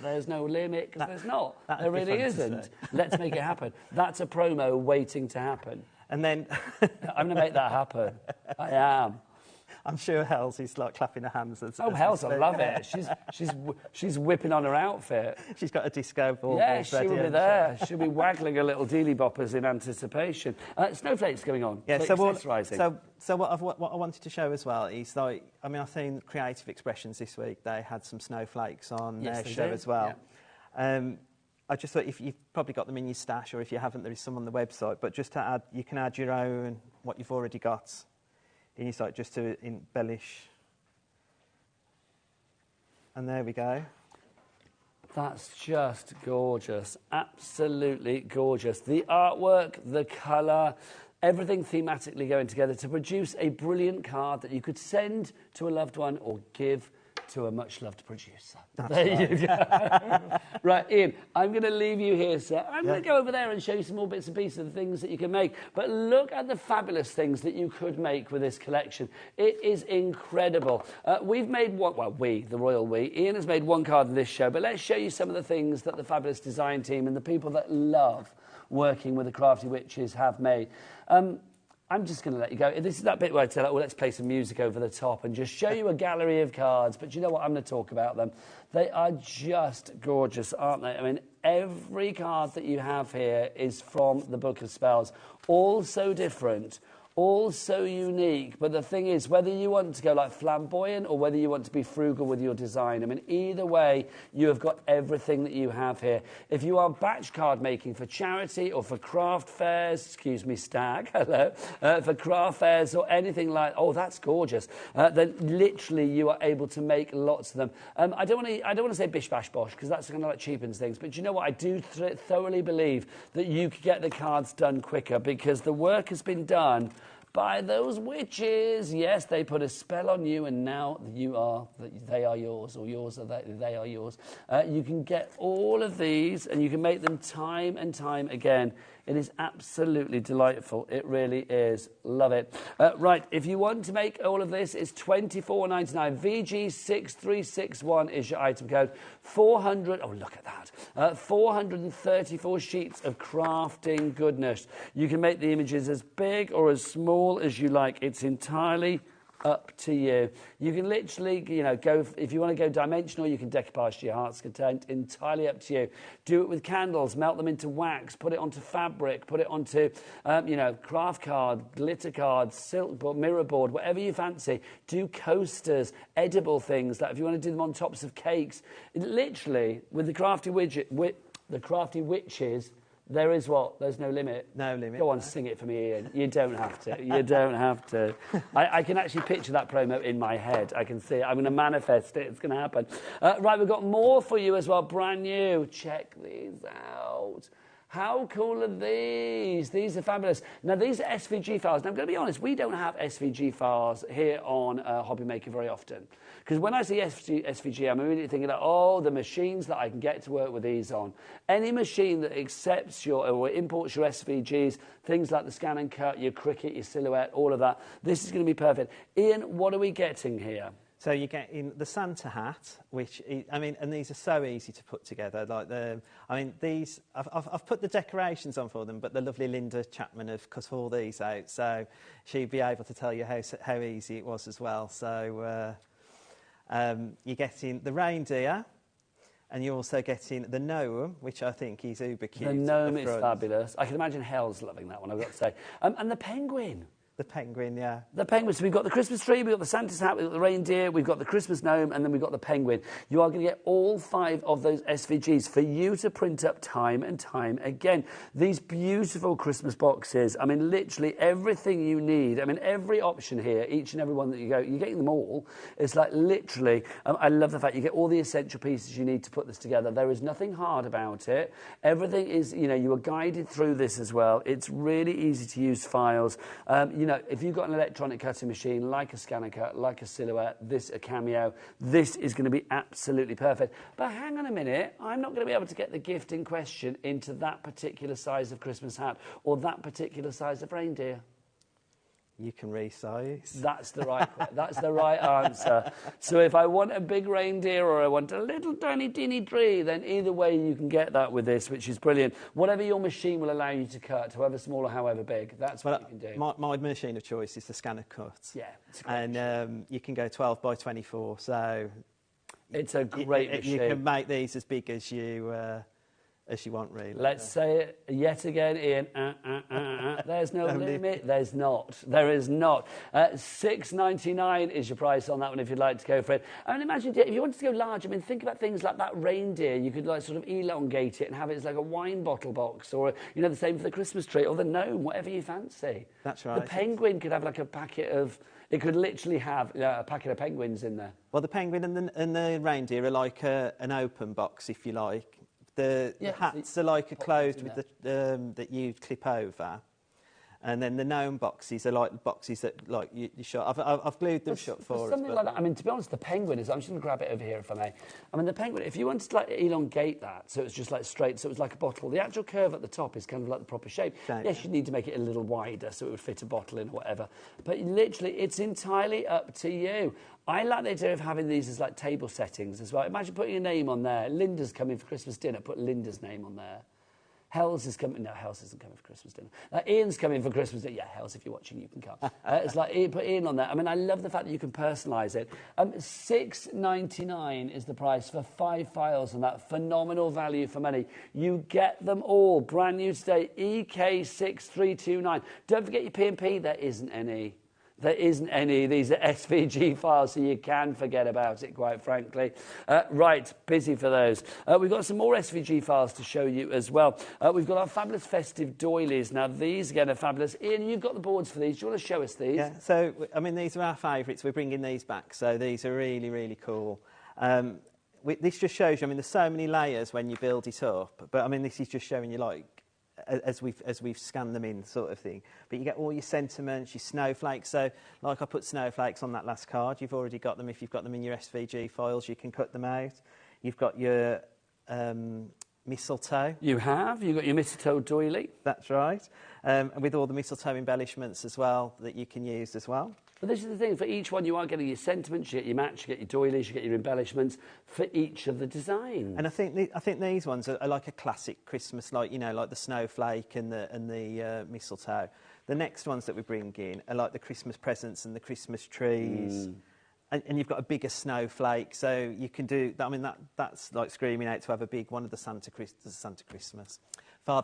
there's no limit, because there's not. There really isn't. Let's make it happen. That's a promo waiting to happen. And then... I'm going to make that happen. I am. I'm sure Hells is like clapping her hands. Hells, I love it. She's whipping on her outfit. She's got a disco ball. Yeah, she will be there. She'll be waggling her little dealy boppers in anticipation. Snowflakes going on. Yeah, so what I wanted to show as well is, like, I mean, I've seen Creative Expressions this week. They had some snowflakes on their show as well. Yeah. I just thought if you've probably got them in your stash, or if you haven't, there is some on the website. But just to add, you can add your own, what you've already got in your site, just to embellish. And there we go. That's just gorgeous. Absolutely gorgeous. The artwork, the colour, everything thematically going together to produce a brilliant card that you could send to a loved one or give to a much-loved producer. There you go. Right, Ian, I'm going to leave you here, sir. I'm going to go over there and show you some more bits and pieces of the things that you can make. But look at the fabulous things that you could make with this collection. It is incredible. We've made one, well, we, the royal we. Ian has made one card in this show, but let's show you some of the things that the fabulous design team and the people that love working with the Crafty Witches have made. I'm just going to let you go. This is that bit where I tell you, well, let's play some music over the top and just show you a gallery of cards. But you know what? I'm going to talk about them. They are just gorgeous, aren't they? I mean, every card that you have here is from the Book of Spells. All so different, all so unique. But the thing is, whether you want to go like flamboyant or whether you want to be frugal with your design, I mean, either way, you have got everything that you have here. If you are batch card making for charity or for craft fairs, excuse me, Stag, hello, for craft fairs or anything like, oh, that's gorgeous, then literally you are able to make lots of them. I don't want to say bish bash bosh because that's kind of like cheapens things, but you know what? I do thoroughly believe that you could get the cards done quicker because the work has been done by those witches. Yes, they put a spell on you, and now they are yours, or yours are they are yours. You can get all of these, and you can make them time and time again. It is absolutely delightful. It really is. Love it. Right, if you want to make all of this, it's $24.99. VG6361 is your item code. 400, oh, look at that. 434 sheets of crafting goodness. You can make the images as big or as small as you like. It's entirely up to you. You can literally, you know, go, if you want to go dimensional, you can decoupage to your heart's content. Entirely up to you. Do it with candles, melt them into wax, put it onto fabric, put it onto, you know, craft card, glitter card, silk board, mirror board, whatever you fancy. Do coasters, edible things, that if you want to do them on tops of cakes. Literally, with the Crafty Witches, there is what? There's no limit. No limit. Go on, sing it for me, Ian. You don't have to. You don't have to. I can actually picture that promo in my head. I can see it. I'm going to manifest it. It's going to happen. Right, we've got more for you as well. Brand new. Check these out. How cool are these? These are fabulous. Now, these are SVG files. Now, I'm going to be honest, we don't have SVG files here on HobbyMaker very often. Because when I see SVG, I'm immediately thinking, oh, the machines that I can get to work with these on. Any machine that accepts or imports your SVGs, things like the Scan and Cut, your Cricut, your Silhouette, all of that, this is going to be perfect. Ian, what are we getting here? So you get in the Santa hat, which and these are so easy to put together. These I've put the decorations on for them, but the lovely Linda Chapman have cut all these out, so she'd be able to tell you how easy it was as well. So you're getting the reindeer, and you're also getting the gnome, which I think is uber cute. The gnome is fabulous. I can imagine Hell's loving that one, I've got to say. And the penguin. The penguin, yeah. The penguin. So we've got the Christmas tree, we've got the Santa's hat, we've got the reindeer, we've got the Christmas gnome, and then we've got the penguin. You are going to get all 5 of those SVGs for you to print up time and time again. These beautiful Christmas boxes, I mean, literally everything you need. I mean, every option here, each and every one that you go, you're getting them all. It's like literally, I love the fact you get all the essential pieces you need to put this together. There is nothing hard about it. Everything is, you are guided through this as well. It's really easy to use files. If you've got an electronic cutting machine, like a Scan and Cut, like a Silhouette, a Cameo, this is going to be absolutely perfect. But hang on a minute, I'm not going to be able to get the gift in question into that particular size of Christmas hat or that particular size of reindeer. You can resize. That's the right answer. So if I want a big reindeer or I want a little tiny teeny tree, then either way you can get that with this, which is brilliant. Whatever your machine will allow you to cut, however small or however big, that's what you can do. My machine of choice is the Scan and Cut. Yeah, it's a great and you can go 12 by 24, so it's a great machine. You can make these as big as you want, really. Let's say it yet again, Ian. There's no limit. There's not. There is not. $6.99 is your price on that one if you'd like to go for it. I mean, imagine if you wanted to go large. I mean, think about things like that reindeer. You could like sort of elongate it and have it as like a wine bottle box, or the same for the Christmas tree, or the gnome, whatever you fancy. That's right. The penguin could have like a packet of. It could literally have a packet of penguins in there. Well, the penguin and the reindeer are like an open box, if you like. The hats are like closed with the that you clip over, and then the gnome boxes are like boxes that you shut. I've glued them shut for us. Something like that. I mean, to be honest, the penguin is. I'm just going to grab it over here if I may. I mean, the penguin. If you wanted to like elongate that, so it's just like straight, so it was like a bottle. The actual curve at the top is kind of like the proper shape. Yes, you need to make it a little wider so it would fit a bottle in or whatever. But literally, it's entirely up to you. I like the idea of having these as like table settings as well. Imagine putting a name on there. Linda's coming for Christmas dinner. Put Linda's name on there. Hell's is coming. No, Hell's isn't coming for Christmas dinner. Ian's coming for Christmas dinner. Yeah, Hell's, if you're watching, you can come. It's like put Ian on there. I mean, I love the fact that you can personalise it. $6.99 is the price for 5 files on that. Phenomenal value for money. You get them all brand new today. EK6329. Don't forget your P&P. There isn't any. There isn't any. These are SVG files, so you can forget about it, quite frankly. Right, busy for those. We've got some more SVG files to show you as well. We've got our fabulous festive doilies. Now, these, again, are fabulous. Ian, you've got the boards for these. Do you want to show us these? Yeah, so, I mean, these are our favourites. We're bringing these back, so these are really, really cool. This just shows you, I mean, there's so many layers when you build it up, but, I mean, this is just showing you, like, as we've scanned them in, sort of thing. But you get all your sentiments, your snowflakes. So, like I put snowflakes on that last card. You've already got them. If you've got them in your SVG files, you can cut them out. You've got your mistletoe. You have. You've got your mistletoe doily. That's right. And with all the mistletoe embellishments as well that you can use as well. But this is the thing, for each one you are getting your sentiments, you get your match, you get your doilies, you get your embellishments for each of the designs. And I think these ones are like a classic Christmas, like the snowflake and the mistletoe. The next ones that we bring in are like the Christmas presents and the Christmas trees. And you've got a bigger snowflake, so you can do. I mean, that's like screaming out to have a big one of the Father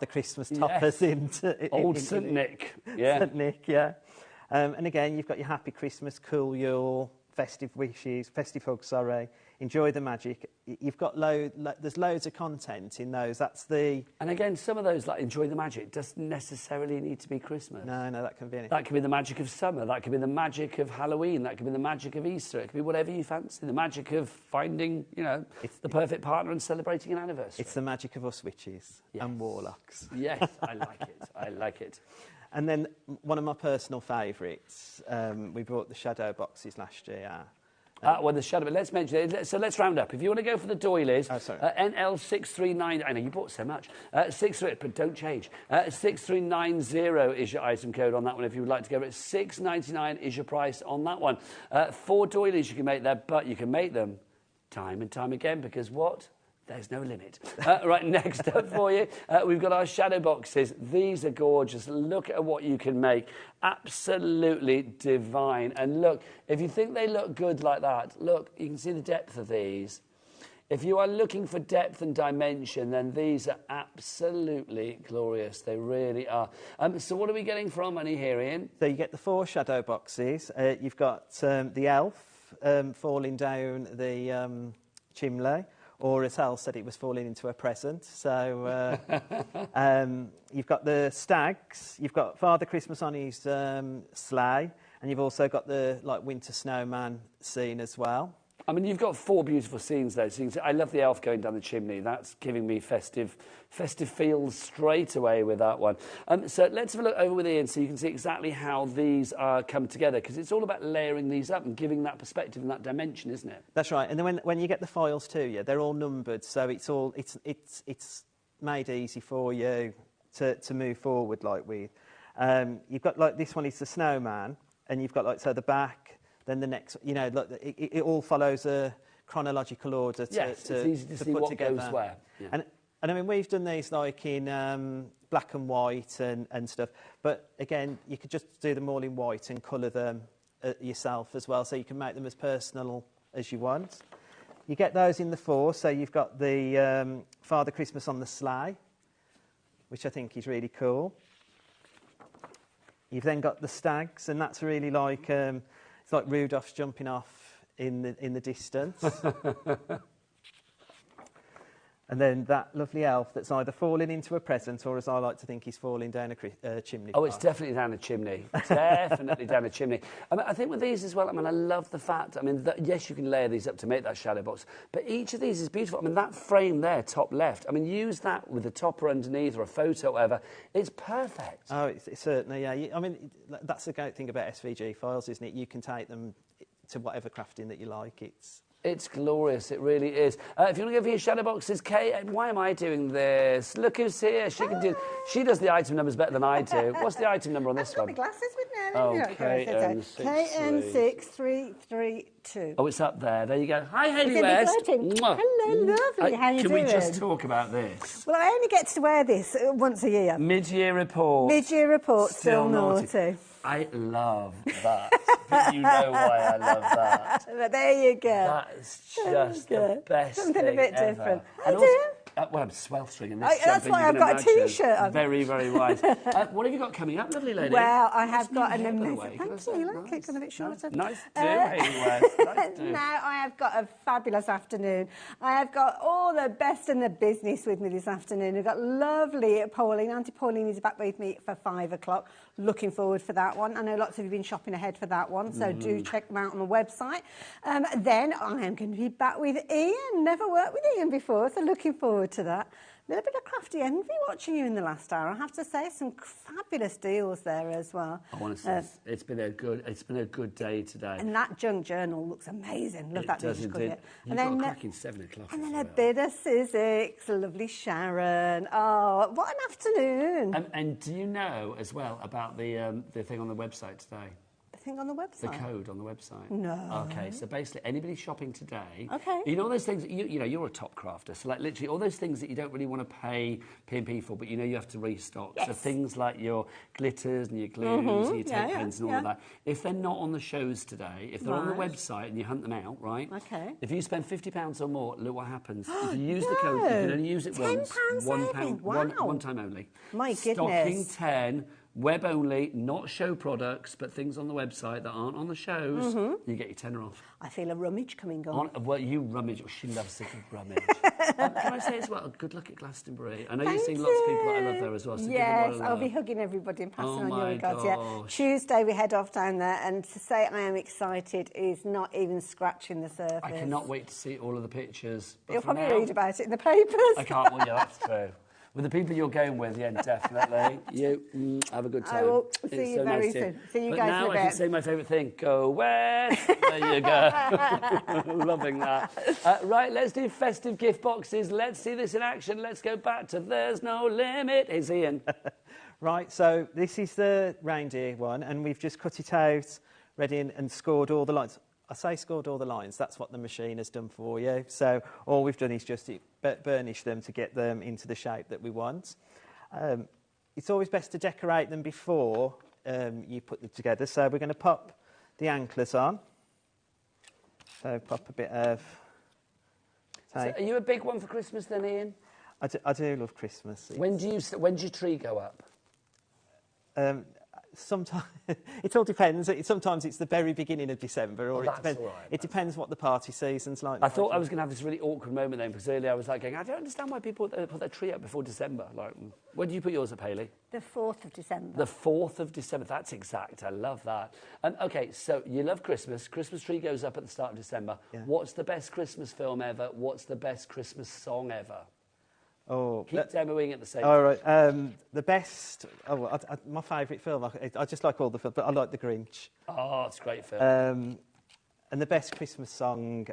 Christmas toppers into Old St Nick, yeah. St Nick, yeah. And again, you've got your Happy Christmas, Cool Yule, Festive Wishes, Festive Hug, sorry. Enjoy the Magic. You've got there's loads of content in those. That's the... And again, some of those, like Enjoy the Magic, doesn't necessarily need to be Christmas. No, that can be anything. That could be the magic of summer. That could be the magic of Halloween. That could be the magic of Easter. It could be whatever you fancy. The magic of finding, the perfect partner and celebrating an anniversary. It's the magic of us witches and warlocks. Yes, I like it. I like it. And then one of my personal favourites, we bought the shadow boxes last year. The shadow, but let's mention it. So let's round up. If you want to go for the doilies, NL639, I know you bought so much, 63, but don't change. 6390 is your item code on that one if you would like to go for it. $6.99 is your price on that one. 4 doilies you can make there, but you can make them time and time again because what? There's no limit. Right, next up for you, we've got our shadow boxes. These are gorgeous. Look at what you can make. Absolutely divine. And look, if you think they look good like that, look, you can see the depth of these. If you are looking for depth and dimension, then these are absolutely glorious. They really are. So what are we getting for our money here, Ian? So you get the 4 shadow boxes. You've got the elf falling down the chimney. Or as Hal said, it was falling into a present. So you've got the stags, you've got Father Christmas on his sleigh, and you've also got the winter snowman scene as well. I mean, you've got 4 beautiful scenes there. So you can see, I love the elf going down the chimney. That's giving me festive feels straight away with that one. So let's have a look over with Ian so you can see exactly how these come together, because it's all about layering these up and giving that perspective and that dimension, isn't it? That's right. And then when you get the files to you, they're all numbered, so it's made easy for you to move forward with. You've got this one is the snowman, and you've got the back. Then the next, it all follows a chronological order it's easy to see put what together. Goes where. Yeah. And I mean, we've done these in black and white and stuff. But again, you could just do them all in white and colour them yourself as well, so you can make them as personal as you want. You get those in the 4. So you've got the Father Christmas on the sleigh, which I think is really cool. You've then got the stags, and that's really it's like Rudolph's jumping off in the distance. And then that lovely elf that's either falling into a present or, as I like to think, he's falling down a chimney. Oh, it's definitely down a chimney. Definitely down a chimney. I think with these as well, I love the fact, yes, you can layer these up to make that shadow box, but each of these is beautiful. That frame there, top left, use that with a topper underneath or a photo or whatever. It's perfect. Oh, it's certainly, yeah. That's the great thing about SVG files, isn't it? You can take them to whatever crafting that you like. It's glorious, it really is. If you want to go for your shadow boxes, Kate, why am I doing this? Look who's here. She does the item numbers better than I do. What's the item number on this one? I've got my glasses with me. KN6332. Oh, it's up there. There you go. Hi, Hayley West. Hello, lovely. How are you Can doing? we just talk about this? Well, I only get to wear this once a year. Mid-year report. Mid-year report, still naughty. I love that. But you know why I love that. But there you go. That's just the best Something thing a bit ever. different. And also, I'm sweltering in this. That's why I've got a T-shirt on. Very, very wise. What have you got coming up, lovely lady? Well, I have got an amazing... Thank you, you like it, gone a bit shorter. Nice to do, Hayley West. Nice to do. Now I have got a fabulous afternoon. I have got all the best in the business with me this afternoon. I've got lovely Pauline. Auntie Pauline is back with me for 5 o'clock. Looking forward for that one. I know lots of you have been shopping ahead for that one, so do check them out on the website. Then I am going to be back with Ian. Never worked with Ian before, so looking forward to that. A little bit of crafty envy watching you in the last hour. I have to say, some fabulous deals there as well. I want to say it's been a good day today. And that junk journal looks amazing. Love that. Does indeed. You've got a cracking 7 o'clock. And then a bit of Sizzix, lovely Sharon. Oh, what an afternoon! And do you know as well about the thing on the website today? Thing on the website? The code on the website. No. Okay, so basically anybody shopping today, okay, you know all those things, you know, you're a top crafter, so literally all those things that you don't really want to pay P&P for, but you know you have to restock. Yes. So things like your glitters and your glues and your tape pens and all of that, if they're not on the shows today, if they're on the website and you hunt them out, right? Okay. If you spend £50 or more, look what happens. If you use the code, you can only use it once. £10 saving. Wow. One time only. My goodness. Stocking 10, web only, not show products, but things on the website that aren't on the shows, you get your tenner off. I feel a rummage coming on. Well, you rummage. Oh, she loves a good rummage. Can I say as well, good luck at Glastonbury. I know you've seen lots of people that I love there as well. So Yes, I'll be hugging everybody and passing on your regards. gosh. Yeah. Tuesday we head off down there, and to say I am excited is not even scratching the surface. I cannot wait to see all of the pictures. But You'll for probably now, read about it in the papers. I can't. Well, yeah, that's true. With the people you're going with, yeah, definitely. You have a good time. I will see It's you so very nice to- soon. See you but guys now in a I can bit. say my favourite thing. Go west. There you go. Loving that. Right, let's do festive gift boxes. Let's see this in action. Let's go back to There's No Limit. Here's Ian. Right, so this is the reindeer one, and we've just cut it out, ready, and scored all the lines. I say scored all the lines, that's what the machine has done for you. So all we've done is just burnish them to get them into the shape that we want. It's always best to decorate them before you put them together. So we're going to pop the anklers on. So pop a bit of tape. So are you a big one for Christmas then, Ian? I do love Christmas. When's your tree go up? Sometimes it all depends. Sometimes it's the very beginning of December, or that's it depends. all right, It depends what the party season's like. I thought I was going to have this really awkward moment then, because earlier I was like going, I don't understand why people put their tree up before December. Like, when do you put yours up, Hayley? The 4th of December. The 4th of December. That's exact. I love that. Okay, so you love Christmas. Christmas tree goes up at the start of December. Yeah. What's the best Christmas film ever? What's the best Christmas song ever? Oh, Keep demoing at the same all time. right. The best. Oh, well, my favourite film. I just like all the films, but I like The Grinch. Oh, it's a great film. And the best Christmas song.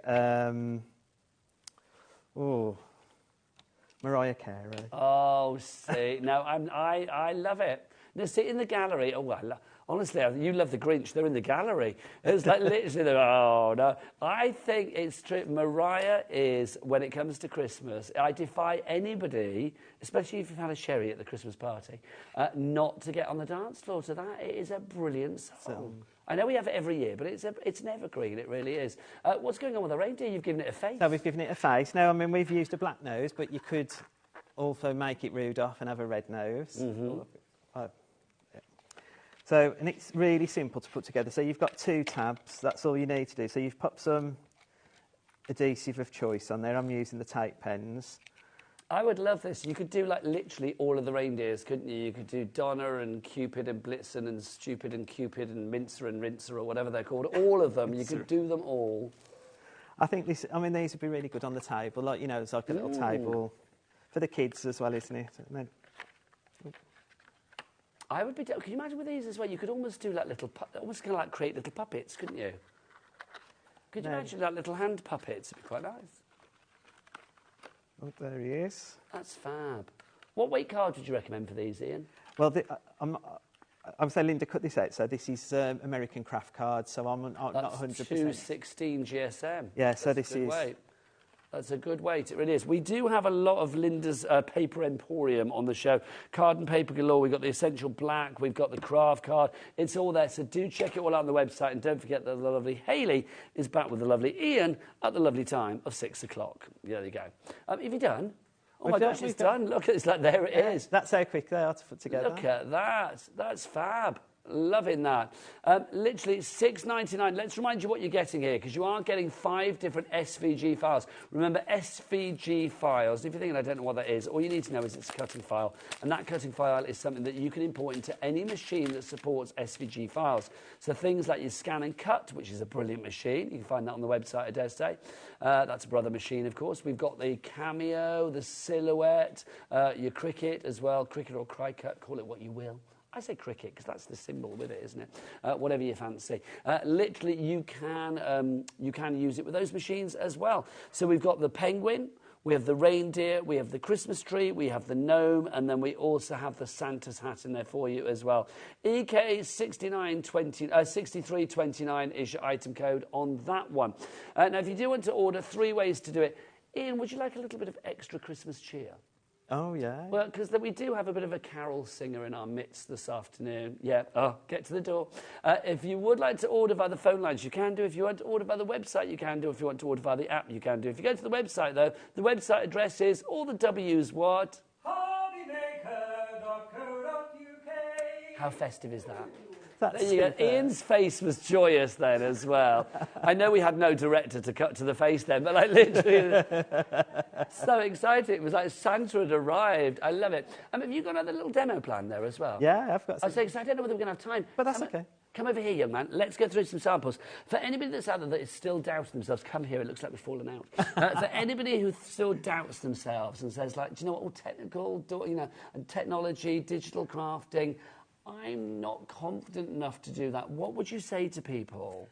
Mariah Carey. Oh, see, no, I love it. Now, sit in the gallery. Oh, honestly, you love the Grinch. They're in the gallery. It's like literally, oh, no. I think it's true. Mariah is, when it comes to Christmas, I defy anybody, especially if you've had a sherry at the Christmas party, not to get on the dance floor to that. It is a brilliant song. I know we have it every year, but it's an evergreen. It really is. What's going on with the reindeer? You've given it a face. So we've given it a face. Now, I mean, we've used a black nose, but you could also make it Rudolph and have a red nose. So, and it's really simple to put together. So you've got 2 tabs. That's all you need to do. So you've popped some adhesive of choice on there. I'm using the tape pens. I would love this. You could do like literally all of the reindeers, couldn't you? You could do Donna and Cupid and Blitzen and Stupid and Cupid and Mincer and Rincer or whatever they're called. All of them. You could do them all. I think these would be really good on the table. Like, it's like a little table for the kids as well, isn't it? And then, I would be. Can you imagine with these as well? You could almost do like almost kind of like create little puppets, couldn't you? Could you imagine like little hand puppets? It'd be quite nice. Oh, there he is. That's fab. What weight cards would you recommend for these, Ian? Well, I'm saying Linda cut this out. So this is American craft cards. So I'm not 100%. 216 GSM. Yeah. So That's this is. weight. That's a good weight, it really is. We do have a lot of Linda's paper emporium on the show. Card and paper galore. We've got the Essential Black. We've got the craft card. It's all there. So do check it all out on the website. And don't forget that the lovely Hayley is back with the lovely Ian at the lovely time of 6 o'clock. There you go. Have you done? Oh, my gosh, it's done. Look, it's like, there it is. That's how quick they are to put together. Look at that. That's fab. Loving that. Literally $6.99. Let's remind you what you're getting here, because you are getting 5 different SVG files. Remember, SVG files, if you're thinking I don't know what that is, all you need to know is it's a cutting file. And that cutting file is something that you can import into any machine that supports SVG files. So things like your Scan and Cut, which is a brilliant machine. You can find that on the website, I dare say. That's a brother machine, of course. We've got the Cameo, the Silhouette, your Cricut as well. Cricut or Cricut, call it what you will. I say Cricut because that's the symbol with it, isn't it? Whatever you fancy. Literally, you can use it with those machines as well. So we've got the penguin, we have the reindeer, we have the Christmas tree, we have the gnome, and then we also have the Santa's hat in there for you as well. EK 6329 is your item code on that one. Now, if you do want to order, 3 ways to do it. Ian, would you like a little bit of extra Christmas cheer? Oh, yeah. Well, because we do have a bit of a carol singer in our midst this afternoon. Yeah, get to the door. If you would like to order via the phone lines, you can do. If you want to order via the website, you can do. If you want to order via the app, you can do. If you go to the website, though, the website address is all the W's what? HobbyMaker.co.uk. How festive is that? That's There you go. super. Ian's face was joyous then as well. I know we had no director to cut to the face then, but like literally so excited. It was like Santa had arrived. I love it. Have you got another little demo plan there as well? Yeah, I've got I was some. so excited. I don't know whether we're going to have time. But that's okay. Come over here, young man. Let's go through some samples. For anybody that's out there that is still doubting themselves, come here. It looks like we've fallen out. For anybody who still doubts themselves and says, like, do you know what, all technical, technology, digital crafting, I'm not confident enough to do that. What would you say to people?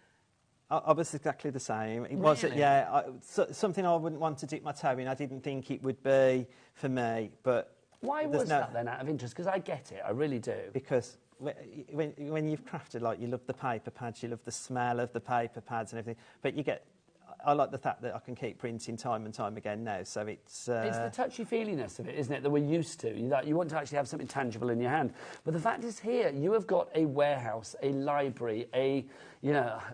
I was exactly the same. It wasn't, Really? yeah, something I wouldn't want to dip my toe in. I didn't think it would be for me, but... Why was that then, out of interest? Because I get it, I really do. Because when you've crafted, like, you love the paper pads, you love the smell of the paper pads and everything, but you get... I like the fact that I can keep printing time and time again now, so it's... It's the touchy-feeliness of it, isn't it, that we're used to. You want to actually have something tangible in your hand. But the fact is here, you have got a warehouse, a library,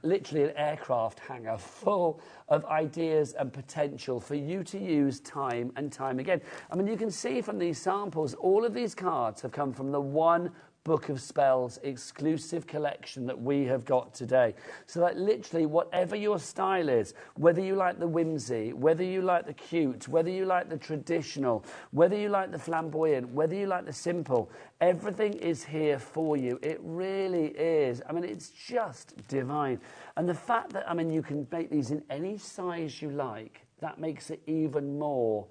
literally an aircraft hangar full of ideas and potential for you to use time and time again. I mean, you can see from these samples, all of these cards have come from the one Book of Spells exclusive collection that we have got today. So like literally whatever your style is, whether you like the whimsy, whether you like the cute, whether you like the traditional, whether you like the flamboyant, whether you like the simple, everything is here for you. It really is. I mean, it's just divine. And the fact that, I mean, you can make these in any size you like, that makes it even more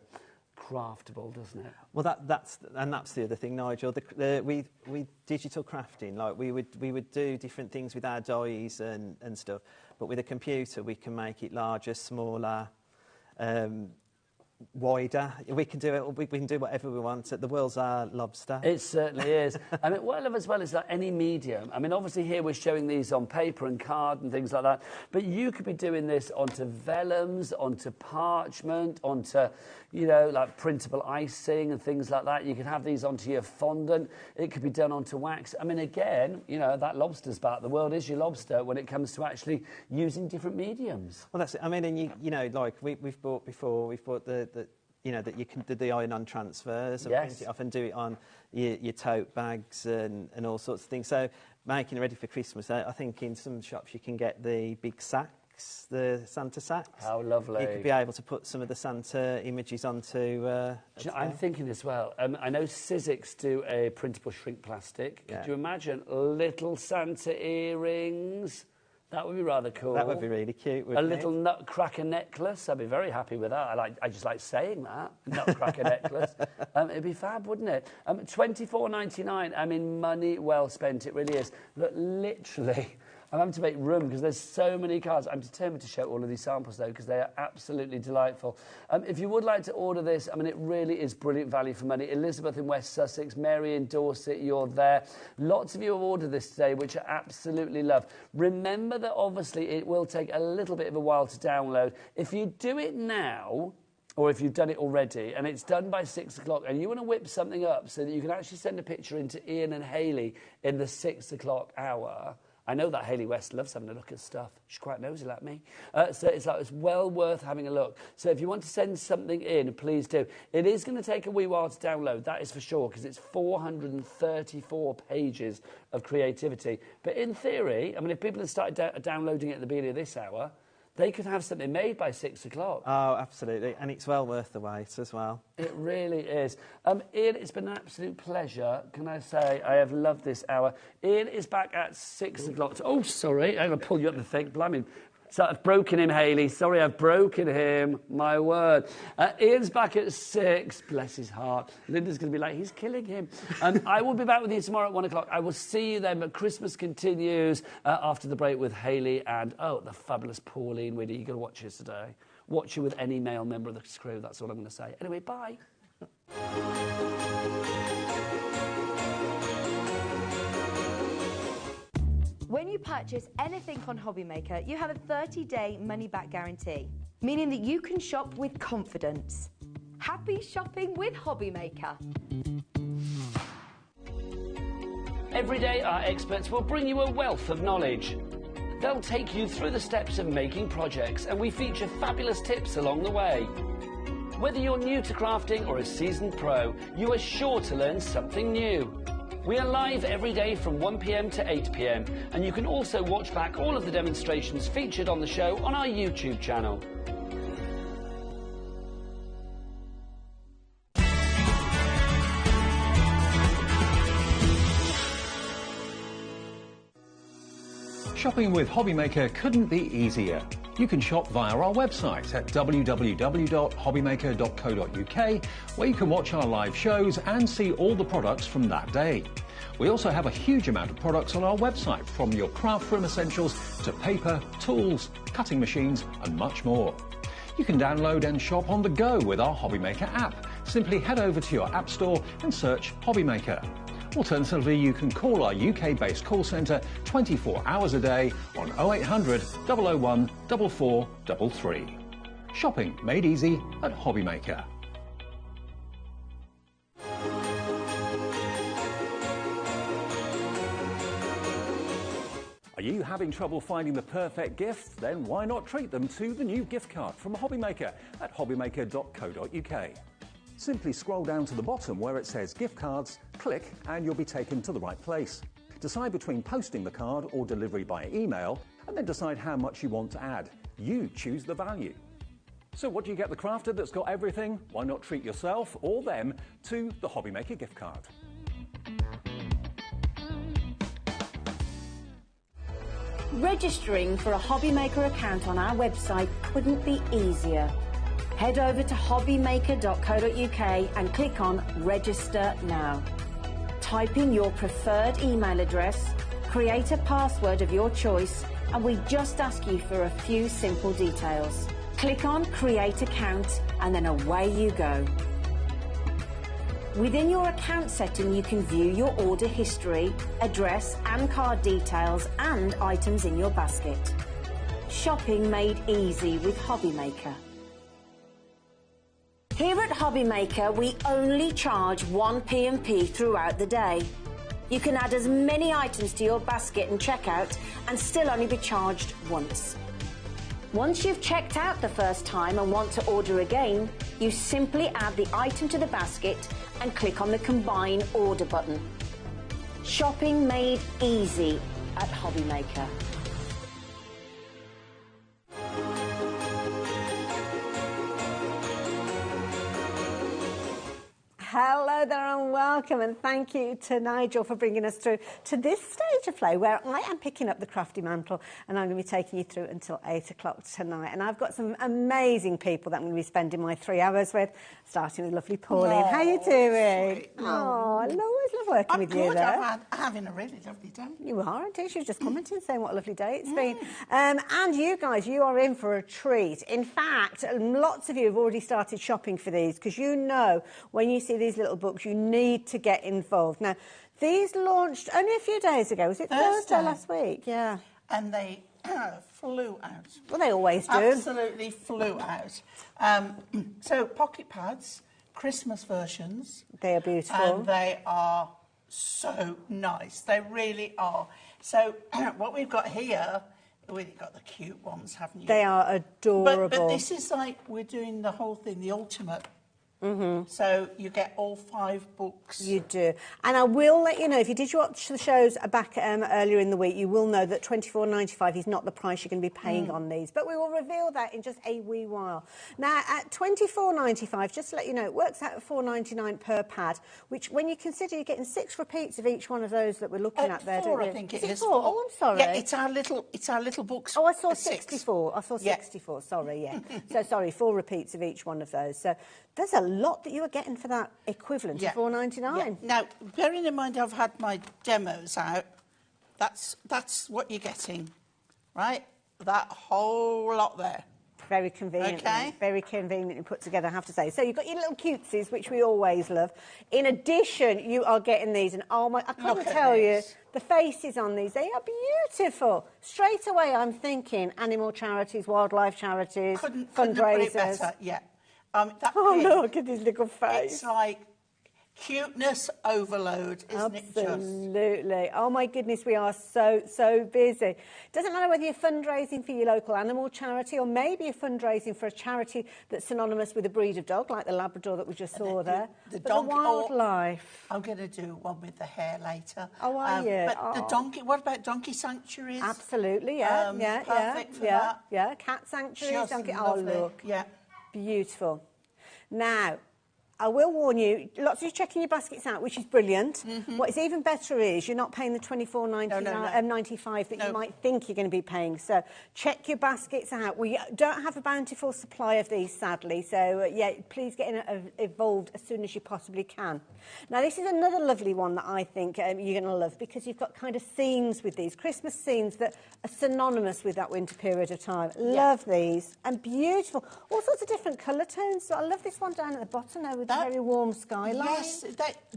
craftable, doesn't it? Well, that's the other thing, Nigel. We digital crafting, like we would do different things with our dies and stuff, but with a computer we can make it larger, smaller, wider. We can do it. We can do whatever we want. The world's our lobster. It certainly is. I mean, what I love as well is that any medium. I mean, obviously here we're showing these on paper and card and things like that, but you could be doing this onto vellums, onto parchment, onto, like printable icing and things like that. You could have these onto your fondant. It could be done onto wax. I mean, again, that lobster's back. The world is your lobster when it comes to actually using different mediums. Well, that's it. I mean, and like we've bought before. We've bought that you can do the iron-on transfers and print it off and do it on your tote bags and all sorts of things. So making it ready for Christmas, I think in some shops you can get the big sacks, the Santa sacks. How lovely. You could be able to put some of the Santa images onto... I'm thinking as well, I know Sizzix do a printable shrink plastic. Could you imagine little Santa earrings? That would be rather cool. That would be really cute, wouldn't it? A little nutcracker necklace. I'd be very happy with that. I just like saying that. Nutcracker necklace. It'd be fab, wouldn't it? $24.99. I mean, money well spent. It really is. But literally, I'm having to make room because there's so many cards. I'm determined to show all of these samples, though, because they are absolutely delightful. If you would like to order this, I mean, it really is brilliant value for money. Elizabeth in West Sussex, Mary in Dorset, you're there. Lots of you have ordered this today, which I absolutely love. Remember that, obviously, it will take a little bit of a while to download. If you do it now, or if you've done it already, and it's done by 6 o'clock, and you want to whip something up so that you can actually send a picture into Ian and Hayley in the 6 o'clock hour... I know that Hayley West loves having a look at stuff. She's quite nosy like me. So it's well worth having a look. So if you want to send something in, please do. It is going to take a wee while to download, that is for sure, because it's 434 pages of creativity. But in theory, I mean, if people had started downloading it at the beginning of this hour, they could have something made by 6 o'clock. Oh, absolutely. And it's well worth the wait as well. It really is. Ian, it's been an absolute pleasure. Can I say I have loved this hour. Ian is back at 6 o'clock. Oh, sorry. I'm going to pull you up the thing. Blimey. So I've broken him, Hayley. Sorry, I've broken him. My word. Ian's back at 6. Bless his heart. Linda's going to be like, he's killing him. I will be back with you tomorrow at 1 o'clock. I will see you then. But Christmas continues after the break with Hayley and, the fabulous Pauline Widdy. You've got to watch this today. Watch it with any male member of the crew. That's all I'm going to say. Anyway, bye. When you purchase anything on HobbyMaker, you have a 30-day money-back guarantee, meaning that you can shop with confidence. Happy shopping with HobbyMaker. Every day, our experts will bring you a wealth of knowledge. They'll take you through the steps of making projects, and we feature fabulous tips along the way. Whether you're new to crafting or a seasoned pro, you are sure to learn something new. We are live every day from 1 p.m. to 8 p.m, and you can also watch back all of the demonstrations featured on the show on our YouTube channel. Shopping with HobbyMaker couldn't be easier. You can shop via our website at www.hobbymaker.co.uk, where you can watch our live shows and see all the products from that day. We also have a huge amount of products on our website, from your craft room essentials to paper, tools, cutting machines and much more. You can download and shop on the go with our HobbyMaker app. Simply head over to your app store and search HobbyMaker. Alternatively, you can call our UK-based call centre 24 hours a day on 0800 001 4433. Shopping made easy at HobbyMaker. Are you having trouble finding the perfect gift? Then why not treat them to the new gift card from HobbyMaker at hobbymaker.co.uk. Simply scroll down to the bottom where it says gift cards, click and you'll be taken to the right place. Decide between posting the card or delivery by email, and then decide how much you want to add. You choose the value. So what do you get the crafter that's got everything? Why not treat yourself or them to the HobbyMaker gift card? Registering for a HobbyMaker account on our website couldn't be easier. Head over to hobbymaker.co.uk and click on Register Now. Type in your preferred email address, create a password of your choice, and we just ask you for a few simple details. Click on Create Account and then away you go. Within your account setting, you can view your order history, address and card details and items in your basket. Shopping made easy with HobbyMaker. Here at HobbyMaker, we only charge 1 P&P throughout the day. You can add as many items to your basket and checkout and still only be charged once. Once you've checked out the first time and want to order again, you simply add the item to the basket and click on the Combine Order button. Shopping made easy at HobbyMaker. Hello there and welcome, and thank you to Nigel for bringing us through to this stage of play where I am picking up the crafty mantle and I'm going to be taking you through until 8 o'clock tonight. And I've got some amazing people that I'm going to be spending my 3 hours with, starting with lovely Pauline. How are you doing? Oh, I always love working with you there. I'm having a really lovely day. You are, aren't you? She was just commenting, saying what a lovely day it's been. And you guys, you are in for a treat. In fact, lots of you have already started shopping for these, because you know when you see these little books, you need to get involved. Now, these launched only a few days ago. Was it Thursday last week? Yeah. And they flew out. Well, they always do. Absolutely flew out. So, pocket pads, Christmas versions. They are beautiful. And they are so nice. They really are. So, what we've got here, we've got the cute ones, haven't you? They are adorable. But this is like, we're doing the whole thing, the ultimate. So you get all 5 books. You do. And I will let you know, if you did watch the shows back earlier in the week, you will know that $24.95 is not the price you're going to be paying on these. But we will reveal that in just a wee while. Now, at $24.95, just to let you know, it works out at $4.99 per pad, which when you consider you're getting 6 repeats of each one of those that we're looking at there, 4, don't you? I think it is. 4? Oh, I'm sorry. Yeah, it's our little books. Oh, I saw 64. 64. I saw 64, sorry, yeah. So, sorry, 4 repeats of each one of those. So there's a lot that you are getting for that equivalent of $4.99. Yeah. Now, bearing in mind I've had my demos out, that's what you're getting, right? That whole lot there. Very convenient. Okay. Very conveniently put together, I have to say. So you've got your little cutesies, which we always love. In addition, you are getting these, and oh my, I can't tell you, the faces on these, they are beautiful. Straight away, I'm thinking animal charities, wildlife charities, fundraisers. Couldn't put it better, yeah. Oh, look at his little face. It's like, Cuteness overload, isn't it just? Absolutely. Oh my goodness, we are so busy. Doesn't matter whether you're fundraising for your local animal charity or maybe you're fundraising for a charity that's synonymous with a breed of dog, like the Labrador that we just saw there. The but donkey, the wildlife. I'm going to do one with the hare later. Oh, are you? But the donkey, what about donkey sanctuaries? Absolutely, Perfect for that. Yeah, cat sanctuaries, Just donkey. lovely. Oh, look. Yeah. Beautiful. Now, I will warn you, lots of you checking your baskets out, which is brilliant. What is even better is you're not paying the $24.95 that you might think you're going to be paying. So check your baskets out. We don't have a bountiful supply of these, sadly. So, yeah, please get involved as soon as you possibly can. Now, this is another lovely one that I think you're going to love because you've got kind of scenes with these, Christmas scenes that are synonymous with that winter period of time. Love these. And beautiful. All sorts of different colour tones. So I love this one down at the bottom there with the very warm skyline. Yes.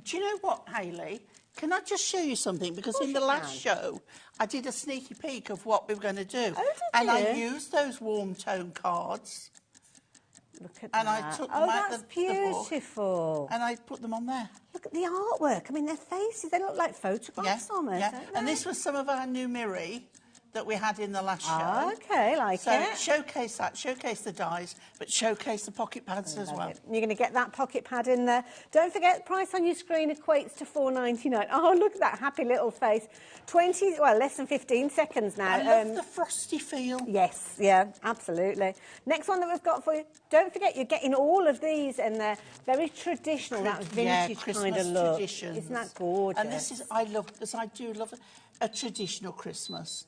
Do you know what, Hayley? Can I just show you something? Because in the last show, I did a sneaky peek of what we were going to do. Oh, did you? I used those warm tone cards. Look at and that. I took them out that's the beautiful. book, and I put them on there. Look at the artwork. I mean, their faces, they look like photographs almost, don't they? And this was some of our new mirror that we had in the last show. Okay, it. So showcase that, showcase the dies, but showcase the pocket pads as well. You're going to get that pocket pad in there. Don't forget, the price on your screen equates to $4.99. Oh, look at that happy little face. Less than 15 seconds now. I love the frosty feel. Yes, yeah, absolutely. Next one that we've got for you, don't forget you're getting all of these in there. Very traditional, that vintage kind of look. Traditions. Isn't that gorgeous? And this is, I love, because I do love a traditional Christmas.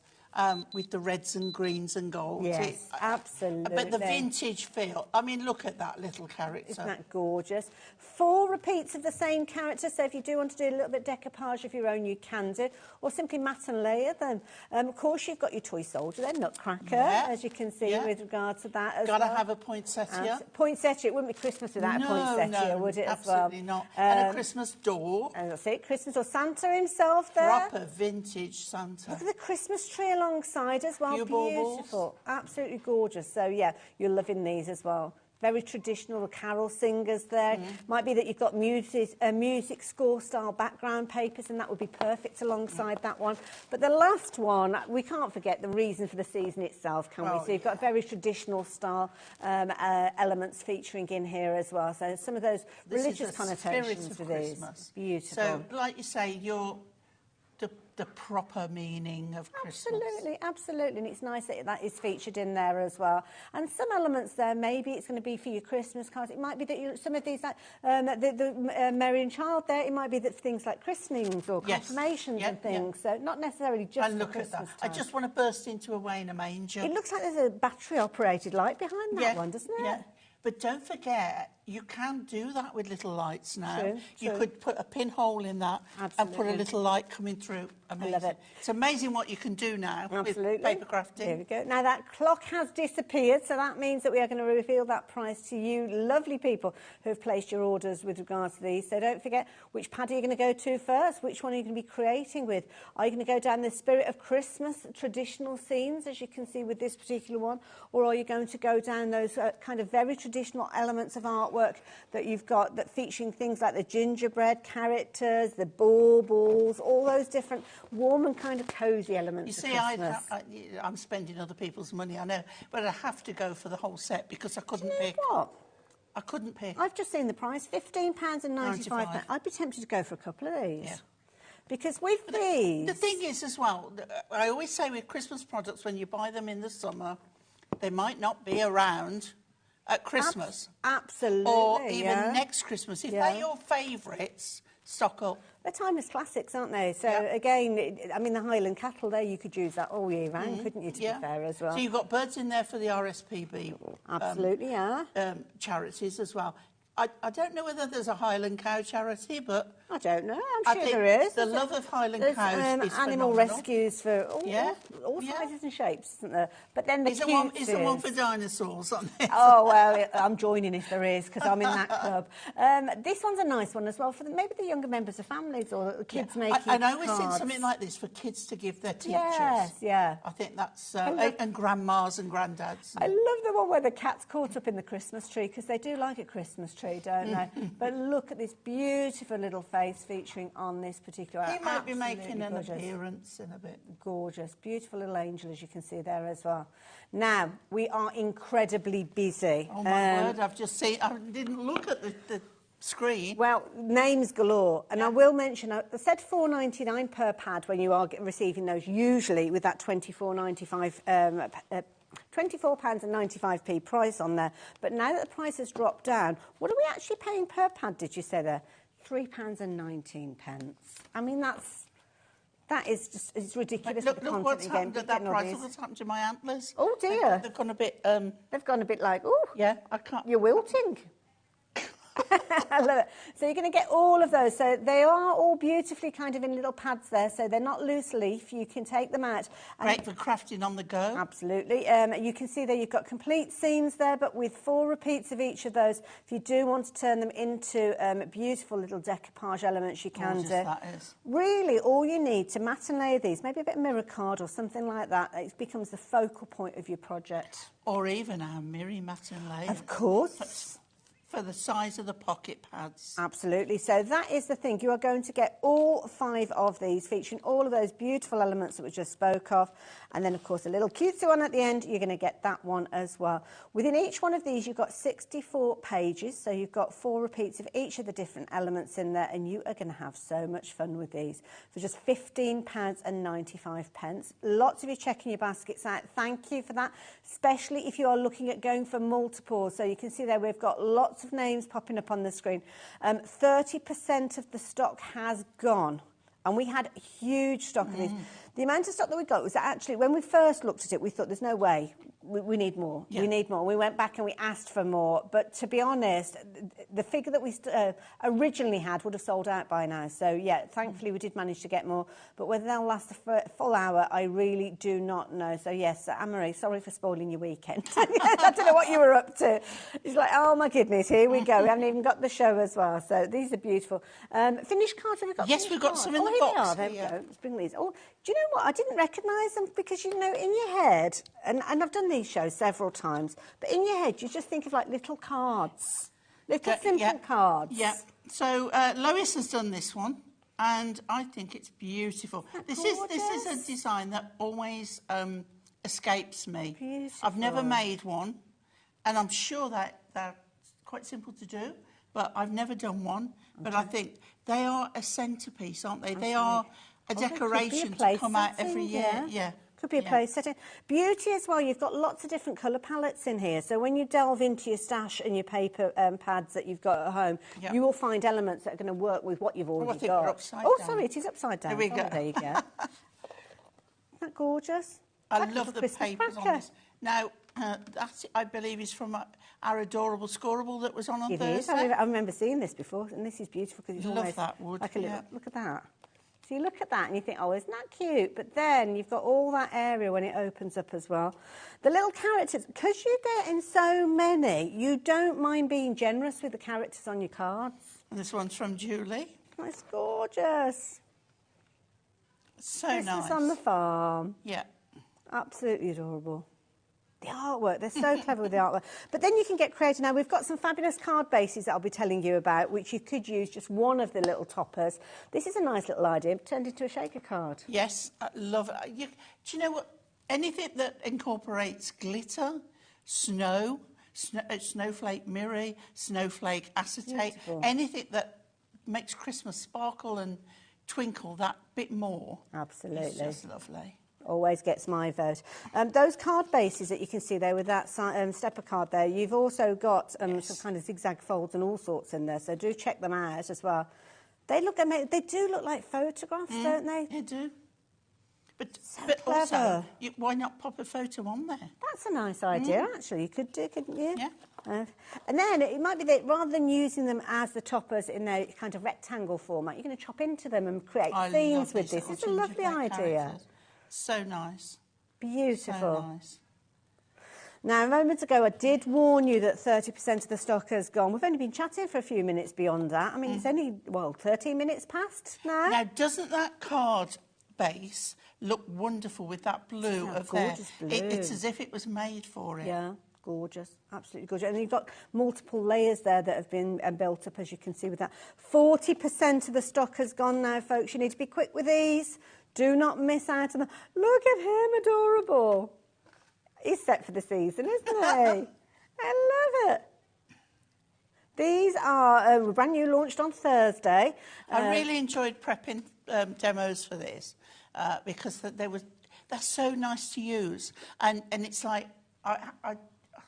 With the reds and greens and golds. Yes, absolutely. But the vintage feel. I mean, look at that little character. Isn't that gorgeous? 4 repeats of the same character, so if you do want to do a little bit decoupage of your own, you can do. Or simply matte and layer them. Of course, you've got your toy soldier then, Nutcracker, as you can see with regard to that as well. Got to have a poinsettia. Poinsettia, it wouldn't be Christmas without a poinsettia, would it, as well? Absolutely not. And a Christmas door. And that's it, Christmas or Santa himself there. Proper vintage Santa. Look at the Christmas tree alongside as well. Beautiful. Absolutely gorgeous. So, yeah, you're loving these as well. Very traditional, the carol singers there. Might be that you've got music score style background papers, and that would be perfect alongside that one. But the last one, we can't forget the reason for the season itself, can we? So you've got very traditional style elements featuring in here as well. So some of those religious connotations with these. Beautiful. So, like you say, you're the proper meaning of Christmas. Absolutely, and it's nice that that is featured in there as well. And some elements there, maybe it's going to be for your Christmas cards. It might be that some of these, like the Mary and Child there, it might be that things like christenings or confirmations and things. So not necessarily just for Christmas time. I just want to burst into away in a manger. It looks like there's a battery-operated light behind that one, doesn't it? Yeah. But don't forget, you can do that with little lights now. True. You could put a pinhole in that and put a little light coming through. Amazing. I love it. It's amazing what you can do now with paper crafting. There we go. Now, that clock has disappeared, so that means that we are going to reveal that price to you lovely people who have placed your orders with regards to these. So don't forget, which pad are you going to go to first? Which one are you going to be creating with? Are you going to go down the spirit of Christmas traditional scenes, as you can see with this particular one? Or are you going to go down those kind of very traditional elements of artwork that you've got, that featuring things like the gingerbread characters, the baubles, all those different warm and kind of cosy elements of Christmas? I'm spending other people's money, I know, but I have to go for the whole set because I couldn't pick. What? I couldn't pick. I've just seen the price, £15.95. I'd be tempted to go for a couple of these. Yeah. Because with these... The thing is as well, I always say with Christmas products, when you buy them in the summer, they might not be around at Christmas. Absolutely, or even next Christmas. If they're your favourites, stock up. They're timeless classics, aren't they? So, again, I mean, the Highland cattle there, you could use that all year round, couldn't you, to be fair, as well? So you've got birds in there for the RSPB. Absolutely, charities as well. I don't know whether there's a Highland Cow charity, but... I don't know. I'm sure there is. The love of Highland cows is animal phenomenal. Rescues for all sizes and shapes, isn't there? But then the Is there one for dinosaurs on this? Oh, well, I'm joining if there is, because I'm in that club. This one's a nice one as well for maybe the younger members of families or kids making And I always think something like this for kids to give their teachers. Yes, I think that's... and grandmas and granddads. I love the one where the cat's caught up in the Christmas tree, because they do like a Christmas tree, don't they? But look at this beautiful little face featuring on this particular. He might be making an gorgeous. appearance in a bit. Gorgeous, beautiful little angel, as you can see there as well. Now, we are incredibly busy. Oh, my word, I've just seen... I didn't look at the screen. Well, names galore. And I will mention, I said $4.99 per pad when you are receiving those, usually with that £24.95 £24.95 price on there. But now that the price has dropped down, what are we actually paying per pad, did you say there? £3.19. I mean, that is just, it's ridiculous. Look what's happened at that price. Look what's happened to my antlers. Oh, dear. They've gone a bit... They've gone a bit like, oh. Yeah, I can't... You're wilting. I love it. So you're going to get all of those. So they are all beautifully kind of in little pads there. So they're not loose leaf. You can take them out. Great for crafting on the go. Absolutely. You can see there you've got complete seams there, but with 4 repeats of each of those. If you do want to turn them into beautiful little decoupage elements, you can do. That is. Really, all you need to mat and layer these, maybe a bit of mirror card or something like that, it becomes the focal point of your project. Or even our Miri mat and layer. Of course. For the size of the pocket pads. Absolutely. So that is the thing. You are going to get all 5 of these, featuring all of those beautiful elements that we just spoke of. And then, of course, a little cutesy one at the end. You're going to get that one as well. Within each one of these, you've got 64 pages. So you've got 4 repeats of each of the different elements in there. And you are going to have so much fun with these for just £15.95. Lots of you checking your baskets out. Thank you for that, especially if you are looking at going for multiples. So you can see there we've got lots of names popping up on the screen. 30% of the stock has gone, and we had a huge stock of these. The amount of stock that we got was actually, when we first looked at it, we thought there's no way, we need more. Yeah. We need more. We went back and we asked for more, but to be honest, the figure that we originally had would have sold out by now. So yeah, thankfully we did manage to get more, but whether they'll last a full hour, I really do not know. So yes, Anne-Marie, sorry for spoiling your weekend. I don't know what you were up to. It's like, oh my goodness, here we go. We haven't even got the show as well. So these are beautiful. Finished cards, have we got? Yes, we've got some in the box. box. There we go. Let's bring these. Oh, do you know what? I didn't recognise them because, you know, in your head, and I've done these shows several times, but in your head, you just think of like little cards, little simple cards. Yeah. So Lois has done this one, and I think it's beautiful. This is a design that always escapes me. Beautiful. I've never made one, and I'm sure that they're quite simple to do, but I've never done one. Okay. But I think they are a centrepiece, aren't they? Absolutely. They are a decoration to come out every year. Yeah. Could be a place setting. Beauty as well, you've got lots of different colour palettes in here. So when you delve into your stash and your paper pads that you've got at home, you will find elements that are going to work with what you've already got. We're upside down. Sorry, it is upside down. There we go. There you go. Isn't that gorgeous? I love the papers on this. Now, that, I believe, is from our adorable scoreable that was on Thursday. It is. I remember seeing this before, and this is beautiful because it's always that wood. Like a little, look at that. So you look at that and you think, oh, isn't that cute? But then you've got all that area when it opens up as well. The little characters, because you're getting so many, you don't mind being generous with the characters on your cards. And this one's from Julie. That's gorgeous. So Christmas nice. on the farm. Yeah. Absolutely adorable. The artwork, they're so clever with the artwork. But then you can get creative. Now, we've got some fabulous card bases that I'll be telling you about, which you could use just one of the little toppers. This is a nice little idea, turned into a shaker card. Yes, I love it. Do you know what? Anything that incorporates glitter, snowflake mirror, snowflake acetate, beautiful. Anything that makes Christmas sparkle and twinkle that bit more. Absolutely. It's just lovely. Always gets my vote. Those card bases that you can see there with that stepper card there, you've also got some kind of zigzag folds and all sorts in there, so do check them out as well. They do look like photographs, don't they? They do. But clever. Also, why not pop a photo on there? That's a nice idea, actually. You could do, couldn't you? Yeah. And then it might be that rather than using them as the toppers in their kind of rectangle format, you're going to chop into them and create themes with this. It's a lovely idea. So nice. Beautiful. So nice. Now, a moment ago, I did warn you that 30% of the stock has gone. We've only been chatting for a few minutes beyond that. I mean, it's only, 13 minutes past now. Now, doesn't that card base look wonderful with that blue of there? Blue. It's as if it was made for it. Yeah. Gorgeous, absolutely gorgeous. And you've got multiple layers there that have been built up, as you can see with that. 40% of the stock has gone now, folks. You need to be quick with these. Do not miss out on them. Look at him, adorable. He's set for the season, isn't he? I love it. These are brand new, launched on Thursday. I really enjoyed prepping demos for this because they're so nice to use. And it's like, I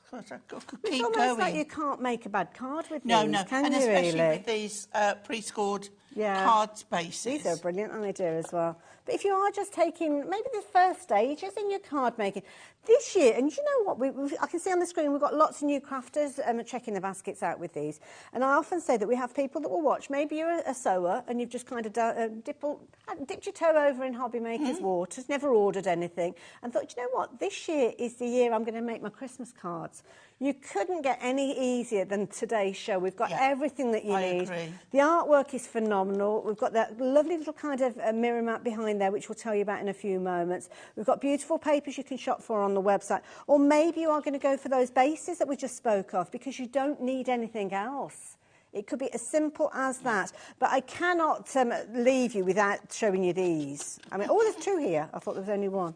could keep almost going. Like you can't make a bad card with no, these, no. can and you especially really? with these pre-scored card bases. These are a brilliant idea as well. But if you are just taking maybe the first stages in your card making, this year, and you know what, I can see on the screen we've got lots of new crafters checking the baskets out with these. And I often say that we have people that will watch. Maybe you're a sewer and you've just kind of dipped your toe over in HobbyMaker's waters, never ordered anything, and thought, you know what, this year is the year I'm going to make my Christmas cards. You couldn't get any easier than today's show. We've got everything that you need. Agree. The artwork is phenomenal. We've got that lovely little kind of mirror mat behind there, which we'll tell you about in a few moments. We've got beautiful papers you can shop for on the website. Or maybe you are going to go for those bases that we just spoke of because you don't need anything else. It could be as simple as that. But I cannot leave you without showing you these. I mean, oh, there's two here. I thought there was only one.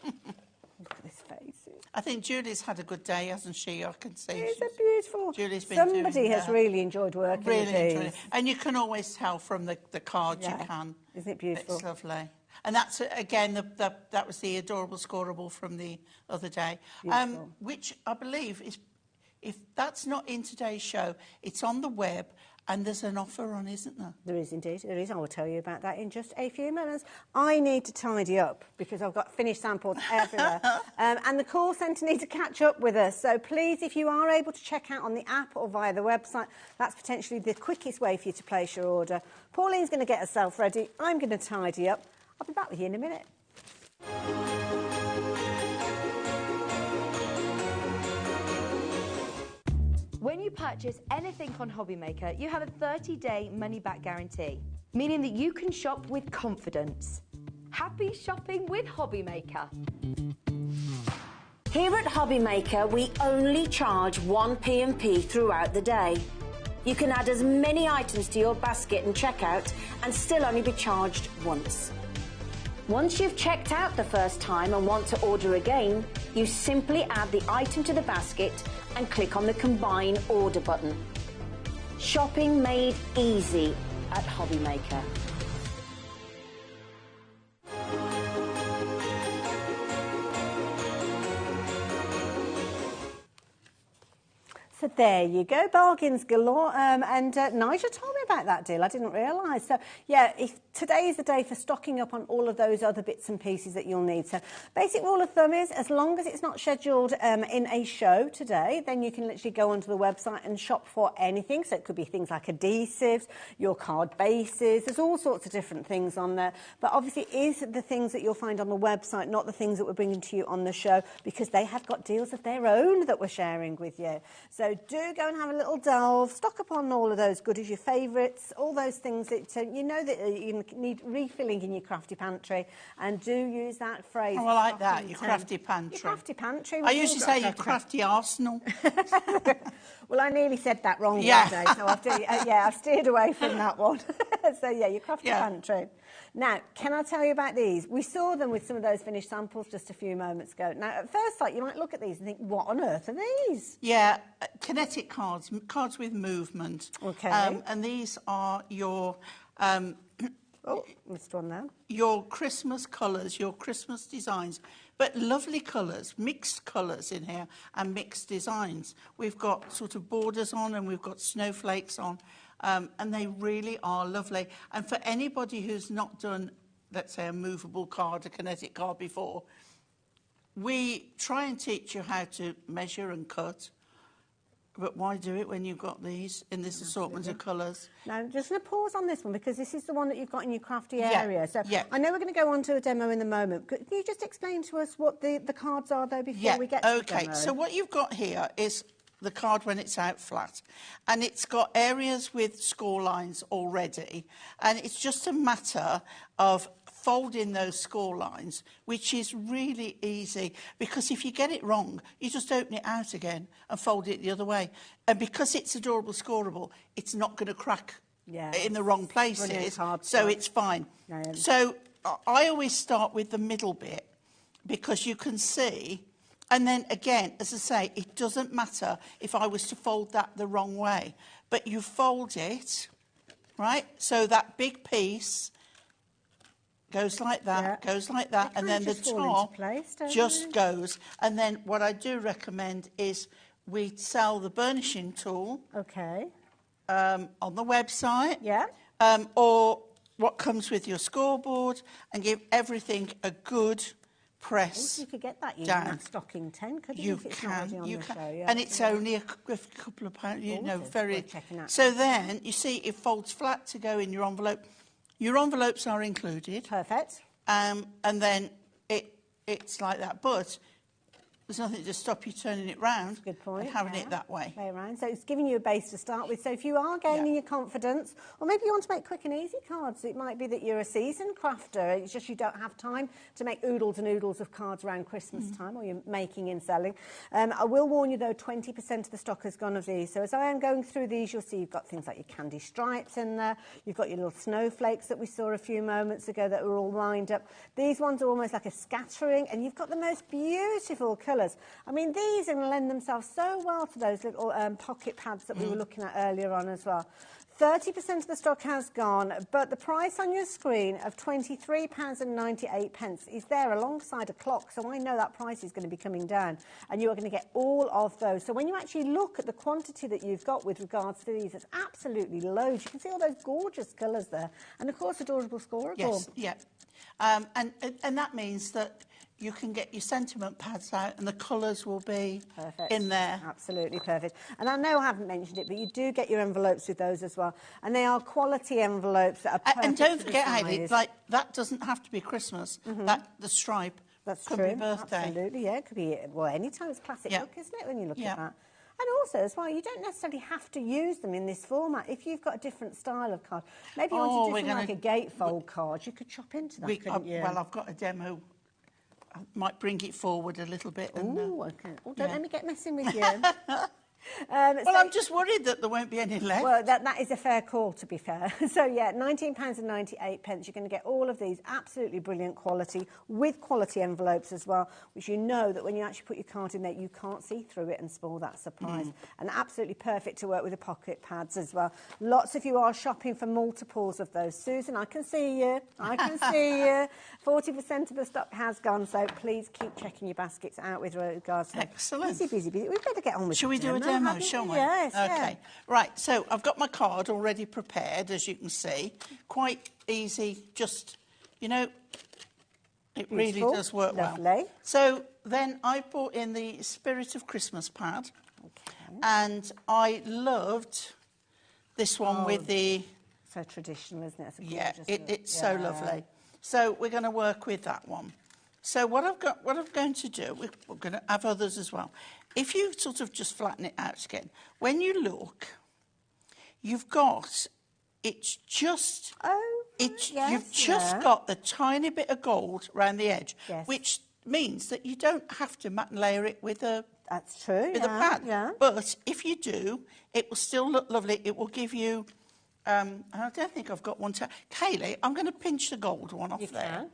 Look at this face. I think Julie's had a good day, hasn't she? I can see. These are beautiful. Julie's been Somebody has really enjoyed working with these. Enjoyed it. And you can always tell from the cards you can. Isn't it beautiful? It's lovely. And that's, again, that was the adorable scoreable from the other day. Which I believe is, if that's not in today's show, it's on the web. And there's an offer on, isn't there? There is indeed. There is. I will tell you about that in just a few minutes. I need to tidy up because I've got finished samples everywhere. And the call centre need to catch up with us. So please, if you are able to check out on the app or via the website, that's potentially the quickest way for you to place your order. Pauline's going to get herself ready. I'm going to tidy up. I'll be back with you in a minute. When you purchase anything on HobbyMaker, you have a 30-day money-back guarantee, meaning that you can shop with confidence. Happy shopping with HobbyMaker. Here at HobbyMaker, we only charge 1 P&P throughout the day. You can add as many items to your basket and checkout and still only be charged once. Once you've checked out the first time and want to order again, you simply add the item to the basket and click on the Combine Order button. Shopping made easy at HobbyMaker. So there you go, bargains galore. And Nigel told me about that deal. I didn't realise. So, yeah, today is the day for stocking up on all of those other bits and pieces that you'll need. So, basic rule of thumb is, as long as it's not scheduled in a show today, then you can literally go onto the website and shop for anything. So, it could be things like adhesives, your card bases. There's all sorts of different things on there. But obviously, it is the things that you'll find on the website, not the things that we're bringing to you on the show, because they have got deals of their own that we're sharing with you. So, do go and have a little delve, stock up on all of those goodies, your favourites, all those things that you know that you need refilling in your crafty pantry, and do use that phrase. Oh, I like that, your crafty pantry. Your crafty pantry. I usually say your crafty arsenal. Well, I nearly said that wrong that day, so I've steered away from that one. So, yeah, your crafty pantry. Now, can I tell you about these? We saw them with some of those finished samples just a few moments ago. Now, at first sight, you might look at these and think, what on earth are these? Yeah, kinetic cards, cards with movement. Okay. And these are your... oh, missed one there. Your Christmas colours, your Christmas designs, but lovely colours, mixed colours in here and mixed designs. We've got sort of borders on and we've got snowflakes on. And they really are lovely. And for anybody who's not done, let's say, a movable card, a kinetic card before, we try and teach you how to measure and cut. But why do it when you've got these in this assortment of colours? Now, I'm just going to pause on this one because this is the one that you've got in your crafty area. So I know we're going to go on to a demo in a moment. Can you just explain to us what the cards are, though, before we get to the demo? Okay, so what you've got here is the card when it's out flat, and it's got areas with score lines already, and it's just a matter of fold in those score lines, which is really easy, because if you get it wrong, you just open it out again and fold it the other way. And because it's adorable scoreable, it's not going to crack in the wrong places, so it's fine. So I always start with the middle bit, because you can see, and then again, as I say, it doesn't matter if I was to fold that the wrong way, but you fold it, right? So that big piece goes like that, goes like that, and then the top just goes. And then what I do recommend is we sell the burnishing tool on the website, or what comes with your scoreboard, and give everything a good press. You could get that using that stocking 10, couldn't you? You can, and it's only a couple of pounds. You know, very. So then you see it folds flat to go in your envelope. Your envelopes are included. Perfect. And then it's like that, but there's nothing to stop you turning it round. Good point. And having it that way. Play around. So it's giving you a base to start with. So if you are gaining your confidence, or maybe you want to make quick and easy cards, it might be that you're a seasoned crafter. It's just you don't have time to make oodles and oodles of cards around Christmas time, or you're making and selling. I will warn you though, 20% of the stock has gone of these. So as I am going through these, you'll see you've got things like your candy stripes in there. You've got your little snowflakes that we saw a few moments ago that were all lined up. These ones are almost like a scattering, and you've got the most beautiful colours. I mean, these are going to lend themselves so well to those little pocket pads that we were looking at earlier on as well. 30% of the stock has gone, but the price on your screen of £23.98 is there alongside a clock, so I know that price is going to be coming down, and you are going to get all of those. So when you actually look at the quantity that you've got with regards to these, it's absolutely loads. You can see all those gorgeous colours there, and of course adorable scoreable. Yes, yeah. And that means that you can get your sentiment pads out and the colours will be in there. Absolutely perfect. And I know I haven't mentioned it, but you do get your envelopes with those as well. And they are quality envelopes that are perfect. And don't forget, Heidi, like, that doesn't have to be Christmas. That the stripe could be birthday. Absolutely, yeah. It could be, well, any time. It's classic look, isn't it, when you look at that? And also, as well, you don't necessarily have to use them in this format. If you've got a different style of card, maybe you want to do like a gatefold card, you could chop into that, couldn't you? Well, I've got a demo. I might bring it forward a little bit. Oh, okay. Oh, don't let me get messing with you. Well, I'm just worried that there won't be any left. Well, that is a fair call, to be fair. So, yeah, £19.98. You're going to get all of these absolutely brilliant quality, with quality envelopes as well, which you know that when you actually put your card in there, you can't see through it and spoil that surprise. And absolutely perfect to work with the pocket pads as well. Lots of you are shopping for multiples of those. Susan, I can see you. I can see you. 40% of the stock has gone, so please keep checking your baskets out with regards to Excellent. Busy. We better get on with it. Shall we do a demo, shall we? Yes. Okay. Right, so I've got my card already prepared, as you can see. Quite easy, just, you know, it really does work well. So then I brought in the Spirit of Christmas pad. And I loved this one with the... So traditional, isn't it? It's so lovely. So we're going to work with that one. So what I'm going to do, we're going to have others as well. If you sort of just flatten it out again, when you look, you've got, it's just, you've just got the tiny bit of gold around the edge, which means that you don't have to matte and layer it with a That's true. With a pad. But if you do, it will still look lovely. It will give you. I don't think I've got one. Kaylee, I'm going to pinch the gold one off there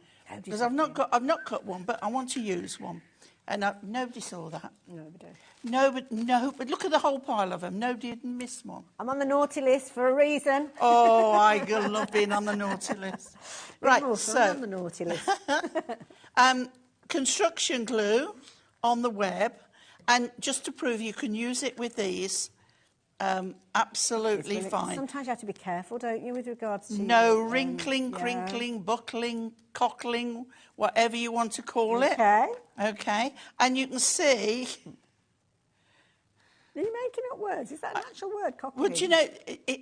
because I've not cut one, but I want to use one. And nobody saw that. But look at the whole pile of them. Nobody had missed one. I'm on the naughty list for a reason. Oh, I love being on the naughty list. Right, so I'm on the naughty list. Construction glue on the web, and just to prove you can use it with these, absolutely fine. Sometimes you have to be careful, don't you, with regards to... No wrinkling, crinkling, buckling, cockling, whatever you want to call it. Okay. And you can see... Are you making up words? Is that an actual word, cockling? Well, do you know,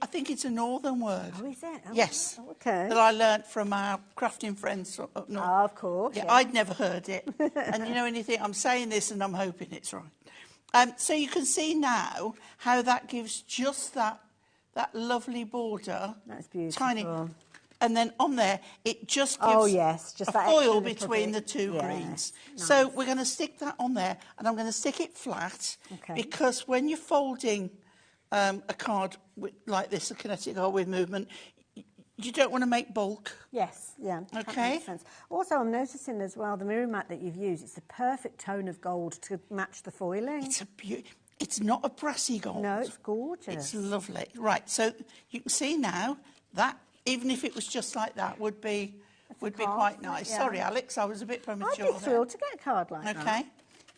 I think it's a northern word. Oh, is it? Oh, yes. Okay. That I learnt from our crafting friends up north. Oh, of course. Yeah, I'd never heard it. And you know anything, I'm saying this and I'm hoping it's right. So you can see now how that gives just that lovely border. That's beautiful. Tiny. and then on there, it just gives Oh, yes, just a that extra foil little between bit. the two Yes, greens. nice. So we're going to stick that on there, and I'm going to stick it flat, Okay. because when you're folding a card like this, a kinetic card with movement, you don't want to make bulk. Yes, yeah. That Okay. makes sense. Also, I'm noticing as well, the mirror mat that you've used, it's the perfect tone of gold to match the foiling. It's not a brassy gold. No, it's gorgeous. It's lovely. Right, so you can see now that, even if it was just like that, would be quite nice. yeah. Sorry, Alex, I was a bit premature. I'd be thrilled to get a card like that. Okay.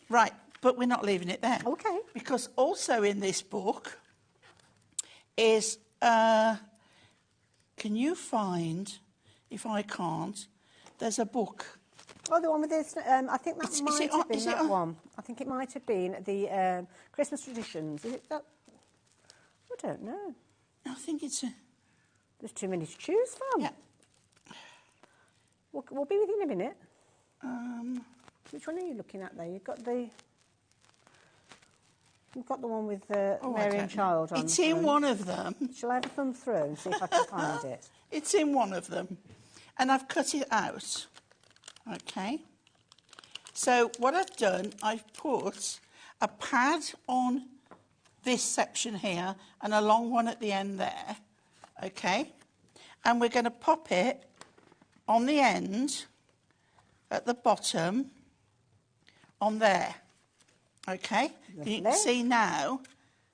Right, but we're not leaving it there. Okay. Because also in this book is, can you find, if I can't, there's a book. Oh, the one with this, I think that might have been that one. I think it might have been the Christmas Traditions. Is it that? I don't know. I think it's a... There's too many to choose from. Yeah. We'll be with you in a minute. Which one are you looking at there? You've got the one with Mary and Child on. It's in one of them. Shall I have a thumb through and see if I can find it? It's in one of them. And I've cut it out. Okay. So what I've done, I've put a pad on this section here and a long one at the end there. Okay. And we're going to pop it on the end at the bottom on there. Okay. Lovely. You can see now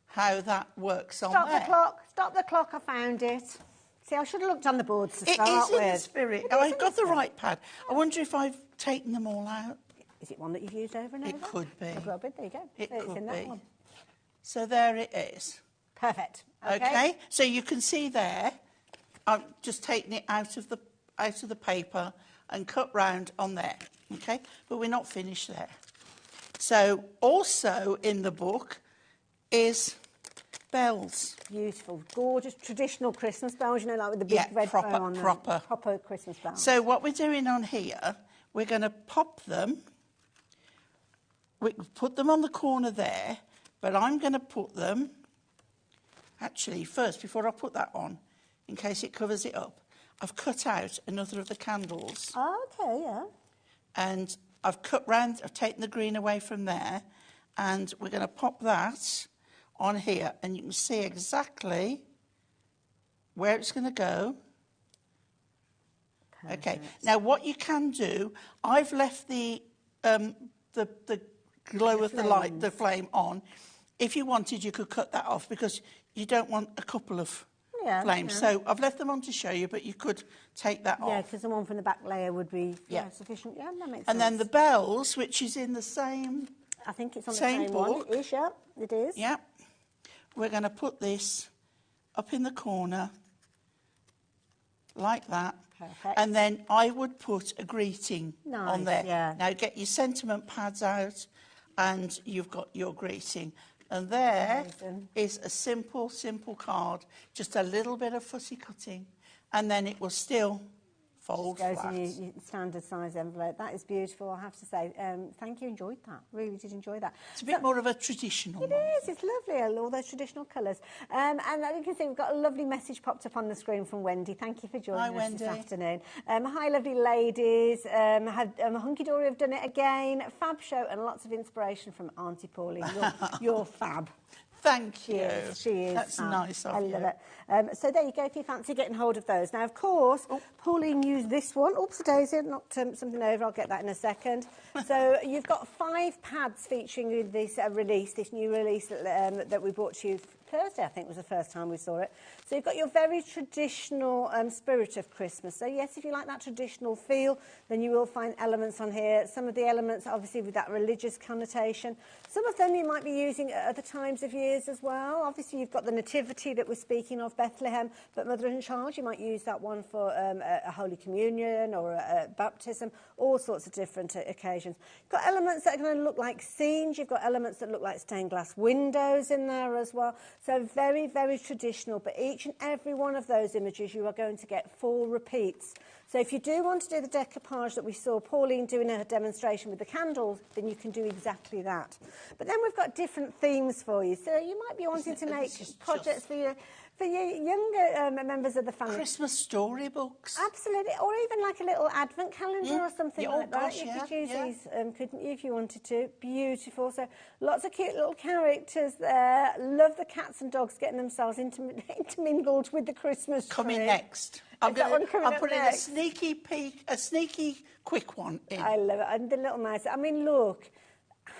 how that works on Stop there. the clock. Stop the clock. I found it. See, I should have looked on the boards to It start is with. in the spirit. It I've is, got the isn't it? right pad. I wonder if I've taken them all out. Is it one that you've used over and over? It could be. Well, there you go. It So it's could in that be. one. So there it is. Perfect. Okay. So you can see there, I've just taken it out of the paper and cut round on there. Okay. But we're not finished there. So also in the book is bells. Beautiful, gorgeous, traditional Christmas bells, you know, like with the big red bow on them. Proper Christmas bells. So what we're doing on here, we're going to pop them. We put them on the corner there, but I'm going to put them, actually, first, before I put that on, in case it covers it up, I've cut out another of the candles. Oh, okay, yeah. And I've cut round, I've taken the green away from there, and we're going to pop that on here, and you can see exactly where it's going to go. Perfect. Okay. Now, what you can do, I've left the glow of the light, the flame on. If you wanted, you could cut that off because you don't want a couple of flames. Yeah. So I've left them on to show you, but you could take that Yeah, off. because the one from the back layer would be sufficient. Yeah, that makes sense. And then the bells, which is in the same... I think it's on the same same one. book. It is, yeah, it is. Yeah. We're going to put this up in the corner like that. Perfect. And then I would put a greeting on Nice, there. yeah. Now get your sentiment pads out and you've got your greeting. And there Amazing. is a simple card, just a little bit of fussy cutting, and then it will still fold Goes flat. in your standard size envelope. That is beautiful, I have to say. Thank you, enjoyed that. Really did enjoy that. It's a bit more of a traditional It one. is, it's lovely, all those traditional colours. And you can see we've got a lovely message popped up on the screen from Wendy. Thank you for joining us this Wendy. afternoon. Hi, lovely ladies. Hunky Dory have done it again. Fab show and lots of inspiration from Auntie Pauline. You're fab. Thank you. She is. That's fab. nice of I you. love it. So there you go, if you fancy getting hold of those. Now, of course, Pauline used this one. Oops, daisy, knocked something over. I'll get that in a second. So you've got 5 pads featuring this this new release that we brought to you Thursday, I think was the first time we saw it. So you've got your very traditional spirit of Christmas. So yes, if you like that traditional feel, then you will find elements on here. Some of the elements, obviously, with that religious connotation. Some of them you might be using at other times of years as well. Obviously, you've got the nativity that we're speaking of, Bethlehem, but Mother and Child, you might use that one for a Holy Communion or a baptism, all sorts of different occasions. You've got elements that are going to look like scenes. You've got elements that look like stained glass windows in there as well. So very, very traditional, but each and every one of those images you are going to get 4 repeats. So if you do want to do the decoupage that we saw Pauline doing in her demonstration with the candles, then you can do exactly that. But then we've got different themes for you. So you might be wanting to make projects For you younger members of the family. Christmas storybooks. Absolutely, or even like a little advent calendar or something like that. Gosh, You yeah, could use yeah. these, couldn't you, if you wanted to? Beautiful. So lots of cute little characters there. Love the cats and dogs getting themselves intermingled with the Christmas tree. Coming next. I'm putting a sneaky peek, a sneaky quick one in. I love it. And the little mouse. I mean, look,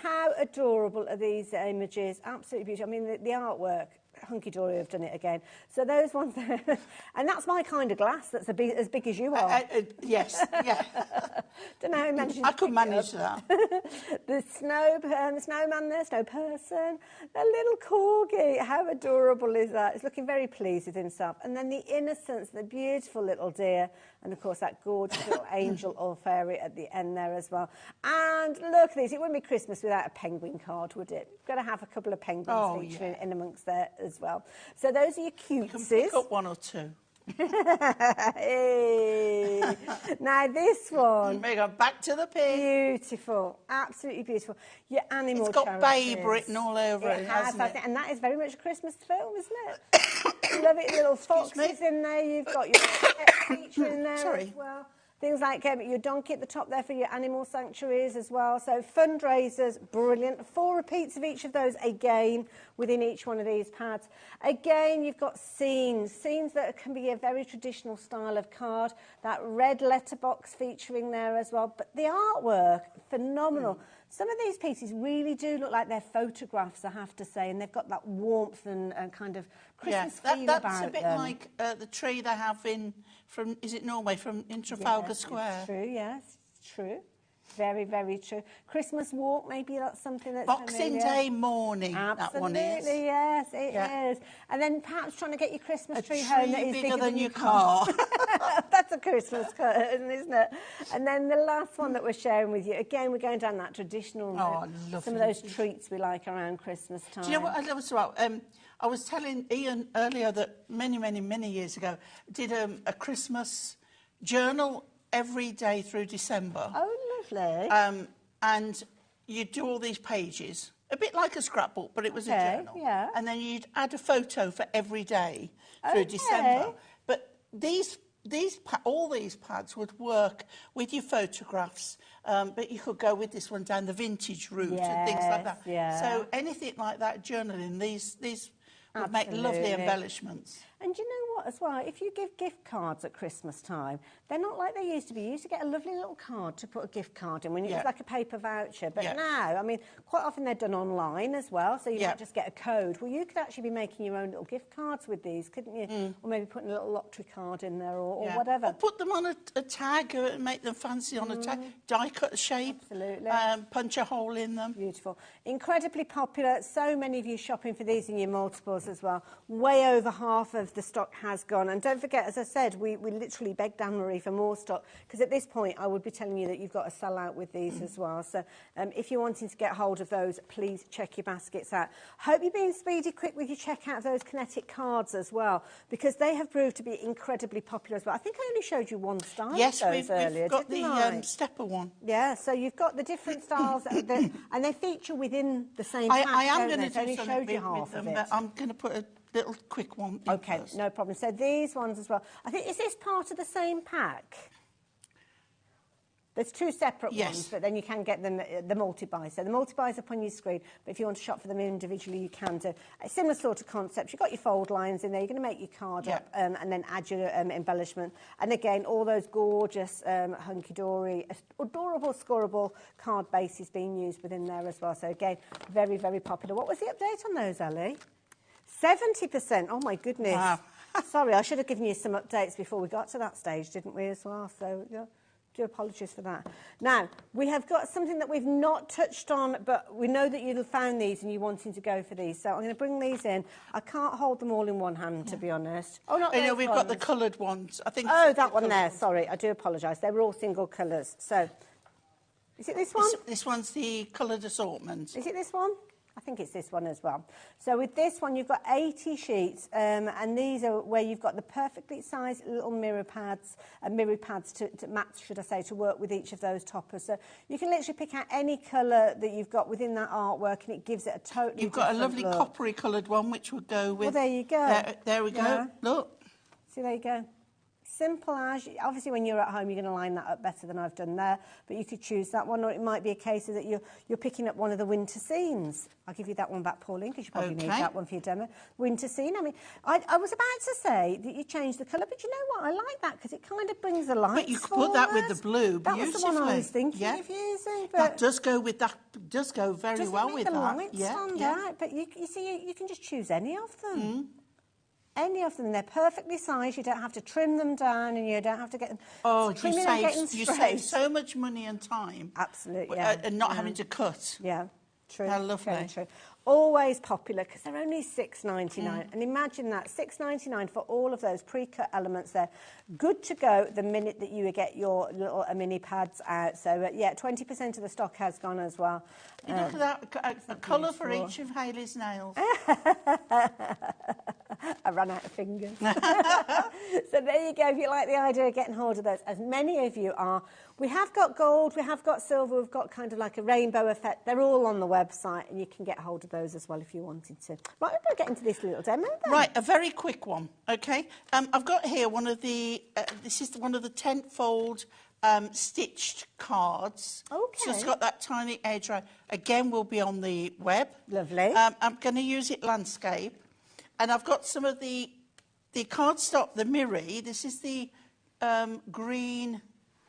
how adorable are these images? Absolutely beautiful. I mean, the artwork. Hunky Dory have done it again. So those ones there, and that's my kind of glass. That's as big as you are. Yes, yeah. Don't know how he manages. I could manage that. The snowman there, snow person, a little corgi. How adorable is that? He's looking very pleased with himself. And then the innocence, the beautiful little deer, and of course that gorgeous little angel or fairy at the end there as well. And look at these. It wouldn't be Christmas without a penguin card, would it? Got to have a couple of penguins featuring in amongst there as well. So those are your cutesies. You can pick up one or two. Hey. Now this one. We go back to the pig. Beautiful, absolutely beautiful. Your animal. It's got charities. Babe written all over it, hasn't it? And that is very much a Christmas film, isn't it? Love it. Little foxes in there. You've got your pet feature in there as well. Things like your donkey at the top there for your animal sanctuaries as well. So fundraisers, brilliant. 4 repeats of each of those again within each one of these pads. Again, you've got scenes that can be a very traditional style of card. That red letterbox featuring there as well. But the artwork, phenomenal. Some of these pieces really do look like they're photographs, I have to say, and they've got that warmth and kind of Christmas feel about them. That's a bit like the tree they have from Norway, in Trafalgar Square. It's true, yes, it's true. Very, very true. Christmas walk, maybe that's something that's Boxing Day morning, absolutely, that one is. Yes, it is. And then perhaps trying to get your Christmas tree home that is bigger than your car. That's a Christmas curtain, isn't it? And then the last one that we're sharing with you, again, we're going down that traditional route. Some of those treats we like around Christmas time. Do you know what I love as well? I was telling Ian earlier that many years ago, did a Christmas journal every day through December. Oh, lovely. And you'd do all these pages, a bit like a scrapbook, but it was a journal. Yeah. And then you'd add a photo for every day through December. But all these pads would work with your photographs, but you could go with this one down the vintage route and things like that. Yeah. So anything like that, journaling, these would make lovely embellishments. And you know what as well, if you give gift cards at Christmas time, they're not like they used to be. You used to get a lovely little card to put a gift card in when it was like a paper voucher. But now, I mean, quite often they're done online as well, so you might just get a code. Well, you could actually be making your own little gift cards with these, couldn't you? Or maybe putting a little lottery card in there or whatever. Or put them on a tag and make them fancy on a tag. Die cut a shape. Absolutely. Punch a hole in them. Beautiful. Incredibly popular. So many of you shopping for these in your multiples as well. Way over half of the stock has gone. And don't forget, as I said, we literally begged Anne-Marie for more stock, because at this point I would be telling you that you've got to sell out with these as well. So if you're wanting to get hold of those, please check your baskets out. Hope you're being speedy quick with your checkout of those kinetic cards as well, because they have proved to be incredibly popular as well. I think I only showed you one style yes, of those earlier. We've got the stepper one. Yeah, so you've got the different styles, and they feature within the same pack. I am going to do only something showed you half with them, of it. but I'm going to put a little quick one in first. No problem. So these ones as well. I think, is this part of the same pack? There's 2 separate ones, but then you can get them the multi-buy. So the multi-buy is up on your screen, but if you want to shop for them individually, you can do. A similar sort of concept. You've got your fold lines in there. You're going to make your card up and then add your embellishment. And again, all those gorgeous Hunky Dory, adorable, scoreable card bases being used within there as well. So again, very, very popular. What was the update on those, Ellie? 70%. Oh, my goodness. Wow. Sorry, I should have given you some updates before we got to that stage, didn't we, as well? So, do apologies for that. Now, we have got something that we've not touched on, but we know that you've found these and you're wanting to go for these. So I'm going to bring these in. I can't hold them all in one hand, to be honest. Oh, not those we've got the coloured ones. I think. Oh, that one there. Sorry, I do apologise. They were all single colours. So, is it this one? This one's the coloured assortment. Is it this one? I think it's this one as well. So with this one, you've got 80 sheets, and these are where you've got the perfectly sized little mirror pads to match, should I say, to work with each of those toppers. So you can literally pick out any colour that you've got within that artwork, and it gives it a totally You've got a different lovely look. coppery coloured one, which would go with... Well, there you go. There we go. Yeah. Look. See, there you go. Simple as, obviously when you're at home you're going to line that up better than I've done there, but you could choose that one, or it might be a case of that you're picking up one of the winter scenes. I'll give you that one back, Pauline, because you probably need that one for your demo. Winter scene, I mean, I was about to say that you change the colour, but you know what, I like that because it kind of brings the light. But you could put that with the blue beautifully. That was the one I was thinking of using. But that does go with that, does go very well with that. Doesn't make the lights stand out, but you see, you can just choose any of them. Mm. Any of them, they're perfectly sized. You don't have to trim them down, and you don't have to get them. Oh, you save so much money and time. Absolutely, and not having to cut. Yeah, true. How lovely. True. Always popular because they're only $6.99, and imagine that, $6.99 for all of those pre-cut elements there. Good to go the minute that you get your little mini pads out. So yeah, 20% of the stock has gone as well. You look at that, a colour for each of Hayley's nails. I ran out of fingers. So there you go, if you like the idea of getting hold of those, as many of you are. We have got gold, we have got silver, we've got kind of like a rainbow effect. They're all on the website, and you can get hold of those as well if you wanted to. Right, we're going to get into this little demo then. Right, a very quick one, okay? I've got here one of the, this is one of the 10-fold stitched cards. Okay. So it's got that tiny edge right. Again, will be on the web. Lovely. I'm going to use it landscape. And I've got some of the cardstock, the Miri. This is the green...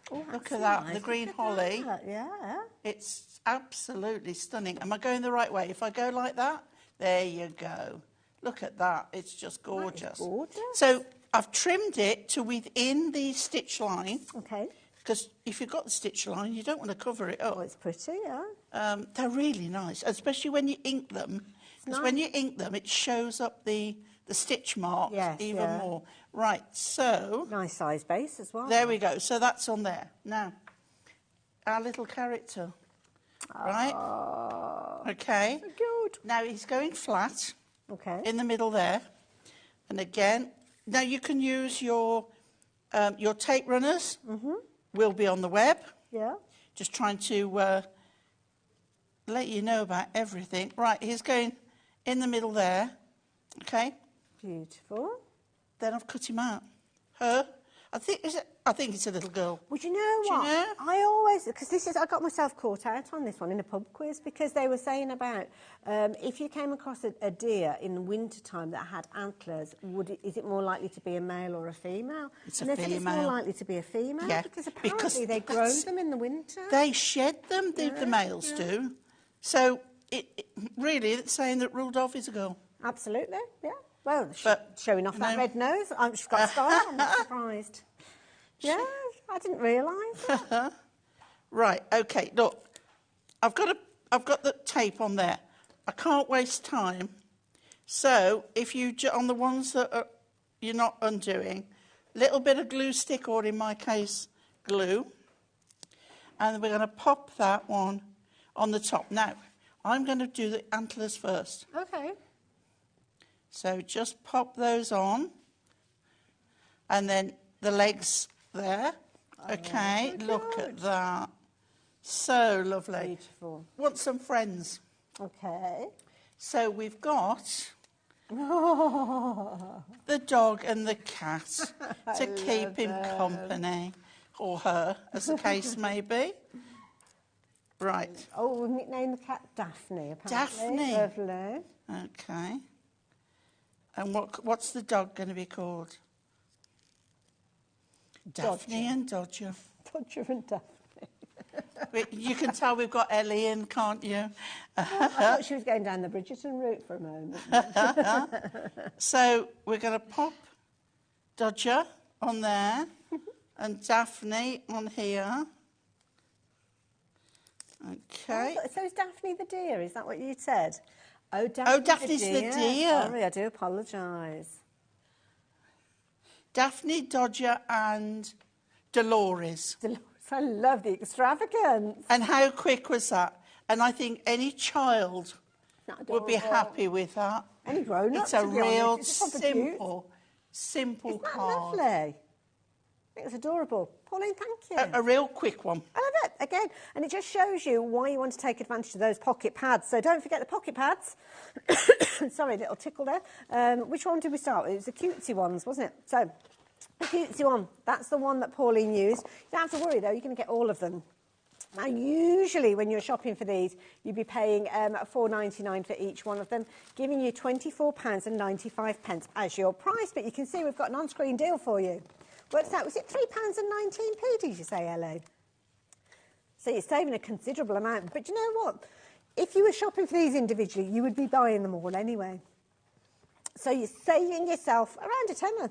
Oh, look at that, the green holly. Yeah. It's absolutely stunning. Am I going the right way? If I go like that, there you go. Look at that. It's just gorgeous. That is gorgeous. So I've trimmed it to within the stitch line. Okay. Because if you've got the stitch line, you don't want to cover it up. Oh, it's pretty, yeah. They're really nice, especially when you ink them. Because when you ink them, it shows up the stitch marks even more. Right, so... Nice size base as well. There we go. So that's on there. Now, our little character. Right? Okay. Good. Now, he's going flat. Okay. In the middle there. And again, now you can use your tape runners. Mm-hmm. Will be on the web. Yeah. Just trying to let you know about everything. Right, he's going in the middle there. Okay. Beautiful. Then I've cut him out. Her. I think it's a little girl. Well, do you know what? Do you know? I always, because I got myself caught out on this one in a pub quiz, because they were saying about if you came across a deer in the winter time that had antlers, is it more likely to be a male or a female? It's and a they female. said it's more likely to be a female, Yeah, because apparently they grow them in the winter. They shed them, the males do. So it really, it's saying that Rudolph is a girl. Absolutely, yeah. Well, showing off that no. red nose. She's got a scar. I'm not surprised. Yeah, I didn't realise that. Right, okay, look. I've got the tape on there. I can't waste time. So, if you, on the ones that you're not undoing, little bit of glue stick, or in my case, glue. And we're going to pop that one on the top. Now, I'm going to do the antlers first. Okay. So just pop those on, and then the legs there. Okay, look at that. So lovely. Beautiful. Want some friends? Okay. So we've got the dog and the cat to keep him company, or her, as the case may be. Right. Oh, we've nicknamed the cat Daphne, apparently. Daphne. Lovely. Okay. And what's the dog going to be called? Daphne and Dodger. Dodger and Daphne. You can tell we've got Ellie in, can't you? I thought she was going down the Bridgerton route for a moment. So we're going to pop Dodger on there and Daphne on here. Okay. So is Daphne the deer? Is that what you said? Oh, Daphne's the deer. Sorry, I do apologise. Daphne, Dodger and Dolores. Dolores, I love the extravagance. And how quick was that? And I think any child would be happy with that. Any grown-up, It's a to be real honest. It's proper cute. simple Isn't that card. lovely? I think it's adorable. Pauline, thank you. A real quick one. I love it, again. And it just shows you why you want to take advantage of those pocket pads. So don't forget the pocket pads. Sorry, a little tickle there. Which one did we start with? It was the cutesy ones, wasn't it? So, the cutesy one, that's the one that Pauline used. You don't have to worry, though. You're going to get all of them. Now, usually when you're shopping for these, you'd be paying $4.99 for each one of them, giving you £24.95 as your price. But you can see we've got an on-screen deal for you. Works out, was it £3.19, did you say, Ellie? So you're saving a considerable amount. But you know what? If you were shopping for these individually, you would be buying them all anyway. So you're saving yourself around a tenner.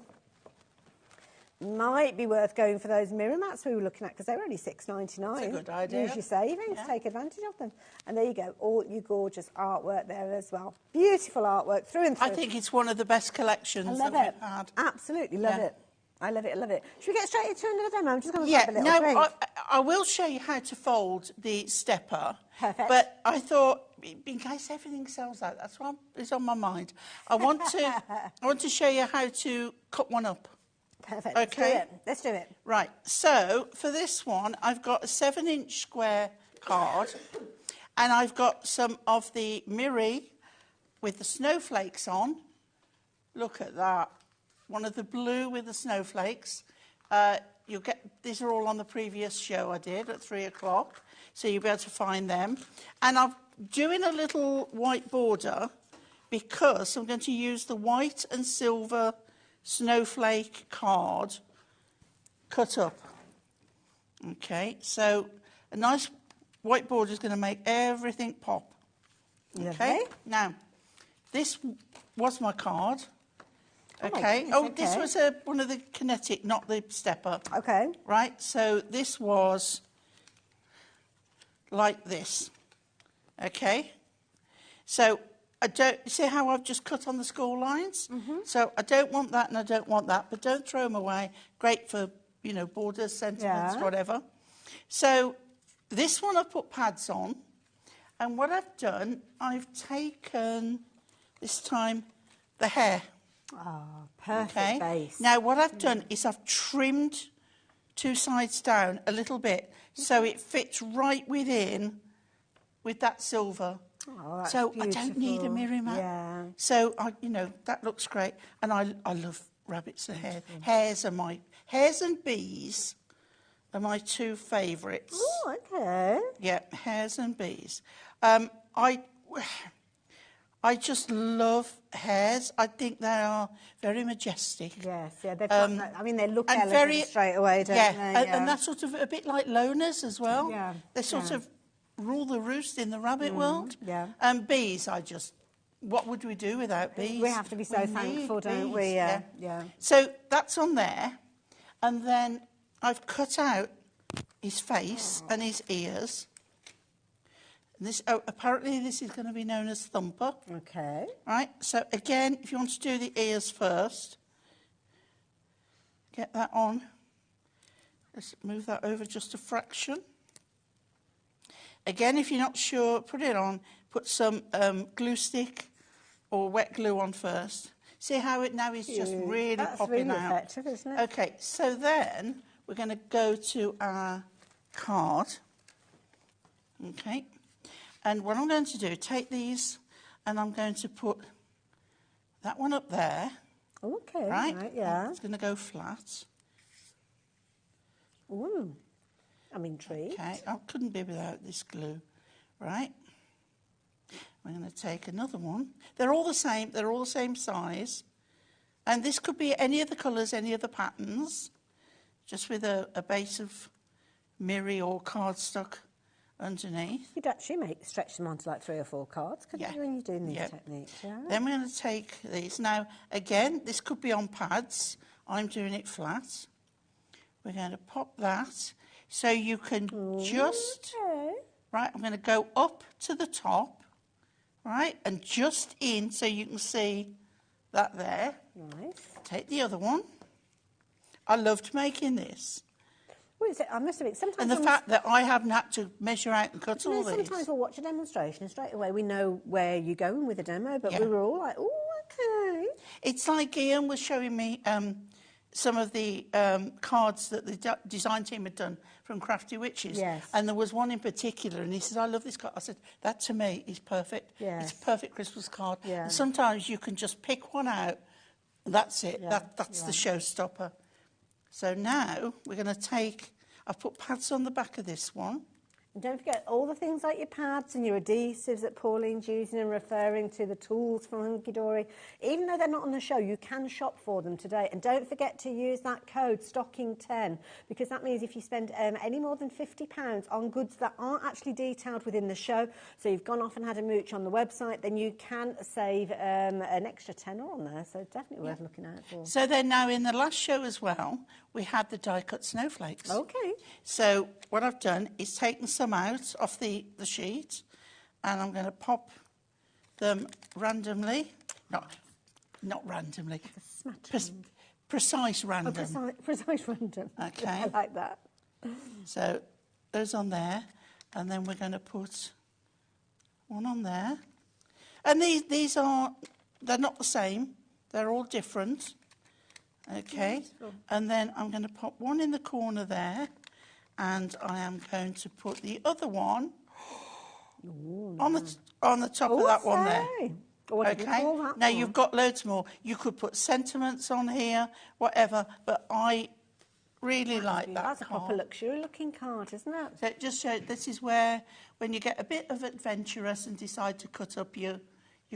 Might be worth going for those mirror mats we were looking at, because they were only $6.99. That's a good idea. Use your savings, take advantage of them. And there you go, all your gorgeous artwork there as well. Beautiful artwork through and through. I think it's one of the best collections that we've had. Absolutely love it. I love it, I love it. Should we get straight into another demo? I'm just going to Yeah, grab a little drink. I will show you how to fold the stepper. Perfect. But I thought, in case everything sells out, that's what is on my mind. I want to show you how to cut one up. Perfect. Okay. Let's do it. Right. So for this one, I've got a 7-inch square card, and I've got some of the Miri with the snowflakes on. Look at that. One of the blue with the snowflakes. You'll get, these are all on the previous show I did at 3 o'clock, so you'll be able to find them. And I'm doing a little white border because I'm going to use the white and silver snowflake card cut up. Okay, so a nice white border is going to make everything pop. Okay, now this was my card. Okay. Oh, this was one of the kinetic, not the stepper. Okay. Right. So this was like this. Okay. So I don't see how I've just cut on the score lines. So I don't want that and I don't want that, but don't throw them away. Great for, you know, borders, sentiments, whatever. So this one I've put pads on, and what I've done, I've taken this time the hair. Oh, perfect base. Now, what I've done is I've trimmed 2 sides down a little bit so it fits right within with that silver. Oh, that's so beautiful. I don't need a mirror mat. Yeah. So, you know, that looks great. And I love rabbits and hair. Hairs and bees are my 2 favourites. Oh, okay. Yeah, hairs and bees. I just love hairs. I think they are very majestic. Yes, yeah. They've got that, I mean, they look elegant straight away, don't they? And that's sort of a bit like loners as well. Yeah. They sort of rule the roost in the rabbit world. Yeah. And bees, what would we do without bees? We have to be so thankful, don't we? Yeah. So that's on there. And then I've cut out his face and his ears. This, apparently this is going to be known as Thumper. Okay. Right, so again, if you want to do the ears first, get that on. Let's move that over just a fraction. Again, if you're not sure, put it on. Put some glue stick or wet glue on first. See how it now is just really popping out? That's really effective, isn't it? Okay, so then we're going to go to our card. Okay. And what I'm going to do, take these and I'm going to put that one up there. Okay, right, yeah. It's going to go flat. Ooh, I'm intrigued. Okay, I couldn't be without this glue. Right. We're going to take another one. They're all the same size. And this could be any of the colours, any of the patterns, just with a base of Miri or cardstock underneath. You'd actually stretch them onto like 3 or 4 cards, couldn't you, when you're doing these techniques? Yeah. Then we're going to take these. Now, again, this could be on pads. I'm doing it flat. We're going to pop that so you can just... Right, I'm going to go up to the top, right, and just in so you can see that there. Nice. Take the other one. I loved making this. I must admit, sometimes... And the fact that I haven't had to measure out and cut all these. Sometimes we'll watch a demonstration and straight away we know where you're going with the demo, but we were all like, oh, okay. It's like Ian was showing me some of the cards that the design team had done from Crafty Witches. Yes. And there was one in particular, and he said, I love this card. I said, that to me is perfect. Yes. It's a perfect Christmas card. Yeah. And sometimes you can just pick one out, and that's it. Yeah. That's the showstopper. So now we're going to take... I've put pads on the back of this one. And don't forget all the things like your pads and your adhesives that Pauline's using and referring to the tools from Hunky Dory. Even though they're not on the show, you can shop for them today. And don't forget to use that code STOCKING10, because that means if you spend any more than £50 on goods that aren't actually detailed within the show, so you've gone off and had a mooch on the website, then you can save an extra tenner on there. So definitely worth looking out for. So then now in the last show as well, we had the die-cut snowflakes. Okay. So what I've done is taken some out off the sheet, and I'm going to pop them randomly. Not randomly. Precise random. Oh, precise random. Okay. I like that. So those on there, and then we're going to put one on there. And these are, they're not the same. They're all different. Okay. And then I'm going to pop one in the corner there, and I am going to put the other one on the top of that one there. What do you call that now one? you've got loads more. You could put sentiments on here, whatever, but I really like that. That's a proper luxury-looking card, isn't it? So it just shows this is where, when you get a bit of adventurous and decide to cut up your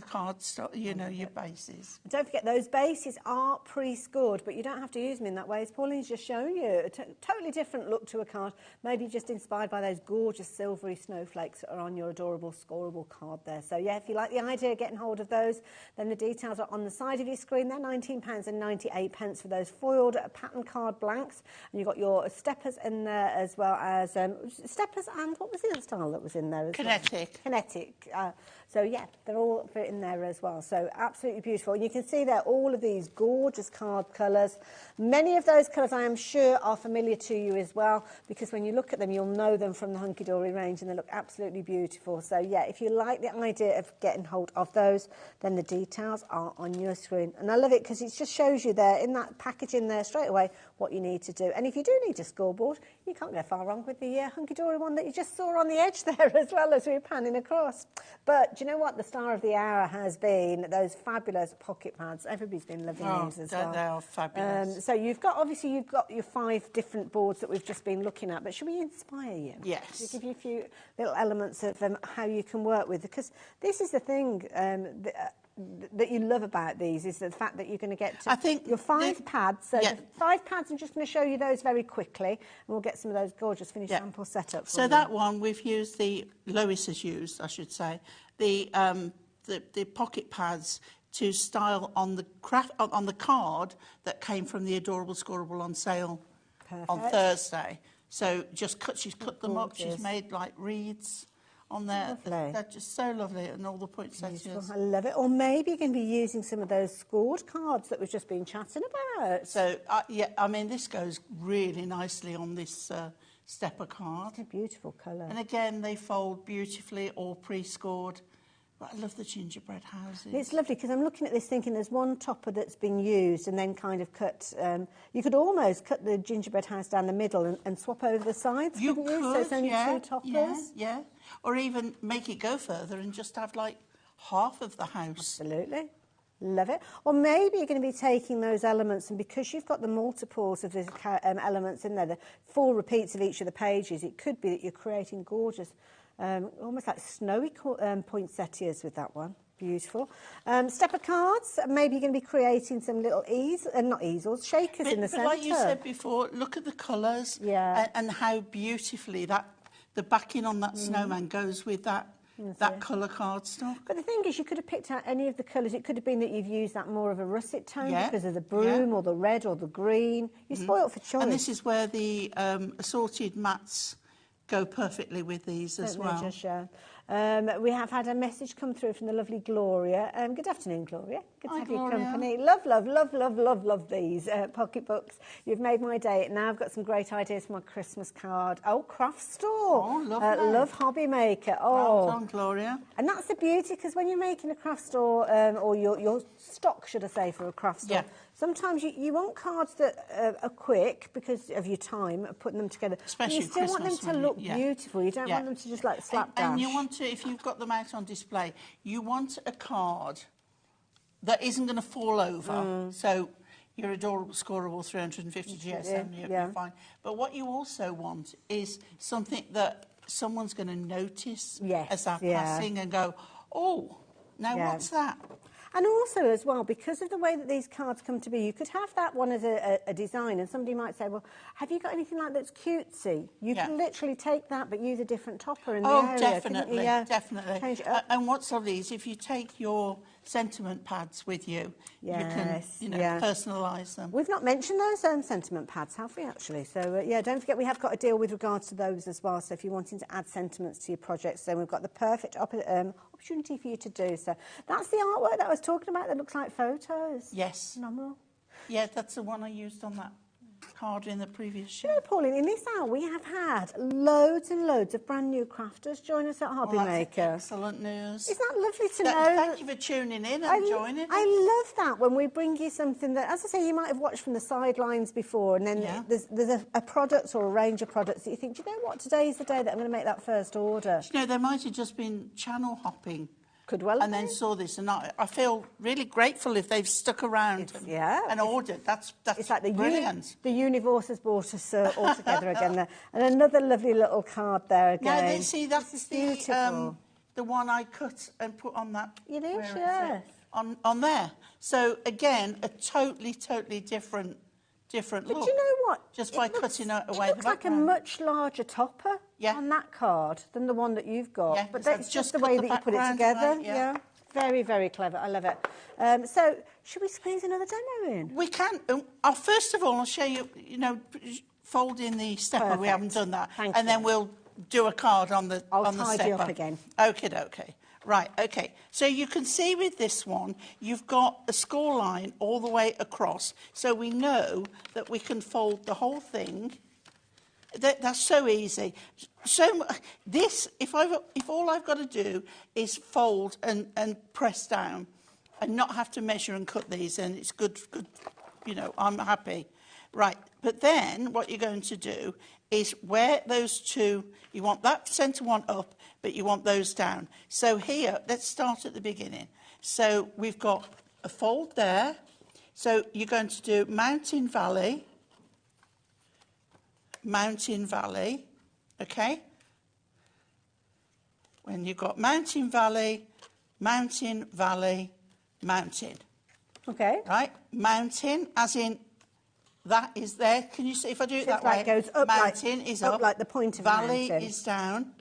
cards, you know, your bases. Don't forget, those bases are pre-scored, but you don't have to use them in that way. As Pauline's just shown you, a totally different look to a card, maybe just inspired by those gorgeous silvery snowflakes that are on your adorable scoreable card there. So, yeah, if you like the idea of getting hold of those, then the details are on the side of your screen. They're £19.98 for those foiled pattern card blanks. And you've got your steppers in there as well as... steppers and what was the other style that was in there as Kinetic. well? Kinetic. So, yeah, they're all in there as well. So, absolutely beautiful. And you can see there all of these gorgeous card colours. Many of those colours, I am sure, are familiar to you as well, because when you look at them, you'll know them from the Hunky Dory range, and they look absolutely beautiful. So, yeah, if you like the idea of getting hold of those, then the details are on your screen. And I love it because it just shows you there, in that packaging there, straight away, what you need to do. And if you do need a scoreboard, you can't go far wrong with the Hunky Dory one that you just saw on the edge there as well as we were panning across. But do you know what? The star of the hour has been those fabulous pocket pads. Everybody's been loving these as well. They are fabulous. So you've got your 5 different boards that we've just been looking at, but should we inspire you? Yes. Should we give you a few little elements of how you can work with? Because this is the thing that you love about these, is the fact that you're going to get to your 5 pads. So the 5 pads, I'm just going to show you those very quickly, and we'll get some of those gorgeous finished samples set up for So you. that one we've used Lois has used, I should say, the pocket pads to style on the card that came from the Adorable Scoreable on sale on Thursday. So she's cut them up. She's made like reeds on there. Lovely. They're just so lovely, and all the poinsettias. I love it. Or maybe you're going to be using some of those scored cards that we've just been chatting about. So I mean, this goes really nicely on this stepper card. It's a beautiful colour. And again, they fold beautifully, all pre-scored. But I love the gingerbread houses. It's lovely because I'm looking at this thinking there's one topper that's been used and then kind of cut. You could almost cut the gingerbread house down the middle and swap over the sides. You couldn't could, you? So it's only 2 toppers. Yeah. Or even make it go further and just have like half of the house. Absolutely. Love it. Or maybe you're going to be taking those elements, and because you've got the multiples of these elements in there, the 4 repeats of each of the pages, it could be that you're creating gorgeous, almost like snowy poinsettias with that one. Beautiful. Stepper cards, maybe you're going to be creating some little shakers in the centre. Like you said before, look at the colours and how beautifully the backing on that snowman goes with that colour cardstock. But the thing is, you could have picked out any of the colours. It could have been that you've used that more of a russet tone because of the broom or the red or the green. You're spoilt for choice. And this is where the assorted mats go perfectly with these as well. We have had a message come through from the lovely Gloria. Good afternoon, Gloria. Good to Hi, have Gloria. your company. Love these pocketbooks. You've made my day. Now I've got some great ideas for my Christmas card. Oh, craft store. Oh, lovely. Love HobbyMaker. Well Oh, done, Gloria. and that's the beauty, because when you're making a craft store, or your stock, should I say, for a craft store, Yeah. sometimes you want cards that are quick because of your time of putting them together. Especially you still want them Christmas to when look yeah. beautiful. You don't Yeah. want them to just like slapdash. And you want to, if you've got them out on display, you want a card that isn't going to fall over. So your adorable, scoreable 350 GSM, you're fine. But what you also want is something that someone's going to notice as they're passing and go, oh, now what's that? And also as well, because of the way that these cards come to be, you could have that one as a design, and somebody might say, well, have you got anything like that's cutesy? You can literally take that but use a different topper in the area. Definitely, definitely. Change it up. And what's lovely is if you take your sentiment pads with you, you can personalise them. We've not mentioned those sentiment pads, have we, actually? So, yeah, don't forget we have got a deal with regards to those as well. So if you're wanting to add sentiments to your projects, then we've got the perfect opportunity for you to do so. That's the artwork that I was talking about that looks like photos. Yes. Phenomenal. Yeah, that's the one I used on that card in the previous show. You know, Pauline, in this hour we have had loads and loads of brand new crafters join us at HobbyMaker. Excellent news. Isn't that lovely to know? Thank you for tuning in and joining us. I love that when we bring you something that, as I say, you might have watched from the sidelines before, and then there's a product or a range of products that you think, do you know what, today is the day that I'm going to make that first order. Do you know, there might have just been channel hopping. Could well and then saw this, and I feel really grateful if they've stuck around and ordered. That's it's like the brilliant. The universe has brought us all together again there. And another lovely little card there again. Now, see, that's the one I cut and put on that. You did, yes. On there. So, again, a totally different look. But you know what? Just by cutting away the background. It looks like a much larger topper on that card than the one that you've got. Yeah, but that's just the way that you put it together. Yeah. Very, very clever. I love it. So, should we squeeze another demo in? We can. First of all, I'll show you, fold in the stepper. Perfect. We haven't done that. Thank and you. then we'll do a card on the I'll on the tidy stepper. up again. Okay. Right, okay. So you can see with this one, you've got a score line all the way across. So we know that we can fold the whole thing. That's so easy. If all I've got to do is fold and press down and not have to measure and cut these, then it's good, I'm happy. Right, but then what you're going to do is where those two, you want that centre one up, but you want those down. So here, let's start at the beginning. So we've got a fold there. So you're going to do Mountain Valley, okay? When you've got Mountain Valley, Mountain. Okay. Right? Mountain, as in that is there. Can you see if I do it that like way? goes up mountain is up. like the point of valley a mountain. is down.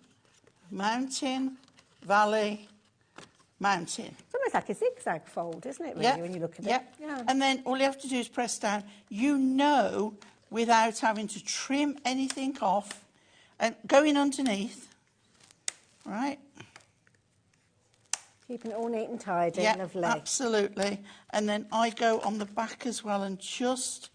Mountain, valley, mountain. It's almost like a zigzag fold, isn't it, really, when you look at it? Yeah. And then all you have to do is press down. Without having to trim anything off and going underneath. Right? Keeping it all neat and tidy. Yeah, Lovely. absolutely. And then I go on the back as well and just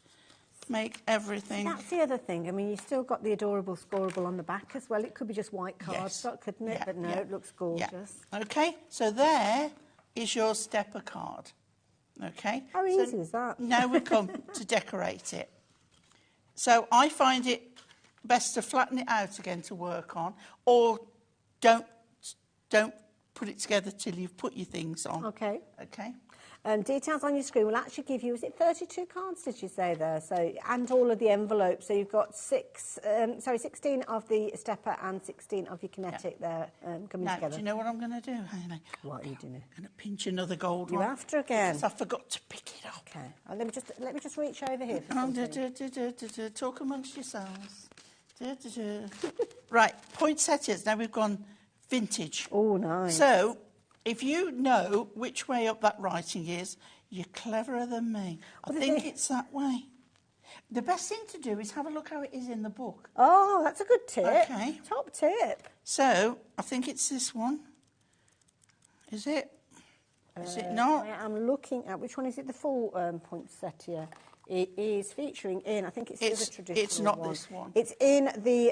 make everything. That's the other thing. I mean, you've still got the adorable scoreable on the back as well. It could be just white cardstock, couldn't it? Yeah, But no, it looks gorgeous. Yeah. Okay, so there is your stepper card. Okay? How easy is that? Now we come to decorate it. So I find it best to flatten it out again to work on, or don't put it together till you've put your things on. Okay. Okay. Details on your screen will actually give you, is it 32 cards, did you say there? So, and all of the envelopes. So you've got 16 of the stepper and 16 of your kinetic there coming Now, together. do you know what I'm going to do, Hayley? What are you doing? I'm going to pinch another gold You're one. after again? Because I forgot to pick it up. Okay. Let me just reach over here for something. Talk amongst yourselves. Right, poinsettias. Now we've gone vintage. Oh, nice. So, if you know which way up that writing is, you're cleverer than me. I think it's that way. The best thing to do is have a look how it is in the book. Oh, that's a good tip. Okay. Top tip. So, I think it's this one. Is it? Is it not? I'm looking at, which one is it, the full poinsettia? It is featuring in, I think it's the other traditional It's not one. this one. It's in the...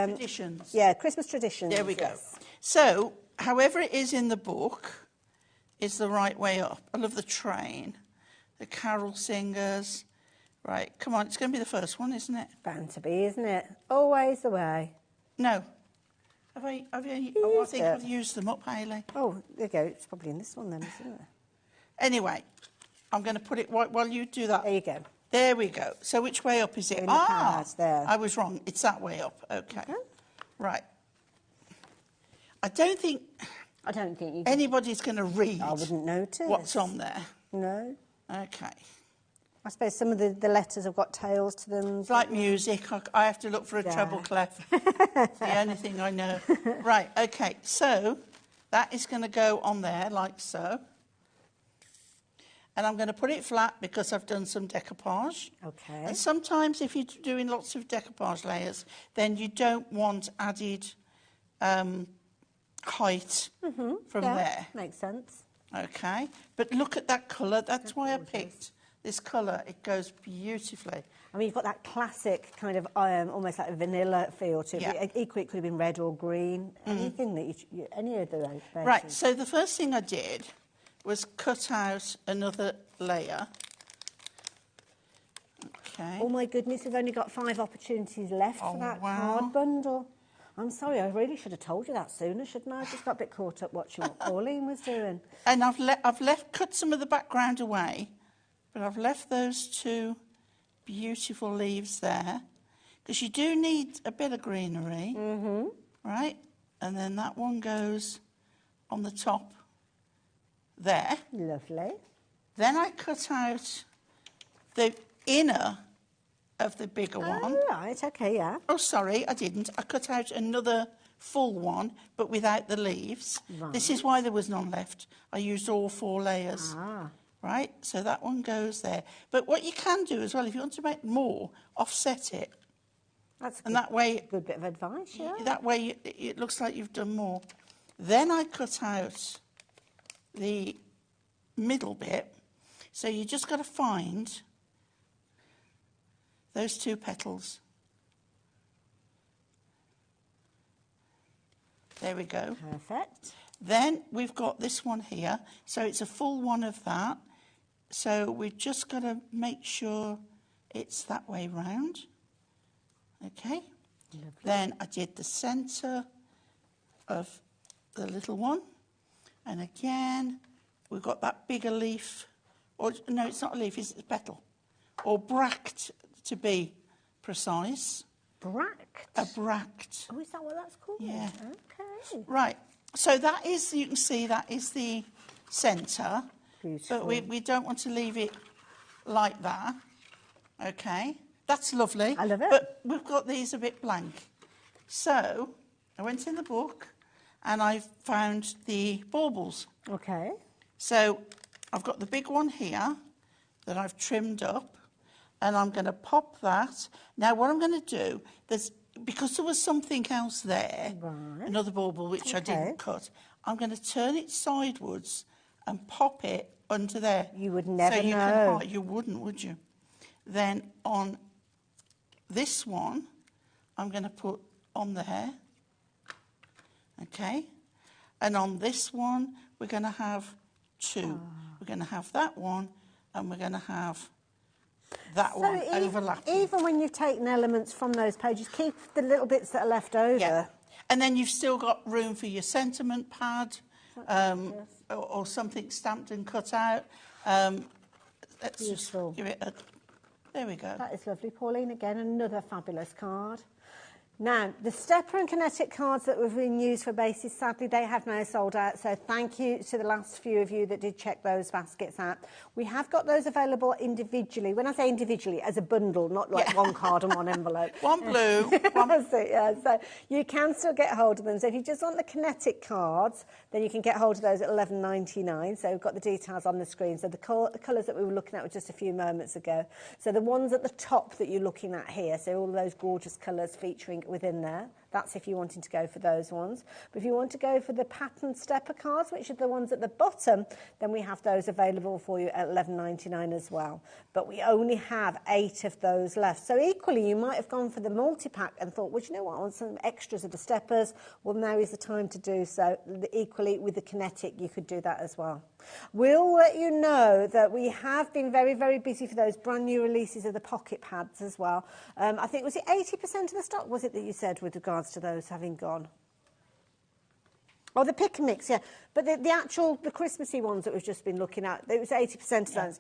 Traditions. Yeah, Christmas traditions. There we go. yes. So, however it is in the book is the right way up. I love the train, the carol singers. Right, come on, it's going to be the first one, isn't it? Bound to be, isn't it? Always the way. No. I think I've used them up, Hayley. Oh, there you go. It's probably in this one then, isn't it? Anyway, I'm going to put it while you do that. There you go. There we go. So which way up is it? In the cards there. I was wrong. It's that way up. Okay. Okay. Right. I don't think I don't think you can... anybody's going to read I wouldn't notice. what's on there. No. Okay. I suppose some of the letters have got tails to them. It's like music. I have to look for a treble clef. It's the only thing I know. Right, okay. So that is going to go on there like so. And I'm going to put it flat because I've done some decoupage. Okay. And sometimes if you're doing lots of decoupage layers, then you don't want added height from there. Makes sense. Okay. But look at that colour. That's why I picked this colour. It goes beautifully. I mean, you've got that classic kind of almost like a vanilla feel to it. Yeah. Equally, it could have been red or green. Anything that any of those. Right. So the first thing I did was cut out another layer. Okay. Oh my goodness, we've only got 5 opportunities left for that card bundle. I'm sorry, I really should have told you that sooner, shouldn't I? I just got a bit caught up watching what Pauline was doing. And I've cut some of the background away, but I've left those 2 beautiful leaves there, because you do need a bit of greenery, right? And then that one goes on the top there. Lovely. Then I cut out the inner of the bigger one. Oh, right, okay, yeah. Oh, sorry, I didn't. I cut out another full one, but without the leaves. Right. This is why there was none left. I used all 4 layers. Ah. Right, so that one goes there. But what you can do as well, if you want to make more, offset it. That's a And that way, good bit of advice, yeah. that way it looks like you've done more. Then I cut out the middle bit. So you just got to find those 2 petals. There we go. Perfect. Then we've got this one here. So it's a full one of that. So we've just got to make sure it's that way round. Okay. Lovely. Then I did the centre of the little one. And again, we've got that bigger leaf. Or no, it's not a leaf, it's a petal. Or bract, to be precise. Bract? A bract. Oh, is that what that's called? Yeah. Okay. Right. So that is, you can see, that is the centre. Beautiful. But we don't want to leave it like that. Okay. That's lovely. I love it. But we've got these a bit blank. So I went in the book and I found the baubles. Okay. So I've got the big one here that I've trimmed up, and I'm going to pop that. Now what I'm going to do, because there was something else there, Right. another bauble which I didn't cut, I'm going to turn it sideways and pop it under there. You would never so you know. You wouldn't, would you? Then on this one, I'm going to put on there. Okay. And on this one, we're going to have 2. We're going to have that one, and we're going to have that one overlapping. Even when you've taken elements from those pages, keep the little bits that are left over. Yeah. And then you've still got room for your sentiment pad, or something stamped and cut out. Let's Beautiful. just give it a... There we go. That is lovely. Pauline, again, another fabulous card. Now, the stepper and kinetic cards that we've been used for bases, sadly, they have now sold out. So thank you to the last few of you that did check those baskets out. We have got those available individually. When I say individually, as a bundle, not like one card and one envelope. One blue. One... That's it, yeah. So you can still get hold of them. So if you just want the kinetic cards, then you can get hold of those at $11.99. So we've got the details on the screen. So the colours that we were looking at were just a few moments ago. So the ones at the top that you're looking at here, so all those gorgeous colours featuring within there. That's if you're wanting to go for those ones. But if you want to go for the pattern stepper cards, which are the ones at the bottom, then we have those available for you at $11.99 as well. But we only have 8 of those left. So equally, you might have gone for the multi-pack and thought, well, you know what, I want some extras of the steppers. Well, now is the time to do so. Equally, with the kinetic, you could do that as well. We'll let you know that we have been very, very busy for those brand new releases of the pocket pads as well. I think, was it 80% of the stock, was it, that you said with regards to those having gone? Oh, the pick and mix, yeah. But the Christmassy ones that we've just been looking at, it was 80% of those.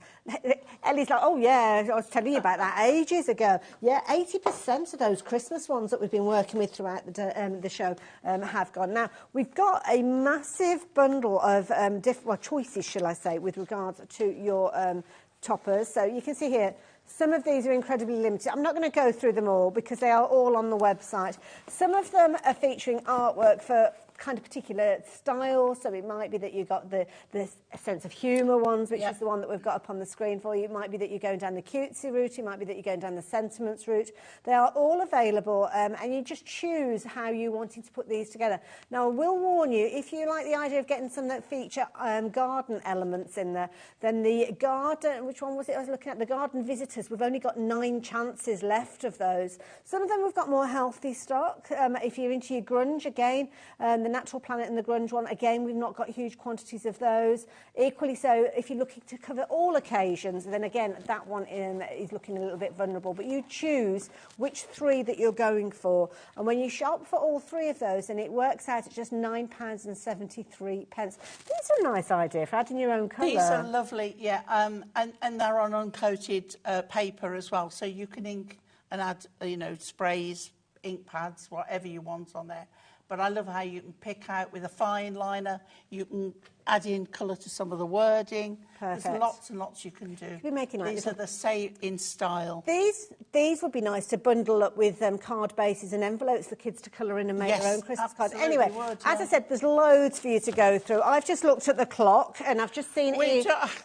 Ellie's like, oh, yeah, I was telling you about that ages ago. Yeah, 80% of those Christmas ones that we've been working with throughout the show have gone. Now, we've got a massive bundle of choices, shall I say, with regards to your toppers. So you can see here, some of these are incredibly limited. I'm not going to go through them all because they are all on the website. Some of them are featuring artwork for kind of particular styles, so it might be that you've got the sense of humour ones, which is the one that we've got up on the screen for you. It might be that you're going down the cutesy route, it might be that you're going down the sentiments route. They are all available, and you just choose how you're wanting to put these together. Now, I will warn you, if you like the idea of getting some that feature garden elements in there, then the garden, which one was it I was looking at? The garden visitors, we've only got 9 chances left of those. Some of them we've got more healthy stock. If you're into your grunge, again, the Natural Planet and the grunge one, again, we've not got huge quantities of those. Equally so, if you're looking to cover all occasions, then again, that one is looking a little bit vulnerable. But you choose which 3 that you're going for. And when you shop for all 3 of those, then it works out at just £9.73. These are a nice idea for adding your own colour. These are lovely, yeah. And they're on uncoated paper as well. So you can ink and add, sprays, ink pads, whatever you want on there. But I love how you can pick out with a fine liner. You can add in colour to some of the wording. Perfect. There's lots and lots you can do. Be making like These are the Say in Style. These would be nice to bundle up with card bases and envelopes for kids to colour in and make their own Christmas cards. Anyway, as I said, there's loads for you to go through. I've just looked at the clock and I've just seen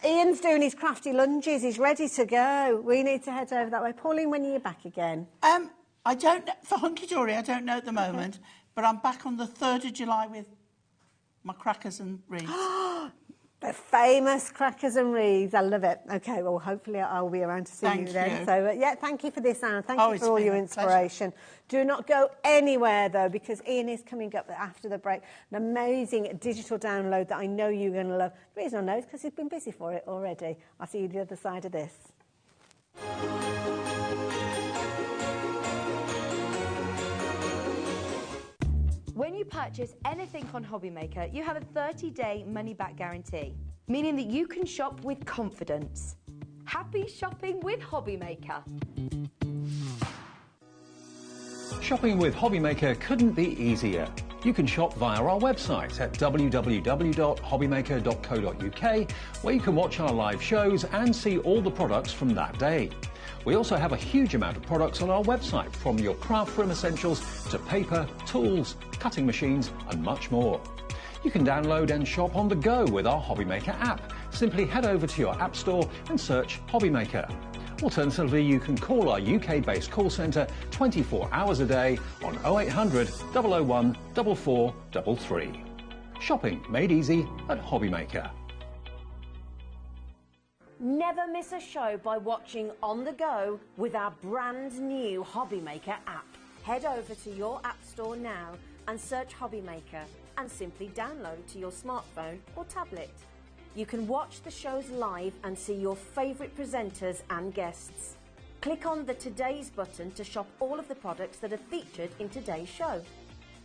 Ian's doing his crafty lunges. He's ready to go. We need to head over that way. Pauline, when are you back again? I don't know. For Hunky Dory, I don't know at the moment. But I'm back on the 3rd of July with my crackers and wreaths. The famous crackers and wreaths. I love it. OK, well, hopefully I'll be around to see you then. So, thank you for this, Anne. Thank you for all your inspiration. Do not go anywhere, though, because Ian is coming up after the break. An amazing digital download that I know you're going to love. The reason I know is because he's been busy for it already. I'll see you the other side of this. When you purchase anything on HobbyMaker, you have a 30-day money-back guarantee, meaning that you can shop with confidence. Happy shopping with HobbyMaker. Shopping with HobbyMaker couldn't be easier. You can shop via our website at www.hobbymaker.co.uk, where you can watch our live shows and see all the products from that day. We also have a huge amount of products on our website, from your craft room essentials to paper, tools, cutting machines and much more. You can download and shop on the go with our HobbyMaker app. Simply head over to your app store and search HobbyMaker. Alternatively, you can call our UK-based call centre 24 hours a day on 0800 001 4433. Shopping made easy at HobbyMaker. Never miss a show by watching on the go with our brand new HobbyMaker app. Head over to your app store now and search HobbyMaker and simply download to your smartphone or tablet. You can watch the shows live and see your favourite presenters and guests. Click on the Today's button to shop all of the products that are featured in today's show.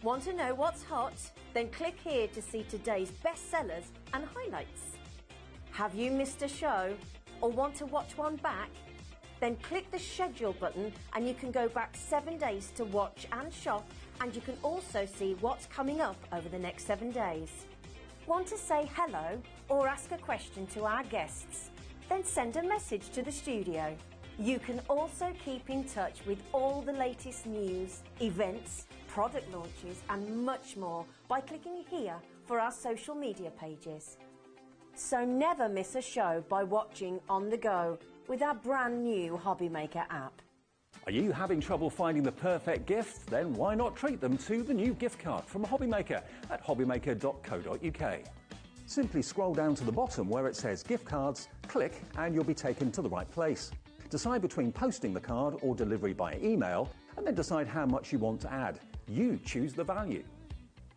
Want to know what's hot? Then click here to see today's bestsellers and highlights. Have you missed a show or want to watch one back? Then click the schedule button and you can go back 7 days to watch and shop, and you can also see what's coming up over the next 7 days. Want to say hello or ask a question to our guests? Then send a message to the studio. You can also keep in touch with all the latest news, events, product launches and much more by clicking here for our social media pages. So never miss a show by watching on the go with our brand new HobbyMaker app. Are you having trouble finding the perfect gift? Then why not treat them to the new gift card from HobbyMaker at hobbymaker.co.uk. Simply scroll down to the bottom where it says gift cards, click and you'll be taken to the right place. Decide between posting the card or delivery by email and then decide how much you want to add. You choose the value.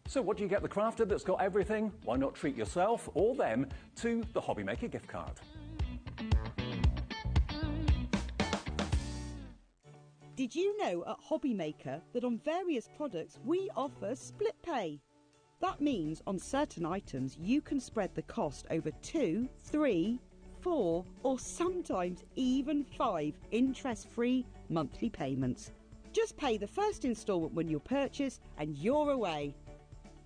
So what do you get the crafter that's got everything? Why not treat yourself or them to the HobbyMaker gift card? Did you know at HobbyMaker that on various products we offer split pay? That means on certain items you can spread the cost over 2, 3, 4 or sometimes even 5 interest-free monthly payments. Just pay the first instalment when you purchase and you're away.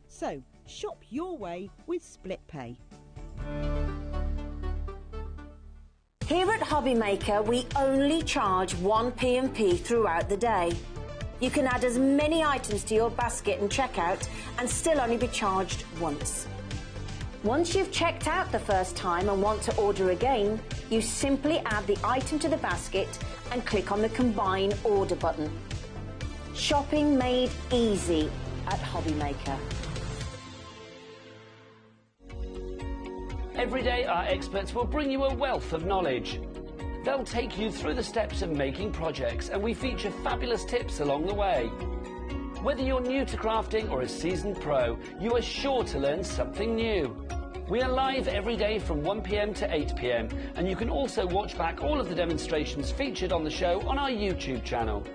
So, shop your way with split pay. Here at HobbyMaker, we only charge 1 P&P throughout the day. You can add as many items to your basket and checkout and still only be charged once. Once you've checked out the first time and want to order again, you simply add the item to the basket and click on the Combine Order button. Shopping made easy at HobbyMaker. Every day, our experts will bring you a wealth of knowledge. They'll take you through the steps of making projects, and we feature fabulous tips along the way. Whether you're new to crafting or a seasoned pro, you are sure to learn something new. We are live every day from 1 p.m. to 8 p.m, and you can also watch back all of the demonstrations featured on the show on our YouTube channel.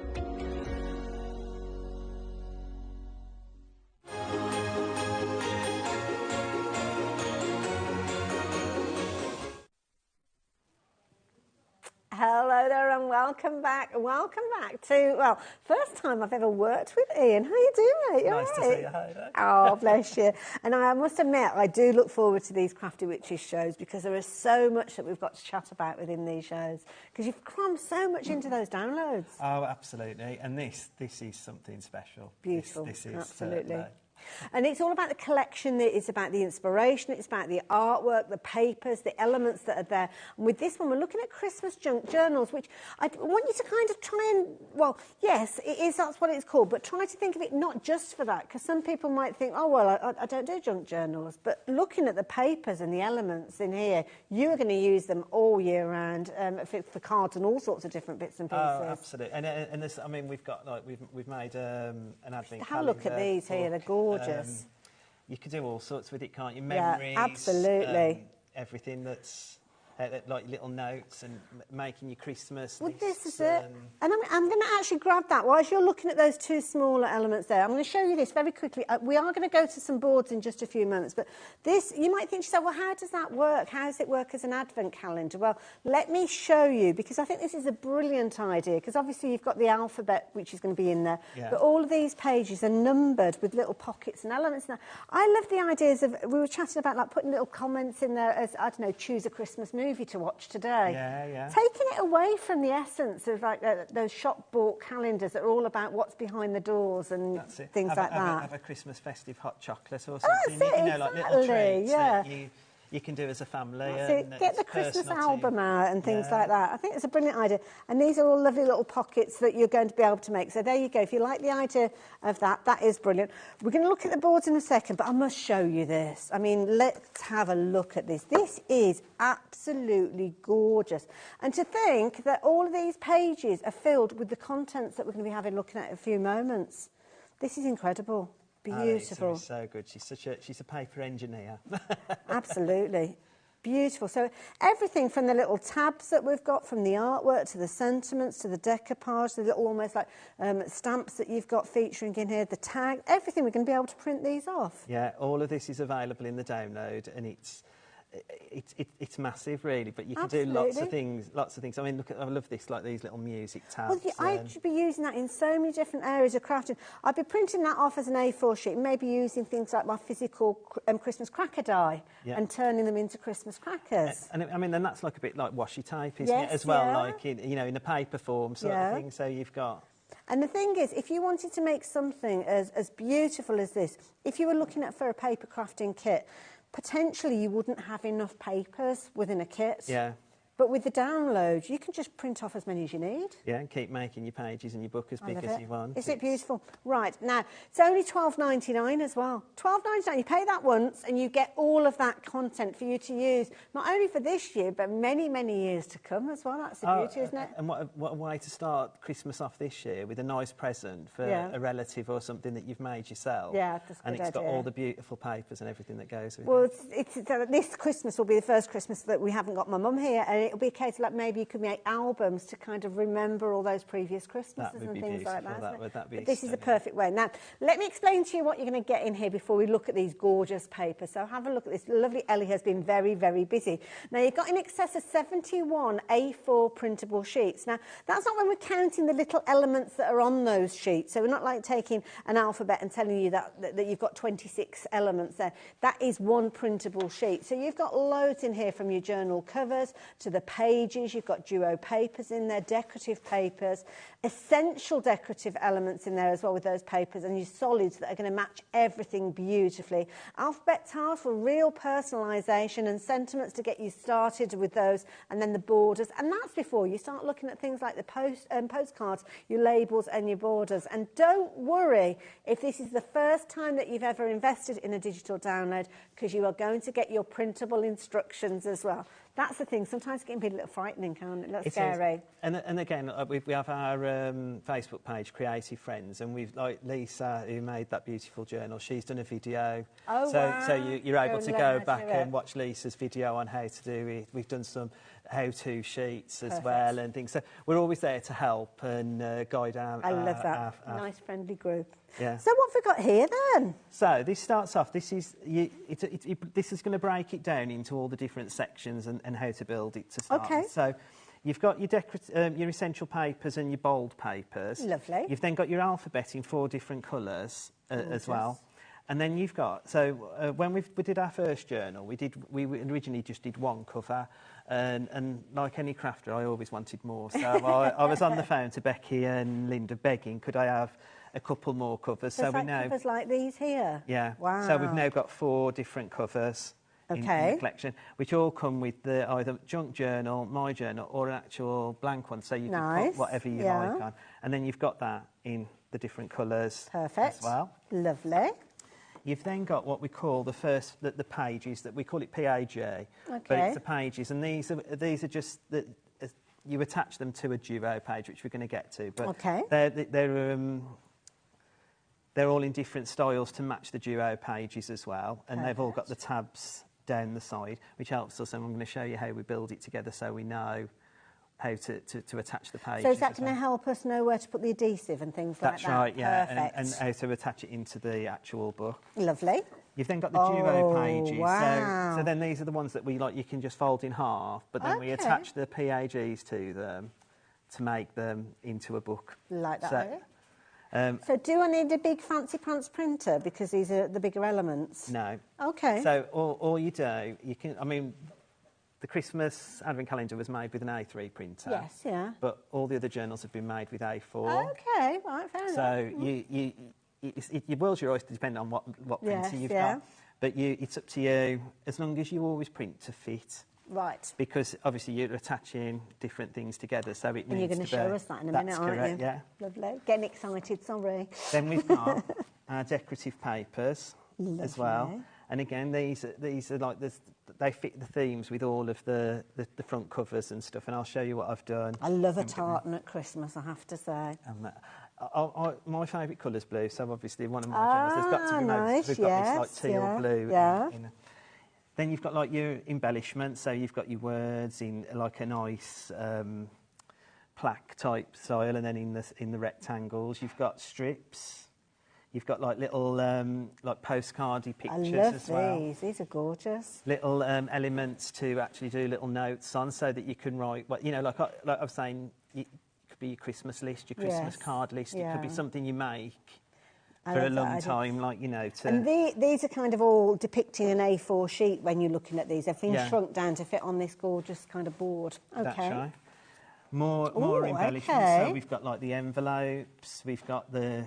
Hello there and welcome back. Welcome back to, well, first time I've ever worked with Ian. How you doing, mate? You Nice to see you. Hi there. Oh, bless you. And I must admit, I do look forward to these Crafty Witches shows because there is so much that we've got to chat about within these shows because you've crammed so much into those downloads. Oh, absolutely. And this is something special. Beautiful. This is absolutely. And it's all about the collection, it's about the inspiration, it's about the artwork, the papers, the elements that are there. And with this one, we're looking at Christmas junk journals, which I want you to kind of try and, well, yes, it is, that's what it's called, but try to think of it not just for that, because some people might think, oh, well, I don't do junk journals. But looking at the papers and the elements in here, you are going to use them all year round for cards and all sorts of different bits and pieces. Oh, absolutely. And this, I mean, we've got, like, we've made an advent calendar. Have a look at these here, they're gorgeous. You can do all sorts with it, can't you? Memories. Yeah, absolutely. Everything that's like little notes and making your Christmas Well, lists. this is it. And I'm going to actually grab that. Whilst you're looking at those two smaller elements there, I'm going to show you this very quickly. We are going to go to some boards in just a few moments. But this, you might think to yourself, well, how does that work? How does it work as an advent calendar? Well, let me show you, because I think this is a brilliant idea, because obviously you've got the alphabet, which is going to be in there. Yeah. But all of these pages are numbered with little pockets and elements in there. I love the ideas of, we were chatting about like putting little comments in there as, I don't know, choose a Christmas movie to watch today. Yeah. Taking it away from the essence of like those shop-bought calendars that are all about what's behind the doors and things like that. Have a Christmas festive hot chocolate or something. That's it, you know, like little treats yeah. that you can do as a family. And get the Christmas album out and things like that. I think it's a brilliant idea. And these are all lovely little pockets that you're going to be able to make. So there you go. If you like the idea of that, that is brilliant. We're going to look at the boards in a second, but I must show you this. I mean, let's have a look at this. This is absolutely gorgeous. And to think that all of these pages are filled with the contents that we're going to be having looking at in a few moments. This is incredible. Beautiful. Oh, it's so good. She's a paper engineer. Absolutely. Beautiful. So everything from the little tabs that we've got, from the artwork to the sentiments to the decoupage, the little almost like stamps that you've got featuring in here, the tag, everything, we're going to be able to print these off. Yeah, all of this is available in the download, and it's it's massive, really, but you can do lots of things. I mean, look, I love this, like these little music tabs. Well, I'd be using that in so many different areas of crafting. I'd be printing that off as an A4 sheet, and maybe using things like my physical Christmas cracker die and turning them into Christmas crackers. And I mean, then that's like a bit like washi tape, isn't it, as well? Like, in a paper form sort of thing. So you've got... And the thing is, if you wanted to make something as beautiful as this, if you were looking for a paper crafting kit, potentially you wouldn't have enough papers within a kit. Yeah. But with the download, you can just print off as many as you need. Yeah, and keep making your pages and your book as big as you want. Is it beautiful? Right, now, it's only $12.99 as well. $12.99, you pay that once and you get all of that content for you to use, not only for this year, but many, many years to come as well. That's the beauty, isn't it? And what a way to start Christmas off this year, with a nice present for a relative or something that you've made yourself. Yeah, that's a good idea. And it's got all the beautiful papers and everything that goes with it. Well, this Christmas will be the first Christmas that we haven't got my mum here, and it'll be a case of, like, maybe you could make albums to kind of remember all those previous Christmases and things like that. But this is a perfect way. Now, let me explain to you what you're going to get in here before we look at these gorgeous papers. So have a look at this. Lovely Ellie has been very, very busy. Now, you've got in excess of 71 A4 printable sheets. Now, that's not when we're counting the little elements that are on those sheets. So we're not like taking an alphabet and telling you that you've got 26 elements there. That is one printable sheet. So you've got loads in here, from your journal covers to the pages. You've got duo papers in there, decorative papers, essential decorative elements in there as well with those papers, and your solids that are going to match everything beautifully. Alphabet tiles for real personalisation and sentiments to get you started with those, and then the borders. And that's before you start looking at things like the postcards, your labels and your borders. And don't worry if this is the first time that you've ever invested in a digital download, because you are going to get your printable instructions as well. That's the thing. Sometimes it can be a little frightening, can't it? A little scary. And again, we have our Facebook page, Creative Friends, and we've, like Lisa, who made that beautiful journal, she's done a video. Oh, wow. So you're able to go back and watch Lisa's video on how to do it. We've done some how-to sheets as well and things. So we're always there to help and guide our... I love that. Nice, friendly group. Yeah. So what have we got here then? So this starts off, this is going to break it down into all the different sections and how to build it to start. Okay. So you've got your essential papers and your bold papers. Lovely. You've then got your alphabet in 4 different colours as well. And then you've got, so when we did our first journal, we originally just did one cover, and like any crafter, I always wanted more. So I was on the phone to Becky and Linda begging, could I have a couple more covers? So we know covers like these here. Yeah. Wow. So we've now got 4 different covers in the collection, which all come with either junk journal, my journal, or an actual blank one. So you can put whatever you like on, and then you've got that in the different colours. Perfect. As well. Lovely. You've then got what we call the pages, that we call it PAG, but it's the pages, and these are just you attach them to a duo page, which we're going to get to. But they're all in different styles to match the duo pages as well, and they've all got the tabs down the side, which helps us. And I'm going to show you how we build it together, so we know how to attach the pages. So is that going to help us know where to put the adhesive and things like that? That's right, yeah. Perfect. And how to attach it into the actual book. Lovely. You've then got the duo pages. Wow. So then these are the ones that you can just fold in half, but then we attach the PAGs to them to make them into a book. Like that, so do I need a big fancy pants printer because these are the bigger elements? No. Okay. So all you do, the Christmas Advent calendar was made with an A3 printer. Yes, yeah. But all the other journals have been made with A4. Okay, right, fair enough. So your world's your oyster, depending on what printer you've got. But it's up to you, as long as you always print to fit. Right. Because obviously you're attaching different things together, so it needs to be... And you're going to show us that in a minute, aren't you? Yeah. Lovely. Getting excited, sorry. Then we've got our decorative papers as well. And again, these are like they fit the themes with all of the front covers and stuff. And I'll show you what I've done. I love a tartan at Christmas, I have to say. My favourite colour's blue, so obviously one of my journals has got to be made. We've got this like teal blue. Yeah. Then you've got like your embellishments, so you've got your words in like a nice plaque type style, and then in the rectangles you've got strips. You've got like little like postcardy I pictures love as well. these. These are gorgeous. Little elements to actually do little notes on, so that you can write. Well, you know, like I was saying, it could be your Christmas list, your Christmas card list. It could be something you make for a long time, like, you know. To... And these are kind of all depicting an A4 sheet when you're looking at these. They've been shrunk down to fit on this gorgeous kind of board. Okay. That's right. More embellishments. Okay. So we've got like the envelopes, we've got the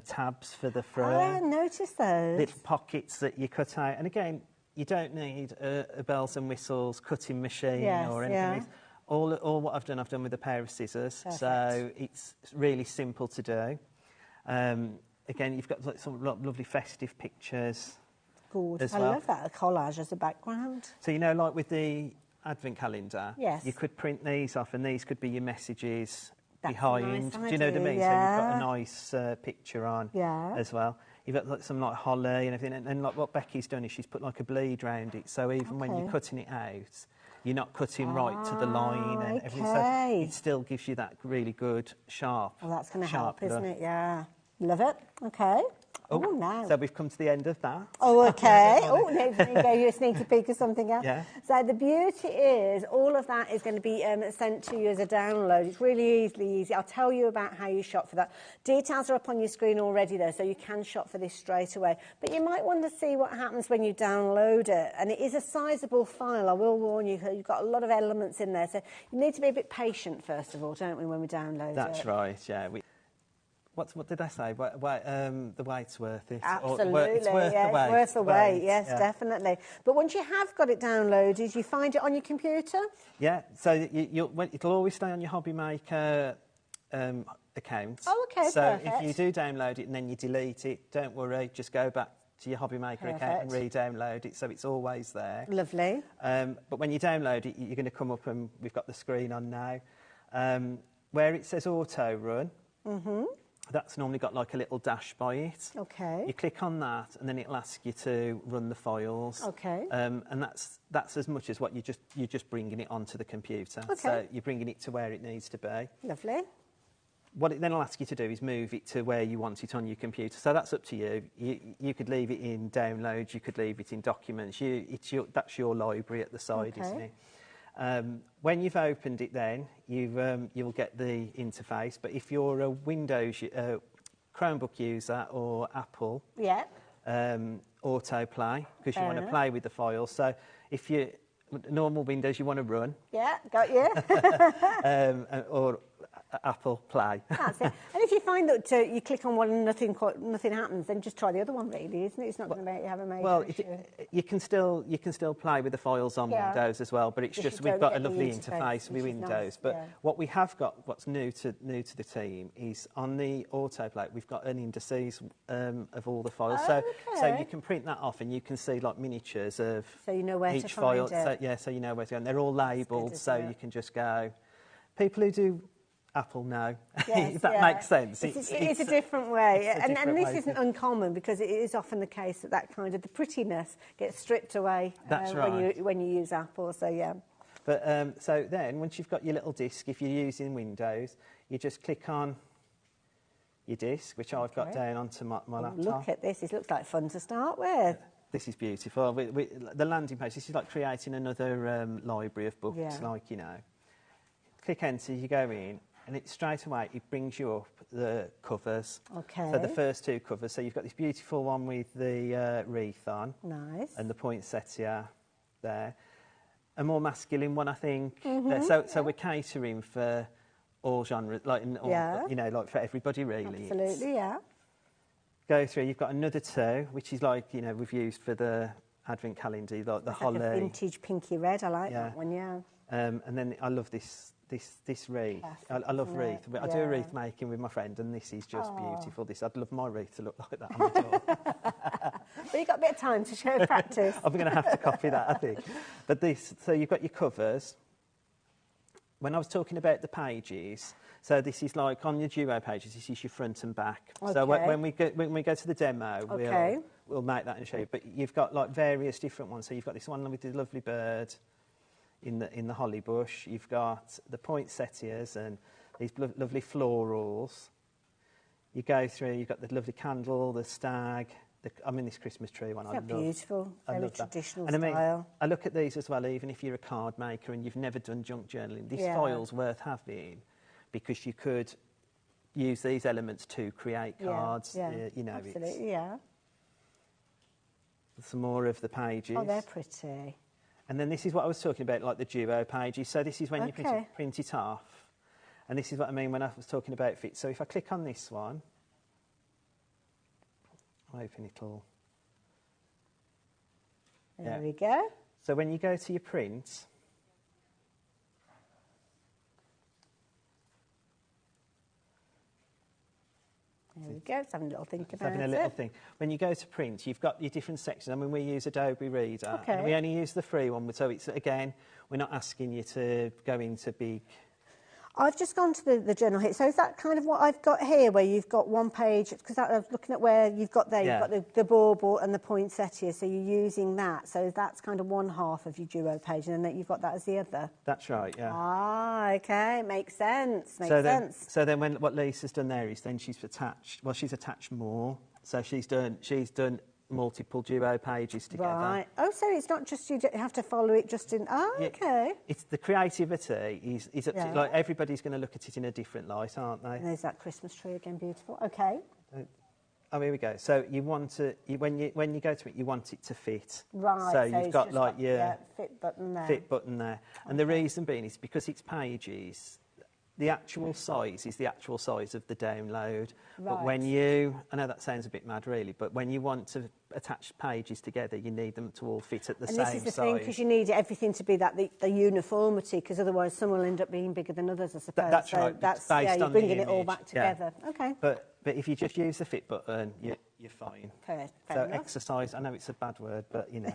tabs for the front. I noticed those. Little pockets that you cut out. And again, you don't need a bells and whistles cutting machine or anything. All what I've done with a pair of scissors. Perfect. So it's really simple to do. Again, you've got like some lovely festive pictures. Gorgeous. As well. I love that, a collage as a background. So, you know, like with the Advent calendar, yes, you could print these off, and these could be your messages That's behind. A nice Do you know what I mean? Yeah. So you've got a nice picture on as well. You've got like, some like holly and everything, and like what Becky's done is she's put like a bleed round it, so even when you're cutting it out, you're not cutting right to the line and everything. So it still gives you that really good sharp. Well, that's going to help, isn't it? Yeah, love it. Okay. Oh, now. So we've come to the end of that. Oh, okay. Oh, no, there you go. You're a sneaky peek of something else. Yeah. So the beauty is all of that is going to be sent to you as a download. It's really easy. I'll tell you about how you shop for that. Details are up on your screen already, though, so you can shop for this straight away. But you might want to see what happens when you download it. And it is a sizable file, I will warn you. You've got a lot of elements in there. So you need to be a bit patient, first of all, don't we, when we download it? That's right, yeah. What did I say? The weight's worth it. Absolutely, it's worth the wait. It's worth the wait, yes, definitely. But once you have got it downloaded, you find it on your computer? Yeah, so it'll always stay on your HobbyMaker account. Oh, okay, so perfect. if you do download it and then you delete it, don't worry, just go back to your HobbyMaker account and re-download it, so it's always there. Lovely. But when you download it, you're going to come up, and we've got the screen on now, where it says auto run. That's normally got like a little dash by it. Okay. You click on that, and then it'll ask you to run the files. Okay. And that's as much as what you're just bringing it onto the computer. Okay. So you're bringing it to where it needs to be. Lovely. What it then will ask you to do is move it to where you want it on your computer. So that's up to you. You could leave it in downloads. You could leave it in documents. That's your library at the side, isn't it? When you've opened it, then you'll get the interface. But if you're a Windows Chromebook user or Apple, autoplay, because you want to play with the files. So if you normal Windows, you want to run. Yeah, got you. Or Apple Play. That's it. And if you find that you click on one and nothing happens, then just try the other one, really, isn't it? It's not going to make you have a major issue. You can still play with the files on Windows as well, but it's just we've got a lovely interface with Windows. Nice, but what we have got, what's new to the team, is on the autoplay we've got an indices of all the files. So you can print that off and you can see like miniatures of each file. So you know where to go. And they're all labelled, so you can just go. People who do Apple know, if that makes sense. It's a different way. And this isn't uncommon, because it is often the case that kind of the prettiness gets stripped away when you use Apple. So, yeah. But so then, once you've got your little disk, if you're using Windows, you just click on your disk, which I've got down onto my laptop. Look at this. It looks like fun to start with. This is beautiful. The landing page, this is like creating another library of books, like, you know. Click enter, you go in, and straight away it brings you up the covers. Okay. So the first two covers. So you've got this beautiful one with the wreath on. Nice. And the poinsettia there. A more masculine one, I think. Mm-hmm. So we're catering for all genres, like you know, like for everybody really. Absolutely, yeah. Go through. You've got another two, which is like, you know, we've used for the Advent calendar, like the holly. Like a vintage pinky red. I like that one. Yeah. And then I love this wreath. I love wreath. I do a wreath making with my friend, and this is just beautiful. I'd love my wreath to look like that on the door. Well, you've got a bit of time to show practice. I'm going to have to copy that, I think. But so you've got your covers. When I was talking about the pages, so this is like on your duo pages, this is your front and back. Okay. So when we go to the demo, we'll make that and show you. But you've got like various different ones. So you've got this one with the lovely bird in the holly bush. You've got the poinsettias and these lovely florals. You go through, you've got the lovely candle, the stag. This Christmas tree one, I love. Beautiful, very love traditional and style. I look at these as well, even if you're a card maker and you've never done junk journaling, this file's worth having because you could use these elements to create cards. Absolutely, Some more of the pages. Oh, they're pretty. And then this is what I was talking about, like the duo pages. So this is when you print it off. And this is what I mean when I was talking about fit. So if I click on this one, I'm hoping it'll... There we go. So when you go to your print... There we go, it's having a little think about it. Having a little thing. When you go to print, you've got your different sections. I mean, we use Adobe Reader. Okay. And we only use the free one. So it's, again, we're not asking you to go into big... I've just gone to the journal here. So is that kind of what I've got here, where you've got one page? Because I was looking at where you've got there, you've got the bauble and the poinsettia, so you're using that. So that's kind of one half of your duo page, and then you've got that as the other. That's right, yeah. Ah, okay, makes sense. So then what Lisa's done there is then she's attached more. So she's done multiple duo pages together. Right. Oh, so it's not just you have to follow it just in... Oh, okay. It's the creativity is up to, like, everybody's going to look at it in a different light, aren't they? And there's that Christmas tree again, beautiful. Okay. Oh, here we go. So you want to, when you go to it, you want it to fit. Right. So you've got like your fit button there. Fit button there. And the reason being is because it's pages, the actual size is the actual size of the download. Right. But when you, I know that sounds a bit mad really, but when you want to attach pages together, you need them to all fit at the same size. And this is the thing, because you need everything to be the uniformity, because otherwise some will end up being bigger than others, I suppose. That's right. That's based you're on bringing the it all image. back together. Okay. But if you just use the fit button, you're fine. Fair so enough. Exercise, I know it's a bad word, but you know.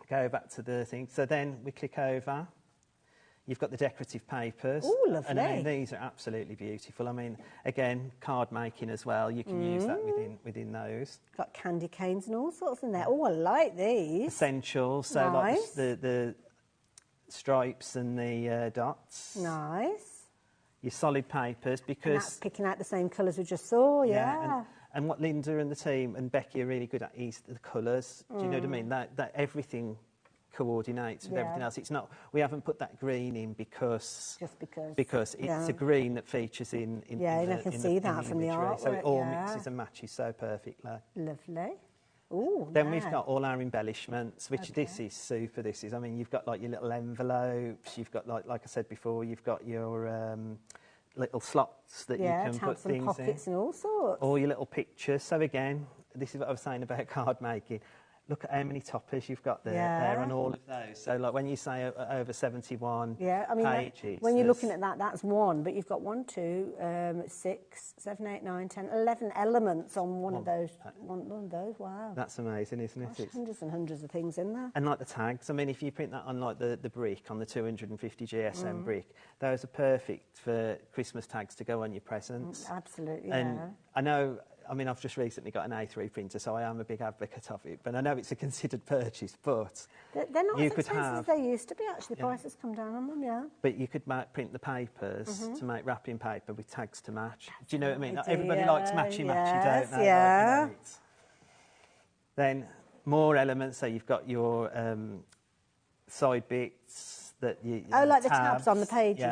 Go back to the thing. So then we click over. You've got the decorative papers. Oh, lovely. And I mean, these are absolutely beautiful. I mean, again, card making as well. You can use that within those. Got candy canes and all sorts in there. Oh, I like these. Essentials. So nice. like the stripes and the dots. Nice. Your solid papers, because... And that's picking out the same colours we just saw, yeah. And what Linda and the team and Becky are really good at is the colours. Do you know what I mean? That everything coordinates with everything else. It's not, we haven't put that green in because it's a green that features in and I can see that from the artwork. So it all mixes and matches so perfectly. Lovely. Ooh, then we've got all our embellishments, which this is super. This is, I mean, you've got like your little envelopes. You've got like I said before, you've got your little slots that you can put things in. Pockets and all sorts. All your little pictures. So again, this is what I was saying about card making. Look at how many toppers you've got there on all of those. So, like, when you say over 71 pages... When you're looking at that, that's one, but you've got 1, 2, 6, 7, 8, 9, 10, 11 elements on one of those. One of those, wow. That's amazing, isn't it? Gosh, hundreds and hundreds of things in there. And, like, the tags. I mean, if you print that on, like, the brick, on the 250 GSM brick, those are perfect for Christmas tags to go on your presents. Absolutely, and I know... I mean, I've just recently got an A3 printer, so I am a big advocate of it. But I know it's a considered purchase, but... They're not as expensive as they used to be, actually. The prices come down on them, But you could print the papers to make wrapping paper with tags to match. Do you know what I mean? Everybody likes matchy-matchy, don't they? Yeah. Like, then more elements. So you've got your side bits... like the tabs on the pages,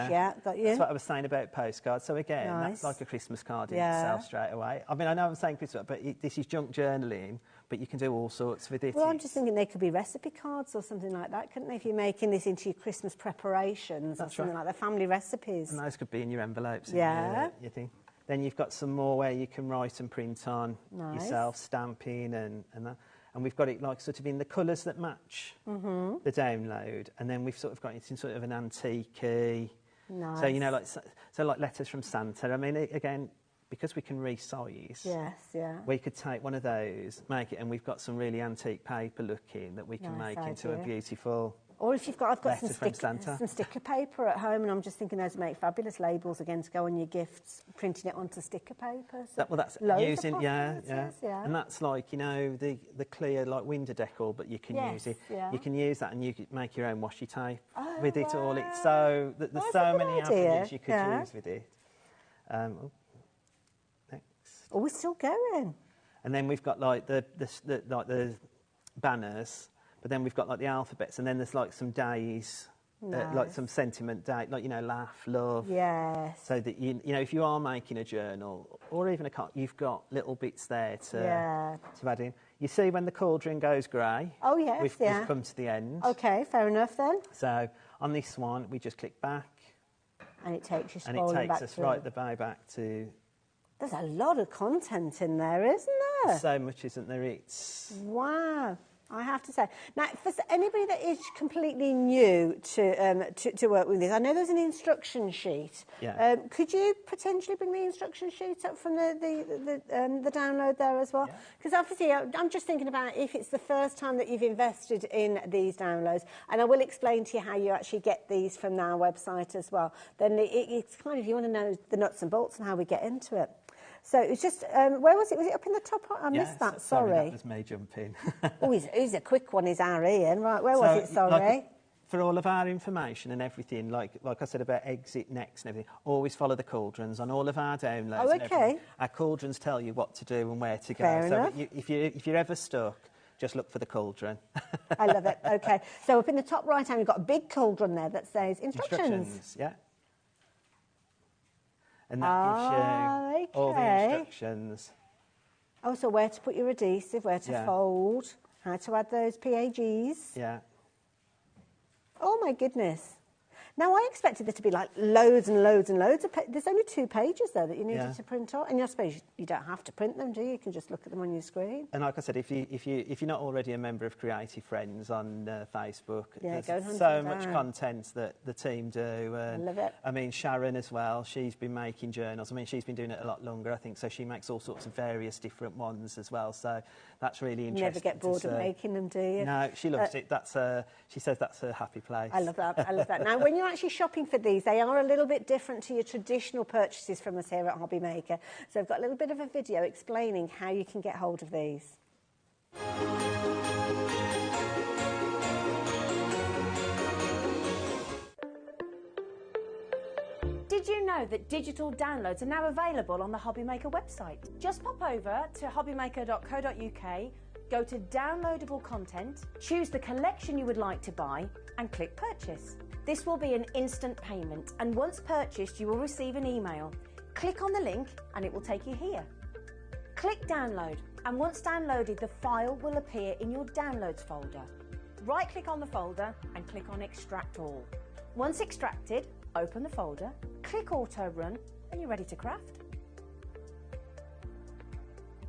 got you. That's what I was saying about postcards. So again, that's like a Christmas card in itself straight away. I mean, I know I'm saying Christmas, but this is junk journaling, but you can do all sorts with it. Well, I'm just thinking they could be recipe cards or something like that, couldn't they? If you're making this into your Christmas preparations or something like that, family recipes. And those could be in your envelopes. Yeah. You think. Then you've got some more where you can write and print on yourself, stamping and that. And we've got it like sort of in the colours that match the download, and then we've sort of got it in sort of an antique-y. Nice. So you know, like like letters from Santa. I mean, again, because we can resize. We could take one of those, make it, and we've got some really antique paper looking that we can make into a beautiful Or if you've got, I've got Letter from Santa. some sticker paper at home, and I'm just thinking those make fabulous labels again to go on your gifts, printing it onto sticker paper. So That's loads using, of possibilities, yeah. And that's like, you know, the clear like window decor, but you can use it. Yeah. You can use that, and you could make your own washi tape Oh, with it all. wow. It's so there's That's so a good many idea. avenues you could use with it. Next. Oh, we're still going. And then we've got like the banners, but then we've got like the alphabets, and then there's like some days, like some sentiment day, like, you know, laugh, love. Yes. So that you know, if you are making a journal or even a card, you've got little bits there to add in. You see when the cauldron goes grey. Oh yes, we've come to the end. Okay, fair enough then. So on this one, we just click back, and it takes you and it takes us right the way back to. There's a lot of content in there, isn't there? So much, isn't there? It's... Wow, I have to say. Now, for anybody that is completely new to work with this, I know there's an instruction sheet. Yeah. Could you potentially bring the instruction sheet up from the download there as well? Because obviously, I'm just thinking about if it's the first time that you've invested in these downloads, and I will explain to you how you actually get these from our website as well. Then it's kind of, you want to know the nuts and bolts and how we get into it. So it's just, where was it? Was it up in the top? I missed that, sorry. That was me jumping. Oh, he's a quick one, is our Ian. Right, where was it, sorry? Like, for all of our information and everything, like I said about exit next and everything, always follow the cauldrons on all of our downloads. Oh, and okay. everything. Our cauldrons tell you what to do and where to go. Fair so enough. if you're ever stuck, just look for the cauldron. I love it. Okay. So up in the top right hand, we've got a big cauldron there that says instructions. Yeah. And that gives you all the instructions. Oh, so where to put your adhesive, where to fold, how to add those PAGs. Yeah. Oh, my goodness. Now, I expected there to be like loads and loads and loads of there's only 2 pages there that you needed to print out, and I suppose you don't have to print them, do you? You can just look at them on your screen. And like I said, if you're not already a member of Creative Friends on Facebook, go there's so much content that the team do. I love it. I mean, Sharon as well, she's been making journals. I mean, she's been doing it a lot longer, I think, so she makes all sorts of various different ones as well. So that's really interesting. You never get bored of making them, do you? No, she loves it. She says that's her happy place. I love that. I love that. Now, when you're actually shopping for these, they are a little bit different to your traditional purchases from us here at HobbyMaker. So I've got a little bit of a video explaining how you can get hold of these. Did you know that digital downloads are now available on the HobbyMaker website? Just pop over to hobbymaker.co.uk, go to downloadable content, choose the collection you would like to buy, and click purchase. This will be an instant payment, and once purchased, you will receive an email. Click on the link and it will take you here. Click download, and once downloaded, the file will appear in your downloads folder. Right-click on the folder and click on extract all. Once extracted, open the folder, click auto run, and you're ready to craft.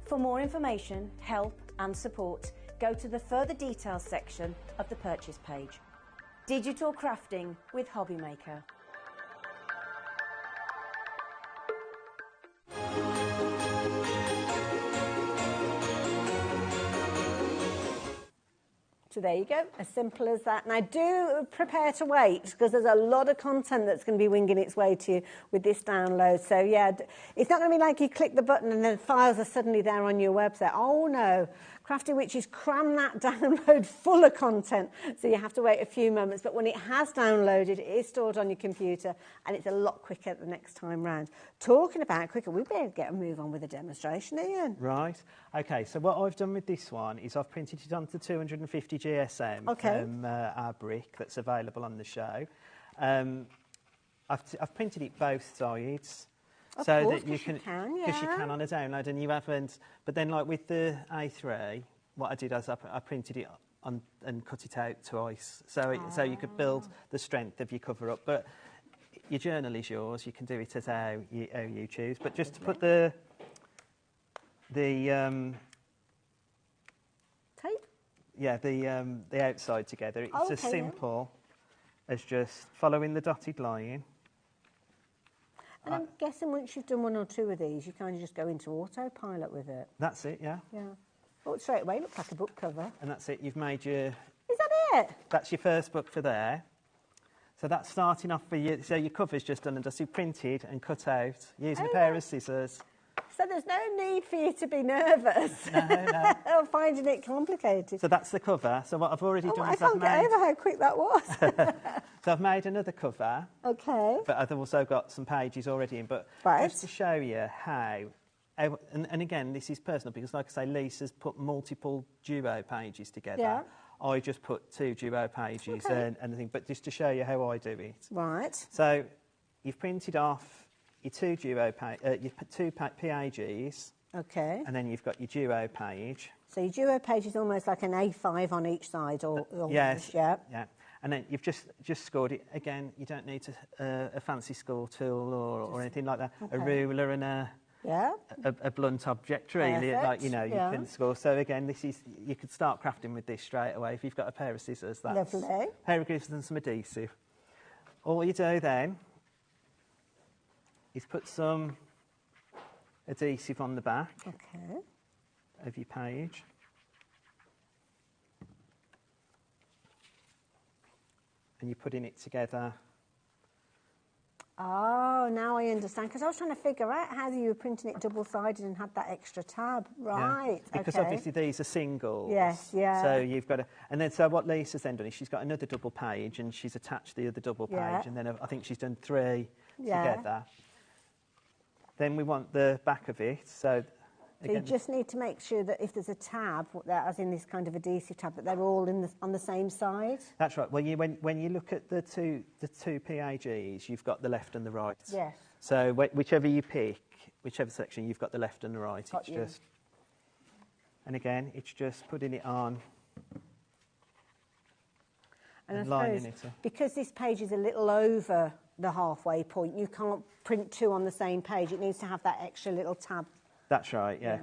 For more information, help and support, go to the further details section of the purchase page. Digital crafting with HobbyMaker. So there you go, as simple as that. Now do prepare to wait, because there's a lot of content that's going to be winging its way to you with this download. So yeah, it's not going to be like you click the button and then files are suddenly there on your website. Oh no, Crafty Witches cram that download full of content, so you have to wait a few moments. But when it has downloaded, it is stored on your computer, and it's a lot quicker the next time round. Talking about quicker, we better get a move on with a demonstration, Ian. Right. Okay, so what I've done with this one is I've printed it onto 250 GSM, our brick that's available on the show. I've printed it both sides. Of so course, that you can, because you can on a download, and you haven't. But then, like with the A3, what I did is I printed it on and cut it out twice, so you could build the strength of your cover up. But your journal is yours; you can do it as how you choose. But just to put the tape, the outside together, it's as simple as just following the dotted line. And I'm guessing once you've done 1 or 2 of these, you kind of just go into autopilot with it. That's it, yeah. Yeah. Oh, straight away, looks like a book cover. And that's it. You've made your... Is that it? That's your first book for there. So that's starting off for you. So your cover's just done and dusted, printed and cut out using a pair of scissors. So there's no need for you to be nervous. No. Or finding it complicated. So that's the cover. So what I've already done I is can't get over how quick that was. So I've made another cover. Okay. But I've also got some pages already in. But just to show you how, and again, this is personal because, like I say, Lisa's put multiple duo pages together. Yeah. I just put 2 duo pages and the thing, but just to show you how I do it. Right. So you've printed off your 2 duo your 2 PAGs. Okay. And then you've got your duo page. So your duo page is almost like an A5 on each side, or yes, yeah. And then you've just scored it. Again, you don't need a fancy score tool or anything like that. A ruler and a blunt object, really. Perfect. Like, you know, you can score. So again, you could start crafting with this straight away. If you've got a pair of scissors, that's lovely. A pair of scissors and some adhesive. All you do then is put some adhesive on the back of your page. And you're putting it together. Oh, now I understand. Because I was trying to figure out how you were printing it double-sided and had that extra tab. Right, Because obviously these are singles. Yes, yeah. So you've got to... And then so what Lisa's then done is she's got another double page and she's attached the other double page. And then I think she's done 3 together. Then we want the back of it. So you just need to make sure that if there's a tab, as in this kind of adhesive tab, that they're all on the same side. That's right. Well, when you look at the two PAGs, you've got the left and the right. Yes. So whichever you pick, whichever section, you've got the left and the right. And again, it's just putting it on and lining it up. Because this page is a little over the halfway point, you can't print 2 on the same page. It needs to have that extra little tab. That's right, yeah.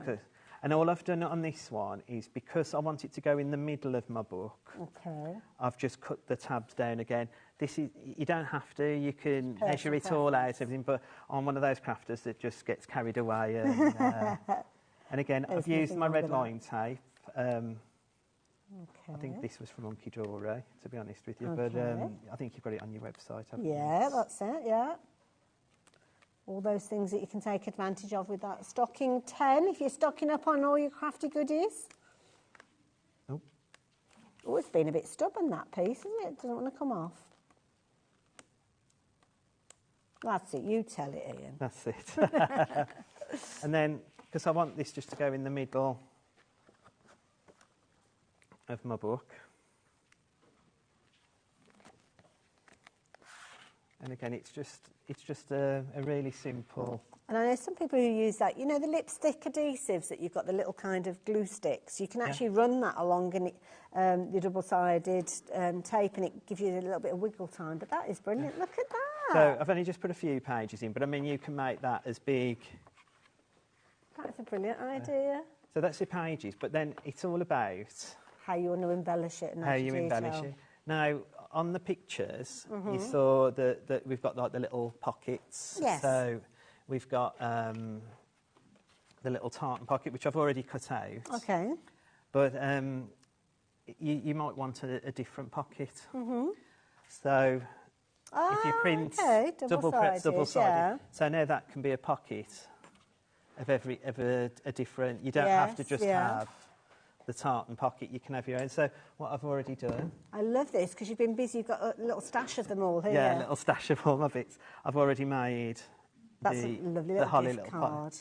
And all I've done on this one is because I want it to go in the middle of my book. Okay. I've just cut the tabs down again. This is, you don't have to. You can measure it all out, everything. But I'm one of those crafters that just gets carried away. And again, I've used my red line tape. I think this was from Hunky Dory, to be honest with you. But I think you've got it on your website, haven't you? Yeah, that's it, yeah. All those things that you can take advantage of with that stocking 10, if you're stocking up on all your crafty goodies. Oh, it's been a bit stubborn, that piece, isn't it? It doesn't want to come off. That's it, you tell it, Ian. That's it. And then, because I want this just to go in the middle of my book. And again, it's just a really simple. And I know some people who use that, you know, the lipstick adhesives that you've got, the little kind of glue sticks. You can actually run that along and the double-sided tape, and it gives you a little bit of wiggle time. But that is brilliant. Look at that. So I've only just put a few pages in, but I mean, you can make that as big. That's a brilliant idea. So that's your pages, but then it's all about how you want to embellish it and how you embellish it. Now, on the pictures, you saw that we've got like the little pockets. Yes. So we've got the little tartan pocket, which I've already cut out. Okay. But you might want a different pocket. So if you print double-sided, so now that can be a pocket of a different. You don't have to just have the tartan pocket, you can have your own. So what I've already done. I love this because you've been busy. You've got a little stash of them all here. Yeah, a little stash of all my bits. I've already made a lovely little holly gift card.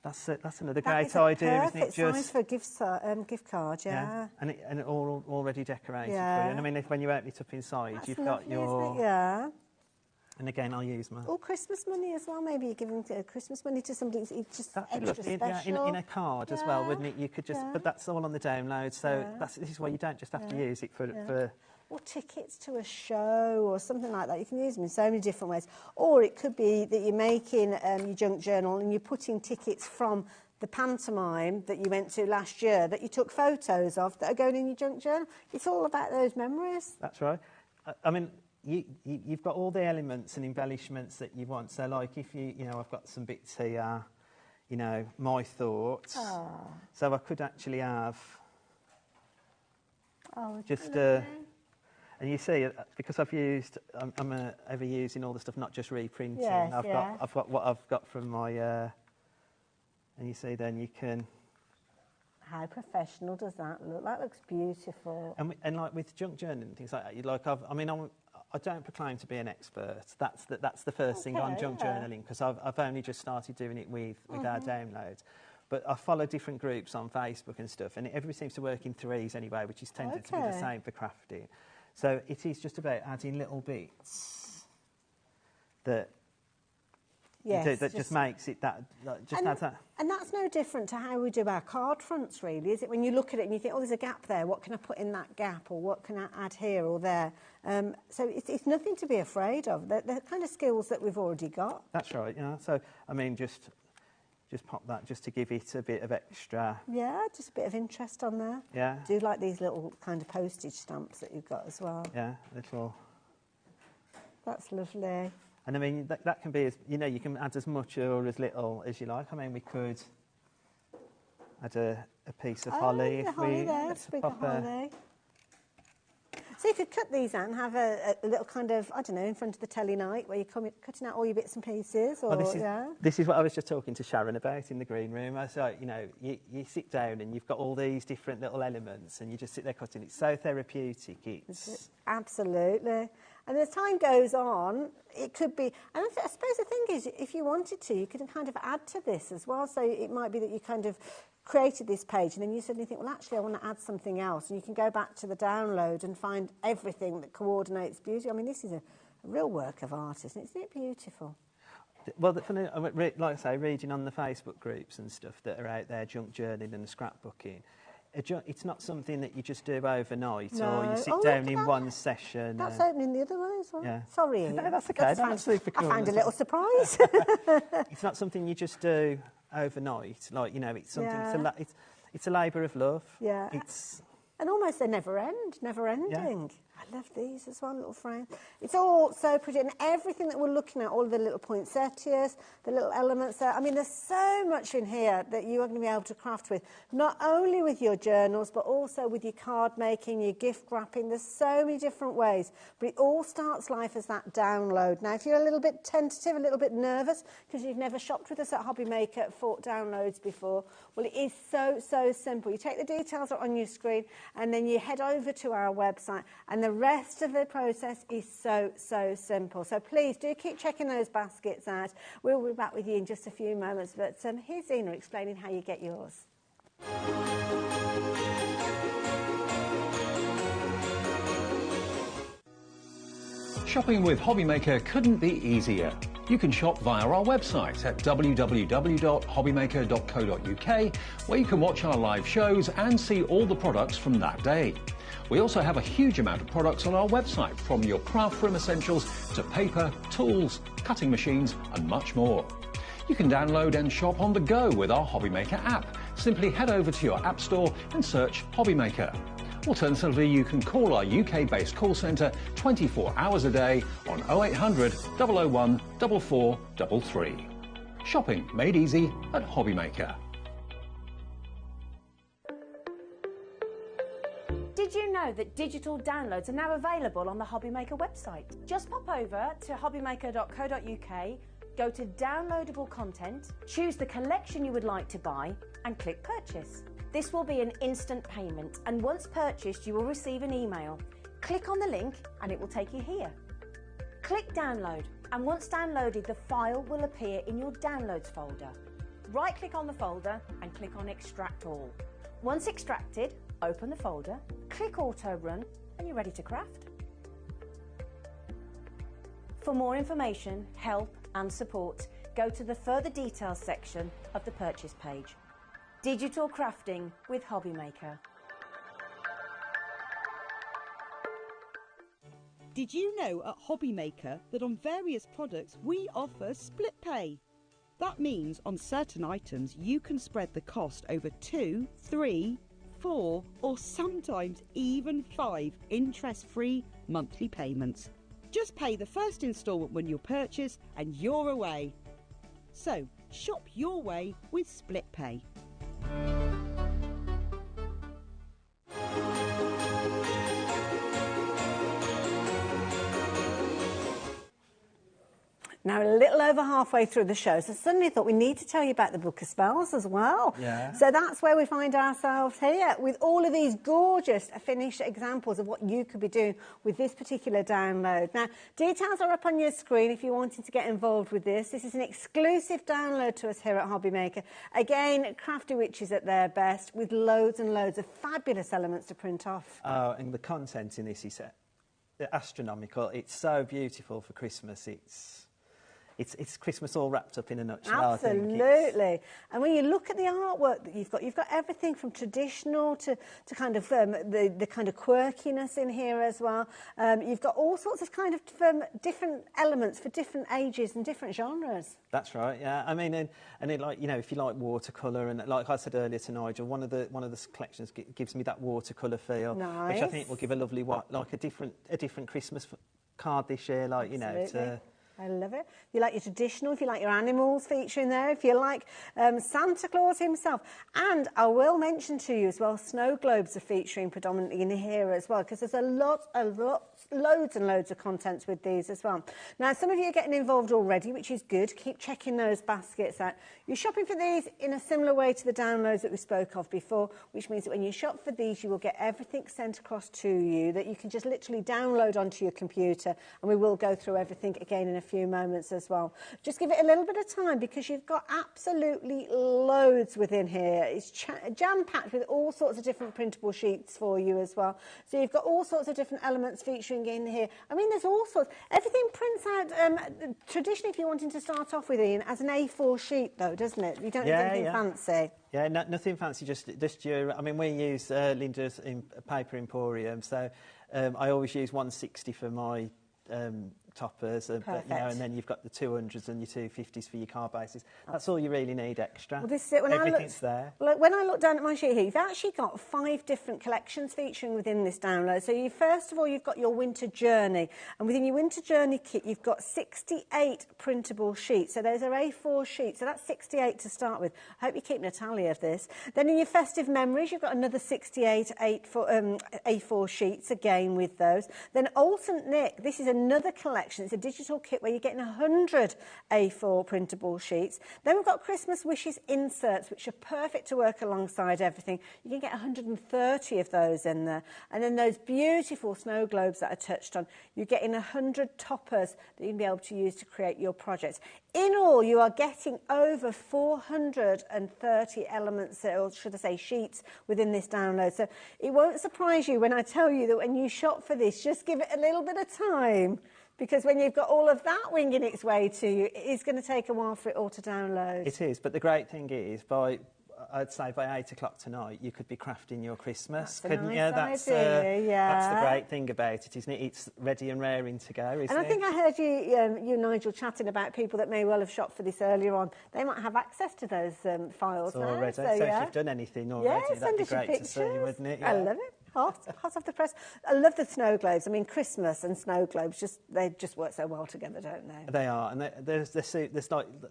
That's another great idea, isn't it? Just for a gift card, yeah. And it all already decorated for you. Yeah. And I mean, when you open it up inside, you've got lovely, your. isn't it? Yeah. And again, I'll use my. Oh, Christmas money as well. Maybe you're giving Christmas money to somebody. It's just extra special. In a card as well, wouldn't it? You could just, but that's all on the download. So this is why you don't just have to use it for. Or tickets to a show or something like that. You can use them in so many different ways. Or it could be that you're making your junk journal and you're putting tickets from the pantomime that you went to last year that you took photos of that are going in your junk journal. It's all about those memories. That's right. I mean. You've got all the elements and embellishments that you want. So, like, if I've got some bits here, my thoughts. So I could actually have Oh, just lovely. and you see, because I've used, I'm ever using all the stuff, not just reprinting. Yes, I've got what I've got from my, and you see, then you can. How professional does that look? That looks beautiful. And like with junk journaling and things like that, I don't proclaim to be an expert. That's the first thing on junk journaling, because I've only just started doing it with our downloads. But I follow different groups on Facebook and stuff, and everybody seems to work in threes anyway, which is tended to be the same for crafting. So it is just about adding little bits that just makes it adds that. And that's no different to how we do our card fronts, really, is it? When you look at it and you think, oh, there's a gap there, what can I put in that gap, or what can I add here or there? So it's nothing to be afraid of. They're kind of skills that we've already got. That's right, yeah. So, I mean, just pop that just to give it a bit of extra. Yeah, just a bit of interest on there. Yeah. I do like these little kind of postage stamps that you've got as well. Yeah, little. That's lovely. And I mean, that can be, you can add as much or as little as you like. I mean, we could add a piece of holly if holly we... there, sprig of holly. So you could cut these out and have a little kind of, I don't know, in front of the telly night where you're cutting out all your bits and pieces. Or, this is what I was just talking to Sharon about in the green room. I said, you sit down and you've got all these different little elements and you just sit there cutting. It's so therapeutic. Absolutely. And as time goes on, it could be... And I suppose the thing is, if you wanted to, you could kind of add to this as well. So it might be that you kind of created this page and then you suddenly think, well, actually, I want to add something else. And you can go back to the download and find everything that coordinates beauty. I mean, this is a real work of art, isn't it? Isn't it beautiful? Well, like I say, reading on the Facebook groups and stuff that are out there, junk journaling and scrapbooking, it's not something that you just do overnight or you sit down in one session. That's opening the other way as well. Yeah. Sorry, Ian. No, that's okay. That's super cool. I found a little surprise. It's not something you just do overnight. Like, it's something, it's a labour of love. Yeah. And almost they never ending. Yeah. I love these as well, little frame. It's all so pretty, and everything that we're looking at, all of the little poinsettias, the little elements there. I mean, there's so much in here that you are going to be able to craft with, not only with your journals, but also with your card making, your gift wrapping. There's so many different ways, but it all starts life as that download. Now, if you're a little bit tentative, a little bit nervous, because you've never shopped with us at HobbyMaker for downloads before, well, it is so, so simple. You take the details on your screen, and then you head over to our website, and the rest of the process is so, so simple. So please do keep checking those baskets out. We'll be back with you in just a few moments. But here's Zena explaining how you get yours. Shopping with HobbyMaker couldn't be easier. You can shop via our website at www.hobbymaker.co.uk, where you can watch our live shows and see all the products from that day. We also have a huge amount of products on our website, from your craft room essentials to paper, tools, cutting machines and much more. You can download and shop on the go with our HobbyMaker app. Simply head over to your app store and search HobbyMaker. Alternatively, you can call our UK-based call centre 24 hours a day on 0800 001 4433. Shopping made easy at HobbyMaker. Did you know that digital downloads are now available on the HobbyMaker website? Just pop over to hobbymaker.co.uk, go to downloadable content, choose the collection you would like to buy and click purchase. This will be an instant payment, and once purchased you will receive an email. Click on the link and it will take you here. Click download, and once downloaded the file will appear in your downloads folder. Right click on the folder and click on extract all. Once extracted, open the folder, click auto run and you're ready to craft. For more information, help and support, go to the further details section of the purchase page. Digital crafting with HobbyMaker. Did you know at HobbyMaker that on various products we offer split pay? That means on certain items you can spread the cost over 2, 3, 4 or sometimes even 5 interest-free monthly payments. Just pay the first instalment when you purchase and you're away. So shop your way with split pay. Now, a little over halfway through the show, so suddenly thought we need to tell you about the Book of Spells as well. Yeah. So that's where we find ourselves here with all of these gorgeous finished examples of what you could be doing with this particular download. Now, details are up on your screen if you're wanting to get involved with this. This is an exclusive download to us here at HobbyMaker. Again, crafty witches at their best with loads and loads of fabulous elements to print off. Oh, and the content in this is astronomical. It's so beautiful for Christmas. It's Christmas all wrapped up in a nutshell. Absolutely. And when you look at the artwork that you've got everything from traditional to kind of the kind of quirkiness in here as well. You've got all sorts of kind of different elements for different ages and different genres. That's right. Yeah. I mean, and it, like, you know, if you like watercolour, and like I said earlier to Nigel, one of the collections gives me that watercolour feel, nice. which I think will give a lovely like a different Christmas card this year. Like, you know, to I love it. If you like your traditional, if you like your animals featuring there, if you like Santa Claus himself. And I will mention to you as well, snow globes are featuring predominantly in here as well, because there's loads and loads of contents with these as well. Now, some of you are getting involved already, which is good. Keep checking those baskets out. You're shopping for these in a similar way to the downloads that we spoke of before, which means that when you shop for these, you will get everything sent across to you that you can just literally download onto your computer, and we will go through everything again in a few moments as well. Just give it a little bit of time, because you've got absolutely loads within here. It's jam-packed with all sorts of different printable sheets for you as well. So you've got all sorts of different elements featuring in here. I mean, there's all sorts. Everything prints out, traditionally, if you're wanting to start off with, Ian, as an A4 sheet, though, doesn't it? You don't need anything fancy. Yeah, nothing fancy, just your... I mean, we use Linda's Paper Emporium, so I always use 160 for my toppers, but, you know, and then you've got the 200s and your 250s for your card bases. That's all you really need extra. Well, this is it. Everything's there. Like, when I look down at my sheet here, you've actually got 5 different collections featuring within this download. So first of all, you've got your winter journey, and within your winter journey kit, you've got 68 printable sheets. So those are A4 sheets. So that's 68 to start with. I hope you're keeping a tally of this. Then in your festive memories, you've got another 68 A4 sheets again with those. Then Old St Nick, this is another collection. It's a digital kit where you're getting 100 A4 printable sheets. Then we've got Christmas Wishes inserts, which are perfect to work alongside everything. You can get 130 of those in there. And then those beautiful snow globes that I touched on, you're getting 100 toppers that you can be able to use to create your projects. In all, you are getting over 430 elements, or should I say sheets, within this download. So it won't surprise you when I tell you that when you shop for this, just give it a little bit of time. Because when you've got all of that winging its way to you, it is going to take a while for it all to download. It is, but the great thing is, I'd say by 8 o'clock tonight, you could be crafting your Christmas, couldn't you? That's the great thing about it, isn't it? It's ready and raring to go, isn't it? And I think I heard you, Nigel, chatting about people that may well have shopped for this earlier on. They might have access to those files already. So if you've done anything already, that'd be great to see, wouldn't it? Yeah. I love it. Hot off the press. I love the snow globes. I mean, Christmas and snow globes, they just work so well together, don't they? They are, and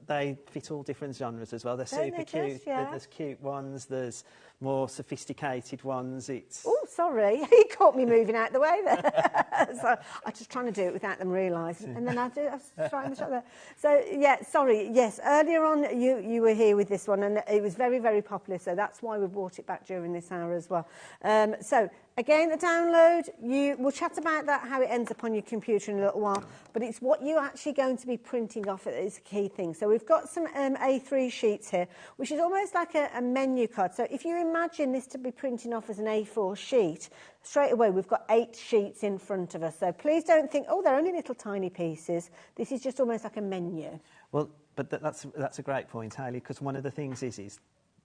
they fit all different genres as well. They're super cute. There's cute ones. There's more sophisticated ones. Oh, sorry, you caught me moving out the way there. So I was just trying to do it without them realising, and then I was trying to shot there. So yeah, sorry. Yes, earlier on you were here with this one, and it was very, very popular. So that's why we brought it back during this hour as well. So. Again, the download, we'll chat about that, how it ends up on your computer in a little while, but it's what you're actually going to be printing off that is a key thing. So we've got some A3 sheets here, which is almost like a menu card. So if you imagine this to be printing off as an A4 sheet, straight away we've got 8 sheets in front of us. So please don't think, oh, they're only little tiny pieces. This is just almost like a menu. Well, but that's a great point, Hayley, because one of the things is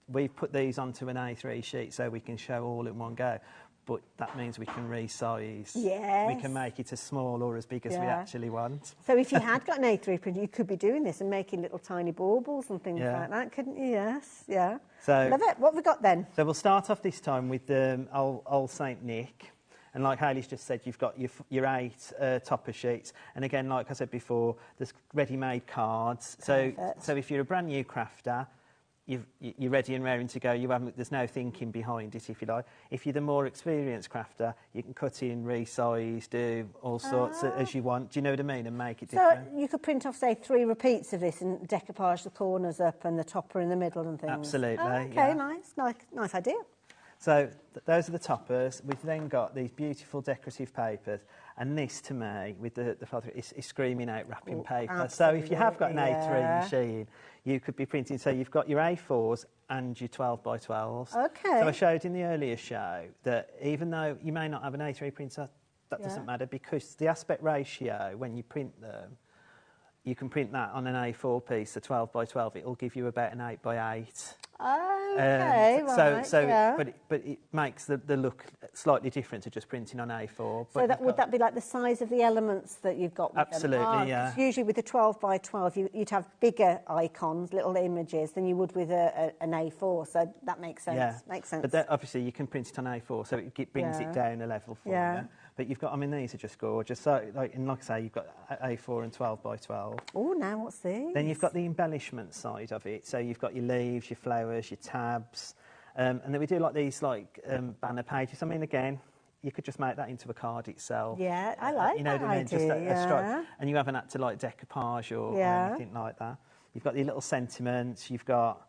we've put these onto an A3 sheet so we can show all in one go. But that means we can resize. Yes. We can make it as small or as big as we actually want. So if you had got an A3 printer, you could be doing this and making little tiny baubles and things like that, couldn't you? Yes, yeah. So, love it. What have we got then? So we'll start off this time with Old St Nick. And like Hayley's just said, you've got your 8 topper sheets. And again, like I said before, there's ready-made cards. So if you're a brand new crafter, you're ready and raring to go. There's no thinking behind it, if you like. If you're the more experienced crafter, you can cut in, resize, do all sorts as you want. Do you know what I mean? And make it different. So you could print off, say, 3 repeats of this and decoupage the corners up and the topper in the middle and things. Absolutely. Okay, yeah. nice idea. So those are the toppers. We've then got these beautiful decorative papers, and this, to me, with the father, is screaming out wrapping paper. So if you have got an A3 machine, you could be printing. So you've got your A4s and your 12 by 12s. Okay. So I showed in the earlier show that even though you may not have an A3 printer, that doesn't matter, because the aspect ratio, when you print them, you can print that on an A4 piece, a 12 by 12. It'll give you about an 8 by 8. Okay, right, but it makes the look slightly different to just printing on A4. So would that be like the size of the elements that you've got with absolutely, them? yeah. Usually with a 12 by 12, you'd have bigger icons, little images, than you would with an A4. So that makes sense. Yeah. Makes sense. But obviously you can print it on A4, so it brings it down a level for you. But you've got, I mean, these are just gorgeous. So, like I say, you've got A4 and 12 by 12. Oh, now what's these? Then you've got the embellishment side of it. So you've got your leaves, your flowers, your tabs. And then we do like these banner pages. I mean, again, you could just make that into a card itself. Yeah, I like you know that what I mean? idea, Just a stripe. And you haven't had to like decoupage or anything like that. You've got your little sentiments. You've got...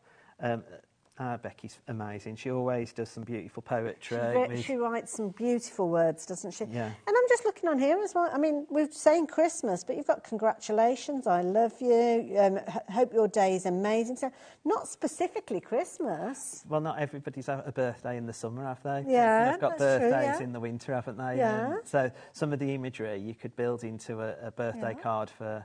Becky's amazing. She always does some beautiful poetry. She writes some beautiful words, doesn't she? Yeah. And I'm just looking on here as well. I mean, we're saying Christmas, but you've got congratulations, I love you, hope your day is amazing. So not specifically Christmas. Well, not everybody's had a birthday in the summer, have they? Yeah, they've got that's birthdays true, in the winter, haven't they? Yeah. So some of the imagery you could build into a birthday card for...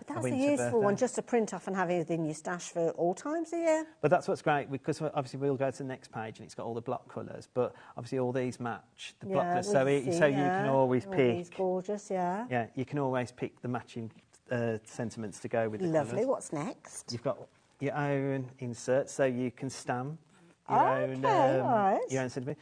But that's a useful one just to print off and have it in your stash for all times a year. But that's what's great, because obviously we'll go to the next page and it's got all the block colours, but obviously all these match the block colours, so you can always pick... These gorgeous, Yeah, you can always pick the matching sentiments to go with the Lovely. colours. What's next? You've got your own inserts, so you can stamp your own sentiment.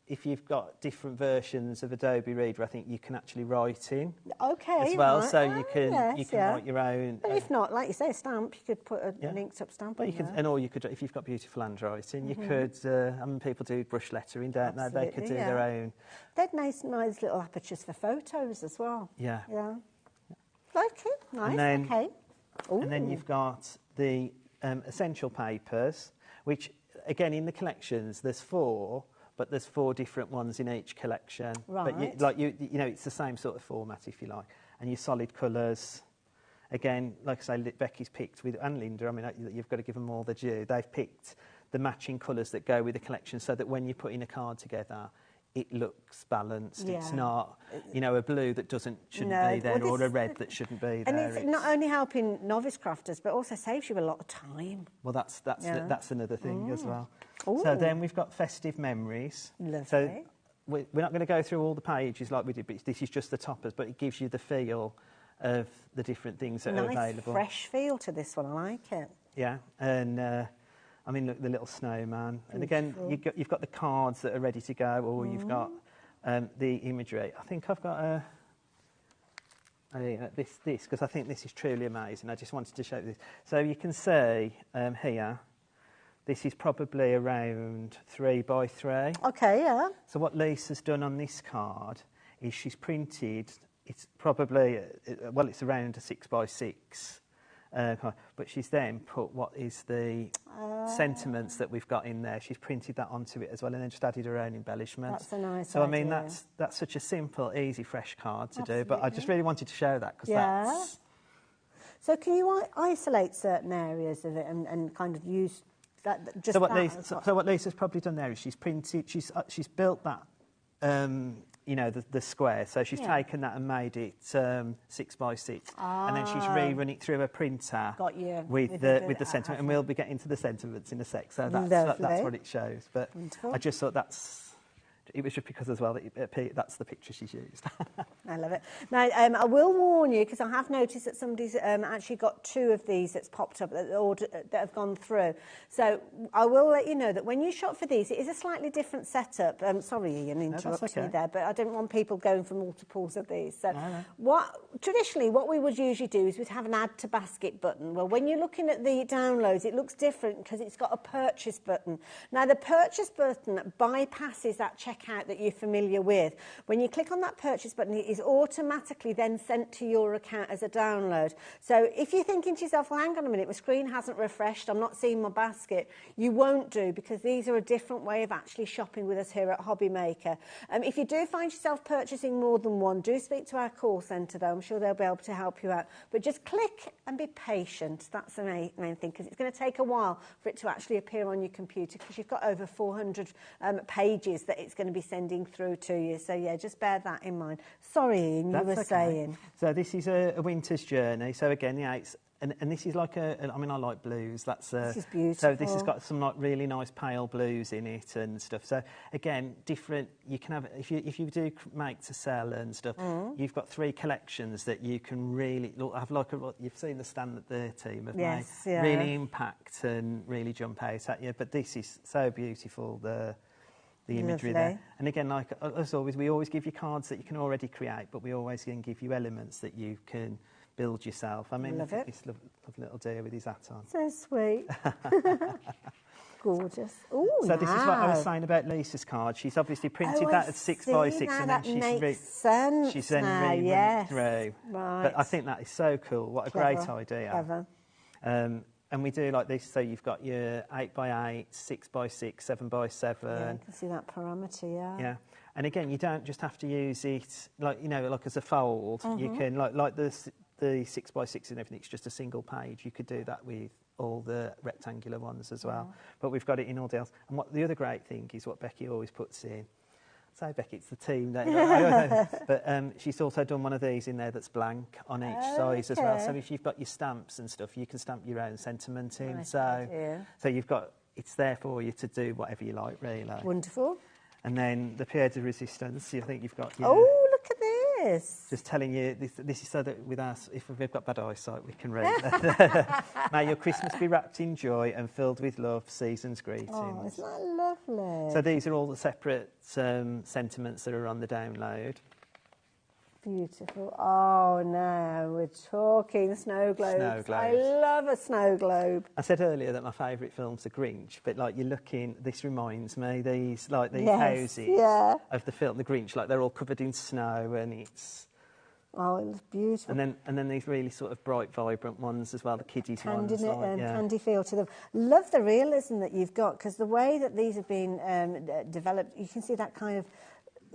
If you've got different versions of Adobe Reader, I think you can actually write in as well. Right. So you can write your own. But if not, like you say, a stamp, you could put an inked up stamp on there. Or you could, if you've got beautiful handwriting, you could. I mean, people do brush lettering, don't they? They could do their own. They'd nice little apertures for photos as well. Yeah. Yeah. Like it. Nice. And then, okay. And then you've got the essential papers, which again in the collections there's 4. But there's 4 different ones in each collection. Right. But you know, it's the same sort of format, if you like. And your solid colours. Again, like I say, Becky's picked with, and Linda, I mean, you've got to give them all the due. They've picked the matching colours that go with the collection so that when you're putting a card together, it looks balanced. Yeah. It's not, a blue that shouldn't be there, or a red that shouldn't be there. And it's not only helping novice crafters, but also saves you a lot of time. Well, that's another thing as well. Ooh. So then we've got festive memories. Lovely. So we're not going to go through all the pages like we did, but this is just the toppers, but it gives you the feel of the different things that are available. Fresh feel to this one, I like it. Yeah, and I mean, look, the little snowman. And again, you've got the cards that are ready to go, or you've got the imagery. I think I've got this, because I think this is truly amazing. I just wanted to show you this. So you can see here, this is probably around 3 by 3. Okay, yeah. So what Lisa's done on this card is she's printed, it's probably, it's around a 6 by 6. But she's then put what is the sentiments that we've got in there. She's printed that onto it as well, and then just added her own embellishments. That's a nice So, idea. I mean, that's such a simple, easy, fresh card to do. But I just really wanted to show that, because that's... So can you isolate certain areas of it and kind of use that? Just so what Lisa's probably done there is she's printed, she's built that... the square. So she's taken that and made it 6 by 6, and then she's rerun it through a printer. Got you. With the sentiment, and we'll be getting to the sentiments in a sec. So that's what it shows. But wonderful. I just thought that's it was just because as well that that's the picture she's used. I love it. Now, I will warn you, because I have noticed that somebody's actually got 2 of these that's popped up that have gone through. So I will let you know that when you shop for these, it is a slightly different setup. Sorry, Ian, interrupted me there, but I didn't want people going for multiples of these. So traditionally, what we would usually do is we'd have an add to basket button. Well, when you're looking at the downloads, it looks different because it's got a purchase button. Now, the purchase button bypasses that checkout that you're familiar with. When you click on that purchase button, it is automatically then sent to your account as a download. So if you're thinking to yourself, well, hang on a minute, my screen hasn't refreshed, I'm not seeing my basket, you won't do, because these are a different way of actually shopping with us here at HobbyMaker. If you do find yourself purchasing more than one, do speak to our call centre though. I'm sure they'll be able to help you out. But just click and be patient. That's the main thing, because it's going to take a while for it to actually appear on your computer, because you've got over 400 pages that it's going to be sending through to you. So yeah, just bear that in mind. Sorry, Ian, you were saying. So this is a winter's journey. So again, the 8s, and this is like I mean, I like blues. This is beautiful. So this has got some like really nice pale blues in it and stuff. So again, different. You can have if you do make to sell and stuff. You've got 3 collections that you can really have like you've seen the stand that the team have made. Yeah. Really impact and really jump out at you. But this is so beautiful. The imagery there. And again, like as always, we always give you cards that you can already create, but we always can give you elements that you can build yourself. I mean, look at this lovely little deer with his hat on. So sweet. Gorgeous. Ooh, so this is what I was saying about Lisa's card. She's obviously printed that at 6x6, and then she's then rewritten through. Right. But I think that is so cool. What a great idea. Clever. And we do like this, so you've got your 8x8, 6x6, 7x7. Yeah, you can see that parameter, Yeah. And again, you don't just have to use it like as a fold. You can like the 6x6 and everything. It's just a single page. You could do that with all the rectangular ones as well. But we've got it in all the else. And what the other great thing is what Becky always puts in. So Becky, it's the team. But she's also done one of these in there that's blank on each size as well. So if you've got your stamps and stuff, you can stamp your own sentiment in. So you've got, it's there for you to do whatever you like, really. Wonderful. And then the pied de resistance, you think you've got... Oh, look at this. Just telling you, this is so that with us, if we've got bad eyesight, we can read. May your Christmas be wrapped in joy and filled with love, season's greetings. Oh, isn't that lovely? So these are all the separate sentiments that are on the download. Beautiful. Oh, no, we're talking snow globes. Snow globes. I love a snow globe. I said earlier that my favourite film's The Grinch, but like you're looking, this reminds me, these houses of the film The Grinch, like they're all covered in snow and it's... Oh, it looks beautiful. And then these really sort of bright, vibrant ones as well, the kiddies ones. Candy feel to them. Love the realism that you've got, because the way that these have been developed, you can see that kind of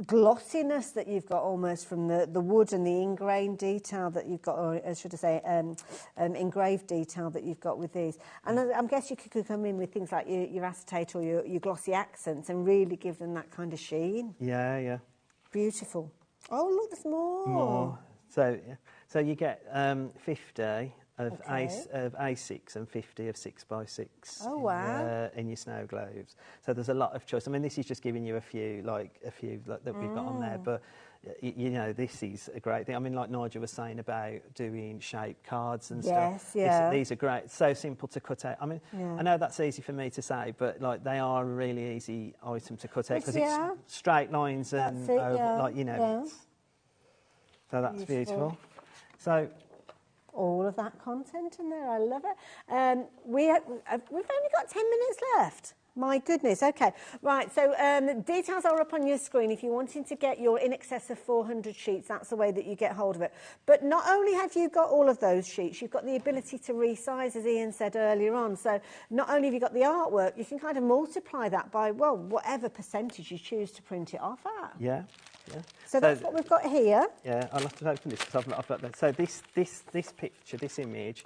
glossiness that you've got almost from the wood and the ingrained detail that you've got, or should I say engraved detail that you've got with these. And I guess you could come in with things like your acetate or your glossy accents and really give them that kind of sheen. Yeah. Beautiful. Oh, look, there's more. So you get 50 of A6 and 50 of 6x6. Oh, wow. In your snow globes. So there's a lot of choice. I mean, this is just giving you a few that we've got on there, but this is a great thing. I mean, like Nigel was saying about doing shaped cards and stuff. These are great. So simple to cut out. I mean, I know that's easy for me to say, but like they are a really easy item to cut out because it's straight lines and so that's beautiful. So all of that content in there, I love it. We've only got 10 minutes left. My goodness, okay. Right, so details are up on your screen. If you're wanting to get your in excess of 400 sheets, that's the way that you get hold of it. But not only have you got all of those sheets, you've got the ability to resize, as Ian said earlier on. So not only have you got the artwork, you can kind of multiply that by, well, whatever percentage you choose to print it off at. Yeah. So that's what we've got here. Yeah, I'll have to open this because I've got that. So this picture, this image,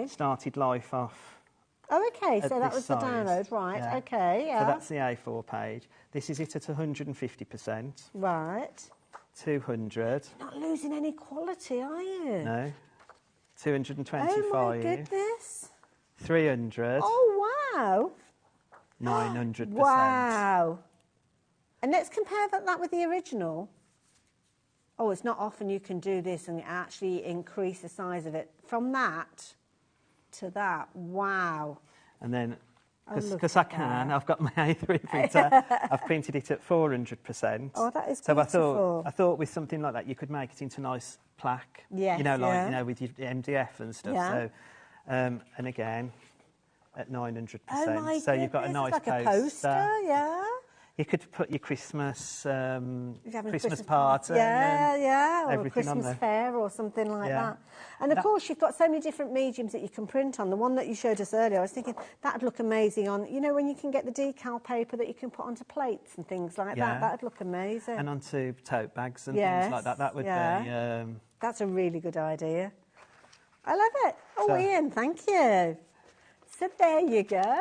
started life off. Oh, okay, so that was the download, right, yeah. Okay, yeah. So that's the A4 page. This is it at 150%. Right. 200. You're not losing any quality, are you? No. 225. Oh, my goodness. 300. Oh, wow. 900%. Wow. And let's compare that with the original. Oh, it's not often you can do this and actually increase the size of it. From that to that, wow. And then, because I can, I've got my A3 printer, I've printed it at 400%. Oh, that is so beautiful. I thought with something like that, you could make it into a nice plaque. Yes, you know, like, you know, with your MDF and stuff. Yeah. So, and again, at 900%. Oh my so you've got a goodness, nice it's like a poster, yeah. You could put your Christmas Christmas party, or a everything on Christmas there. fair or something like Yeah. that. And of course, you've got so many different mediums that you can print on. The one that you showed us earlier, I was thinking that'd look amazing on, you know, when you can get the decal paper that you can put onto plates and things like that. That'd look amazing. And onto tote bags and things like that. That would be... That's a really good idea. I love it. Oh, So- Ian, thank you. So there you go.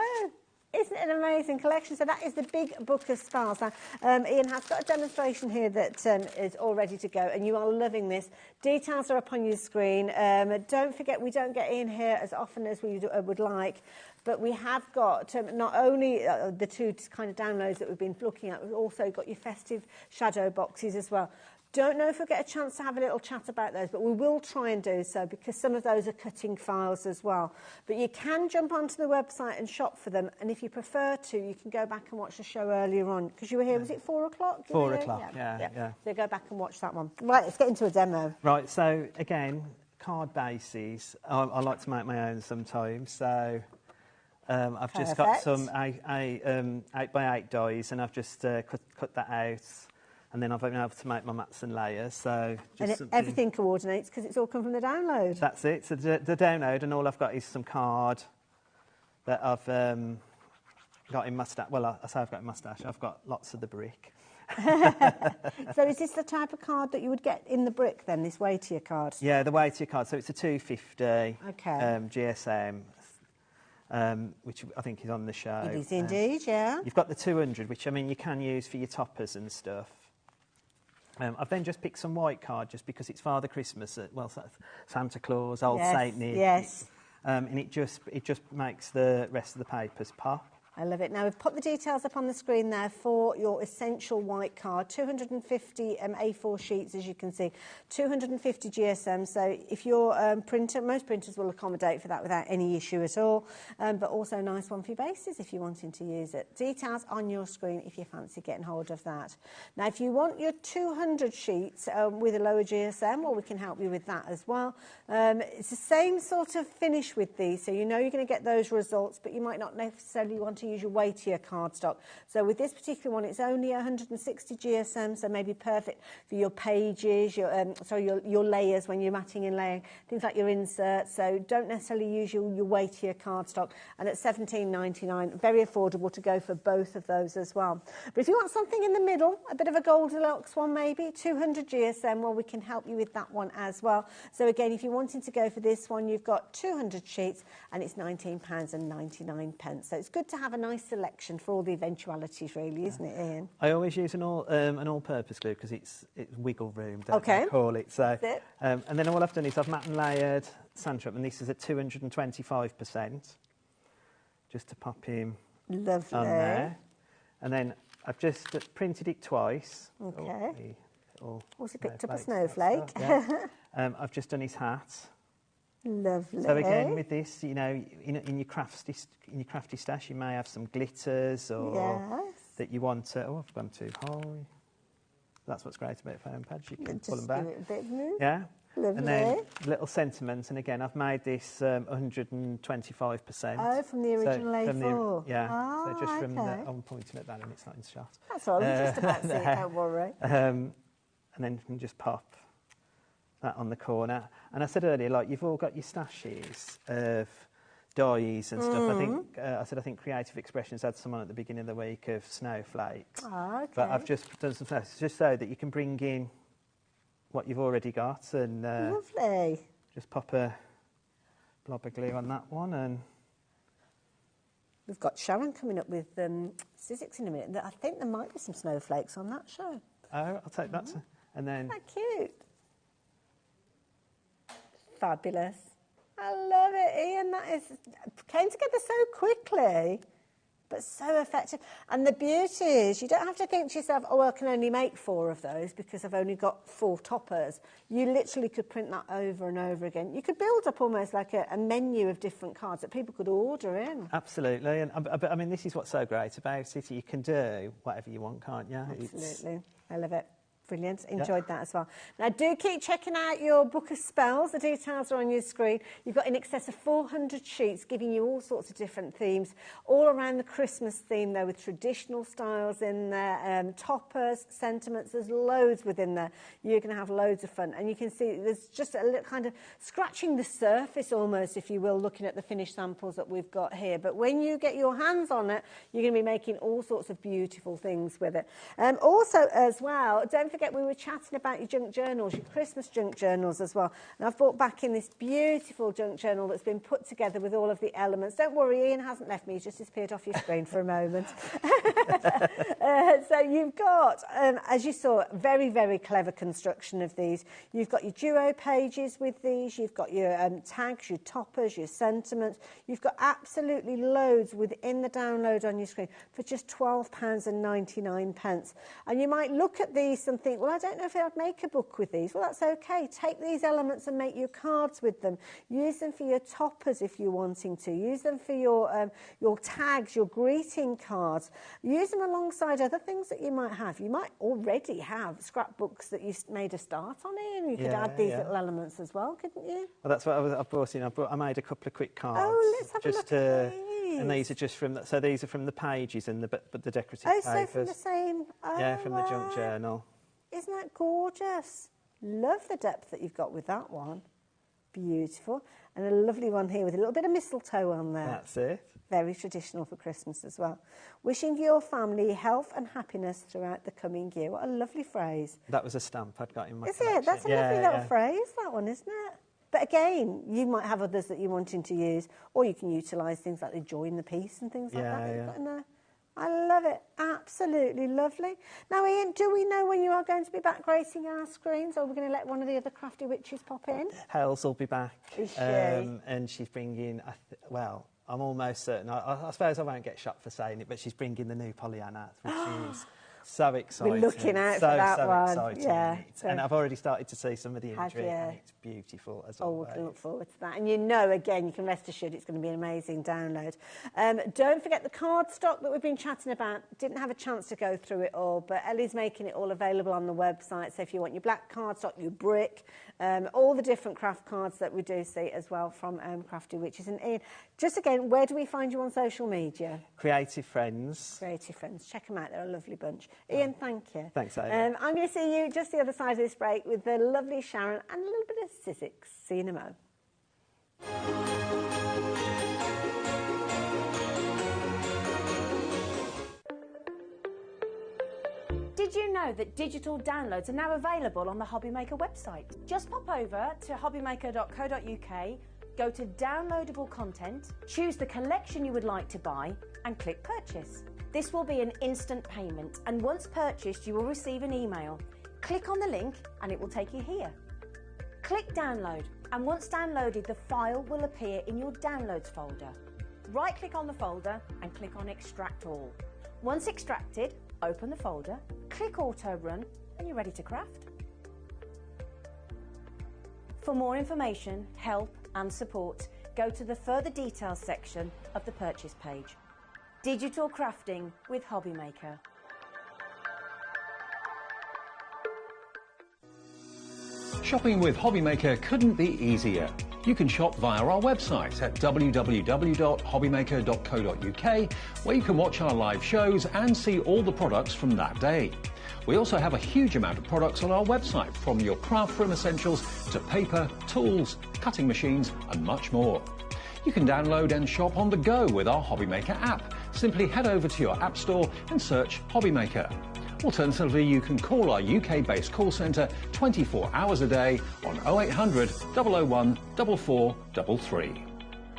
Isn't it an amazing collection? So that is the big book of spells. Now, Ian has got a demonstration here that is all ready to go, and you are loving this. Details are up on your screen. Don't forget, we don't get Ian here as often as we would like, but we have got not only the two kind of downloads that we've been looking at, we've also got your festive shadow boxes as well. Don't know if we'll get a chance to have a little chat about those, but we will try and do so because some of those are cutting files as well. But you can jump onto the website and shop for them, and if you prefer to, you can go back and watch the show earlier on because you were here, was it 4 o'clock? 4 o'clock, yeah. So go back and watch that one. Right, let's get into a demo. Right, so again, card bases. I like to make my own sometimes, so I've just got some 8x8 dies, and I've just cut that out. And then I've been able to make my mats and layers. So just everything coordinates because it's all come from the download. That's it. So the download, and all I've got is some card that I've got in my stash. Well, I say I've got in my stash. I've got lots of the brick. So is this the type of card that you would get in the brick then, this weightier card? Yeah, the weightier card. So it's a 250 GSM, which I think is on the show. It is indeed, yeah. You've got the 200, which, I mean, you can use for your toppers and stuff. I've then just picked some white card just because it's Father Christmas, Santa Claus, Old Saint Nick. Yes. And it just makes the rest of the papers pop. I love it. Now, we've put the details up on the screen there for your essential white card. 250 A4 sheets, as you can see. 250 GSM. So if your printer, most printers will accommodate for that without any issue at all. But also a nice one for your bases if you're wanting to use it. Details on your screen if you fancy getting hold of that. Now, if you want your 200 sheets with a lower GSM, well, we can help you with that as well. It's the same sort of finish with these. So you know you're going to get those results, but you might not necessarily want to use your weightier cardstock. So with this particular one, it's only 160 GSM, so maybe perfect for your pages, your layers when you're matting and laying, things like your inserts. So don't necessarily use your weightier cardstock. And at $17.99, very affordable to go for both of those as well. But if you want something in the middle, a bit of a Goldilocks one maybe, 200 GSM, well, we can help you with that one as well. So again, if you're wanting to go for this one, you've got 200 sheets and it's £19.99. So it's good to have a nice selection for all the eventualities, really, isn't it, Ian? I always use an all-purpose glue because it's wiggle room, don't they call it? So, and then all I've done is I've mat and layered Santa up, and this is at 225%, just to pop him on there. And then I've just printed it twice. Okay. Also picked up a snowflake. snowflake. I've just done his hat. Lovely. So again, with this, you know, in your crafty stash, you may have some glitters or that you want to. Oh, I've gone too high. That's what's great about foam pads. You can pull them back. Give it a bit of move. Yeah. Lovely. And then little sentiments, and again, I've made this 125%. Oh, from the original A4. So just from the, I'm pointing at that, and it's not in shot. That's all. We're just about to see it. Don't worry. And then you can just pop that on the corner. And I said earlier, like, you've all got your stashes of dies and stuff. I think Creative Expressions had someone at the beginning of the week of snowflakes. But I've just done some stashes just so that you can bring in what you've already got and lovely. Just pop a blob of glue on that one. And we've got Sharon coming up with Sizzix in a minute. I think there might be some snowflakes on that show. Oh, I'll take that. And then how cute. Fabulous. I love it, Ian. That came together so quickly. but so effective. And the beauty is you don't have to think to yourself, oh, well, I can only make 4 of those because I've only got 4 toppers. You literally could print that over and over again. You could build up almost like a menu of different cards that people could order in. Absolutely. And but I mean, this is what's so great about it. You can do whatever you want, can't you? Absolutely. I love it. Brilliant. Enjoyed that as well. Now, do keep checking out your book of spells. The details are on your screen. You've got in excess of 400 sheets giving you all sorts of different themes, all around the Christmas theme, though, with traditional styles in there, toppers, sentiments. There's loads within there. You're going to have loads of fun. And you can see there's just a little kind of scratching the surface almost, if you will, looking at the finished samples that we've got here. But when you get your hands on it, you're going to be making all sorts of beautiful things with it. Also, as well, don't forget we were chatting about your junk journals, your Christmas junk journals as well. And I've brought back in this beautiful junk journal that's been put together with all of the elements. Don't worry, Ian hasn't left me. He's just disappeared off your screen for a moment. So you've got, as you saw, very, very clever construction of these. You've got your duo pages with these. You've got your tags, your toppers, your sentiments. You've got absolutely loads within the download on your screen for just £12.99. And you might look at these and think, well, I don't know if I'd make a book with these. Well, that's okay. Take these elements and make your cards with them. Use them for your toppers if you're wanting to. Use them for your tags, your greeting cards. Use them alongside other things that you might have. You might already have scrapbooks that you made a start on in. You could add these little elements as well, couldn't you? Well, that's what I brought in. I made a couple of quick cards. Oh, let's have a look at these. And these are just from, so these are from the pages and the decorative papers. Oh, so from the same... Oh, yeah, from the junk journal. Isn't that gorgeous? Love the depth that you've got with that one. Beautiful. And a lovely one here with a little bit of mistletoe on there. That's it. Very traditional for Christmas as well. Wishing your family health and happiness throughout the coming year. What a lovely phrase. That was a stamp I'd got in my collection. collection. Is it? That's a lovely little phrase, that one, isn't it? But again, you might have others that you're wanting to use, or you can utilise things like the join the piece and things like that. Yeah. I love it. Absolutely lovely. Now, Ian, do we know when you are going to be back gracing our screens, or are we going to let one of the other crafty witches pop in? Hales will be back. Is she? And she's bringing, well, I'm almost certain, I suppose I won't get shot for saying it, but she's bringing the new Pollyanna, which is so exciting. We're looking out for that one. Exciting. Yeah. And I've already started to see some of the imagery, and it's beautiful as well. Oh, we can look forward to that. And you know, again, you can rest assured it's going to be an amazing download. Don't forget the cardstock that we've been chatting about. Didn't have a chance to go through it all, but Ellie's making it all available on the website. So if you want your black cardstock, your brick, all the different craft cards that we do see as well from Crafty Witches. And Ian, just again, where do we find you on social media? Creative Friends. Creative Friends. Check them out. They're a lovely bunch. Ian, thank you. Thanks, Amy. I'm going to see you just the other side of this break with the lovely Sharon and a little bit of Sizzix. See you in a mo. Did you know that digital downloads are now available on the HobbyMaker website? Just pop over to hobbymaker.co.uk, go to downloadable content, choose the collection you would like to buy and click purchase. This will be an instant payment, and once purchased you will receive an email. Click on the link and it will take you here. Click download, and once downloaded the file will appear in your downloads folder. Right click on the folder and click on extract all. Once extracted, open the folder, click auto run and you're ready to craft. For more information, help and support, go to the further details section of the purchase page. Digital crafting with HobbyMaker. Shopping with HobbyMaker couldn't be easier. You can shop via our website at www.hobbymaker.co.uk, where you can watch our live shows and see all the products from that day. We also have a huge amount of products on our website, from your craft room essentials to paper, tools, cutting machines and much more. You can download and shop on the go with our HobbyMaker app. Simply head over to your app store and search HobbyMaker. Alternatively, you can call our UK-based call centre 24 hours a day on 0800 001 4433.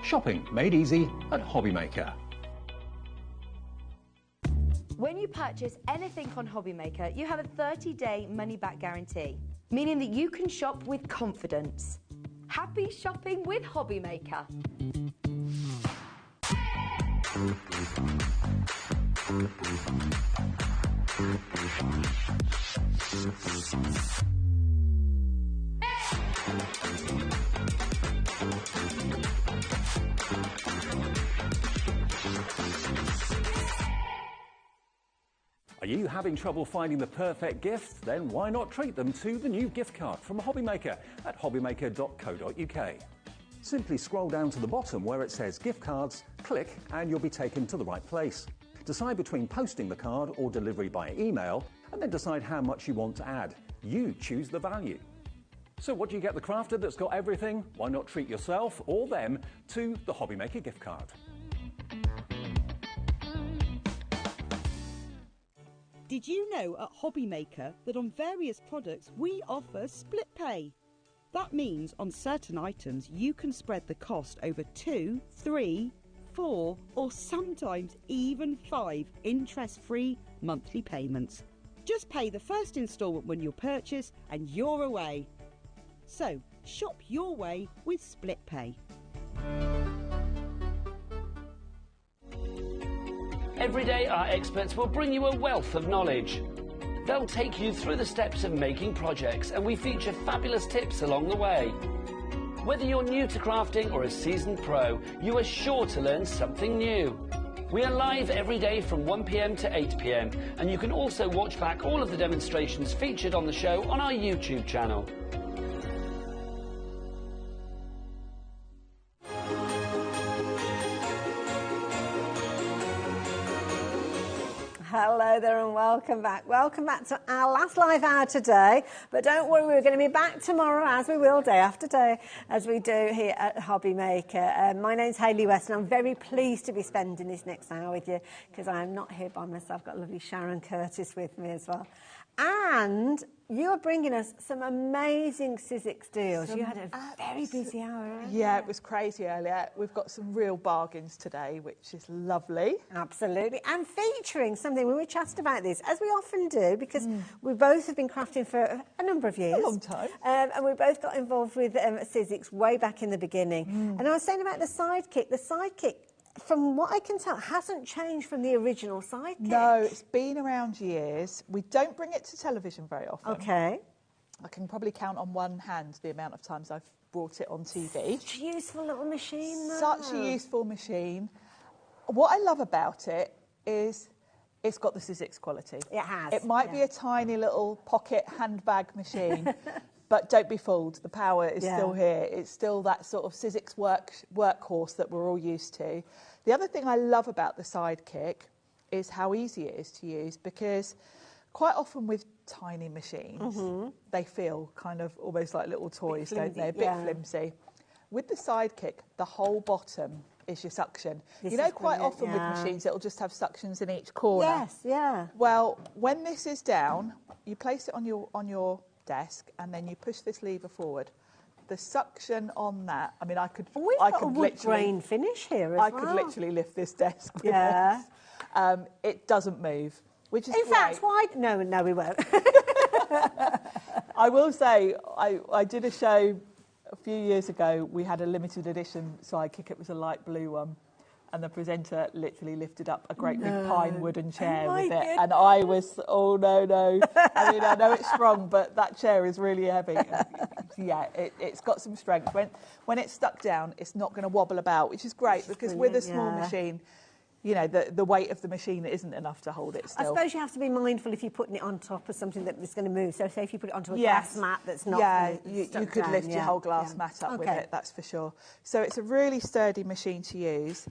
Shopping made easy at HobbyMaker. When you purchase anything on HobbyMaker, you have a 30-day money-back guarantee, meaning that you can shop with confidence. Happy shopping with HobbyMaker. Are you having trouble finding the perfect gift? Then why not treat them to the new gift card from HobbyMaker at hobbymaker.co.uk. Simply scroll down to the bottom where it says gift cards, click and you'll be taken to the right place. Decide between posting the card or delivery by email and then decide how much you want to add. You choose the value. So what do you get the crafter that's got everything? Why not treat yourself or them to the HobbyMaker gift card? Did you know at HobbyMaker that on various products we offer split pay? That means on certain items you can spread the cost over 2, 3, 4 or sometimes even 5 interest-free monthly payments. Just pay the first instalment when you purchase and you're away. So shop your way with split pay. Every day, our experts will bring you a wealth of knowledge. They'll take you through the steps of making projects, and we feature fabulous tips along the way. Whether you're new to crafting or a seasoned pro, you are sure to learn something new. We are live every day from 1 p.m. to 8 p.m, and you can also watch back all of the demonstrations featured on the show on our YouTube channel. Hello there and welcome back. Welcome back to our last live hour today. But don't worry, we're going to be back tomorrow, as we will day after day, as we do here at HobbyMaker. My name's Hayley West and I'm very pleased to be spending this next hour with you because I am not here by myself. I've got lovely Sharon Curtis with me as well. And you are bringing us some amazing Sizzix deals. You had a very busy hour. Yeah, it was crazy earlier. We've got some real bargains today, which is lovely. Absolutely. And featuring something, we were chatting about this, as we often do, because we both have been crafting for a number of years. A long time. And we both got involved with Sizzix way back in the beginning. And I was saying about the Sidekick. The Sidekick, from what I can tell, hasn't changed from the original Sidekick. No, it's been around years. We don't bring it to television very often. Okay. I can probably count on one hand the amount of times I've brought it on TV. Such a useful little machine, though. Such a useful machine. What I love about it is it's got the Sizzix quality. It has. It might be a tiny little pocket handbag machine, but don't be fooled. The power is still here. It's still that sort of Sizzix workhorse that we're all used to. The other thing I love about the Sidekick is how easy it is to use, because quite often with tiny machines, they feel kind of almost like little toys, don't they? A bit flimsy. With the Sidekick, the whole bottom is your suction. You know, quite often with machines, it'll just have suctions in each corner. Yes, yeah. Well, when this is down, you place it on your desk, and then you push this lever forward. The suction on that, I mean, I could got a wood grain finish here as well. I could literally lift this desk with this. It doesn't move, which is in great. fact, why? No, we won't. I will say, I did a show a few years ago. We had a limited edition Sidekick. It was a light blue one. And the presenter literally lifted up a great big pine wooden chair with it. Goodness. And I was, oh, no. I mean, I know it's strong, but that chair is really heavy. Yeah, it's got some strength. When it's stuck down, it's not going to wobble about, which is great, because with a small machine, you know, the weight of the machine isn't enough to hold it still. I suppose you have to be mindful if you're putting it on top of something that is going to move. So say if you put it onto a glass mat that's not... Yeah, you could lift your whole glass mat up with it, that's for sure. So it's a really sturdy machine to use.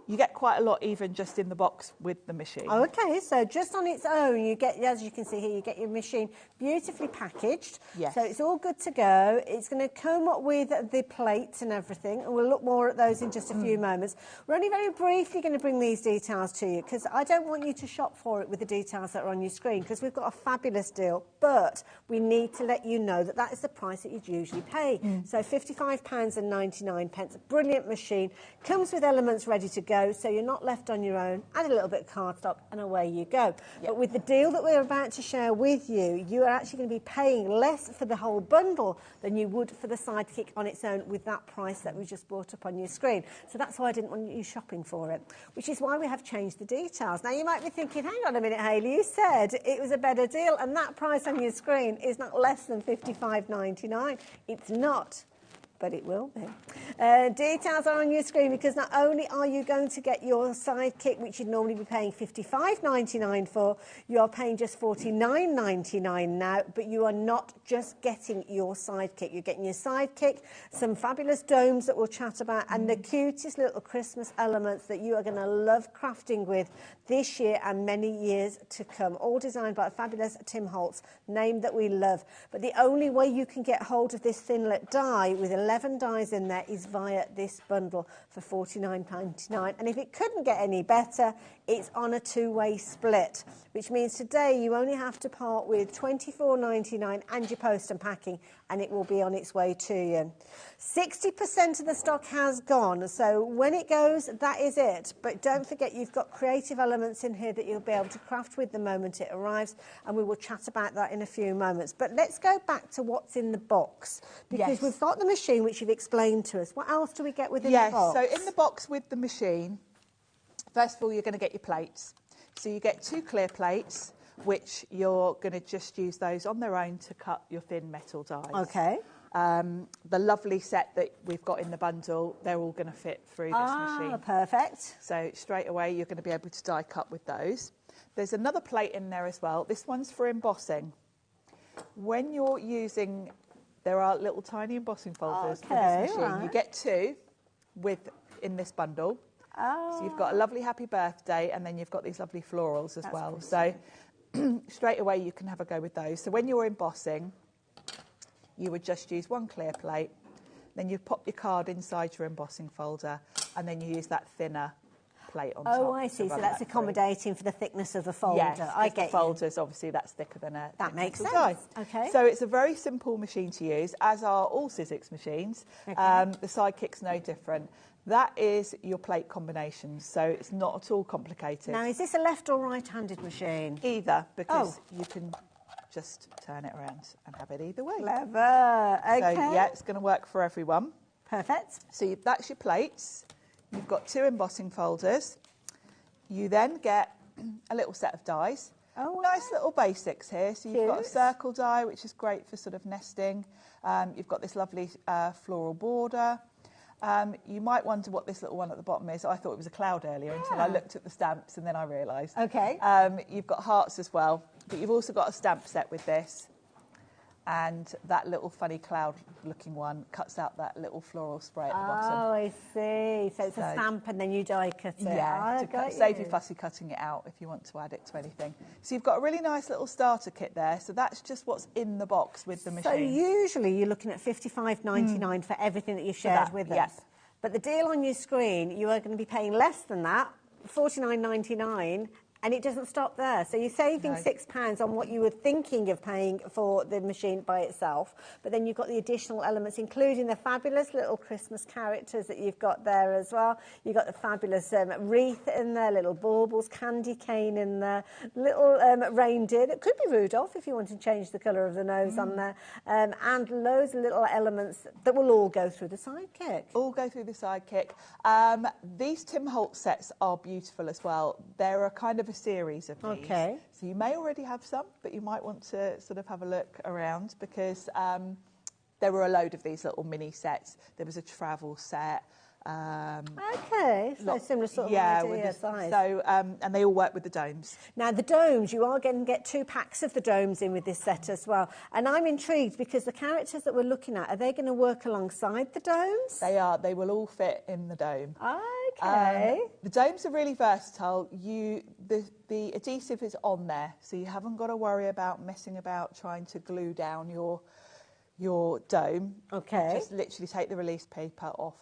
You get quite a lot even just in the box with the machine. Okay, so just on its own, you get, as you can see here, you get your machine beautifully packaged. Yes. So it's all good to go. It's going to come up with the plates and everything, and we'll look more at those in just a few moments. We're only very briefly going to bring these details to you, because I don't want you to shop for it with the details that are on your screen, because we've got a fabulous deal, but we need to let you know that that is the price that you'd usually pay. So £55.99, a brilliant machine, comes with elements ready to go. go, so you're not left on your own. Add a little bit of cardstock and away you go. But with the deal that we're about to share with you, you are actually going to be paying less for the whole bundle than you would for the Sidekick on its own with that price that we just brought up on your screen. So that's why I didn't want you shopping for it, which is why we have changed the details. Now, you might be thinking, hang on a minute, Hayley, you said it was a better deal, and that price on your screen is not less than $55.99. It's not. But it will be. Details are on your screen, because not only are you going to get your Sidekick, which you'd normally be paying $55.99 for, you are paying just $49.99 now, but you are not just getting your Sidekick. You're getting your Sidekick, some fabulous domes that we'll chat about, and the cutest little Christmas elements that you are going to love crafting with this year and many years to come, all designed by a fabulous Tim Holtz, name that we love. But the only way you can get hold of this thinlit die with 11 dies in there is via this bundle for $49.99. And if it couldn't get any better, it's on a two-way split, which means today you only have to part with $24.99 and your post and packing, and it will be on its way to you. 60% of the stock has gone, so when it goes, that is it. But don't forget, you've got creative elements in here that you'll be able to craft with the moment it arrives, and we will chat about that in a few moments. But let's go back to what's in the box, because we've got the machine, which you've explained to us. What else do we get within the box? So in the box with the machine, first of all, you're going to get your plates. So you get 2 clear plates, which you're going to just use those on their own to cut your thin metal dies. Okay. The lovely set that we've got in the bundle, they're all going to fit through this machine. Perfect. So straight away, you're going to be able to die cut with those. There's another plate in there as well. This one's for embossing. When you're using, there are little tiny embossing folders for this machine. Right. You get 2 in this bundle. So you've got a lovely happy birthday, and then you've got these lovely florals as well. So straight away you can have a go with those. So when you're embossing, you would just use 1 clear plate, then you pop your card inside your embossing folder, and then you use that thinner plate on top. Oh, I see. So that's accommodating for the thickness of the folder. Yes, I get the folders, obviously, that's thicker than a... That makes sense. Die. Okay. So it's a very simple machine to use, as are all Sizzix machines. Okay. The Sidekick's no different. That is your plate combinations, so it's not at all complicated. Now, is this a left or right-handed machine? Either, because you can just turn it around and have it either way. Clever. Okay. So, yeah, it's going to work for everyone. Perfect. So that's your plates. You've got 2 embossing folders. You then get a little set of dies. Oh, nice little basics here. So you've got a circle die, which is great for sort of nesting. You've got this lovely floral border. You might wonder what this little one at the bottom is. I thought it was a cloud earlier until I looked at the stamps, and then I realised. Okay. You've got hearts as well, but you've also got a stamp set with this. And that little funny cloud-looking one cuts out that little floral spray at the bottom. Oh, I see. So it's a stamp and then you die cut it. Yeah, save you fussy cutting it out if you want to add it to anything. So you've got a really nice little starter kit there. So that's just what's in the box with the machine. So usually you're looking at $55.99 for everything that you've shared with us. Yes. But the deal on your screen, you are going to be paying less than that, $49.99. And it doesn't stop there. So you're saving £6 on what you were thinking of paying for the machine by itself. But then you've got the additional elements, including the fabulous little Christmas characters that you've got there as well. You've got the fabulous wreath in there, little baubles, candy cane in there, little reindeer. That could be Rudolph if you want to change the colour of the nose on there. And loads of little elements that will all go through the Sidekick. All go through the Sidekick. These Tim Holtz sets are beautiful as well. They're a kind of a series of these. Okay. So you may already have some, but you might want to sort of have a look around, because there were a load of these little mini sets. There was a travel set. Okay, so similar sort of idea, size. So, and they all work with the domes. Now, the domes, you are going to get 2 packs of the domes in with this set as well. And I'm intrigued because the characters that we're looking at, are they going to work alongside the domes? They are. They will all fit in the dome. Okay. The domes are really versatile. The adhesive is on there, so you haven't got to worry about messing about trying to glue down your dome. Okay. Just literally take the release paper off,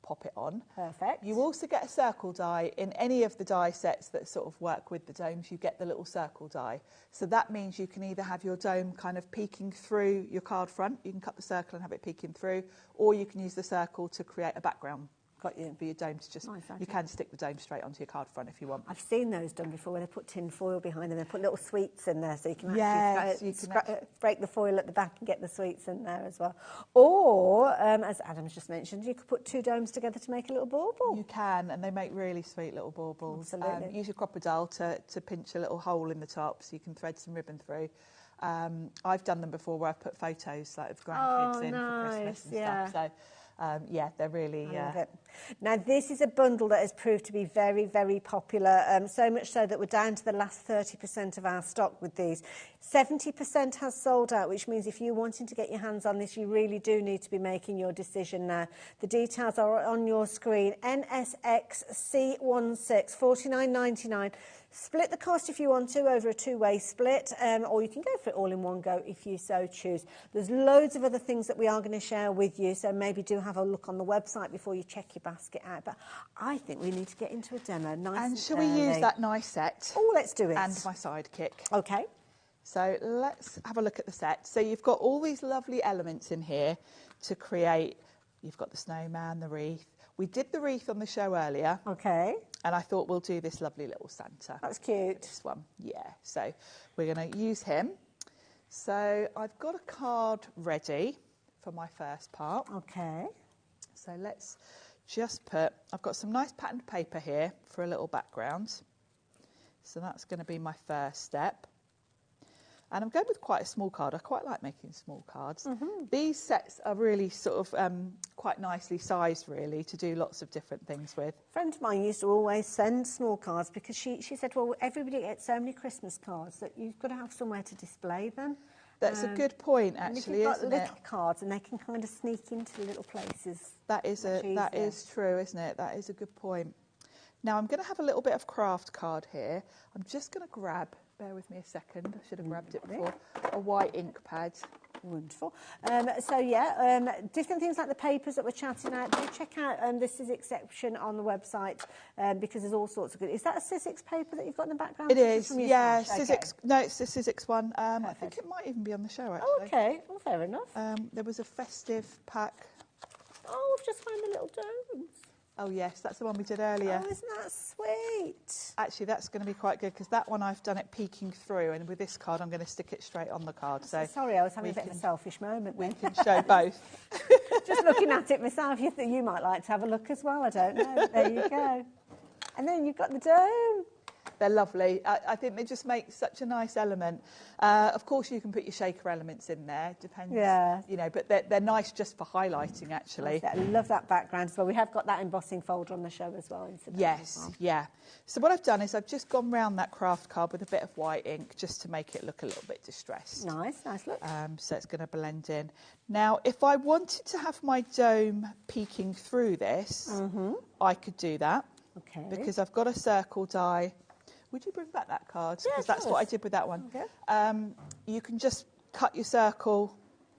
pop it on. Perfect. You also get a circle die in any of the die sets that sort of work with the domes. You get the little circle die. So that means you can either have your dome kind of peeking through your card front, you can cut the circle and have it peeking through, or you can use the circle to create a background Got you. For your dome to just, Nice you idea. can stick the dome straight onto your card front if you want. I've seen those done before where they put tin foil behind them. They put little sweets in there so you can Yes, actually you can break the foil at the back and get the sweets in there as well. Or, as Adam's just mentioned, you could put two domes together to make a little bauble. You can, and they make really sweet little baubles. Absolutely. Use your crocodile to pinch a little hole in the top so you can thread some ribbon through. I've done them before where I've put photos like of grandkids in for Christmas and stuff. So, yeah, they're really... I love it. Now, this is a bundle that has proved to be very, very popular, so much so that we're down to the last 30% of our stock with these. 70% has sold out, which means if you're wanting to get your hands on this, you really do need to be making your decision now. The details are on your screen. NSXC16, $49.99. Split the cost if you want to over a two-way split, or you can go for it all in one go if you so choose. There's loads of other things that we are going to share with you, so maybe do have a look on the website before you check your basket out. But I think we need to get into a demo nice and shall we use that nice set? Oh, let's do it. And my sidekick. Okay. So let's have a look at the set. So you've got all these lovely elements in here to create. You've got the snowman, the wreath. We did the wreath on the show earlier. Okay. And I thought we'll do this lovely little Santa. That's cute. This one, yeah. So we're going to use him. So I've got a card ready for my first part. Okay. So let's just put, I've got some nice patterned paper here for a little background. So that's going to be my first step. And I'm going with quite a small card. I quite like making small cards. These sets are really sort of quite nicely sized, really, to do lots of different things with. A friend of mine used to always send small cards because she said, well, everybody gets so many Christmas cards that you've got to have somewhere to display them. That's a good point, and actually, if you've got isn't little it? cards and they can kind of sneak into little places. That is true, isn't it? That is a good point. Now I'm going to have a little bit of craft card here. I'm just going to grab, bear with me a second, I should have grabbed it before, a white ink pad. Wonderful. So yeah, different things like the papers that we're chatting out. Do check out the Sizzix section on the website because there's all sorts of good. Is that a Sizzix paper that you've got in the background? It is, yeah. Stash? Sizzix. Okay. No, it's the Sizzix one. I think it might even be on the show actually. Oh, okay, well, fair enough. There was a festive pack. Oh, I've just found the little domes. Oh yes, that's the one we did earlier. Oh, isn't that sweet? Actually, that's going to be quite good because that one I've done it peeking through, and with this card I'm going to stick it straight on the card. So sorry, I was having a bit of a selfish moment. We can show both. Just looking at it myself, you might like to have a look as well. I don't know. There you go. And then you've got the dome. They're lovely. I think they just make such a nice element. Of course, you can put your shaker elements in there. Depends, you know, but they're nice just for highlighting, actually. I love that background as well. We have got that embossing folder on the show as well. Yes, yeah. So what I've done is I've just gone round that craft card with a bit of white ink just to make it look a little bit distressed. Nice look. So it's going to blend in. Now, if I wanted to have my dome peeking through this, I could do that. Okay. Because I've got a circle die. Would you bring back that card? Because that's what I did with that one. Okay. You can just cut your circle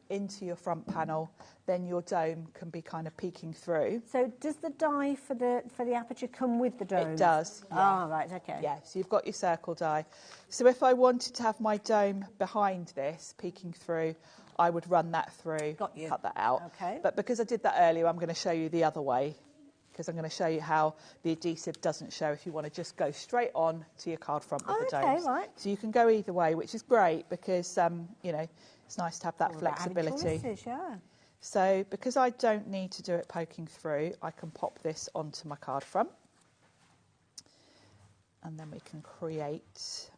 into your front panel, then your dome can be kind of peeking through. So does the die for the aperture come with the dome? It does. Yeah. Ah, right, okay. Yeah, so you've got your circle die. So if I wanted to have my dome behind this, peeking through, I would run that through, cut that out. Okay. But because I did that earlier, I'm going to show you the other way, because I'm going to show you how the adhesive doesn't show if you want to just go straight on to your card front with the domes. Right. So you can go either way, which is great because, you know, it's nice to have that flexibility. Choices, yeah. So because I don't need to do it poking through, I can pop this onto my card front. And then we can create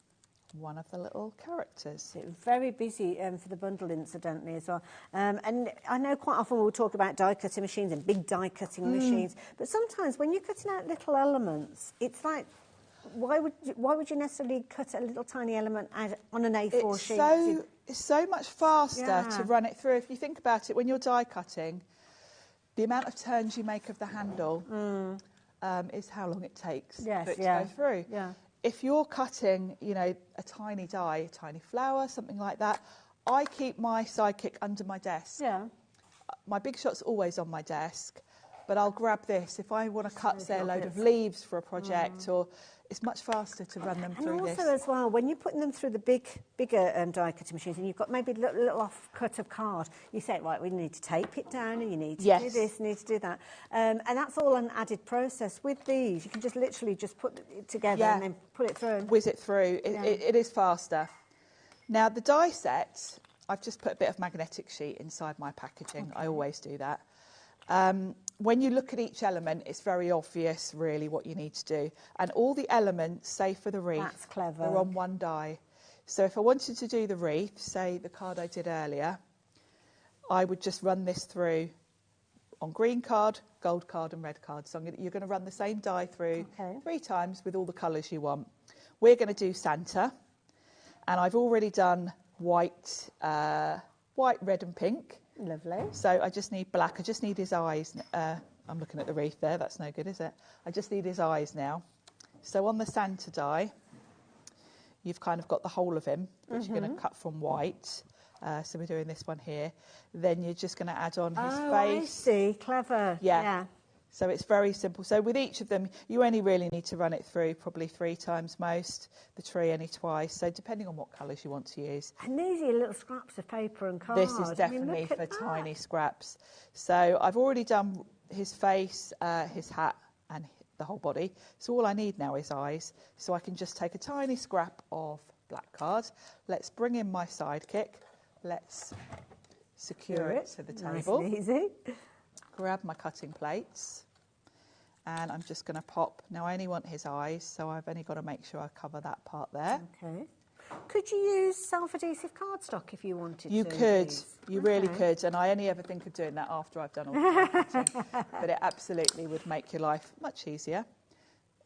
one of the little characters. Very busy for the bundle, incidentally, as well. And I know quite often we'll talk about die cutting machines and big die cutting machines, but sometimes when you're cutting out little elements, it's like, why would you necessarily cut a little tiny element on an A4 sheet? It's so much faster to run it through. If you think about it, when you're die cutting, the amount of turns you make of the handle is how long it takes for it to go through. Yeah. If you're cutting, you know, a tiny die, a tiny flower, something like that, I keep my sidekick under my desk. Yeah. My big shot's always on my desk. but I'll grab this. If I want to cut, say, a load of leaves for a project, or it's much faster to run them through this. And also as well, when you're putting them through the bigger die cutting machines, and you've got maybe a little off cut of card, you say, right, we need to tape it down, and you need to do this, need to do that. And that's all an added process. With these, you can just literally just put it together and then put it through. Whiz it through. It is faster. Now, the die set, I've just put a bit of magnetic sheet inside my packaging. I always do that. When you look at each element, it's very obvious, really, what you need to do. And all the elements, say for the wreath, that's clever. They're on one die. So if I wanted to do the wreath, say the card I did earlier, I would just run this through on green card, gold card and red card. So you're going to run the same die through 3 times with all the colours you want. We're going to do Santa. And I've already done white, red and pink. Lovely. So I just need black. I just need his eyes. I'm looking at the wreath there. That's no good, is it? I just need his eyes now. So on the Santa die, you've kind of got the whole of him, which you're going to cut from white. So we're doing this one here. Then you're just going to add on his face. I see. Clever. Yeah. So it's very simple. So with each of them, you only really need to run it through probably 3 times most, the tree only twice. So depending on what colours you want to use. And these are little scraps of paper and card. This is definitely for tiny scraps. So I've already done his face, his hat and the whole body. So all I need now is eyes. So I can just take a tiny scrap of black card. Let's bring in my sidekick. Let's secure it to the table. Nice and easy. Grab my cutting plates, and I'm just going to pop. Now I only want his eyes, so I've only got to make sure I cover that part there. Okay. Could you use self-adhesive cardstock if you wanted to? You could. You really could, and I only ever think of doing that after I've done all the cutting. But it absolutely would make your life much easier.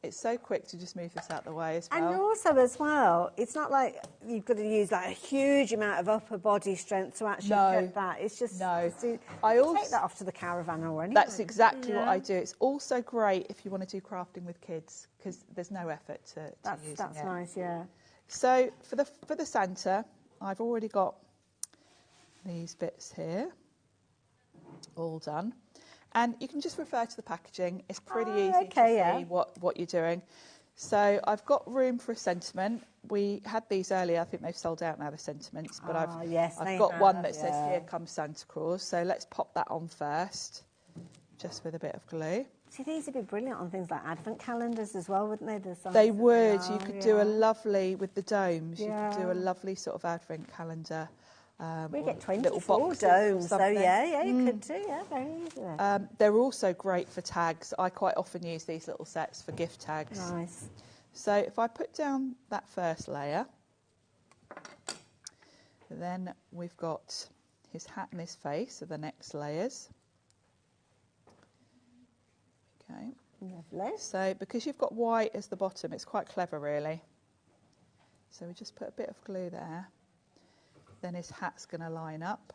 It's so quick to just move this out the way as well. And also as well, it's not like you've got to use like a huge amount of upper body strength to actually cut that. It's just I also take that off to the caravan or anything. That's exactly what I do. It's also great if you want to do crafting with kids because there's no effort to using it. That's nice, yeah. So for the Santa, I've already got these bits here all done. And you can just refer to the packaging. It's pretty easy to see what you're doing. So I've got room for a sentiment. We had these earlier. I think they've sold out now, the sentiments. But I've got one that says, "Here comes Santa Claus." So let's pop that on first, just with a bit of glue. See, these would be brilliant on things like advent calendars as well, wouldn't they? They would. You could do a lovely, with the domes, you could do a lovely sort of advent calendar. We get 24 domes, so you could do, very easily. They're also great for tags. I quite often use these little sets for gift tags. Nice. So if I put down that first layer, then we've got his hat and his face are the next layers. Okay. Lovely. So because you've got white as the bottom, it's quite clever, really. So we just put a bit of glue there. Then his hat's going to line up.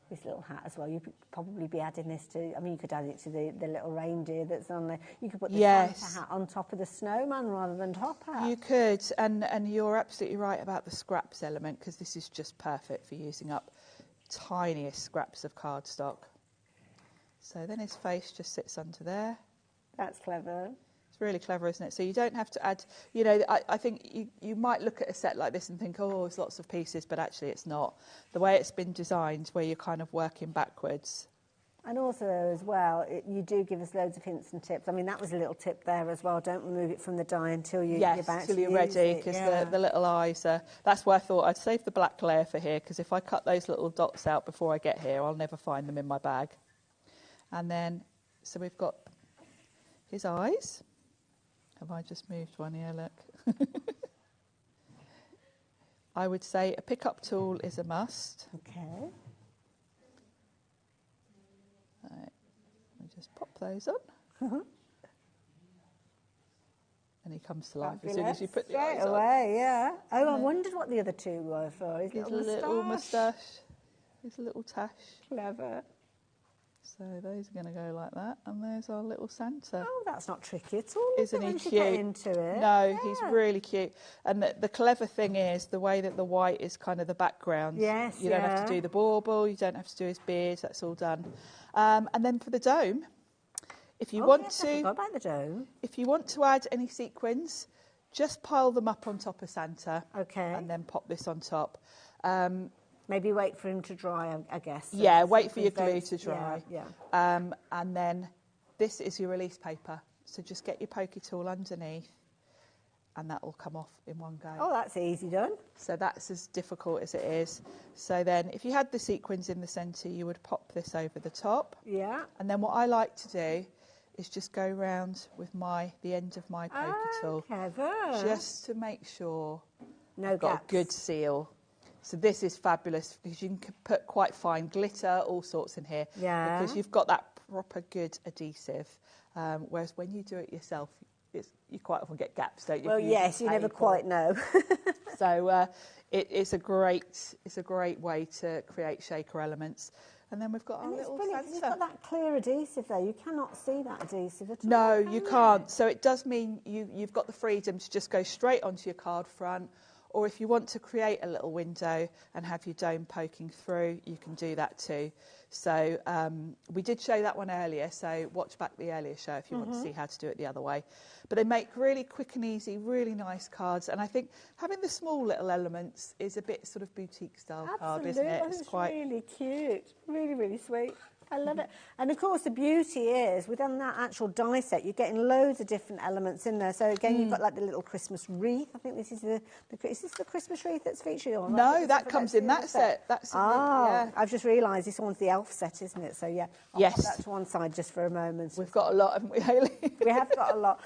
This little hat as well, you'd probably be adding this to, I mean, you could add it to the little reindeer that's on there. You could put the Santa hat on top of the snowman rather than top hat. You could, and you're absolutely right about the scraps element, because this is just perfect for using up tiniest scraps of cardstock. So then his face just sits under there. That's clever. It's really clever, isn't it? So you don't have to add, you know, I think you might look at a set like this and think, oh, there's lots of pieces, but actually it's not. The way it's been designed, where you're kind of working backwards. And also, as well, you do give us loads of hints and tips. I mean, that was a little tip there as well. Don't remove it from the die until you're about to use ready, because the little eyes are... That's why I thought I'd save the black layer for here, because if I cut those little dots out before I get here, I'll never find them in my bag. And then, so we've got his eyes. Have I just moved one here? Look. I would say a pickup tool is a must. Okay. Right. We just pop those on. And he comes to life as soon as you put the eyes on. Straight away, yeah. Oh, I wondered what the other two were for. His little moustache. His little tash. Clever. So those are going to go like that, and there's our little Santa. Oh, that's not tricky at all. Isn't he cute? Get into it. No, he's really cute. And the clever thing is the way that the white is kind of the background. Yes, you don't have to do the bauble, you don't have to do his beard, that's all done. And then for the dome, If you Oh, want yes, I to, forgot about the dome. if you want to add any sequins, just pile them up on top of Santa. Okay. And then pop this on top. Maybe wait for him to dry, I guess. So Yeah, wait for your sequins glue don't- to dry. Yeah. And then this is your release paper. So just get your pokey tool underneath and that will come off in one go. Oh, that's easy done. So that's as difficult as it is. So then if you had the sequins in the centre, you would pop this over the top. Yeah. And then what I like to do is just go round with the end of my pokey tool. Clever. Just to make sure No I've got gaps. a good seal. So this is fabulous because you can put quite fine glitter, all sorts in here. Yeah. Because you've got that proper good adhesive. Whereas when you do it yourself, you quite often get gaps, don't you? Well, if yes, you use never tape quite know. So it's a great way to create shaker elements. And then we've got our And it's little brilliant 'cause Santa. it's got that clear adhesive there. You cannot see that adhesive at all. No, you can't. So it does mean you've got the freedom to just go straight onto your card front, or if you want to create a little window and have your dome poking through, you can do that too. So we did show that one earlier, so watch back the earlier show if you want to see how to do it the other way. But they make really quick and easy, really nice cards, and I think having the small little elements is a bit sort of boutique style card, isn't it? It's really cute. Really, really sweet. I love it. And of course, the beauty is within that actual die set, you're getting loads of different elements in there. So again, you've got like the little Christmas wreath. I think this is is this the Christmas wreath that's featured on? No, that comes in that set. That's yeah. I've just realised this one's the elf set, isn't it? So yeah, I'll Yes. put that to one side just for a moment. We've got a lot, haven't we, Hayley? We have got a lot.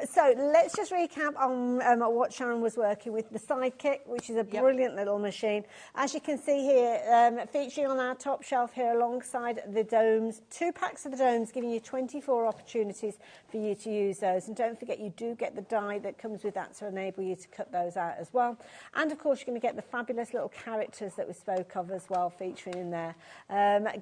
So let's just recap on what Sharon was working with. The Sidekick, which is a brilliant little machine. As you can see here, featuring on our top shelf here alongside the domes, 2 packs of the domes, giving you 24 opportunities for you to use those. And don't forget, you do get the die that comes with that to enable you to cut those out as well. And of course, you're going to get the fabulous little characters that we spoke of as well, featuring in there,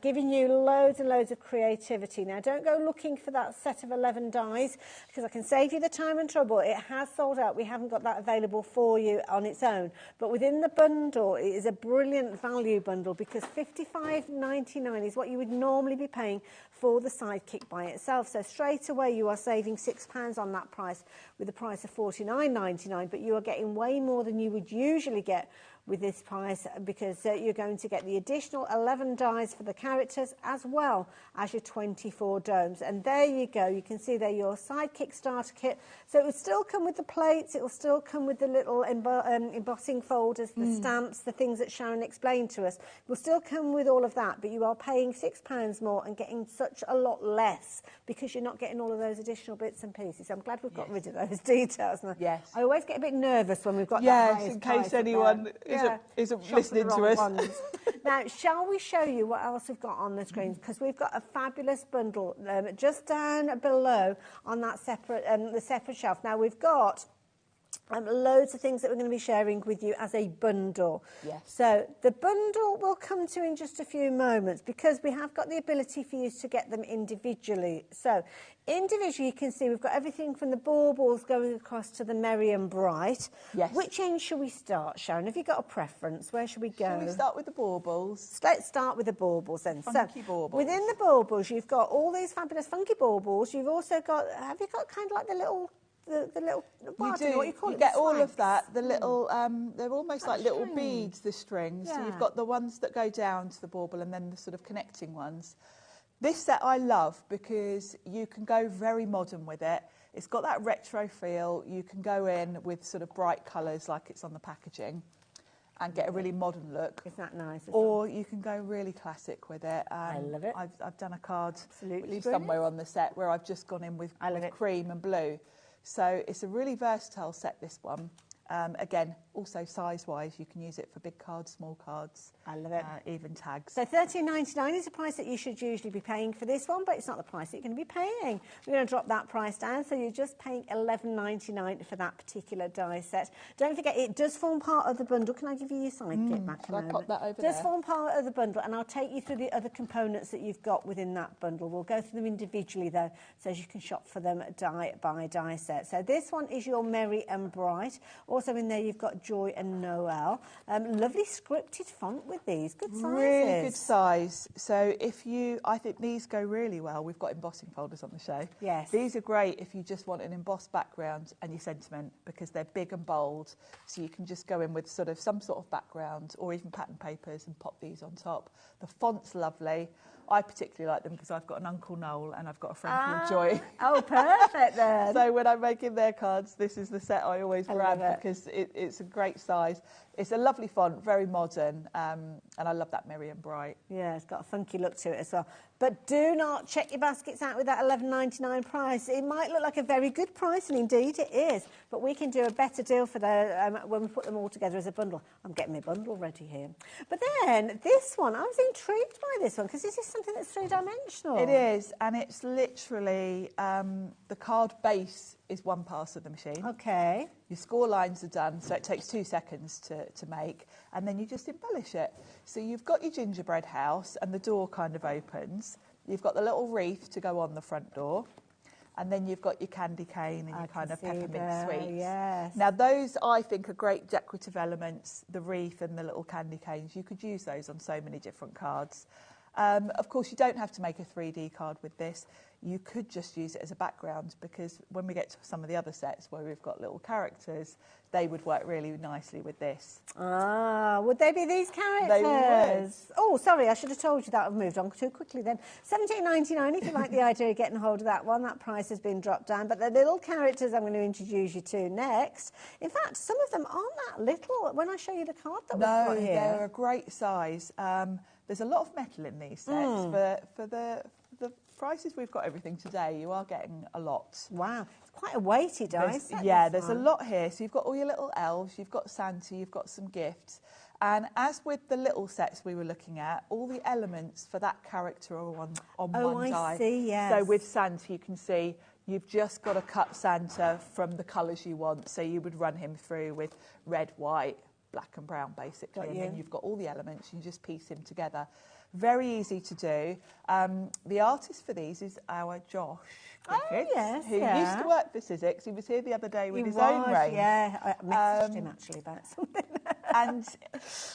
giving you loads and loads of creativity. Now, don't go looking for that set of 11 dies, because I can save you the time and trouble. It has sold out. We haven't got that available for you on its own. But within the bundle, it is a brilliant value bundle, because $55.99 is what you would normally be paying for the Sidekick by itself. So straight away you are saving £6 on that price, with the price of $49.99, but you are getting way more than you would usually get with this price, because you're going to get the additional 11 dies for the characters as well as your 24 domes. And there you go, you can see there your Sidekick starter kit. So it will still come with the plates, it will still come with the little embossing folders, the stamps, the things that Sharon explained to us. It will still come with all of that, but you are paying £6 more and getting such a lot less, because you're not getting all of those additional bits and pieces. I'm glad we've got rid of those details. Yes. I always get a bit nervous when we've got that highest in price case up anyone there. isn't Shop for listening the to wrong us. ones. Now, shall we show you what else we've got on the screens? Because we've got a fabulous bundle just down below on that the separate shelf. Now, we've got loads of things that we're going to be sharing with you as a bundle. Yes. So the bundle we'll come to in just a few moments, because we have got the ability for you to get them individually. So individually, you can see we've got everything from the baubles going across to the Merry and Bright. Yes. Which end shall we start, Sharon? Have you got a preference? Where should we go? Shall we start with the baubles? Let's start with the baubles then. Funky baubles. Within the baubles, you've got all these fabulous funky baubles. You've also got, have you got kind of like the little... The little, well, I don't know what you call it. You get the all of swags. that. The little, they're almost Like like little strings. beads, the strings. So Yeah. you've got the ones that go down to the bauble and then the sort of connecting ones. This set I love because you can go very modern with it. It's got that retro feel. You can go in with sort of bright colours like it's on the packaging and get a really modern look. Isn't that nice? Or you can go really classic with it. I love it. I've done a card Absolutely which is brilliant. somewhere on the set where I've just gone in with cream and blue. So it's a really versatile set, this one. Again, also size-wise, you can use it for big cards, small cards. I love it. Even tags. So $13.99 is the price that you should usually be paying for this one, but it's not the price that you're going to be paying. We're going to drop that price down, so you're just paying $11.99 for that particular die set. Don't forget, it does form part of the bundle. Can I give you your Sidekick back a Shall I moment? pop that over It does there? form part of the bundle, and I'll take you through the other components that you've got within that bundle. We'll go through them individually, though, so as you can shop for them die by die set. So this one is your Merry and Bright. Also in there you've got Joy and Noel. Lovely scripted font with these. Good sizes. Really good size. So I think these go really well. We've got embossing folders on the show. Yes. These are great if you just want an embossed background and your sentiment, because they're big and bold. So you can just go in with sort of some sort of background or even pattern papers and pop these on top. The font's lovely. I particularly like them because I've got an Uncle Noel and I've got a friend called Joy. Oh, perfect then. So when I'm making their cards, this is the set I always grab because it's a great size. It's a lovely font, very modern, and I love that merry and bright. Yeah, it's got a funky look to it as well. But do not check your baskets out with that $11.99 price. It might look like a very good price, and indeed it is. But we can do a better deal for the when we put them all together as a bundle. I'm getting my bundle ready here. But then this one, I was intrigued by this one because this is something that's three-dimensional. It is, and it's literally the card base is one pass of the machine. Okay. Your score lines are done, so it takes 2 seconds to make, and then you just embellish it. So you've got your gingerbread house, and the door kind of opens. You've got the little wreath to go on the front door, and then you've got your candy cane and your kind of peppermint sweets. Yes. Now, those, I think, are great decorative elements, the wreath and the little candy canes. You could use those on so many different cards. Of course, you don't have to make a 3D card with this. You could just use it as a background, because when we get to some of the other sets where we've got little characters, they would work really nicely with this. Ah, would they be these characters? They would. Oh, sorry, I should have told you that. I've moved on too quickly then. $17.99 if you like the idea of getting hold of that one. That price has been dropped down. But the little characters I'm going to introduce you to next, in fact, some of them aren't that little when I show you the card that we've got here. No, they're a great size. There's a lot of metal in these sets. For the prices we've got everything today, you are getting a lot. Wow, it's quite a weighty dice. There's a lot here. So you've got all your little elves, you've got Santa, you've got some gifts. And as with the little sets we were looking at, all the elements for that character are on one die. I see, yes. So with Santa, you can see you've just got to cut Santa from the colours you want. So you would run him through with red, white, black and brown, basically. And then you've got all the elements, you just piece him together. Very easy to do. The artist for these is our Josh Griffiths, who used to work for Sizzix. He was here the other day with his own range. Yeah, I messaged him actually about something. And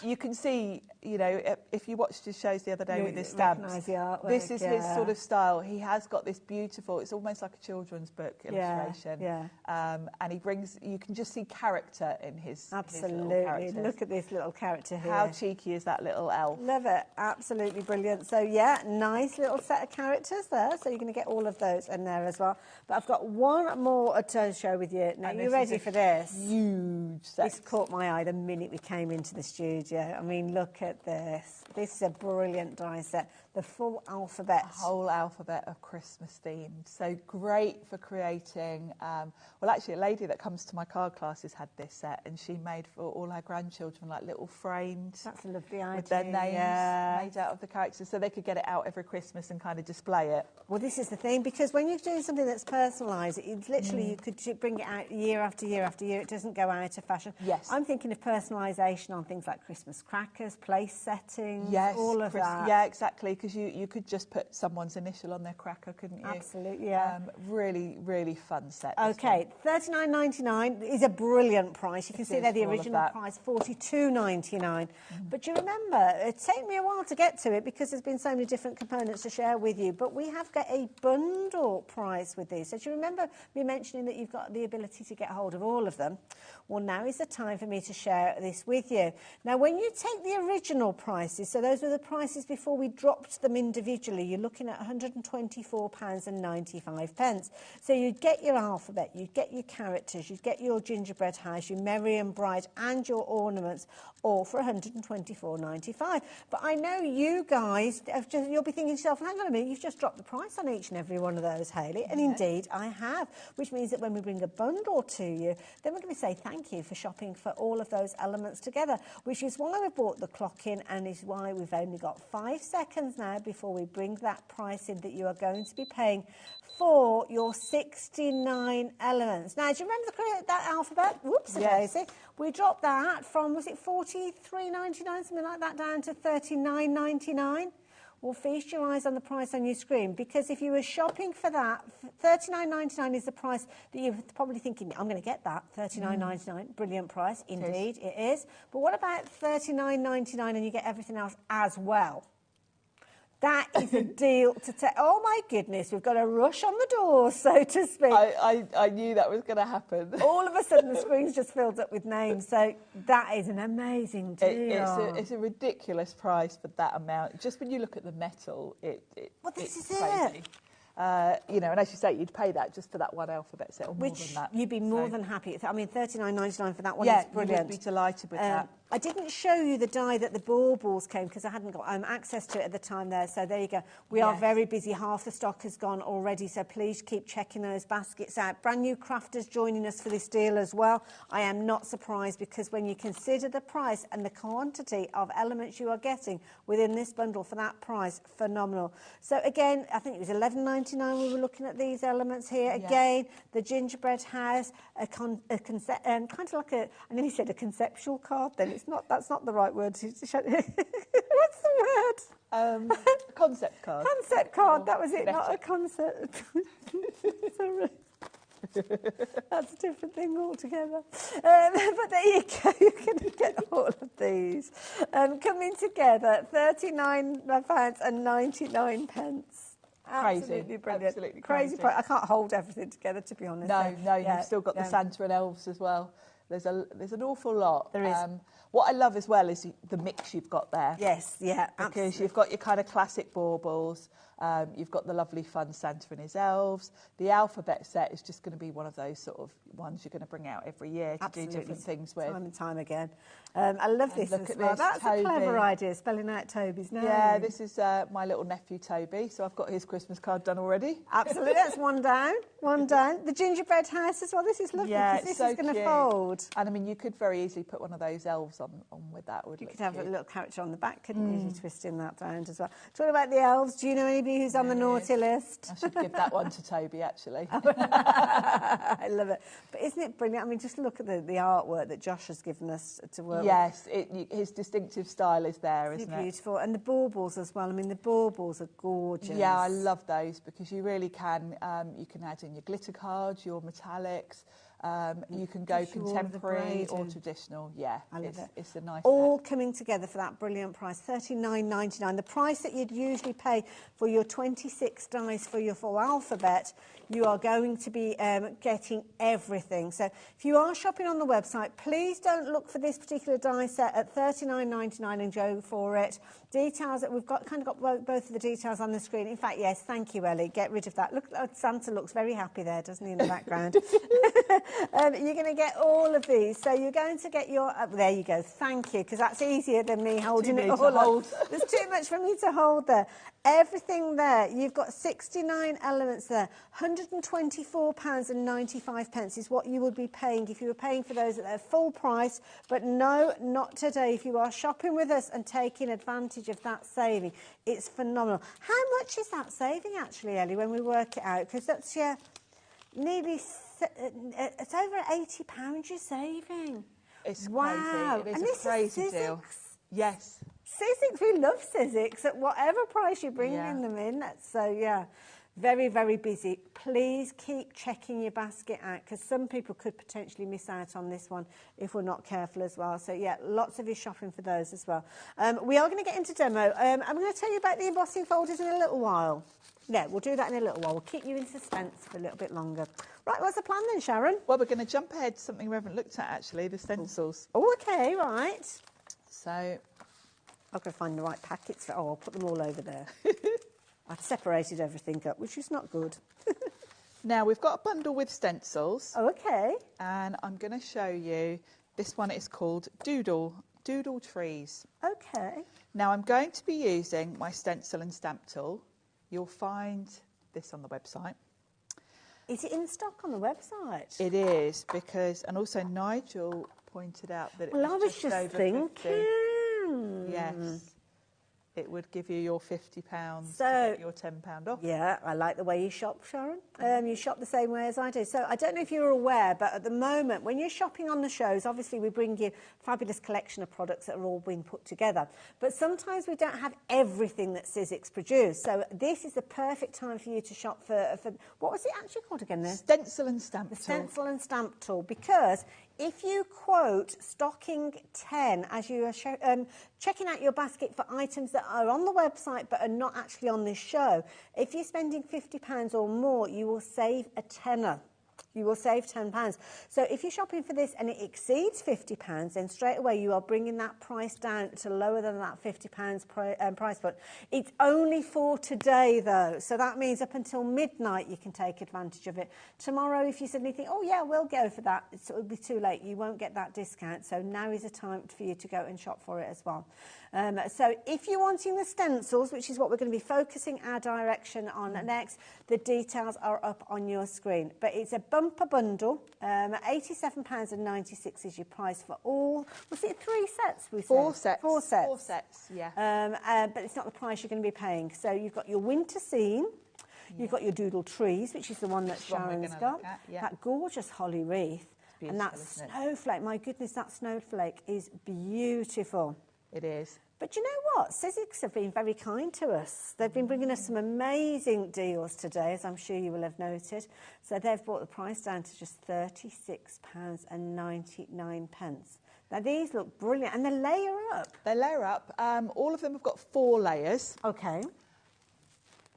you can see, you know, if you watched his shows the other day with his stamps, the artwork, this is his sort of style. He has got this beautiful, it's almost like a children's book illustration. And he brings, you can just see character in his Absolutely. Look at this little character here. How cheeky is that little elf? Love it. Absolutely brilliant. So, yeah, nice little set of characters there. So you're going to get all of those in there as well. But I've got one more to show with you. Now, you ready for this? Huge set. This caught my eye the minute we came into the studio. I mean, look at this. This is a brilliant die set. The full alphabet. A whole alphabet of Christmas themed. So great for creating. Well, actually, a lady that comes to my card classes had this set, and she made for all her grandchildren like little frames. That's a lovely idea. With their names made out of the characters, so they could get it out every Christmas and kind of display it. Well, this is the thing, because when you're doing something that's personalised, it's literally you could bring it out year after year after year. It doesn't go out of fashion. Yes. I'm thinking of personalisation on things like Christmas crackers, place settings, all of that. Yeah, exactly, because you could just put someone's initial on their cracker, couldn't you? Absolutely, yeah. Really, really fun set. Okay, $39.99 is a brilliant price. You can see there the original price, $42.99. But you remember, it took me a while to get to it because there's been so many different components to share with you. But we have got a bundle price with these. So do you remember me mentioning that you've got the ability to get hold of all of them? Well, now is the time for me to share this with you. Now, when you take the original prices, so those were the prices before we dropped them individually, you're looking at £124.95. So you'd get your alphabet, you'd get your characters, you'd get your gingerbread house, your merry and bright, and your ornaments, all for £124.95. But I know you guys, you'll be thinking to yourself, hang on a minute, you've just dropped the price on each and every one of those, Hayley. And indeed, I have, which means that when we bring a bundle to you, then we're going to say thank you for shopping for all of those elements together, which is why we brought the clock in and is why we've only got 5 seconds now before we bring that price in that you are going to be paying for your 69 elements. Now, do you remember that alphabet? Whoops, daisy. We dropped that from, was it $43.99, something like that, down to $39.99. Well, feast your eyes on the price on your screen, because if you were shopping for that, $39.99 is the price that you're probably thinking, I'm going to get that, $39.99, brilliant price. Indeed, it is. But what about $39.99 and you get everything else as well? That is a deal to take. Oh, my goodness, we've got a rush on the door, so to speak. I knew that was going to happen. All of a sudden, the screen's just filled up with names, so that is an amazing deal. It's a ridiculous price for that amount. Just when you look at the metal, it's crazy. You know, and as you say, you'd pay that just for that one alphabet set, or more than that. You'd be more than happy. I mean, $39.99 for that one is brilliant. Yeah, you would be delighted with that. I didn't show you the die that the baubles came because I hadn't got access to it at the time there. So there you go. We are very busy. Half the stock has gone already. So please keep checking those baskets out. Brand new crafters joining us for this deal as well. I am not surprised, because when you consider the price and the quantity of elements you are getting within this bundle for that price, phenomenal. So again, I think it was $11.99 we were looking at these elements here. Yeah. Again, the gingerbread house, kind of like I nearly said a conceptual card then. That's not the right word. What's the word? Concept card. Concept card, that was it, not a concept. Sorry. That's a different thing altogether. But there you go, you're going to get all of these. Coming together, £39.99. Absolutely brilliant. Absolutely crazy. I can't hold everything together, to be honest. No, you've still got the Santa and elves as well. There's an awful lot. There is. What I love as well is the mix you've got there. Yes, yeah, because absolutely. You've got your kind of classic baubles. You've got the lovely fun Santa and his elves. The alphabet set is just going to be one of those sort of ones you're going to bring out every year to do different things with. Time and time again. I love this as well. That's Toby. A clever idea, spelling out Toby's name. Yeah, this is my little nephew Toby, so I've got his Christmas card done already. Absolutely, that's one down. The gingerbread house as well. This is lovely, because this is going to fold. And I mean, you could very easily put one of those elves on with that. You could have a little character on the back, couldn't you, twisting that round as well. Talking about the elves, do you know anybody who's on the naughty list? I should give that one to Toby, actually. I love it. But isn't it brilliant? I mean, just look at the artwork that Josh has given us to work with. Yes, his distinctive style is there, isn't it? Beautiful. And the baubles as well. I mean, the baubles are gorgeous. Yeah, I love those, because you really can. You can add in your glitter cards, your metallics. You can go contemporary or traditional. Yeah, I love it. It's a nice all coming together for that brilliant price, $39.99. The price that you'd usually pay for your 26 dies for your full alphabet, you are going to be getting everything. So if you are shopping on the website, please don't look for this particular die set at $39.99 and go for it. Details that we've got both of the details on the screen. In fact, yes, thank you, Ellie. Get rid of that. Look, Santa looks very happy there, doesn't he, in the background? You're going to get all of these. So you're going to get your... there you go. Thank you, because that's easier than me holding it all up. There's too much for me to hold there. Everything there. You've got 69 elements there. £124.95 is what you would be paying if you were paying for those at their full price. But no, not today. If you are shopping with us and taking advantage of that saving, it's phenomenal. How much is that saving, actually, Ellie, when we work it out? Because that's nearly... it's over £80 you're saving. It's wow. crazy. It is a crazy deal. Yes. Sizzix, we love Sizzix at whatever price you're bringing them in. So, very, very busy. Please keep checking your basket out, because some people could potentially miss out on this one if we're not careful as well. So, lots of you shopping for those as well. We are going to get into demo. I'm going to tell you about the embossing folders in a little while. Yeah, we'll do that in a little while. We'll keep you in suspense for a little bit longer. Right, what's the plan then, Sharon? Well, we're going to jump ahead to something we haven't looked at, actually, the stencils. Oh, OK, right. So... I've got to find the right packets. I'll put them all over there. I've separated everything up, which is not good. Now, we've got a bundle with stencils. Oh, OK. And I'm going to show you, this one is called Doodle Trees. OK. Now, I'm going to be using my stencil and stamp tool. You'll find this on the website. Is it in stock on the website? It is, because, and also Nigel pointed out that it was just over 50. Yes. it would give you your £50 So, to get your £10 off. Yeah, I like the way you shop, Sharon. You shop the same way as I do. So I don't know if you're aware, but at the moment, when you're shopping on the shows, obviously we bring you a fabulous collection of products that are all being put together. But sometimes we don't have everything that Sizzix produce. So this is the perfect time for you to shop for what was it actually called again there? Stencil and stamp The tool. stencil and stamp tool, because if you quote stocking 10 as you are checking out your basket for items that are on the website but are not actually on this show, if you're spending £50 or more, you will save a tenner. You will save £10. So if you're shopping for this and it exceeds £50, then straight away you are bringing that price down to lower than that £50 price point. It's only for today, though. So that means up until midnight you can take advantage of it. Tomorrow, if you suddenly think, oh, yeah, we'll go for that, it'll be too late. You won't get that discount. So now is the time for you to go and shop for it as well. So if you're wanting the stencils, which is what we're going to be focusing our direction on next, the details are up on your screen. But it's a bumper bundle. £87.96 is your price for all. Was it 3 sets? We said? 4 sets. 4 sets. 4 sets, yeah. But it's not the price you're going to be paying. So you've got your winter scene. You've got your doodle trees, which is the one that Sharon's got. That gorgeous holly wreath. And that snowflake. My goodness, that snowflake is beautiful. It is. But you know what? Sizzix have been very kind to us. They've been bringing us some amazing deals today, as I'm sure you will have noted. So they've brought the price down to just £36.99. Now, these look brilliant. And they layer up. They layer up. All of them have got 4 layers. OK.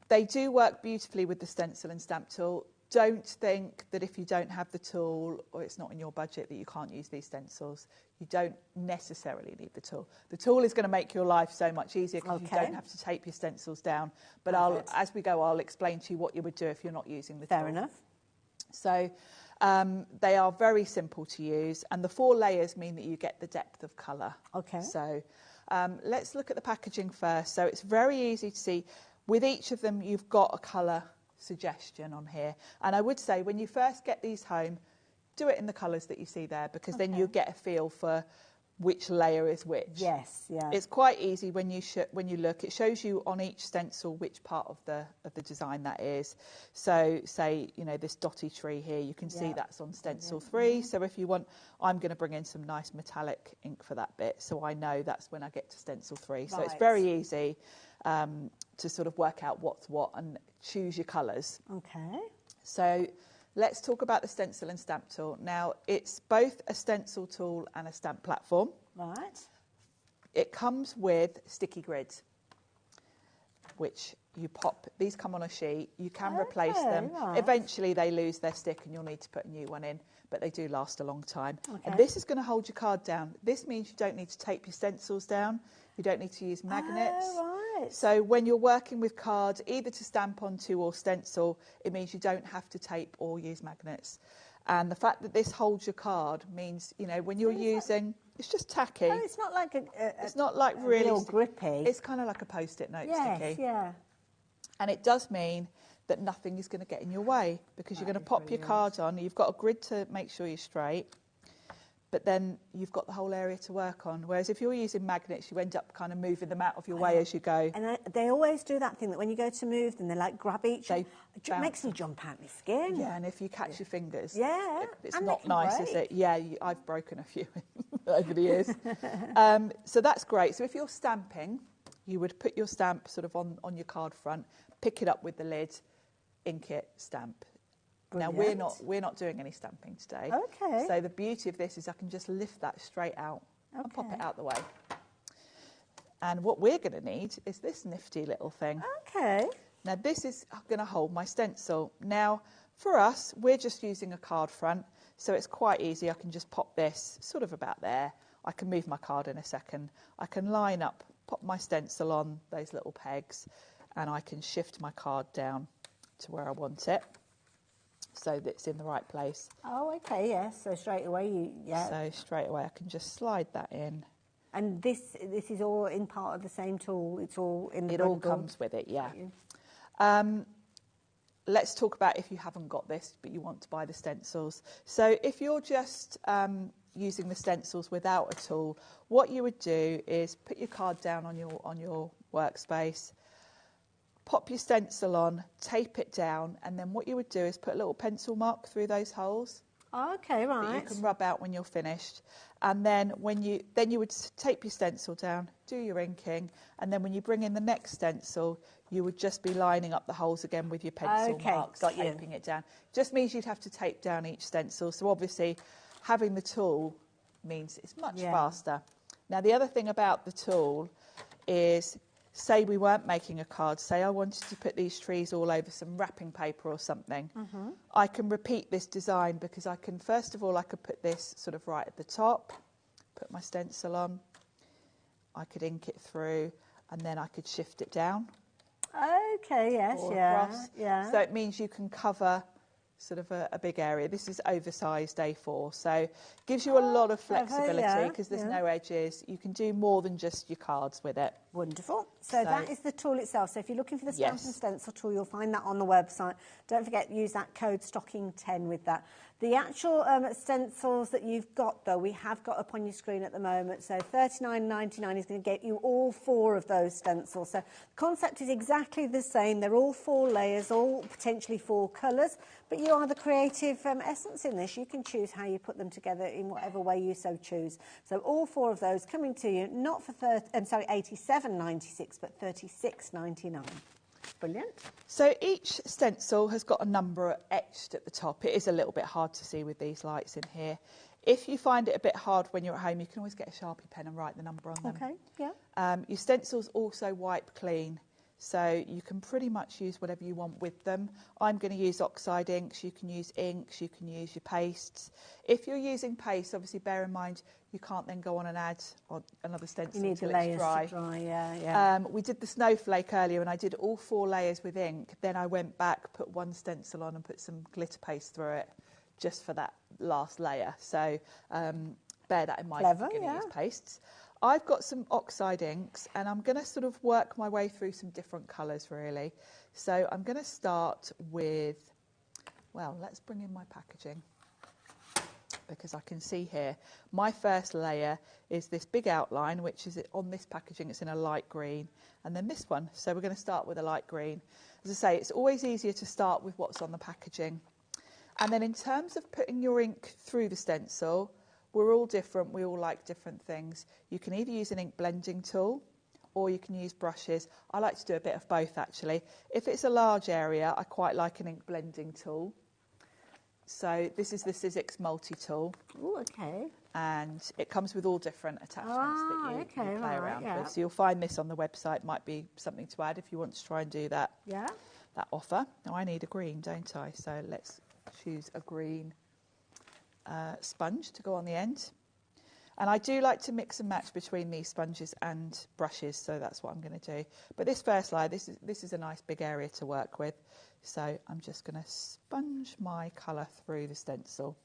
They do work beautifully with the stencil and stamp tool. Don't think that if you don't have the tool or it's not in your budget that you can't use these stencils. You don't necessarily need the tool. The tool is going to make your life so much easier because you don't have to tape your stencils down. But as we go, I'll explain to you what you would do if you're not using the tool. Fair enough. So they are very simple to use, and the 4 layers mean that you get the depth of colour. OK. So let's look at the packaging first. So it's very easy to see. With each of them, you've got a colour suggestion on here. And I would say when you first get these home, do it in the colours that you see there, because then you get a feel for which layer is which. Yes, yeah. It's quite easy when you look. It shows you on each stencil which part of the design that is. So say, you know, this dotty tree here, you can see that's on stencil 3. So if you want, I'm going to bring in some nice metallic ink for that bit, so I know that's when I get to stencil 3. So it's very easy to sort of work out what's what and choose your colours. OK. So let's talk about the stencil and stamp tool. Now, it's both a stencil tool and a stamp platform. Right. It comes with sticky grids, which you pop. These come on a sheet. You can replace them. Right. Eventually, they lose their stick and you'll need to put a new one in, but they do last a long time. And this is going to hold your card down. This means you don't need to tape your stencils down. You don't need to use magnets. Right. So when you're working with cards, either to stamp onto or stencil, it means you don't have to tape or use magnets. And the fact that this holds your card means, you know, when you're using, it's just tacky. Oh, it's not like it's not like really real grippy. It's kind of like a post-it note sticky. Yeah. And it does mean that nothing is going to get in your way, because you're going to pop your card on. You've got a grid to make sure you're straight, but then you've got the whole area to work on. Whereas if you're using magnets, you end up kind of moving them out of your way as you go. And they always do that thing that when you go to move them, they like grab each. It makes me jump out my skin. Yeah, and if you catch your fingers, it's and not nice, is it? Yeah, I've broken a few over the years. So that's great. So if you're stamping, you would put your stamp sort of on your card front, pick it up with the lid, ink it, stamp. Brilliant. Now, we're not doing any stamping today. OK. So the beauty of this is I can just lift that straight out and pop it out the way. And what we're going to need is this nifty little thing. OK. Now, this is going to hold my stencil. Now, for us, we're just using a card front, so it's quite easy. I can just pop this sort of about there. I can move my card in a second. I can line up, pop my stencil on those little pegs, and I can shift my card down to where I want it, so that it's in the right place. Oh, OK, yes. So straight away, So straight away I can just slide that in. And this is all in part of the same tool? It's all in the It all bundle? comes with it, yeah. Let's talk about if you haven't got this, but you want to buy the stencils. So if you're just using the stencils without a tool, what you would do is put your card down on your workspace, pop your stencil on, tape it down, and then what you would do is put a little pencil mark through those holes. Okay, right. That you can rub out when you're finished. And then you would tape your stencil down, do your inking, and then when you bring in the next stencil, you would just be lining up the holes again with your pencil marks, taping it down. Just means you'd have to tape down each stencil. So obviously, having the tool means it's much faster. Now, the other thing about the tool is, say we weren't making a card, say I wanted to put these trees all over some wrapping paper or something, I can repeat this design because I can, first of all, I could put this sort of right at the top, put my stencil on, I could ink it through, and then I could shift it down. Okay, yes, yeah. So it means you can cover sort of a big area. This is oversized A4, so gives you a lot of flexibility because there's no edges. You can do more than just your cards with it. Wonderful. So that is the tool itself. So if you're looking for the Stamp and Stencil tool, you'll find that on the website. Don't forget, use that code STOCKING10 with that. The actual stencils that you've got, though, we have got up on your screen at the moment. So $39.99 is going to get you all 4 of those stencils. So the concept is exactly the same. They're all 4 layers, all potentially 4 colours. But you are the creative essence in this. You can choose how you put them together in whatever way you so choose. So all 4 of those coming to you, not for $87.96, but $36.99. Brilliant. So each stencil has got a number etched at the top. It is a little bit hard to see with these lights in here. If you find it a bit hard when you're at home, you can always get a Sharpie pen and write the number on them. Okay, yeah. Your stencils also wipe clean, so you can pretty much use whatever you want with them. I'm going to use oxide inks. You can use inks. You can use your pastes. If you're using paste, obviously bear in mind you can't then go on and add another stencil until it's dry. To dry, yeah. We did the snowflake earlier and I did all 4 layers with ink. Then I went back, put one stencil on and put some glitter paste through it just for that last layer. So bear that in mind if you're going to use pastes. I've got some oxide inks and I'm going to sort of work my way through some different colours really. So I'm going to start with, well, let's bring in my packaging, because I can see here my first layer is this big outline, which is on this packaging. It's in a light green, and then this one. So we're going to start with a light green. As I say, it's always easier to start with what's on the packaging. And then in terms of putting your ink through the stencil, we're all different. We all like different things. You can either use an ink blending tool or you can use brushes. I like to do a bit of both actually. If it's a large area, I quite like an ink blending tool. So this is the Sizzix multi-tool. Oh, okay. And it comes with all different attachments that you play around with. So you'll find this on the website. Might be something to add if you want to try and do that. Yeah. That offer. Now I need a green, don't I? So let's choose a green sponge to go on the end. And I do like to mix and match between these sponges and brushes, so that's what I'm going to do. But this first layer, this is a nice big area to work with. So I'm just going to sponge my colour through the stencil.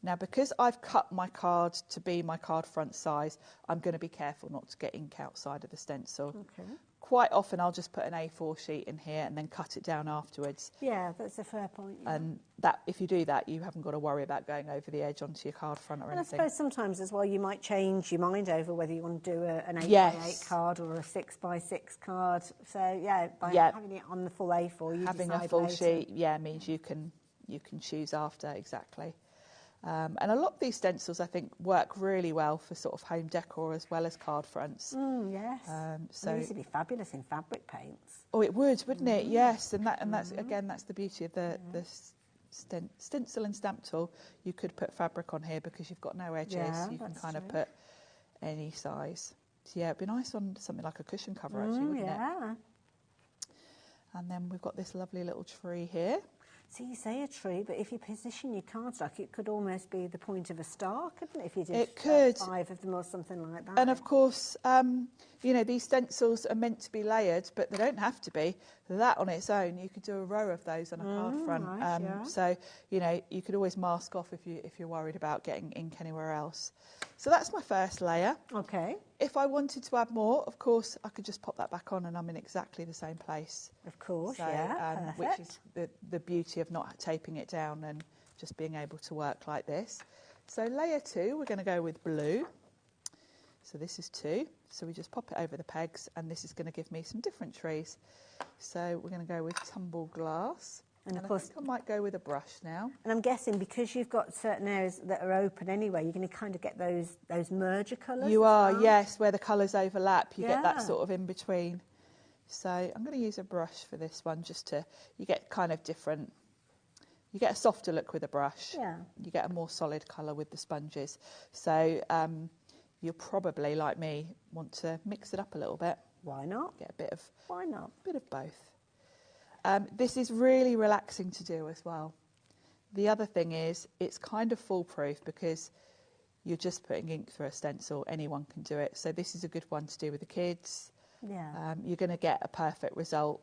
Now, because I've cut my card to be my card front size, I'm going to be careful not to get ink outside of the stencil. Okay. Quite often I'll just put an A4 sheet in here and then cut it down afterwards. Yeah, that's a fair point. Yeah. And that, if you do that, you haven't got to worry about going over the edge onto your card front or anything. And I suppose sometimes as well you might change your mind over whether you want to do an 8x8 card or a 6x6 card. So yeah, by having it on the full A4, you having decide a full later. sheet, means you can choose after exactly. And a lot of these stencils, I think, work really well for sort of home decor as well as card fronts. Yes. So these would be fabulous in fabric paints. Oh, it would, wouldn't it? Yes, and that's again, that's the beauty of the stencil and stamp tool. You could put fabric on here because you've got no edges. Yeah, you can kind of put any size. So yeah, it'd be nice on something like a cushion cover, actually, wouldn't it? And then we've got this lovely little tree here. So you say a tree, but if you position your cardstock, it could almost be the point of a star, couldn't it? If you did 5 of them or something like that. And of course, these stencils are meant to be layered, but they don't have to be. That on its own, you could do a row of those on a card front. Right, So, you could always mask off if you're worried about getting ink anywhere else. So that's my first layer. Okay. If I wanted to add more, of course, I could just pop that back on and I'm in exactly the same place. Of course, so, which is the beauty of not taping it down and just being able to work like this. So layer 2, we're going to go with blue. So this is 2. So we just pop it over the pegs, and this is going to give me some different trees. So we're going to go with tumbled glass. And of course, I think I might go with a brush now. And I'm guessing because you've got certain areas that are open anyway, you're going to kind of get those merger colours. You are, well. yes, where the colours overlap. You get that sort of in between. So I'm going to use a brush for this one, just to, you get kind of different. You get a softer look with a brush. Yeah. You get a more solid colour with the sponges. So you'll probably, like me, want to mix it up a little bit. Why not? Get a bit of. Why not? A bit of both. This is really relaxing to do as well. The other thing is it's kind of foolproof because you're just putting ink through a stencil. Anyone can do it. So this is a good one to do with the kids. Yeah. You're going to get a perfect result.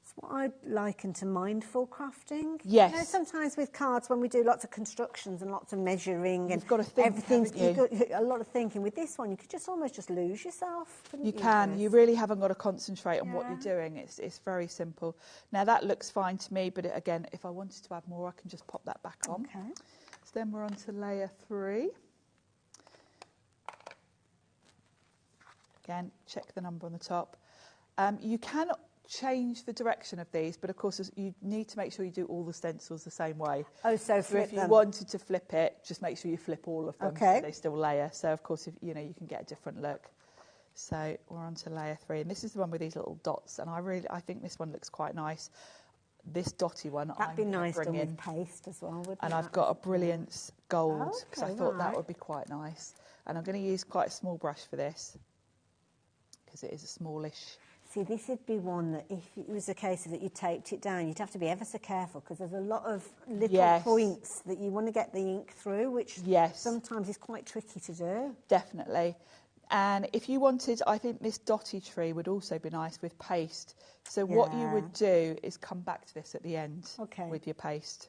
It's what I liken to mindful crafting. Yes. You know, sometimes with cards, when we do lots of constructions and lots of measuring and you've got to think, everything's you've got a lot of thinking. With this one, you could just almost just lose yourself. You can. You really haven't got to concentrate on what you're doing. It's very simple. Now that looks fine to me, but again, if I wanted to add more, I can just pop that back on. Okay. So then we're on to layer 3. Again, check the number on the top. You can change the direction of these, but of course you need to make sure you do all the stencils the same way. Oh, so flip if you wanted to flip it, just make sure you flip all of them so they still layer. So of course, if you can get a different look. So we're on to layer 3, and this is the one with these little dots, and I think this one looks quite nice. This dotty one, that'd be nice done with paste as well, wouldn't it? And I've got a Brilliance gold because I thought that would be quite nice. And I'm going to use quite a small brush for this because it is a smallish. See, this would be one that if it was a case of that you taped it down, you'd have to be ever so careful because there's a lot of little points that you want to get the ink through, which sometimes is quite tricky to do. Definitely. And if you wanted, I think this dotty tree would also be nice with paste. So what you would do is come back to this at the end with your paste.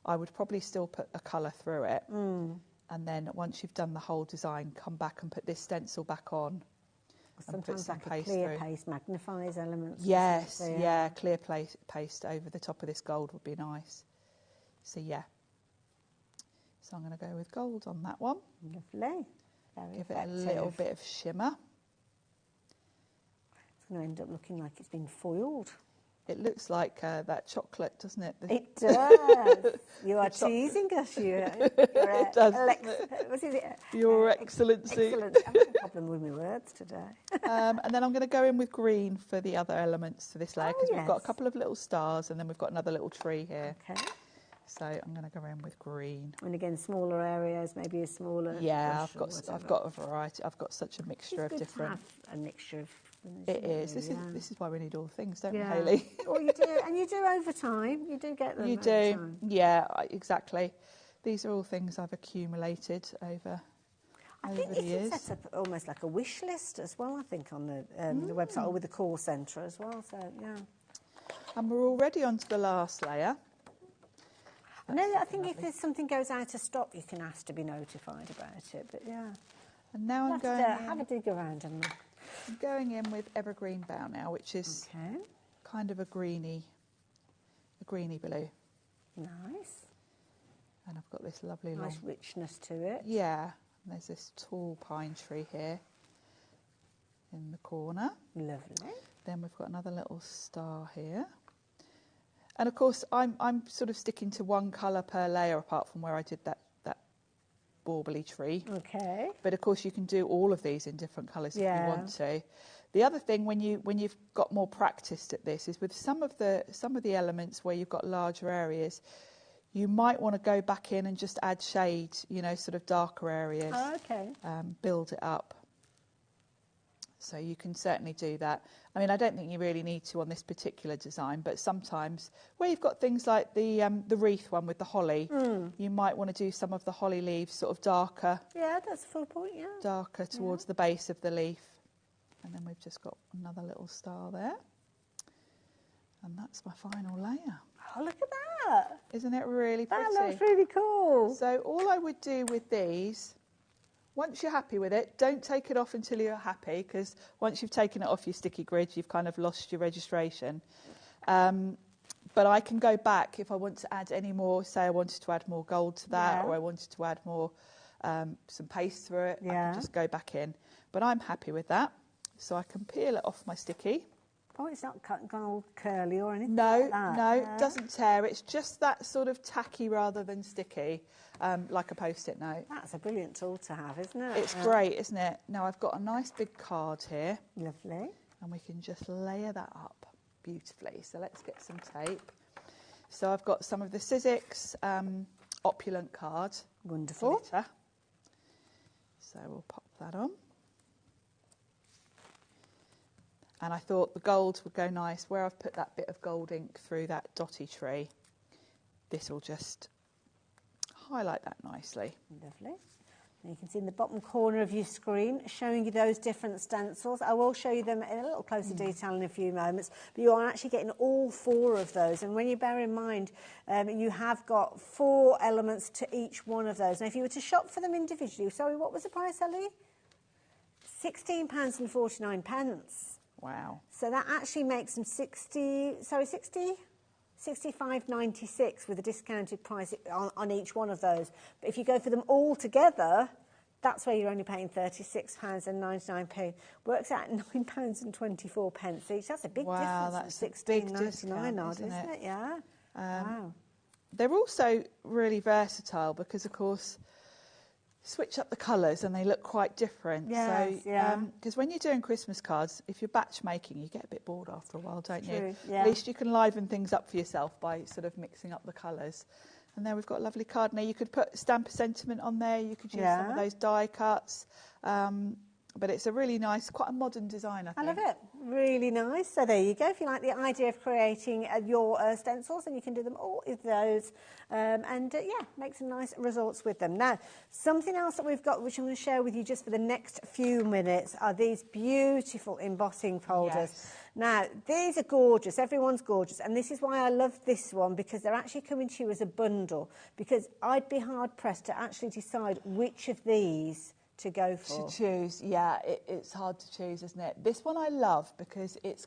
I would probably still put a colour through it. And then once you've done the whole design, come back and put this stencil back on. Sometimes like a clear paste magnifies elements. Yes, clear paste over the top of this gold would be nice. So yeah. So I'm going to go with gold on that one. Lovely. Give it a little bit of shimmer. It's going to end up looking like it's been foiled. It looks like that chocolate, doesn't it? It does. You are teasing us. It does. What is it? Your Excellency. Excellent. I'm having a problem with my words today. And then I'm going to go in with green for the other elements to this layer because we've got a couple of little stars and then we've got another little tree here. Okay. So I'm going to go in with green. And again, smaller areas, maybe a smaller. Yeah, I've got a variety. I've got such a mixture of different. To have a mixture of. It is. This is why we need all things, don't we, Hayley? Well, you do, and you do over time. You do get them. You do. Time. Yeah, exactly. These are all things I've accumulated over. I think you can set up almost like a wish list as well. I think on the website or with the call centre as well. So yeah. And we're already on to the last layer. I think if there's something goes out of stock, you can ask to be notified about it. But yeah. And now I'm going to have a dig around and look. I'm going in with evergreen bow now, which is kind of a greeny blue. Nice. And I've got this lovely nice richness to it. Yeah. And there's this tall pine tree here in the corner. Lovely. Then we've got another little star here. And of course, I'm sort of sticking to one colour per layer, apart from where I did that bauble tree. Okay. But of course, you can do all of these in different colours if you want to. The other thing, when you've got more practiced at this, is with some of the elements where you've got larger areas, you might want to go back in and just add shade, sort of darker areas. Oh, okay. Build it up. So you can certainly do that. I mean, I don't think you really need to on this particular design, but sometimes where you've got things like the wreath one with the holly, you might want to do some of the holly leaves sort of darker. Yeah, that's a full point, yeah. Darker towards the base of the leaf. And then we've just got another little star there. And that's my final layer. Oh, look at that. Isn't it really pretty? That looks really cool. So all I would do with these, once you're happy with it, don't take it off until you're happy, because once you've taken it off your sticky grid, you've kind of lost your registration. But I can go back if I want to add any more. Say I wanted to add more gold to that, or I wanted to add more some paste through it. I can just go back in. But I'm happy with that, so I can peel it off my sticky. Oh, it's not gone all curly or anything No, like that. no, it doesn't tear. It's just that sort of tacky rather than sticky, like a Post-it note. That's a brilliant tool to have, isn't it? It's great, isn't it? Now I've got a nice big card here. Lovely. And we can just layer that up beautifully. So let's get some tape. So I've got some of the Sizzix Opulent card. Wonderful. Glitter. So we'll pop that on. And I thought the gold would go nice. Where I've put that bit of gold ink through that dotty tree, this will just highlight that nicely. Lovely. And you can see in the bottom corner of your screen showing you those different stencils. I will show you them in a little closer detail in a few moments, but you are actually getting all 4 of those. And when you bear in mind, you have got 4 elements to each one of those. Now, if you were to shop for them individually, sorry, what was the price, Ellie? £16.49. Wow. So that actually makes them 65.96 with a discounted price on each one of those. But if you go for them all together, that's where you're only paying £36.99. Works out at £9.24 each. That's a big difference from £16.99 odd, isn't it? Yeah. Wow. They're also really versatile because, of course, switch up the colours and they look quite different. Yes, because when you're doing Christmas cards, if you're batch making, you get a bit bored after a while, don't you? Yeah. At least you can liven things up for yourself by sort of mixing up the colours. And there we've got a lovely card. Now you could put Stamp a Sentiment on there. You could use some of those die cuts. But it's a really nice, quite a modern design, I think. I love it. Really nice. So there you go. If you like the idea of creating your stencils, and you can do them all with those. Make some nice results with them. Now, something else that we've got, which I'm going to share with you just for the next few minutes, are these beautiful embossing folders. Yes. Now, these are gorgeous. Everyone's gorgeous. And this is why I love this one, because they're actually coming to you as a bundle. Because I'd be hard-pressed to actually decide which of these to go for. To choose, it's hard to choose, isn't it? This one I love because it's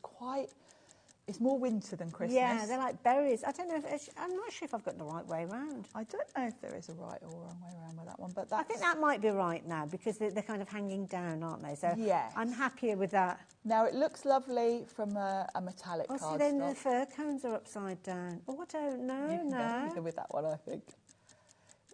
more winter than Christmas. Yeah, they're like berries. I don't know I'm not sure if I've got the right way round. I don't know if there is a right or wrong way around with that one, but I think that might be right now because they're kind of hanging down, aren't they? So yes. I'm happier with that. Now it looks lovely from a metallic cardstock. See, then the fir cones are upside down. Oh, I don't know. You can go either with that one, I think.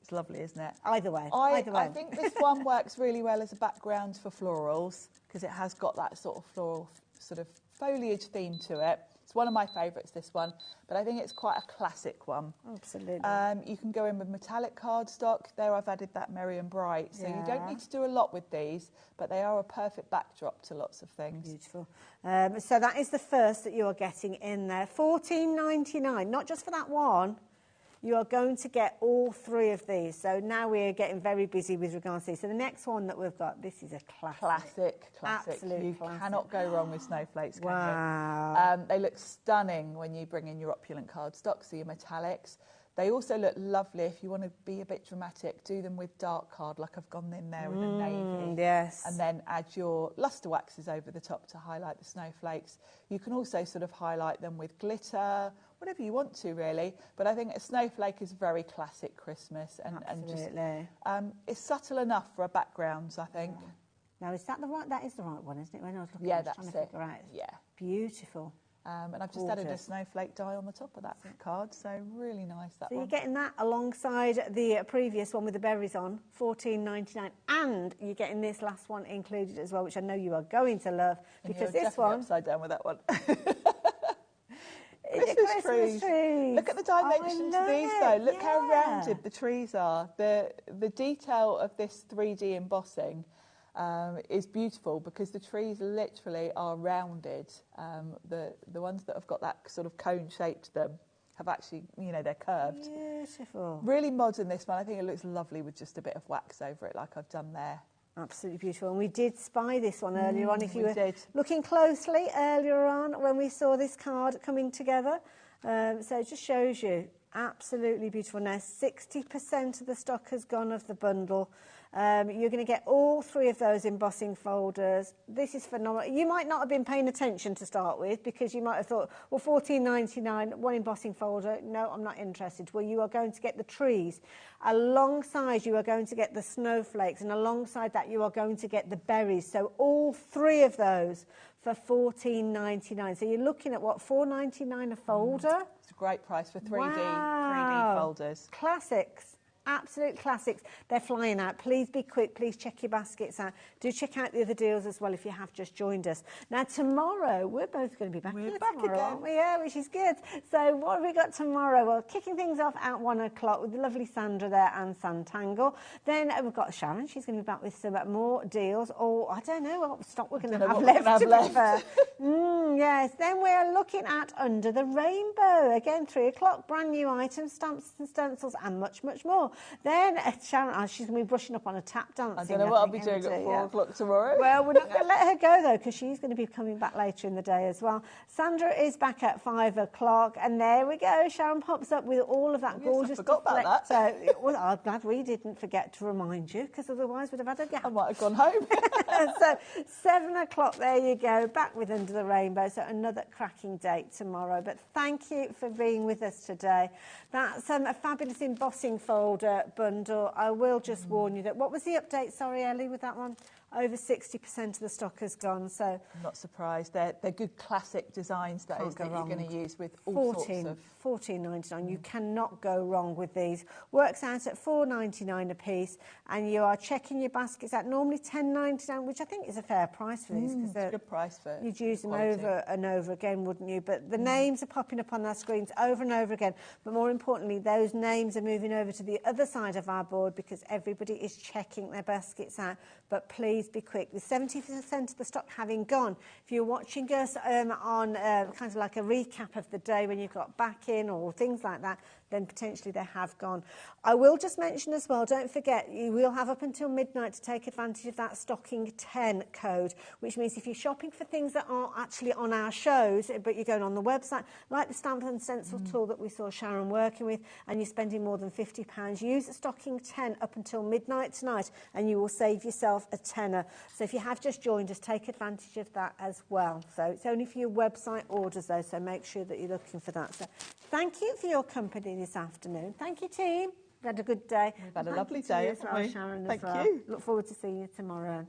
It's lovely, isn't it? Either way. I think this one works really well as a background for florals because it has got that sort of floral sort of foliage theme to it. It's one of my favourites, this one, but I think it's quite a classic one. Absolutely. You can go in with metallic cardstock. There I've added that Merry and Bright, so you don't need to do a lot with these, but they are a perfect backdrop to lots of things. Beautiful. So that is the first that you are getting in there. $14.99, not just for that one. You are going to get all 3 of these. So now we're getting very busy with regards to these. So the next one that we've got, this is a classic. Classic. Absolute classic. Cannot go wrong with snowflakes, can wow. you? They look stunning when you bring in your opulent cardstock, so your metallics. They also look lovely if you want to be a bit dramatic. Do them with dark card, like I've gone in there with a navy. Yes. And then add your luster waxes over the top to highlight the snowflakes. You can also sort of highlight them with glitter, whatever you want to, really. But I think a snowflake is very classic Christmas. And just, it's subtle enough for a background, I think. Yeah. Now, is that the right? That is the right one, isn't it? When I was looking, yeah, I was that's trying it. to figure out. Yeah. Beautiful. And I've just added a snowflake die on the top of that card, so really nice that one. So one. you're getting that alongside the previous one with the berries on, $14.99, and you're getting this last one included as well, which I know you are going to love, because this one... upside down with that one. Christmas trees. Look at the dimensions of these, though. Look how rounded the trees are. The detail of this 3D embossing is beautiful because the trees literally are rounded. The ones that have got that sort of cone shape to them have actually, they're curved. Beautiful. Really modern, this one. I think it looks lovely with just a bit of wax over it like I've done there. Absolutely beautiful. And we did spy this one earlier on. If you were looking closely earlier on when we saw this card coming together. So it just shows you. Absolutely beautiful. Now, 60% of the stock has gone of the bundle. You're going to get all 3 of those embossing folders. This is phenomenal. You might not have been paying attention to start with because you might have thought, well, $14.99, one embossing folder. No, I'm not interested. Well, you are going to get the trees. Alongside, you are going to get the snowflakes, and alongside that, you are going to get the berries. So all 3 of those for $14.99. So you're looking at, what, $4.99 a folder? It's a great price for 3D folders. Classics. Absolute classics. They're flying out. Please be quick. Please check your baskets out. Do check out the other deals as well if you have just joined us. Now, tomorrow, we're both going to be back here tomorrow, again. aren't we? Yeah, which is good. So what have we got tomorrow? Well, kicking things off at 1 o'clock with the lovely Sandra there and Santangle. Then we've got Sharon. She's going to be back with some more deals. Or, I don't know what stock we're going to have left, to be fair. Yes. Then we're looking at Under the Rainbow. Again, 3 o'clock. Brand new items, stamps and stencils, and much, much more. Then Sharon, she's going to be brushing up on a tap dancing. I don't know what I'll be doing at 4 o'clock tomorrow. Well, we're not going to let her go, though, because she's going to be coming back later in the day as well. Sandra is back at 5 o'clock, and there we go. Sharon pops up with all of that gorgeous I forgot about that. So, well, I'm glad we didn't forget to remind you, because otherwise we'd have had a gap. I might have gone home. So, 7 o'clock, there you go, back with Under the Rainbow. So, another cracking date tomorrow. But thank you for being with us today. That's a fabulous embossing folder bundle. I will just warn you that, what was the update, sorry, Ellie, with that one? Over 60% of the stock has gone, so... I'm not surprised. They're good classic designs, that is, that you're going to use with all sorts of... $14.99. You cannot go wrong with these. Works out at $4.99 a piece, and you are checking your baskets out. Normally $10.99, which I think is a fair price for these. It's a good price for you'd use them quality. over and over again, wouldn't you? But the names are popping up on our screens over and over again. But more importantly, those names are moving over to the other side of our board because everybody is checking their baskets out. But please be quick. With 70% of the stock having gone, if you're watching us on kind of like a recap of the day when you've got back in or things like that, then potentially they have gone. I will just mention as well, don't forget, you will have up until midnight to take advantage of that stocking 10 code, which means if you're shopping for things that aren't actually on our shows, but you're going on the website, like the stamp and stencil tool that we saw Sharon working with, and you're spending more than £50, use the stocking 10 up until midnight tonight, and you will save yourself a tenner. So if you have just joined us, take advantage of that as well. So it's only for your website orders though, so make sure that you're looking for that. So thank you for your company this afternoon. Thank you, team. We've had a good day. We've had a lovely day, as well, haven't we? Sharon, Thank as well. you. Look forward to seeing you tomorrow.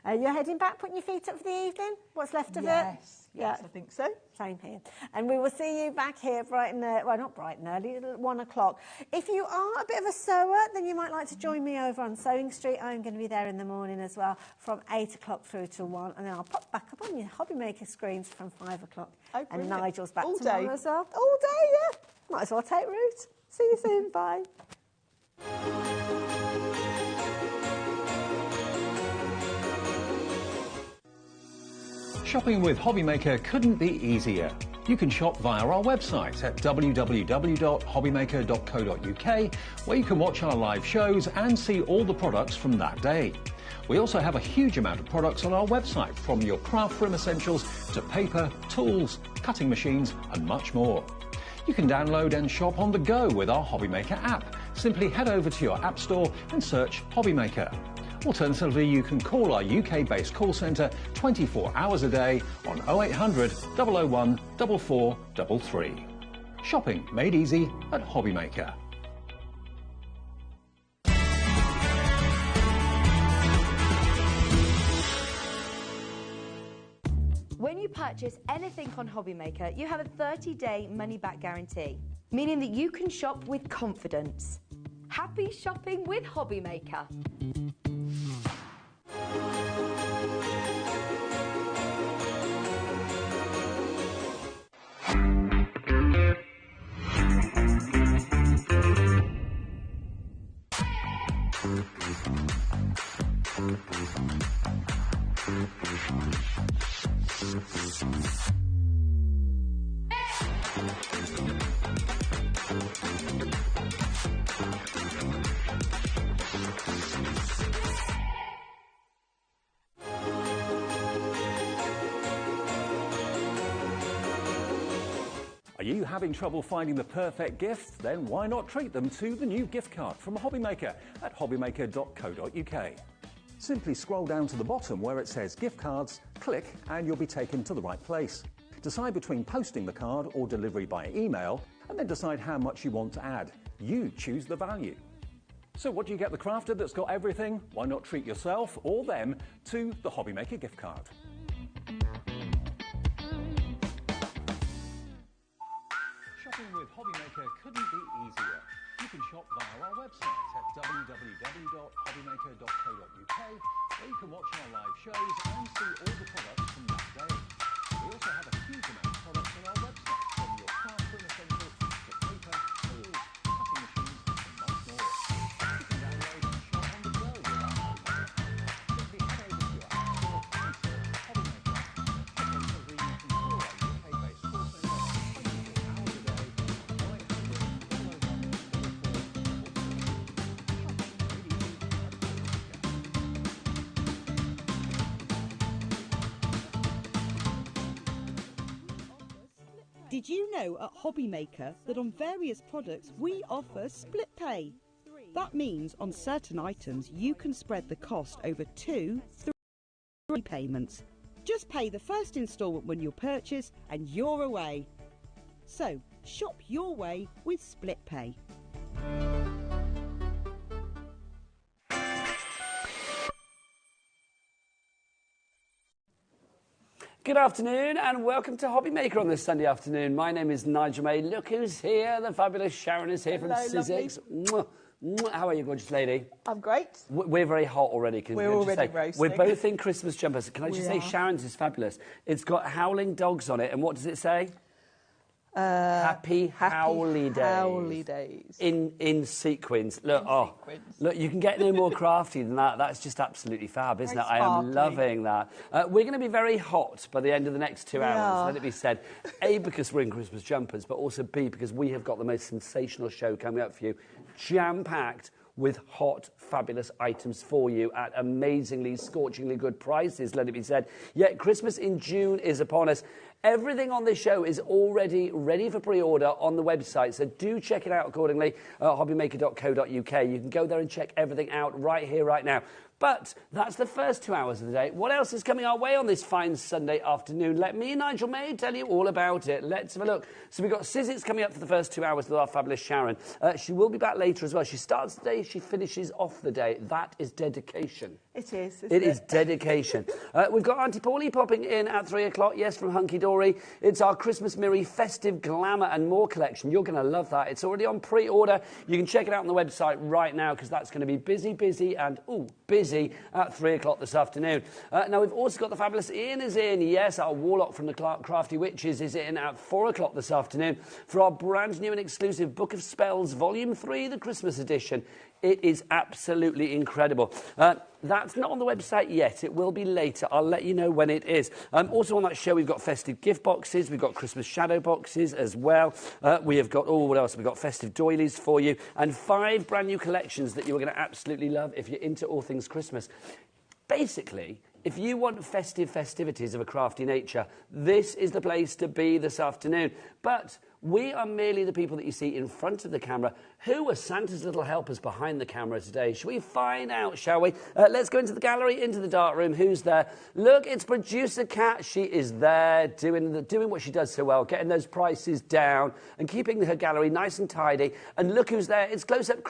You're heading back, putting your feet up for the evening? What's left of it? Yes, I think so. Same here. And we will see you back here bright and early, well, not bright and early, at 1 o'clock. If you are a bit of a sewer, then you might like to join me over on Sewing Street. I'm going to be there in the morning as well, from 8 o'clock through to 1. And then I'll pop back up on your HobbyMaker screens from 5 o'clock. Oh, and brilliant. Nigel's back All tomorrow day. as well. All day, yeah. Might as well take root. See you soon. Bye. Shopping with HobbyMaker couldn't be easier. You can shop via our website at www.hobbymaker.co.uk, where you can watch our live shows and see all the products from that day. We also have a huge amount of products on our website, from your craft room essentials to paper, tools, cutting machines and much more. You can download and shop on the go with our HobbyMaker app. Simply head over to your app store and search HobbyMaker. Alternatively, you can call our UK-based call centre 24 hours a day on 0800 001 4433. Shopping made easy at HobbyMaker. When you purchase anything on HobbyMaker, you have a 30-day money-back guarantee, meaning that you can shop with confidence. Happy shopping with HobbyMaker. Are you having trouble finding the perfect gift? Then why not treat them to the new gift card from HobbyMaker at hobbymaker.co.uk. Simply scroll down to the bottom where it says gift cards, click and you'll be taken to the right place. Decide between posting the card or delivery by email and then decide how much you want to add. You choose the value. So what do you get the crafter that's got everything? Why not treat yourself or them to the HobbyMaker gift card? Shopping with HobbyMaker couldn't be easier. You can shop via our website at www.hobbymaker.co.uk, where you can watch our live shows and see all the products from that day. We also have a huge amount of products on our website, from your craft room essentials to paper, tools, cutting machines and much more. You can download and shop on the go with our HobbyMaker. Simply head over to your app store and search HobbyMaker. Alternatively, you can call our UK-based call centre 24 hours a day on 0800 Did you know at HobbyMaker that on various products we offer split pay? That means on certain items you can spread the cost over 2, 3 payments. Just pay the first instalment when you purchase and you're away. So shop your way with split pay. Good afternoon and welcome to HobbyMaker on this Sunday afternoon. My name is Nigel May. Look who's here. The fabulous Sharon is here from Sizzix. How are you, gorgeous lady? I'm great. We're very hot already. We're already roasting. We're both in Christmas jumpers. Can I just say Sharon's is fabulous. It's got howling dogs on it. And what does it say? Happy Howly Days. In sequins. Look, look, you can get no more crafty than that. That's just absolutely fab, isn't it? I am loving that. We're going to be very hot by the end of the next 2 hours, let it be said. A, because we're in Christmas jumpers, but also B, because we have got the most sensational show coming up for you, jam-packed with hot, fabulous items for you at amazingly, scorchingly good prices, let it be said. Yet Christmas in June is upon us. Everything on this show is already ready for pre-order on the website, so do check it out accordingly at hobbymaker.co.uk. You can go there and check everything out right here, right now. But that's the first 2 hours of the day. What else is coming our way on this fine Sunday afternoon? Let me, Nigel May, tell you all about it. Let's have a look. So we've got Sizzix coming up for the first 2 hours with our fabulous Sharon. She will be back later as well. She starts the day, she finishes off the day. That is dedication. It is, It is dedication. We've got Auntie Paulie popping in at 3 o'clock, yes, from Hunky Dory. It's our Christmas Mirror festive glamour and more collection. You're going to love that. It's already on pre-order. You can check it out on the website right now because that's going to be busy and, busy at 3 o'clock this afternoon. Now, we've also got the fabulous Ian is in. Yes, our Warlock from the Crafty Witches is in at 4 o'clock this afternoon for our brand new and exclusive Book of Spells, Volume 3, the Christmas edition. It is absolutely incredible. That's not on the website yet. It will be later. I'll let you know when it is. Also on that show, we've got festive gift boxes. We've got Christmas shadow boxes as well. We have got, what else? We've got festive doilies for you. And 5 brand new collections that you're going to absolutely love if you're into all things Christmas. Basically, if you want festivities of a crafty nature, this is the place to be this afternoon. But we are merely the people that you see in front of the camera. Who are Santa's little helpers behind the camera today? Shall we find out, shall we? Let's go into the gallery, into the dark room. Who's there? Look, it's producer Kat. She is there doing what she does so well, getting those prices down and keeping her gallery nice and tidy. And look who's there. It's close-up Chris.